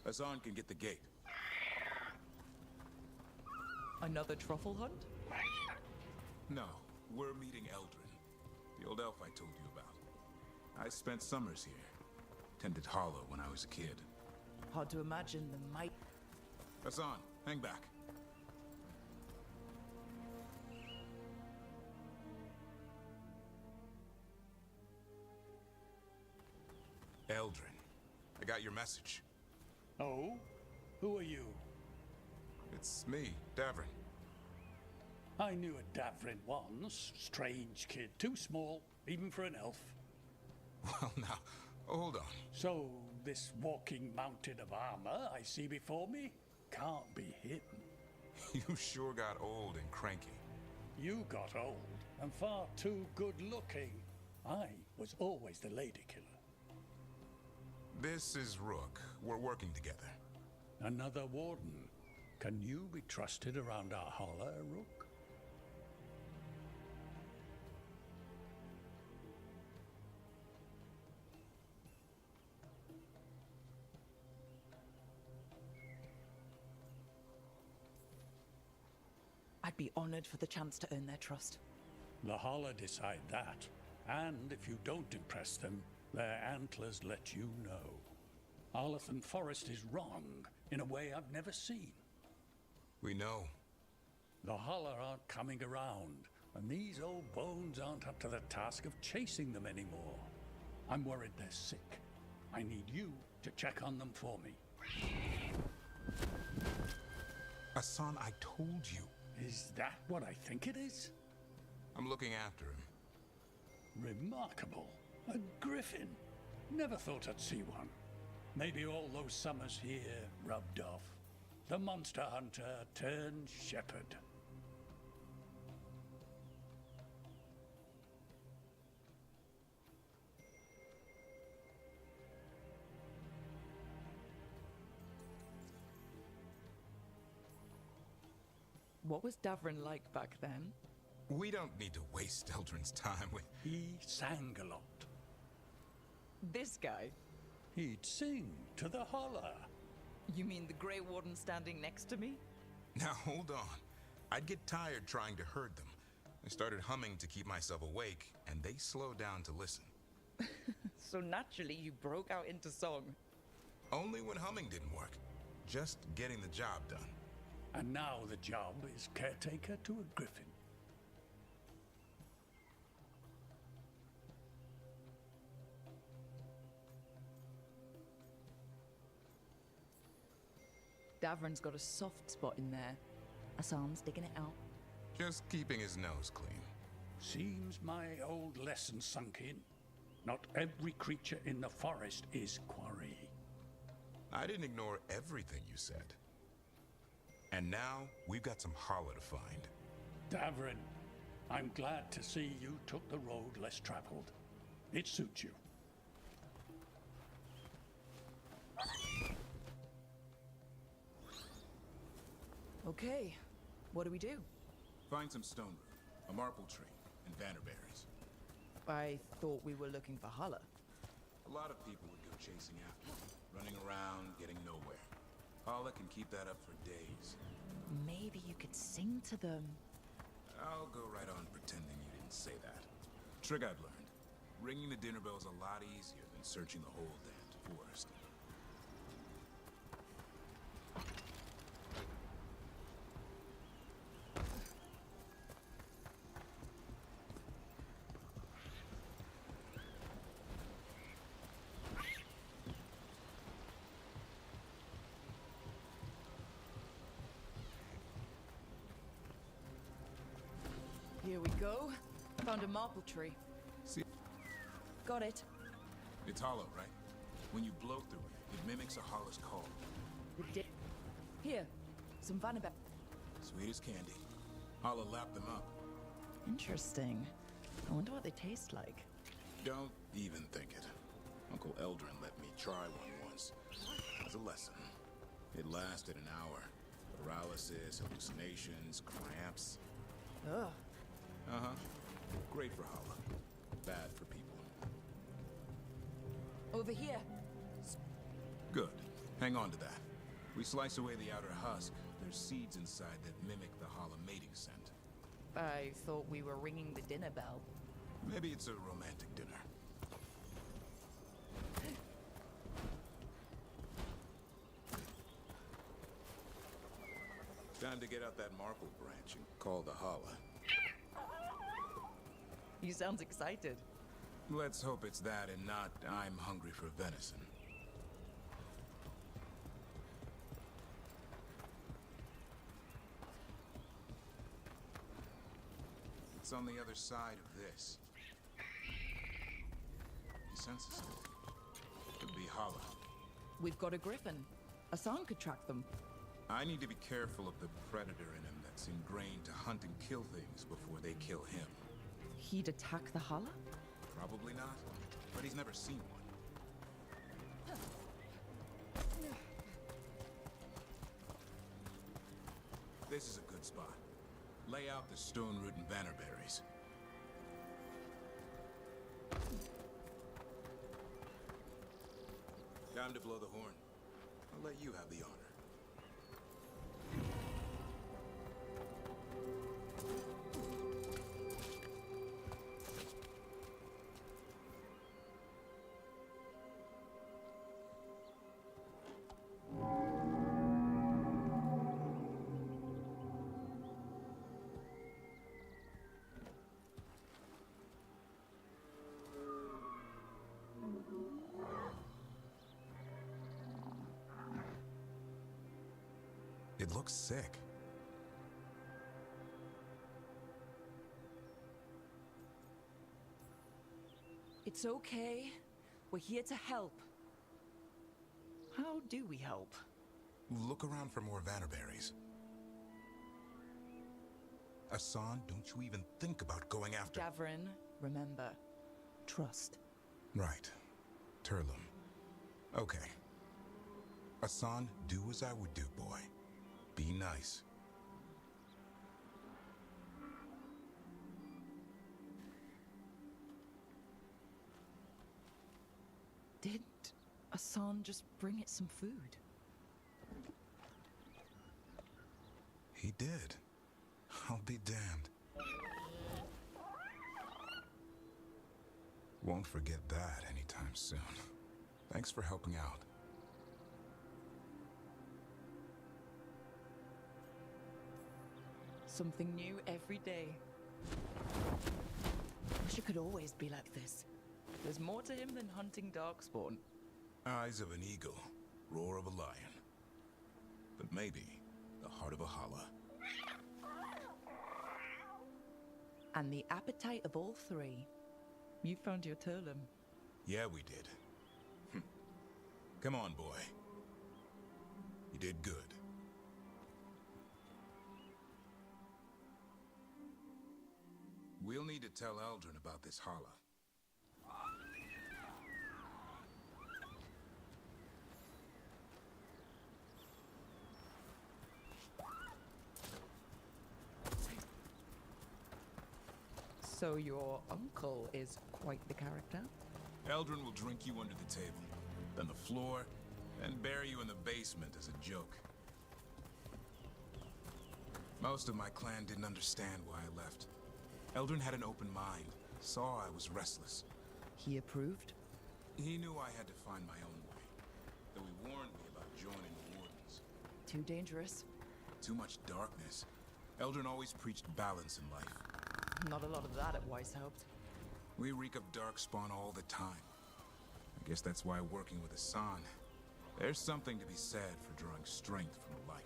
Hassan can get the gate. Another truffle hunt? No, we're meeting Eldrin, the old elf I told you about. I spent summers here. Tended Hollow when I was a kid. Hard to imagine the might. Hassan, hang back. Eldrin, I got your message. Oh? Who are you? It's me, Davrin. I knew a Davrin once. Strange kid. Too small, even for an elf. Well, now, hold on. So, this walking mountain of armor I see before me can't be him. You sure got old and cranky. You got old and far too good looking. I was always the lady killer. This is Rook. We're working together. Another warden. Can you be trusted around our holler, Rook? I'd be honored for the chance to earn their trust. The holler decide that. And if you don't impress them, their antlers let you know. 𝐒𝐿 Forest is wrong in a way I've never seen. We know. The holler aren't coming around, and these old bones aren't up to the task of chasing them anymore. I'm worried they're sick. I need you to check on them for me. Hassan, I told you. Is that what I think it is? I'm looking after him. Remarkable. A griffin. Never thought I'd see one. Maybe all those summers here rubbed off. The monster hunter turned shepherd. What was Davrin like back then? We don't need to waste Eldrin's time with... He sang a lot. This guy? He'd sing to the holler. You mean the Grey Warden standing next to me? Now, hold on. I'd get tired trying to herd them. I started humming to keep myself awake, and they slowed down to listen. So naturally, you broke out into song. Only when humming didn't work. Just getting the job done. And now the job is caretaker to a griffin. Davrin's got a soft spot in there. Hassan's digging it out. Just keeping his nose clean. Seems my old lesson sunk in. Not every creature in the forest is quarry. I didn't ignore everything you said. And now, we've got some holler to find. Davrin, I'm glad to see you took the road less traveled. It suits you. Okay, what do we do? Find some stone root, a marble tree, and vanderberries. I thought we were looking for holler. A lot of people would go chasing after them, running around, getting nowhere. Holler can keep that up for days. Maybe you could sing to them. I'll go right on pretending you didn't say that. Trick I've learned. Ringing the dinner bell's a lot easier than searching the whole damned forest. Here we go. Found a marble tree. See? Got it. It's hollow, right? When you blow through it, it mimics a holler's call. Here, some vanderberries. Sweet as candy. Holler lapped them up. Interesting. I wonder what they taste like. Don't even think it. Uncle Eldrin let me try one once. As a lesson. It lasted an hour. Paralysis, hallucinations, cramps. Ugh. Uh-huh. Great for Hala. Bad for people. Over here. Good. Hang on to that. We slice away the outer husk. There's seeds inside that mimic the Hala mating scent. I thought we were ringing the dinner bell. Maybe it's a romantic dinner. Time to get out that marble branch and call the Hala. He sounds excited. Let's hope it's that and not I'm hungry for venison. It's on the other side of this. He senses it. Could be Hala. We've got a griffin. Hassan could track them. I need to be careful of the predator in him that's ingrained to hunt and kill things before they kill him. He'd attack the Hala? Probably not, but he's never seen one. This is a good spot. Lay out the stone root and bannerberries. Time to blow the horn. I'll let you have the honor. It looks sick. It's okay. We're here to help. How do we help? Look around for more vannerberries. Hassan, don't you even think about going after... Gavrin, remember, trust. Right. Turlum. Okay. Hassan, do as I would do, boy. Be nice. Did Hassan just bring it some food? He did. I'll be damned. Won't forget that anytime soon. Thanks for helping out. Something new every day. Wish it could always be like this. There's more to him than hunting darkspawn. Eyes of an eagle, roar of a lion. But maybe the heart of a Hala. And the appetite of all three. You found your Turlum. Yeah, we did. Come on, boy. You did good. We'll need to tell Eldrin about this Hala. So your uncle is quite the character? Eldrin will drink you under the table, then the floor, and bury you in the basement as a joke. Most of my clan didn't understand why I left. Eldrin had an open mind, saw I was restless. He approved? He knew I had to find my own way, though he warned me about joining the Wardens. Too dangerous? Too much darkness. Eldrin always preached balance in life. Not a lot of that at Weishaupt. We reek of darkspawn all the time. I guess that's why working with Hassan, there's something to be said for drawing strength from the light.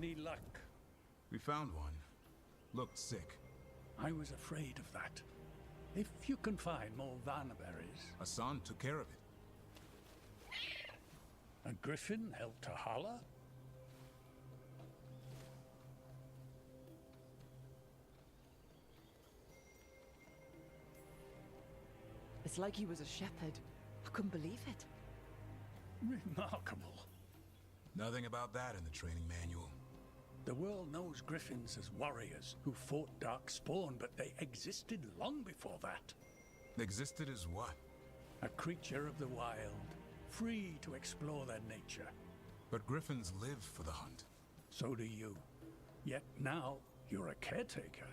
Any luck? We found one. Looked sick. I was afraid of that. If you can find more Vanaberries. Hassan took care of it. A griffin held to holler? It's like he was a shepherd. I couldn't believe it. Remarkable. Nothing about that in the training manual. The world knows griffins as warriors who fought Darkspawn, but they existed long before that. Existed as what? A creature of the wild, free to explore their nature. But griffins live for the hunt. So do you. Yet now, you're a caretaker.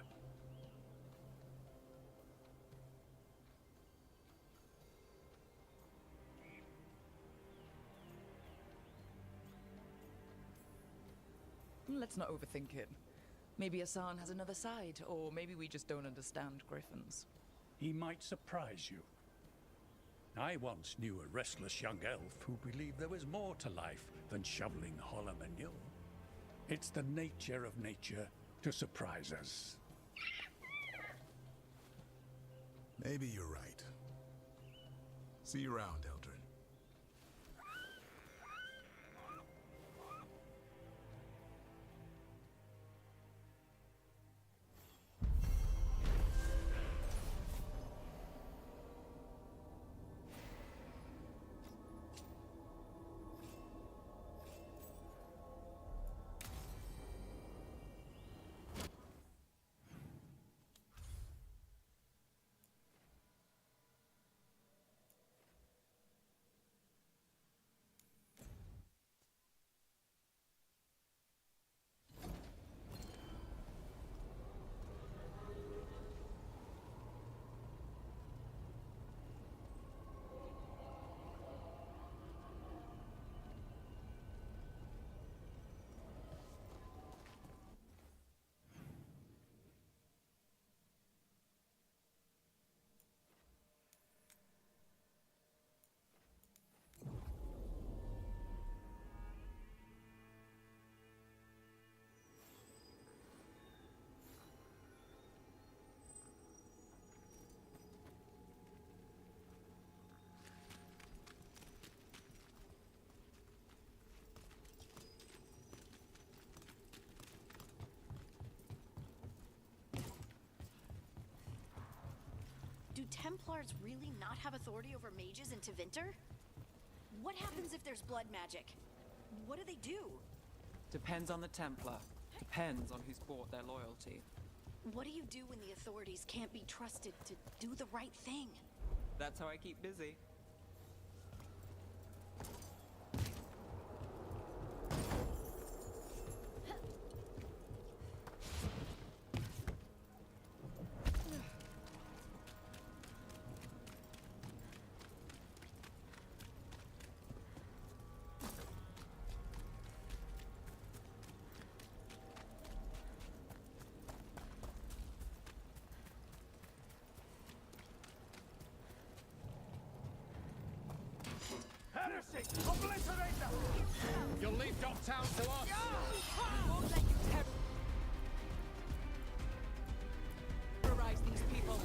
Let's not overthink it. Maybe Hassan has another side, or maybe we just don't understand griffins. He might surprise you. I once knew a restless young elf who believed there was more to life than shoveling hollow manure. It's the nature of nature to surprise us. Maybe you're right. See you around, Eldrin. Do Templars really not have authority over mages in Tevinter? What happens if there's blood magic? What do they do? Depends on the Templar. Depends on who's bought their loyalty. What do you do when the authorities can't be trusted to do the right thing? That's how I keep busy. Obliterate them! You'll leave Docktown to us! Won't let you terrorize these people.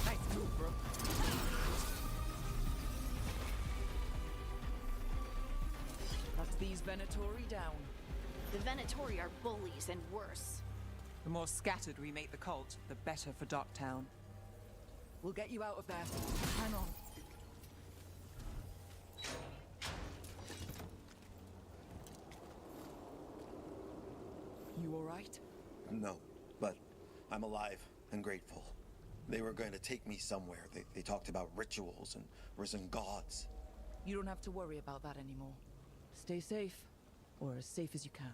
Nice move, bro. These Venatori down. The Venatori are bullies and worse. The more scattered we make the cult, the better for Docktown. We'll get you out of there. Hang on. You all right? No, but I'm alive and grateful. They were going to take me somewhere. They talked about rituals and risen gods. You don't have to worry about that anymore. Stay safe, or as safe as you can.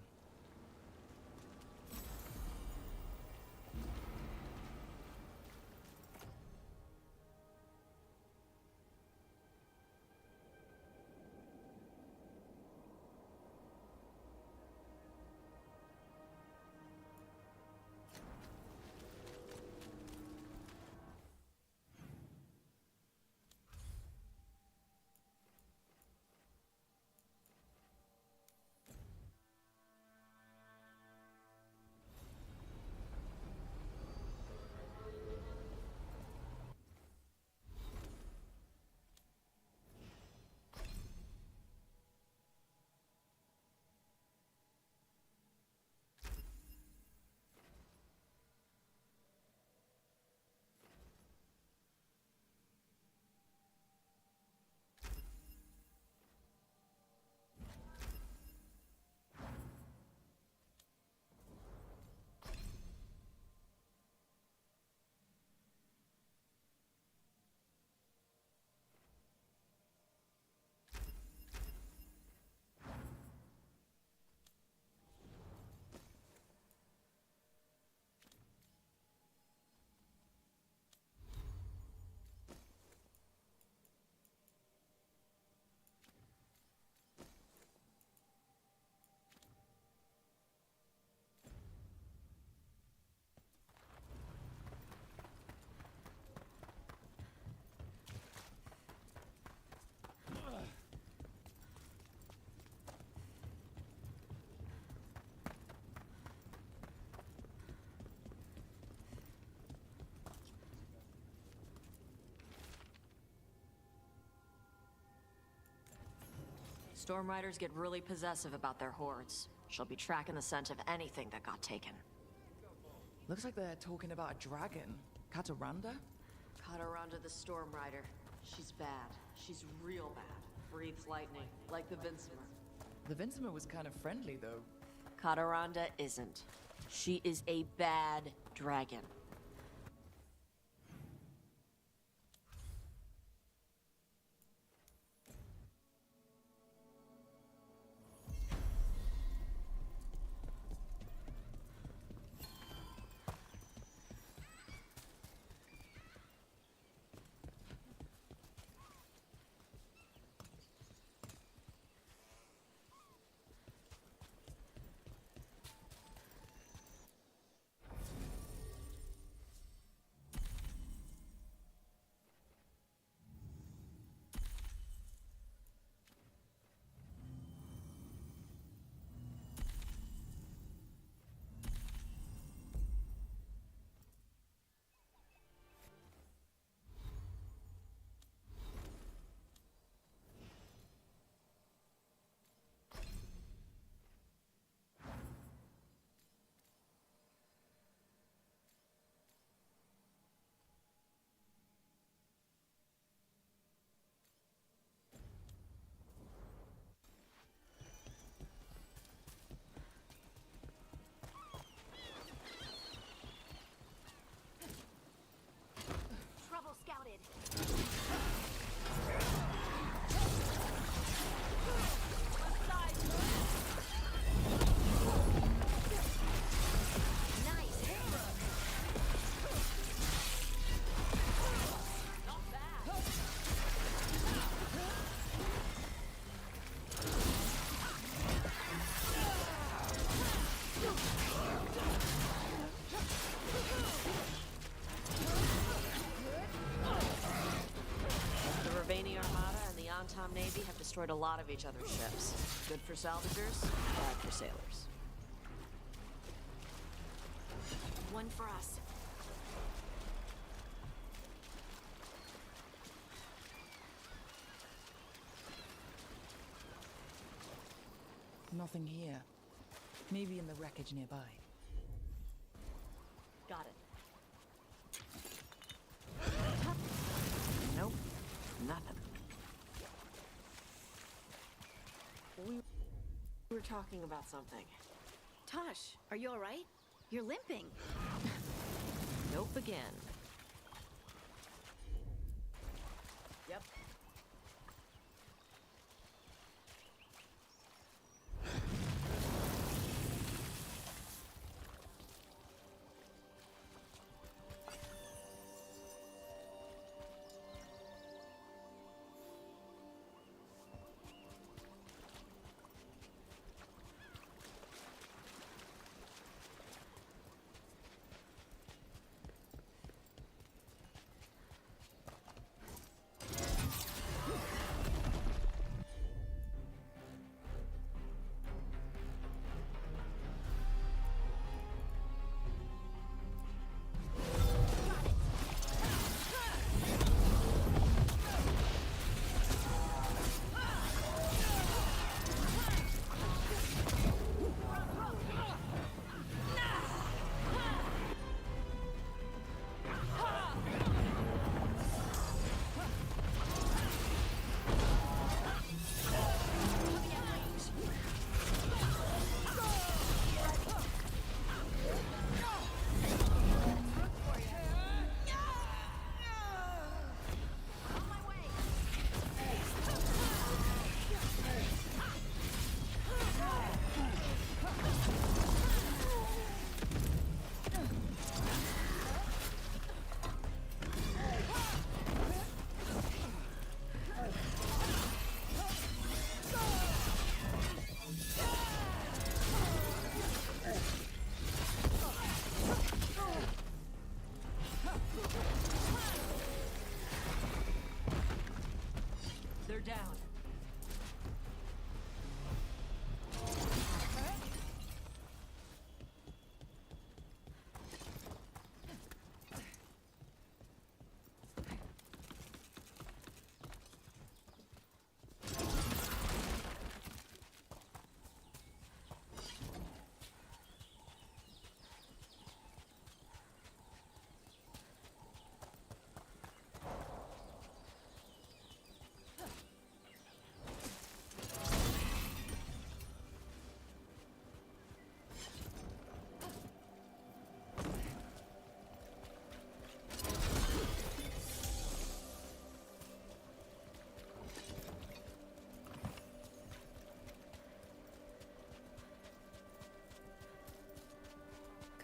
Storm Riders get really possessive about their hordes. She'll be tracking the scent of anything that got taken. Looks like they're talking about a dragon. Kataranda? Kataranda the Storm Rider. She's bad. She's real bad. Breathes lightning, like the Vincimer. The Vincimer was kind of friendly, though. Kataranda isn't. She is a bad dragon. Trouble scouted. Navy have destroyed a lot of each other's ships. Good for salvagers, bad for sailors. One for us. Nothing here. Maybe in the wreckage nearby. Got it. Nope. Nothing. We were talking about something. Tosh, are you alright? You're limping. Nope again. Yep.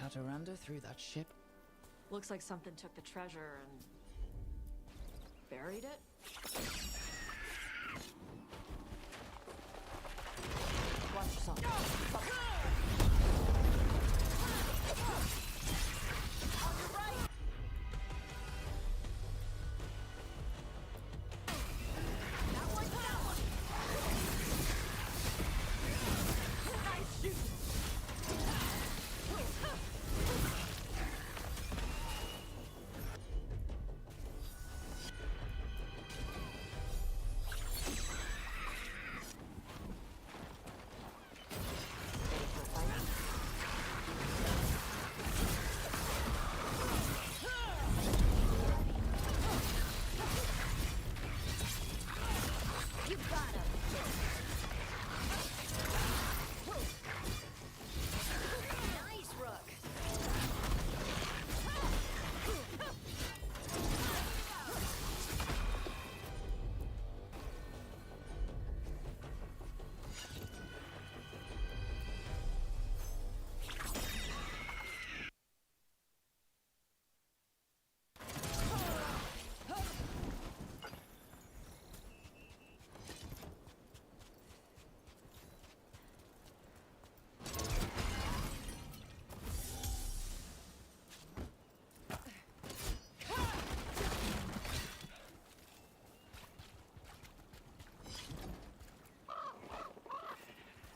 Kataranda threw that ship? Looks like something took the treasure and buried it. Watch yourself. On your right. That one. Nice shoot.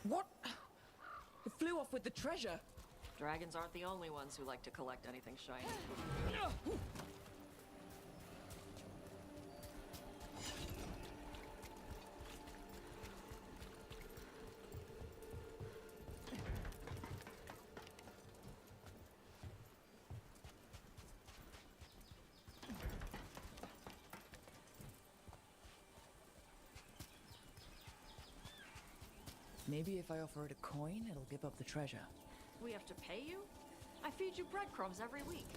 What? It flew off with the treasure. Dragons aren't the only ones who like to collect anything shiny. Maybe if I offer it a coin, it'll give up the treasure. We have to pay you? I feed you breadcrumbs every week.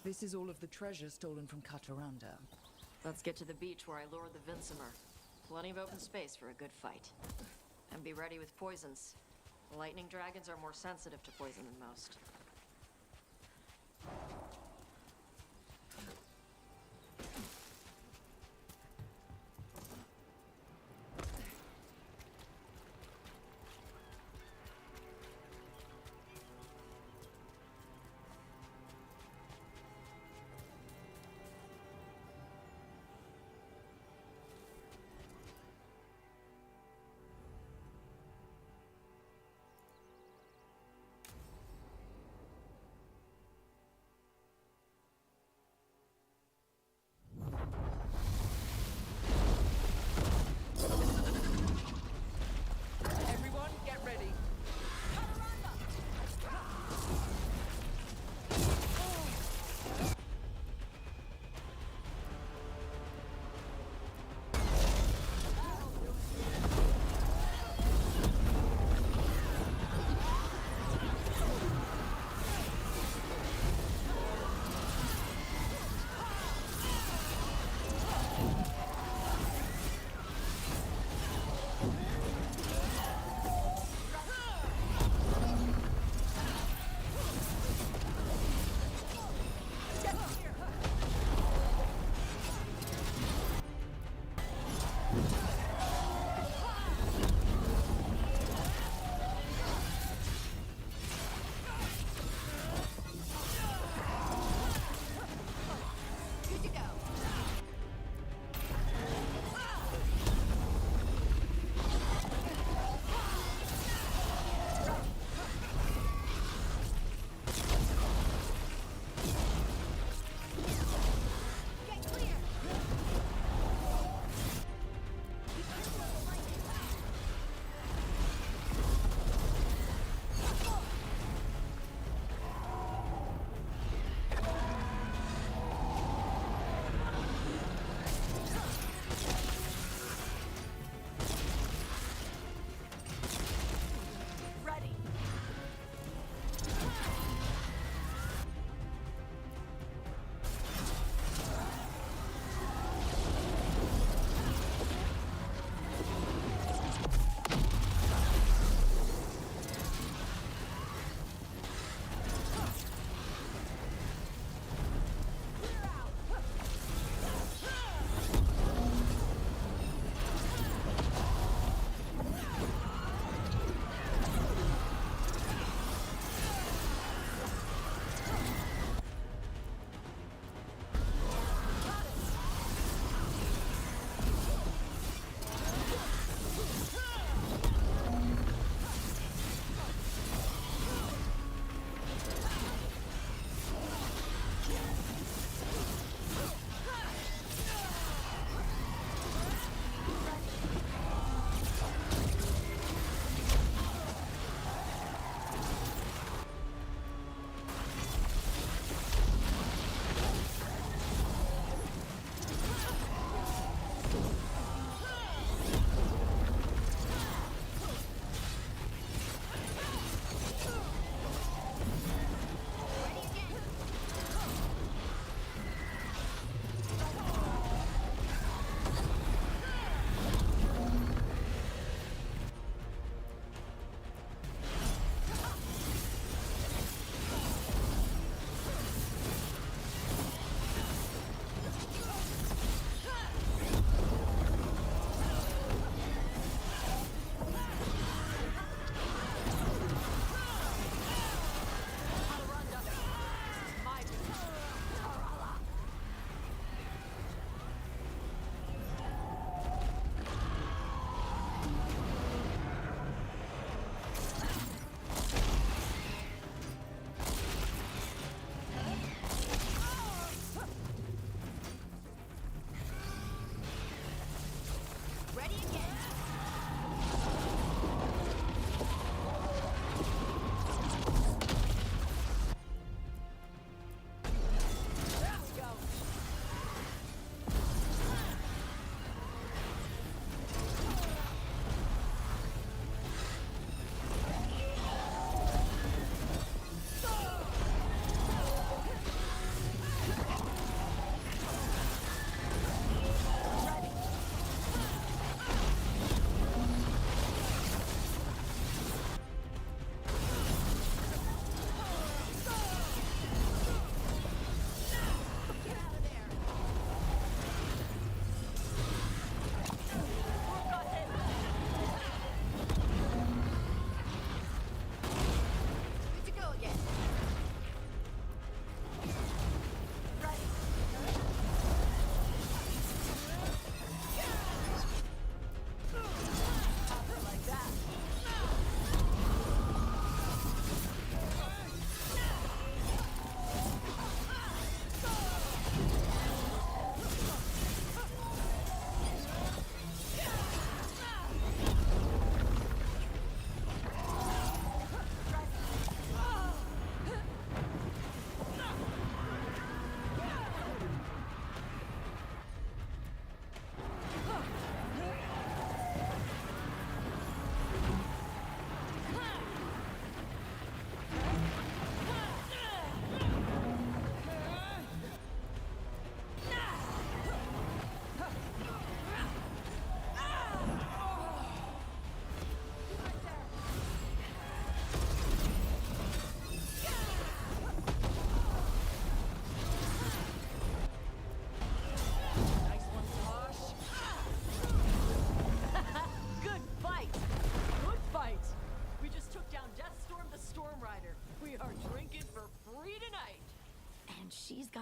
This is all of the treasure stolen from Kataranda. Let's get to the beach where I lured the Vinsimer. Plenty of open space for a good fight. And be ready with poisons. Lightning dragons are more sensitive to poison than most.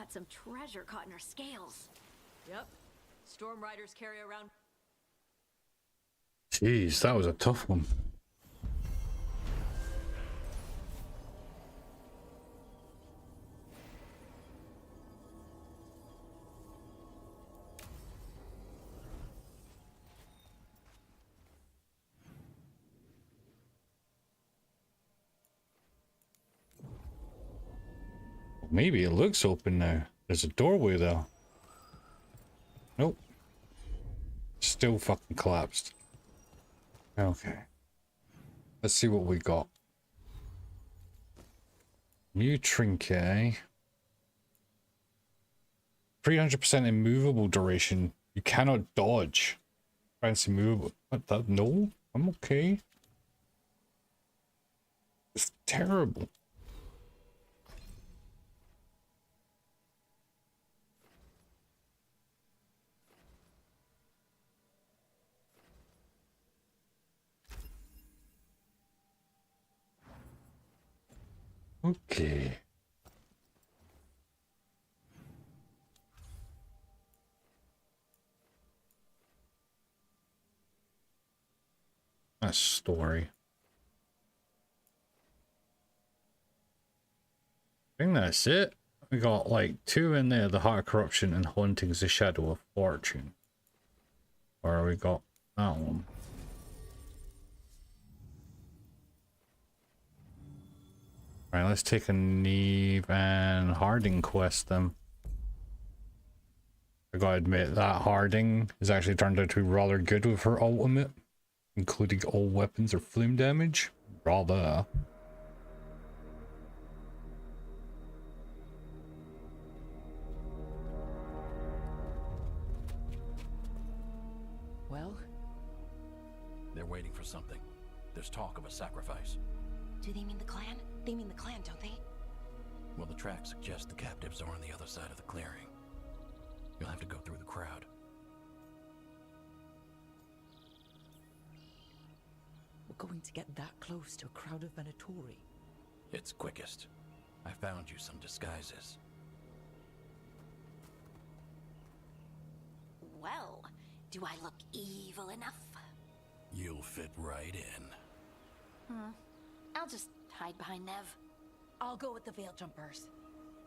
got some treasure caught in our scales. Yep. Storm Riders carry around. Jeez, that was a tough one. Maybe it looks open now. There's a doorway there. Nope. Still fucking collapsed. Okay. Let's see what we got. New trinket. 300% immovable duration. You cannot dodge. Fancy movable. What that? No? I'm okay. It's terrible. Okay. A story. I think that's it. We got like 2 in there, the Heart of Corruption and Hauntings, the Shadow of Fortune. Or we got that one. Right, let's take a Neve and Harding quest then. I gotta admit that Harding has actually turned out to be rather good with her ultimate, including all weapons or flume damage. Rather. Well? They're waiting for something. There's talk of a sacrifice. Do they mean the clan? They mean the clan, don't they? Well, the tracks suggest the captives are on the other side of the clearing. You'll have to go through the crowd. We're going to get that close to a crowd of Venatori. It's quickest. I found you some disguises. Well, do I look evil enough? You'll fit right in. I'll just hide behind Nev. I'll go with the Veil Jumpers.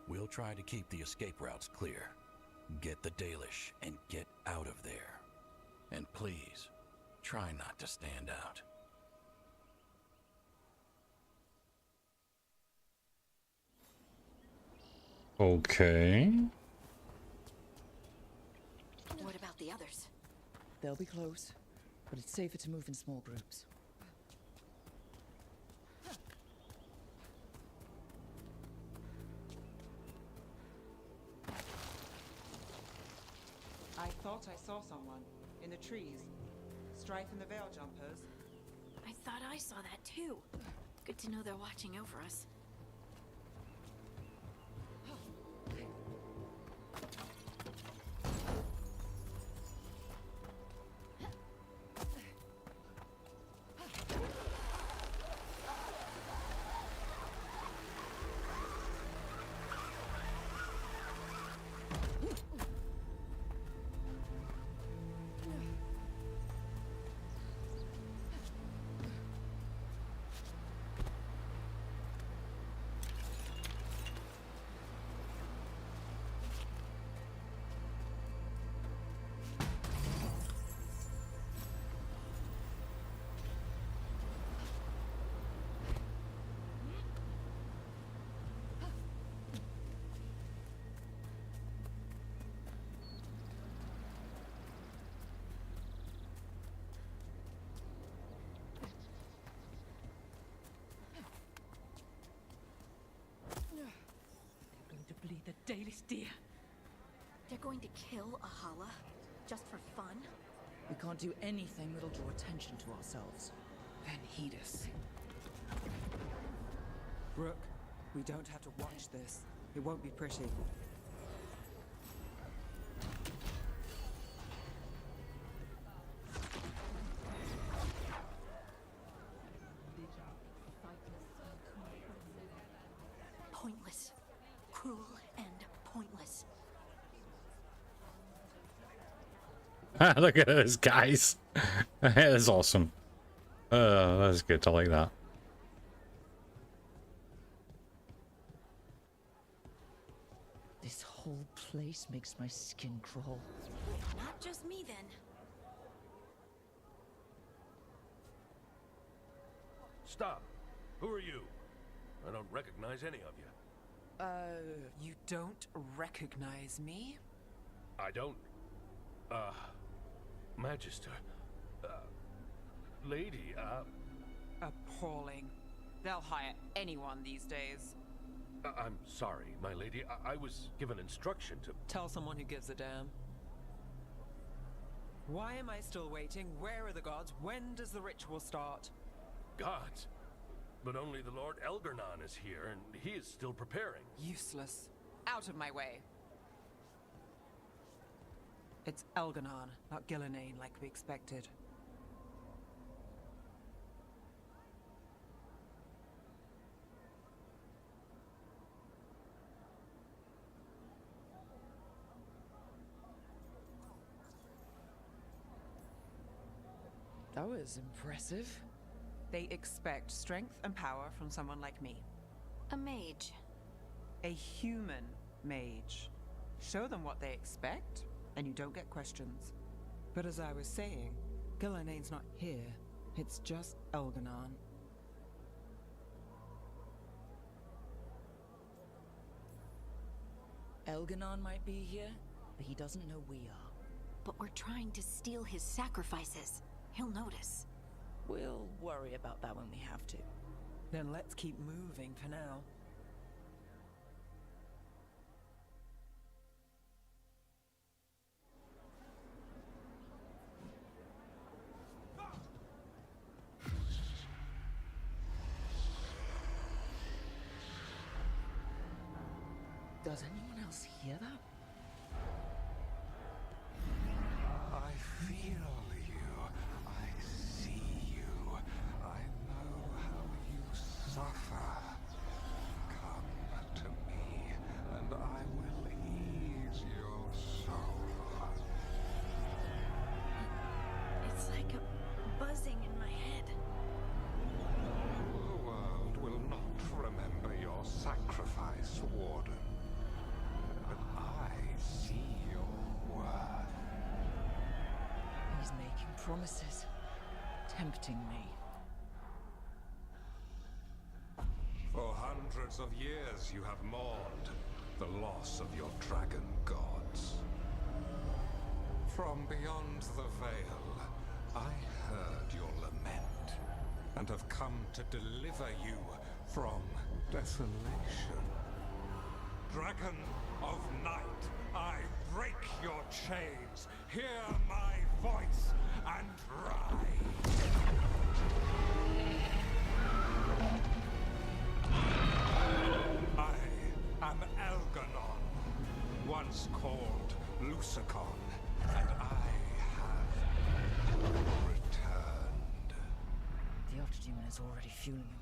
We'll try to keep the escape routes clear. Get the Dalish and get out of there. And please, try not to stand out. Okay. What about the others? They'll be close, but it's safer to move in small groups. I thought I saw someone in the trees. Strife and the Veil Jumpers. I thought I saw that too. Good to know they're watching over us. Bleed the Dalish deer. They're going to kill Ahala just for fun? We can't do anything that'll draw attention to ourselves. Then heed us. Brooke, we don't have to watch this. It won't be pretty. Pointless. Cruel and pointless. Look at this, guys. That's awesome. That's good. I like that. This whole place makes my skin crawl. Not just me, then. Stop. Who are you? I don't recognize any of you. You don't recognize me? I don't. Magister. Lady, Appalling. They'll hire anyone these days. I'm sorry, my lady. I was given instruction to... Tell someone who gives a damn. Why am I still waiting? Where are the gods? When does the ritual start? Gods? But only the Lord 𝐒𝐿𝐺RNAN is here, and he is still preparing. Useless. Out of my way. It's 𝐒𝐿𝐺RNAN, not 𝐒𝐿𝐴NAIN like we expected. That was impressive. They expect strength and power from someone like me. A mage. A human mage. Show them what they expect, and you don't get questions. But as I was saying, 𝐒𝐿𝐴NAIN's not here. It's just 𝐒𝐿𝐺RNAN. 𝐒𝐿𝐺RNAN might be here, but he doesn't know we are. But we're trying to steal his sacrifices. He'll notice. We'll worry about that when we have to. Then let's keep moving for now. Does anyone else hear that? I feel you. I see you. I know how you suffer. Come to me, and I will ease your soul. It's like a buzzing in my head. The world will not remember your sacrifice, Warden. But I see your worth. He's making promises, tempting me. For hundreds of years you have mourned the loss of your dragon gods. From beyond the veil, I heard your lament, and have come to deliver you from desolation. Dragon of night, I break your chains. Hear my voice and rise. I am 𝐒𝐿𝐺RNAN, once called 𝐒𝐿𝐵, and I have returned. The Archdemon is already fueling him.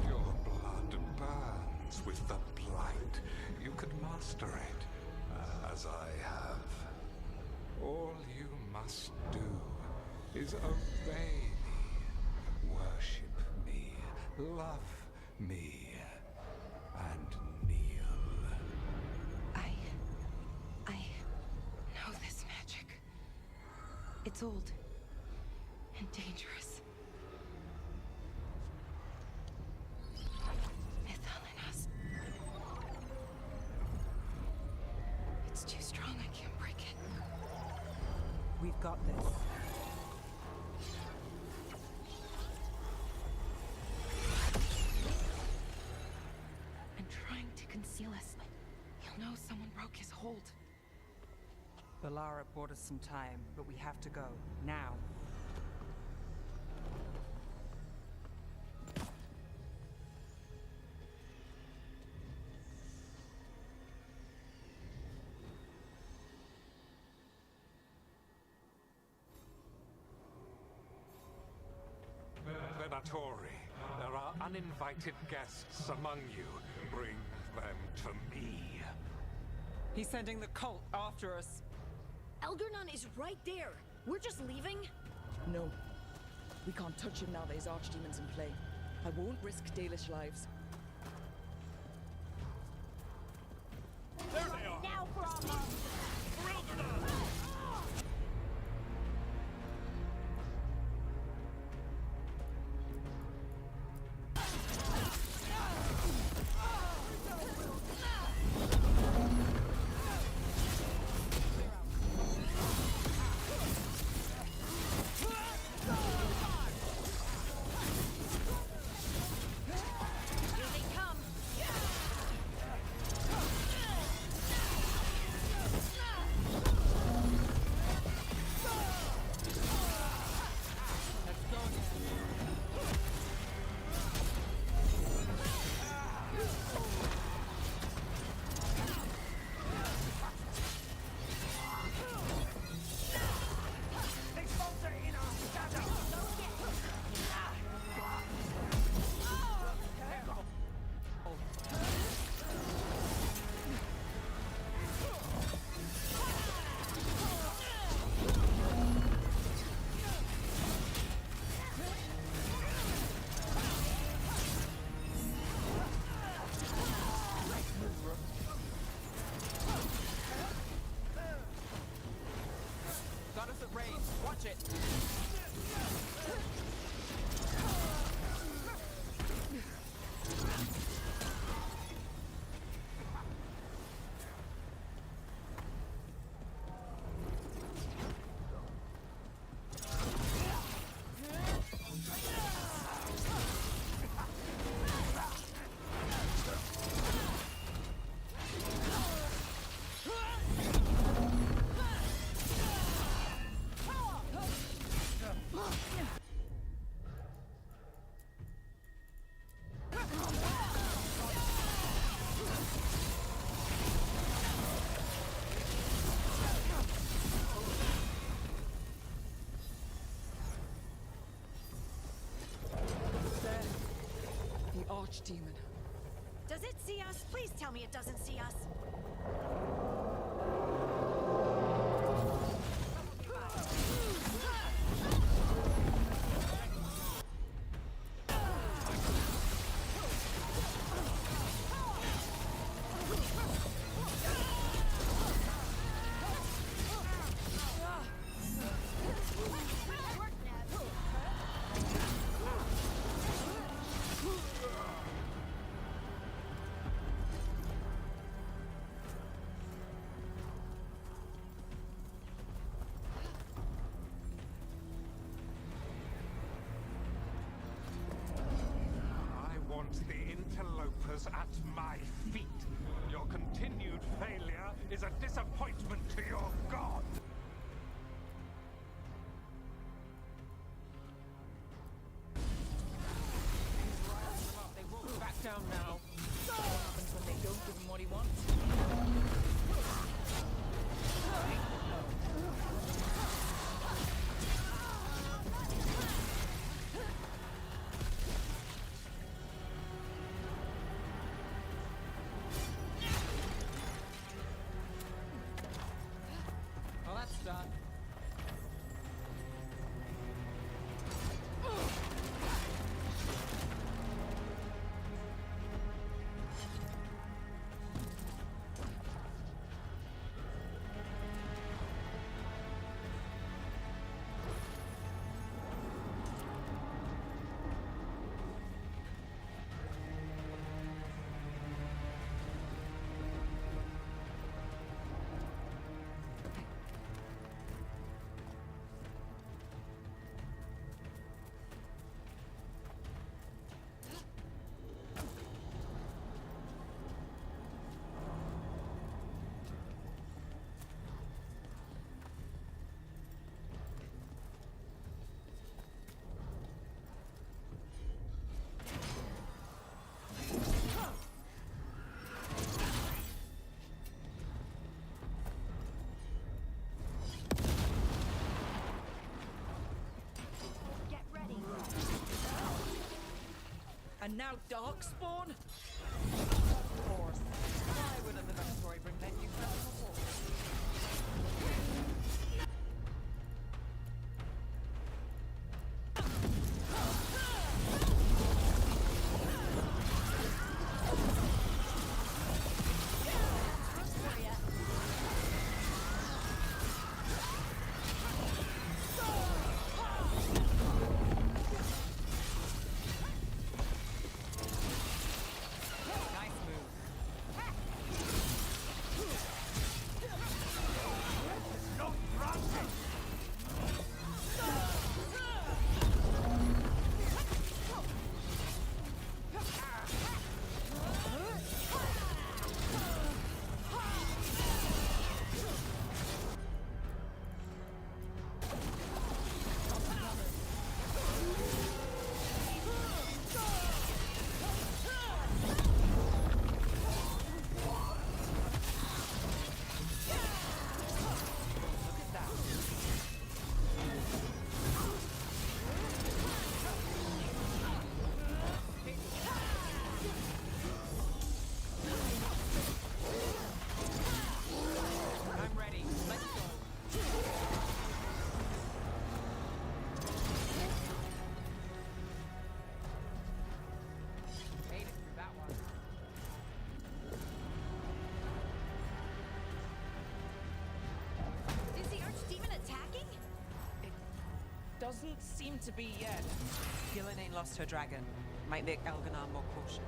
Your blood burns with the blight. You could master it, as I have. All you must do is obey me, worship me, love me, and kneel. I know this magic. It's old and dangerous. Mythalinas. It's too strong, I can't break it. We've got this. And trying to conceal us. He'll know someone broke his hold. Balara bought us some time, but we have to go. Now. Venatori, there are uninvited guests among you. Bring them to me. He's sending the cult after us. Elgar'nan is right there. We're just leaving? No. We can't touch him now that his archdemon's in play. I won't risk Dalish lives. There they are! Now for our mom! For Elgar'nan! Got us at range. Watch it. Archdemon. Does it see us? Please tell me it doesn't see us. The interlopers at my feet. Your continued failure is a disappointment to your god. They won't back down now. What happens when they don't give him what he wants? Well, that's done. And now Darkspawn? Of course. Why would the Veilguard bring that you from before? Doesn't seem to be yet. Gillen ain't lost her dragon. Might make 𝐿𝐺NAN more cautious.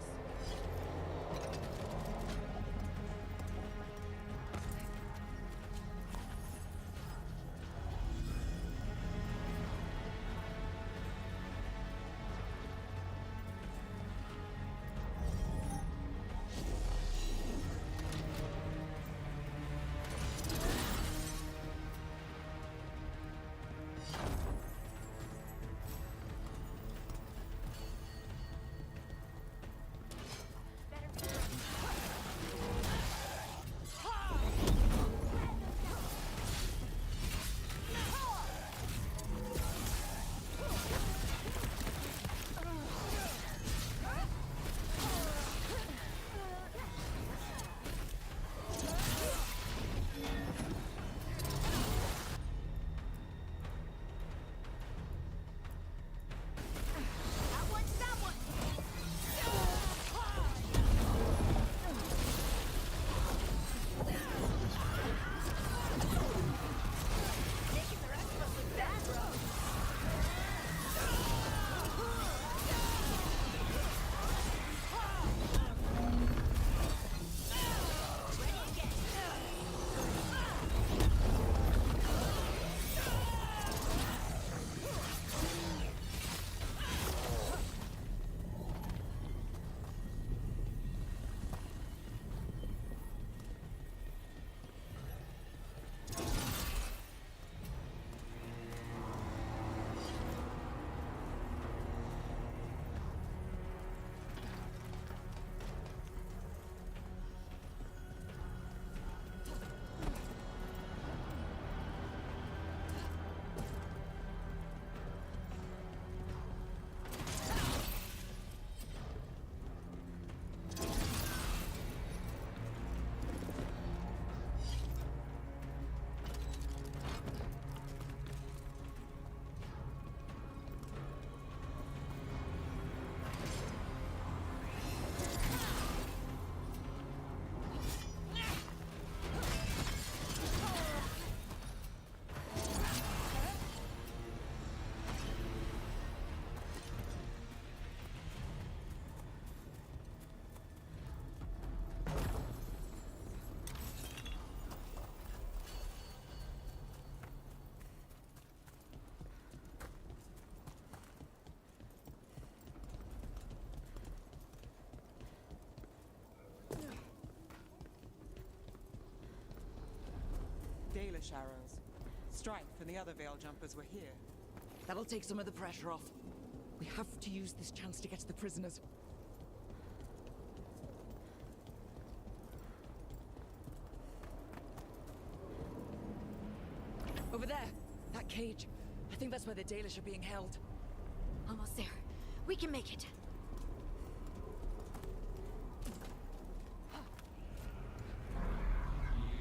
Dalish arrows. Strike and the other Veil Jumpers were here. That'll take some of the pressure off. We have to use this chance to get to the prisoners. Over there! That cage. I think that's where the Dalish are being held. Almost there. We can make it.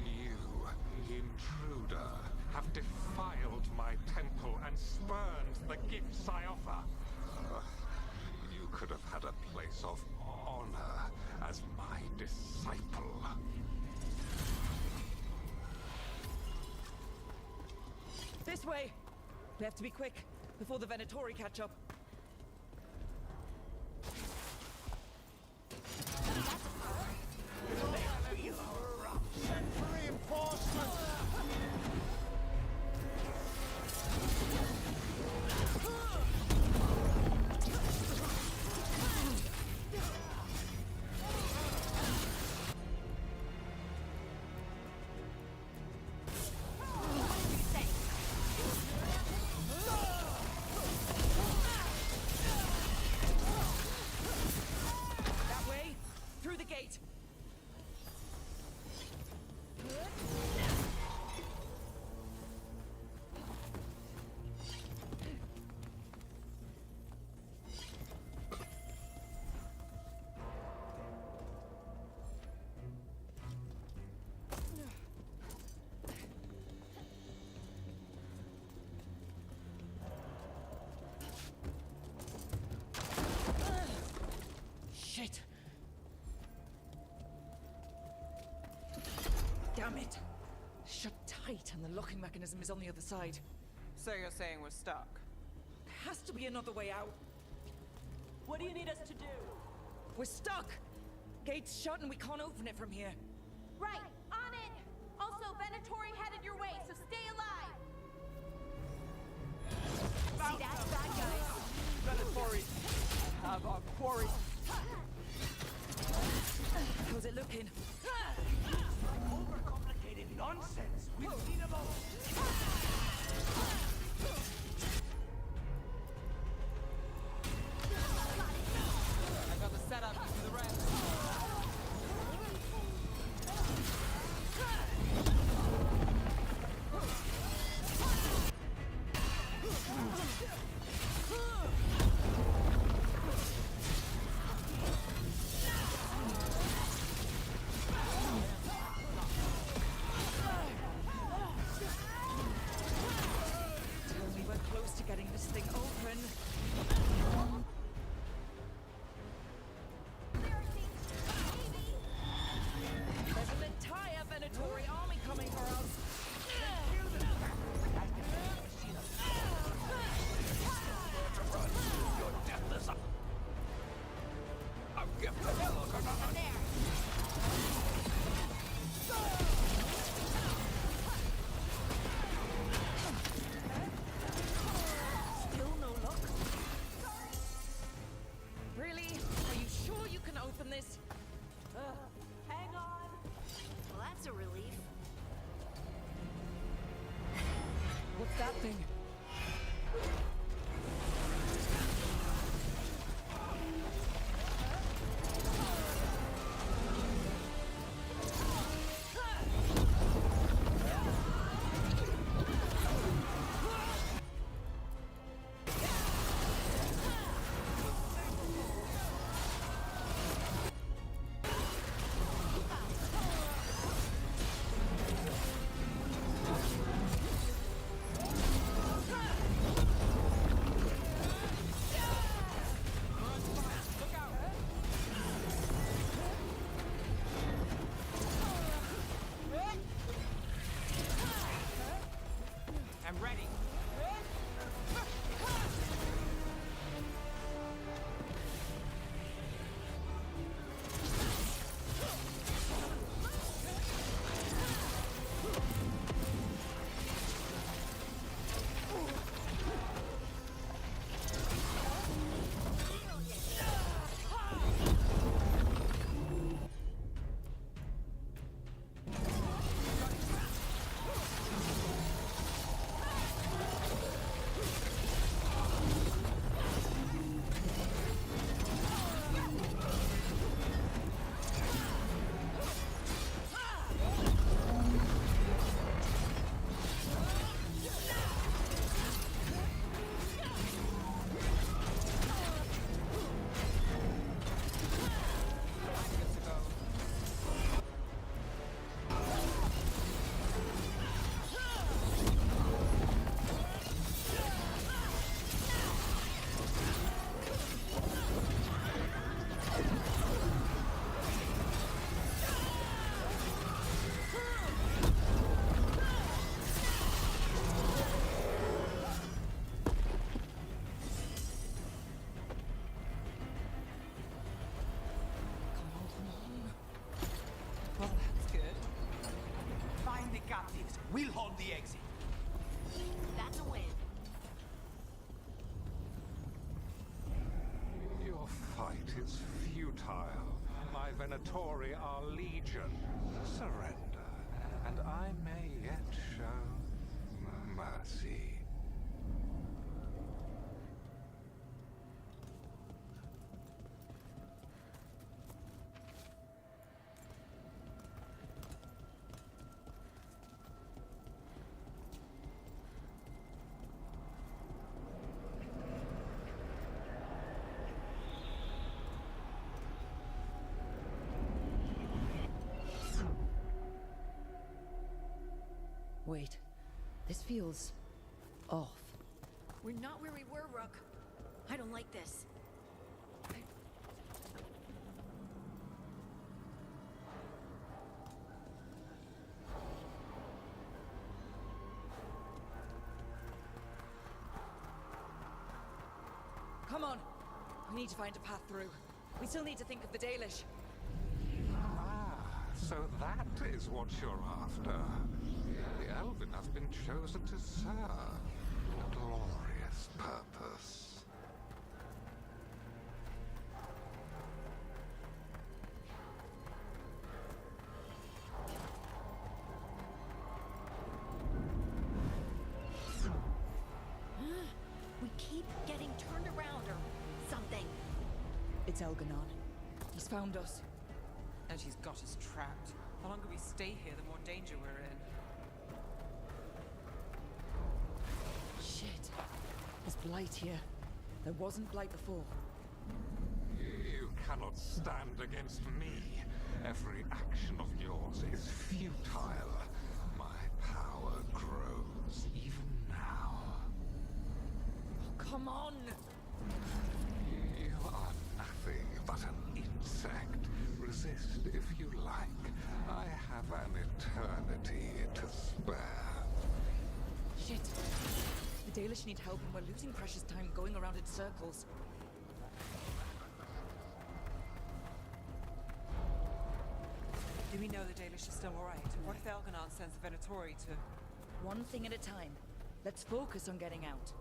You, intruder, have defiled my temple and spurned the gifts I offer. You could have had a place of honor as my disciple. This way! We have to be quick, before the Venatori catch up. Send for reinforcements! That way, through the gate. Shit! Damn it! Shut tight, and the locking mechanism is on the other side. So you're saying we're stuck? has to be another way out. What do you need us to do? We're stuck. Gate's shut and we can't open it from here. Right, on it! Also, Venatori headed your way, so stay alive! See that, bad guys? Venatori have our quarry. How's it looking? Overcomplicated nonsense. We've seen them all. I got the setup for the rest. We were close to getting this thing open. There's an entire Venatori army coming for us. You're deathless. I'll give the 𝐒𝐿𝐴𝐻𝐿𝐿. Still no luck? Really? Are you sure you can open this? Hang on! Well, that's a relief. What's that thing? I'm ready. Well, that's good. Find the captives. We'll hold the exit. That's a win. Your fight is futile. My Venatori are legion. Surrender, and I may yet show mercy. Wait, this feels off. We're not where we were, Rook. I don't like this. We need to find a path through. We still need to think of the Dalish. Ah, so that is what you're after. The Elven have been chosen to serve a glorious purpose. We keep getting turned around or something. It's Elganon. He's found us. And he's got us trapped. The longer we stay here, the more danger we're in. Shit. There's blight here. There wasn't blight before. You cannot stand against me. Every action of yours is futile. My power grows even now. Come on! You are nothing but an insect. Resist if you like. I have an eternity to spare. Shit. The Dalish need help and we're losing precious time going around in circles. Do we know the Dalish are still alright? What if Elganon sends the Venatori to... One thing at a time. Let's focus on getting out.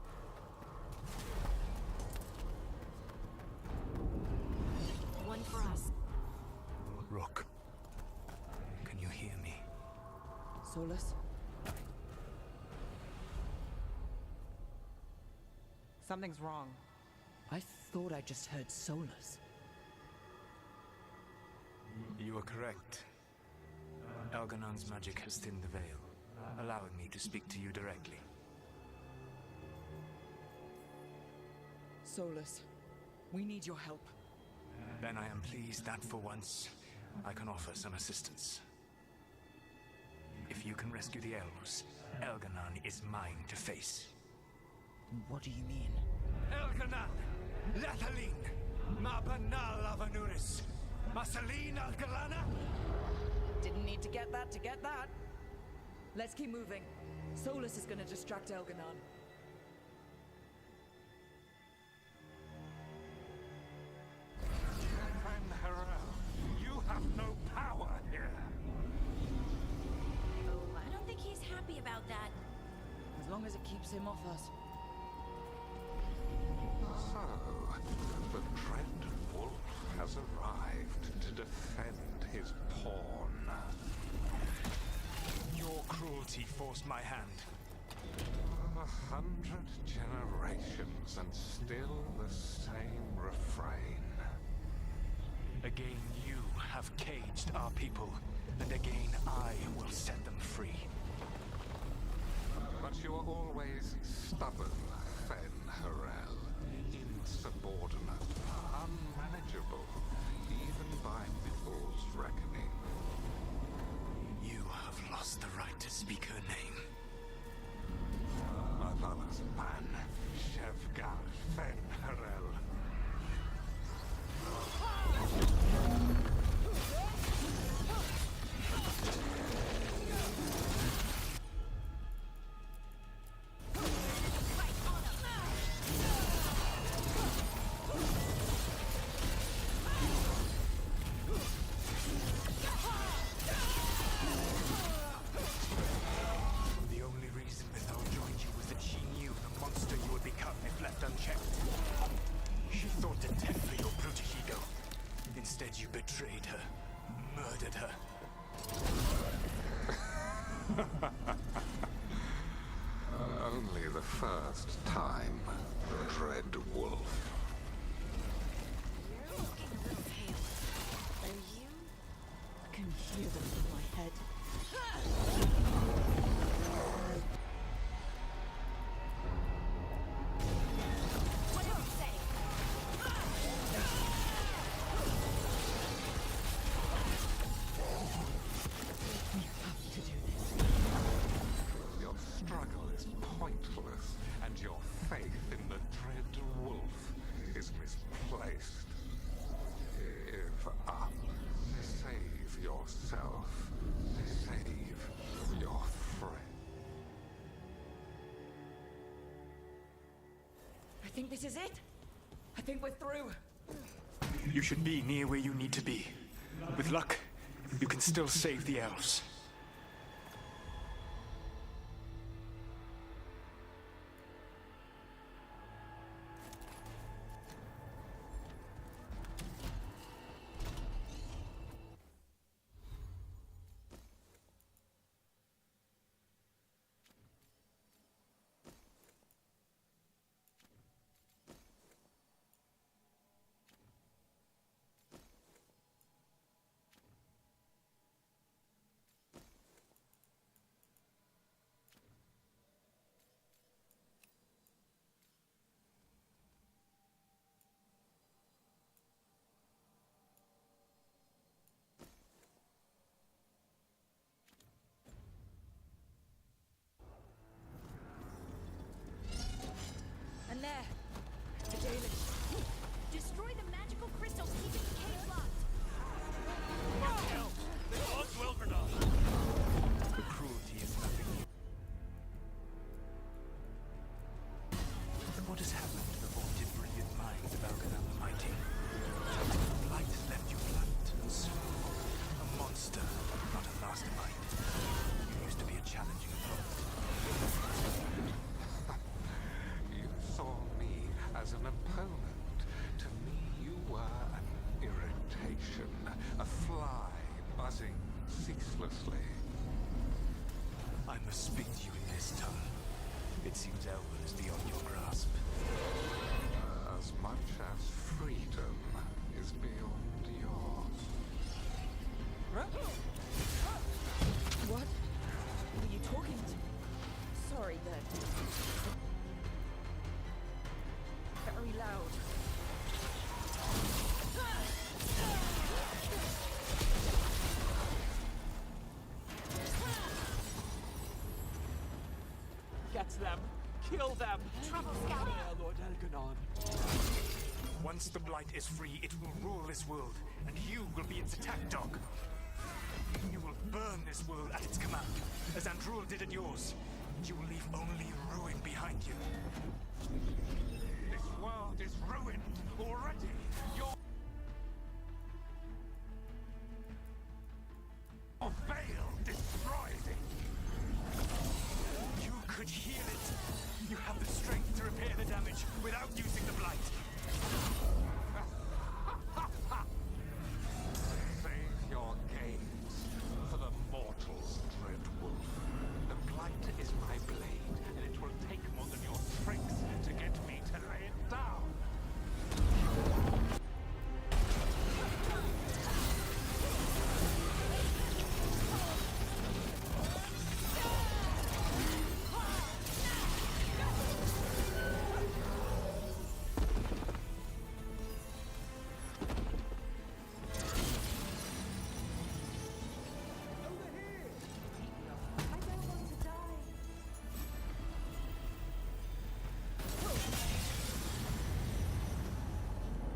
One for us. Rook, can you hear me? Solus? Something's wrong. I thought I just heard Solus. You are correct. Elganon's magic has thinned the veil, allowing me to speak to you directly. Solus, we need your help. Then I am pleased that for once, I can offer some assistance. If you can rescue the elves, Elganon is mine to face. What do you mean? Elganon! Lethalin! Ma banal avanuris! Masaline Algalana! Didn't need to get that. Let's keep moving. Solus is gonna distract Elganon. Friend Harel, you have no power here. Oh, I don't think he's happy about that. As long as it keeps him off us. So, the Dread Wolf has arrived to defend his pawn. Your cruelty forced my hand. 100 generations and still the same refrain. Again, you have caged our people, and again I will set them free. But you are always stubborn, Fen Harel. Insubordinate, unmanageable, even by Nibel's reckoning. You have lost the right to speak her name. Avalas Ban, Shevgal Fen Harel. You betrayed her, murdered her. Only the first time, Dread Wolf. You're looking a little pale. Are you? I can hear them in my head. What do you say? Your struggle is pointless, and your faith in the Dread Wolf is misplaced. Give up. Save yourself. Save your friend. I think this is it. I think we're through. You should be near where you need to be. With luck, you can still save the elves. And there, the Dalish. Destroy the magical crystals keeping the cave locked. They belong to 𝐒𝐿𝐺RNAN. The cruelty is nothing new. But what has happened to the vaunted brilliant minds of 𝐿𝐺RNAN the Mighty? The light has left you blunt and smooth. A monster, not a mastermind. You used to be a challenging opponent. You saw me as an opponent. To me, you were an irritation, a fly buzzing ceaselessly. I must speak to you in this tongue. It seems Elven is beyond your grasp. As much as freedom is beyond yours. What? Were you talking to? Sorry, very loud. Get them. Kill them. Trouble scouting. Lord 𝐿𝐺RNAN. Once the Blight is free, it will rule this world, and you will be its attack dog. You will burn this world at its command, as Andruil did in yours. You will leave only ruin behind you. This world is ruined already. Your veil destroys it. You could heal it. You have the strength to repair the damage without using the Blight. Save your gaze for the mortal's dread wolf. The blight is my blade, and it will take more than your tricks to get me to lay it down.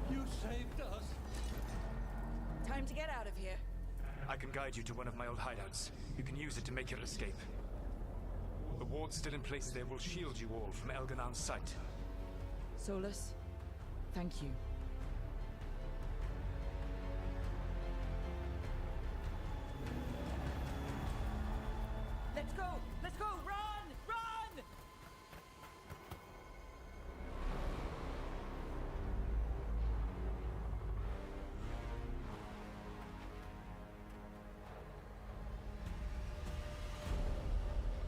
You saved us. Time to get out of here. I can guide you to one of my old hideouts. You can use it to make your escape. The wards still in place there will shield you all from 𝐿𝐺RNAN's sight. Solus, thank you. Let's go! Let's go! Run! Run!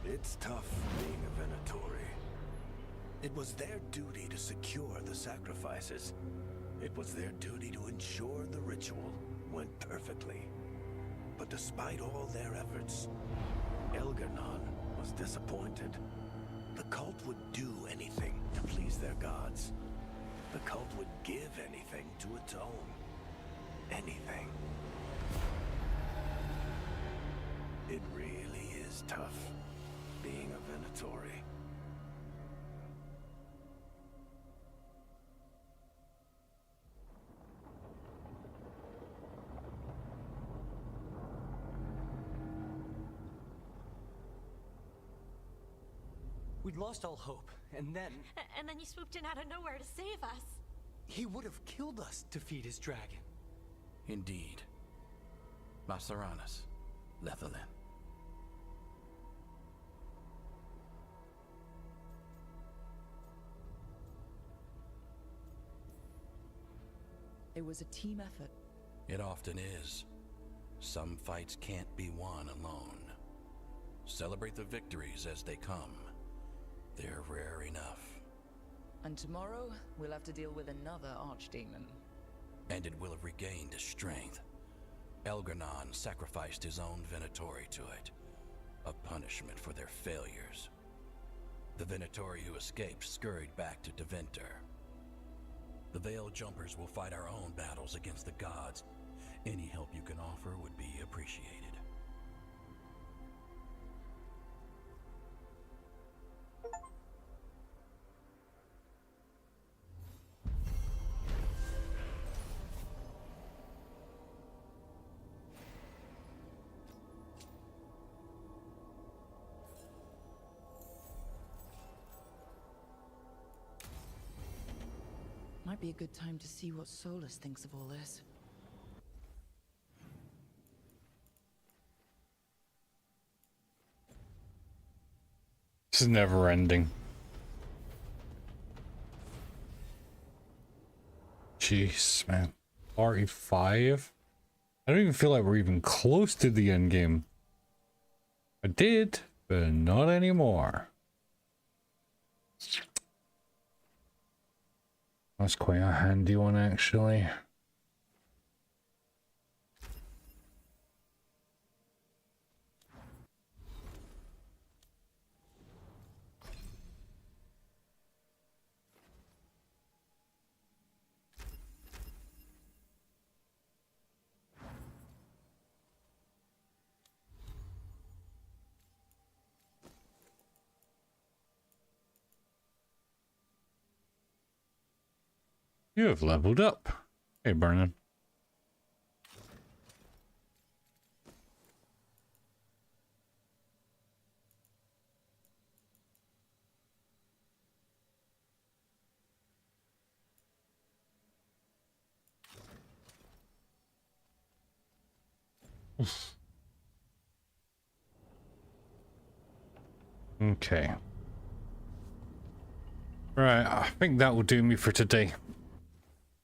It's tough being a Venatori. It was their duty to secure the sacrifices. It was their duty to ensure the ritual went perfectly. But despite all their efforts, 𝐿𝐺RNAN was disappointed. The cult would do anything to please their gods. The cult would give anything to atone. Anything. It really is tough being a Venatori. We'd lost all hope, and then... And then you swooped in out of nowhere to save us. He would have killed us to feed his dragon. Indeed. Masaranas, Lethalin. It was a team effort. It often is. Some fights can't be won alone. Celebrate the victories as they come. They're rare enough. And tomorrow, we'll have to deal with another archdemon. And it will have regained its strength. 𝐒𝐿GHRNAN sacrificed his own Venatori to it. A punishment for their failures. The Venatori who escaped scurried back to Deventer. The Veil Jumpers will fight our own battles against the gods. Any help you can offer would be appreciated. Might be a good time to see what Solus thinks of all this. This is never ending. Jeez, man. 45? I don't even feel like we're even close to the end game. I did, but not anymore. That's quite a handy one, actually. You have leveled up. Hey, Burnin. Okay. Right, I think that will do me for today.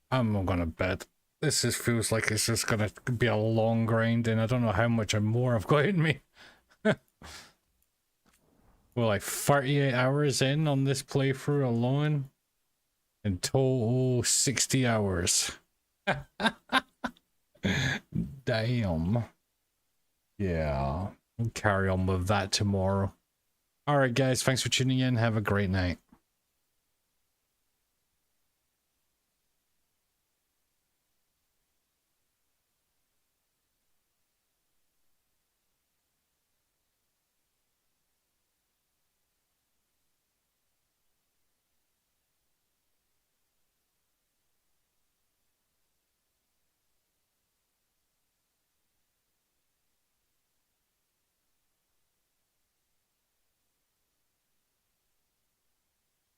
I'm gonna bed. This just feels like it's just gonna be a long grind, and I don't know how much more I've got in me. Well, like 38 hours in on this playthrough alone. In total, 60 hours. Damn. Yeah. We'll carry on with that tomorrow. Alright guys, thanks for tuning in. Have a great night.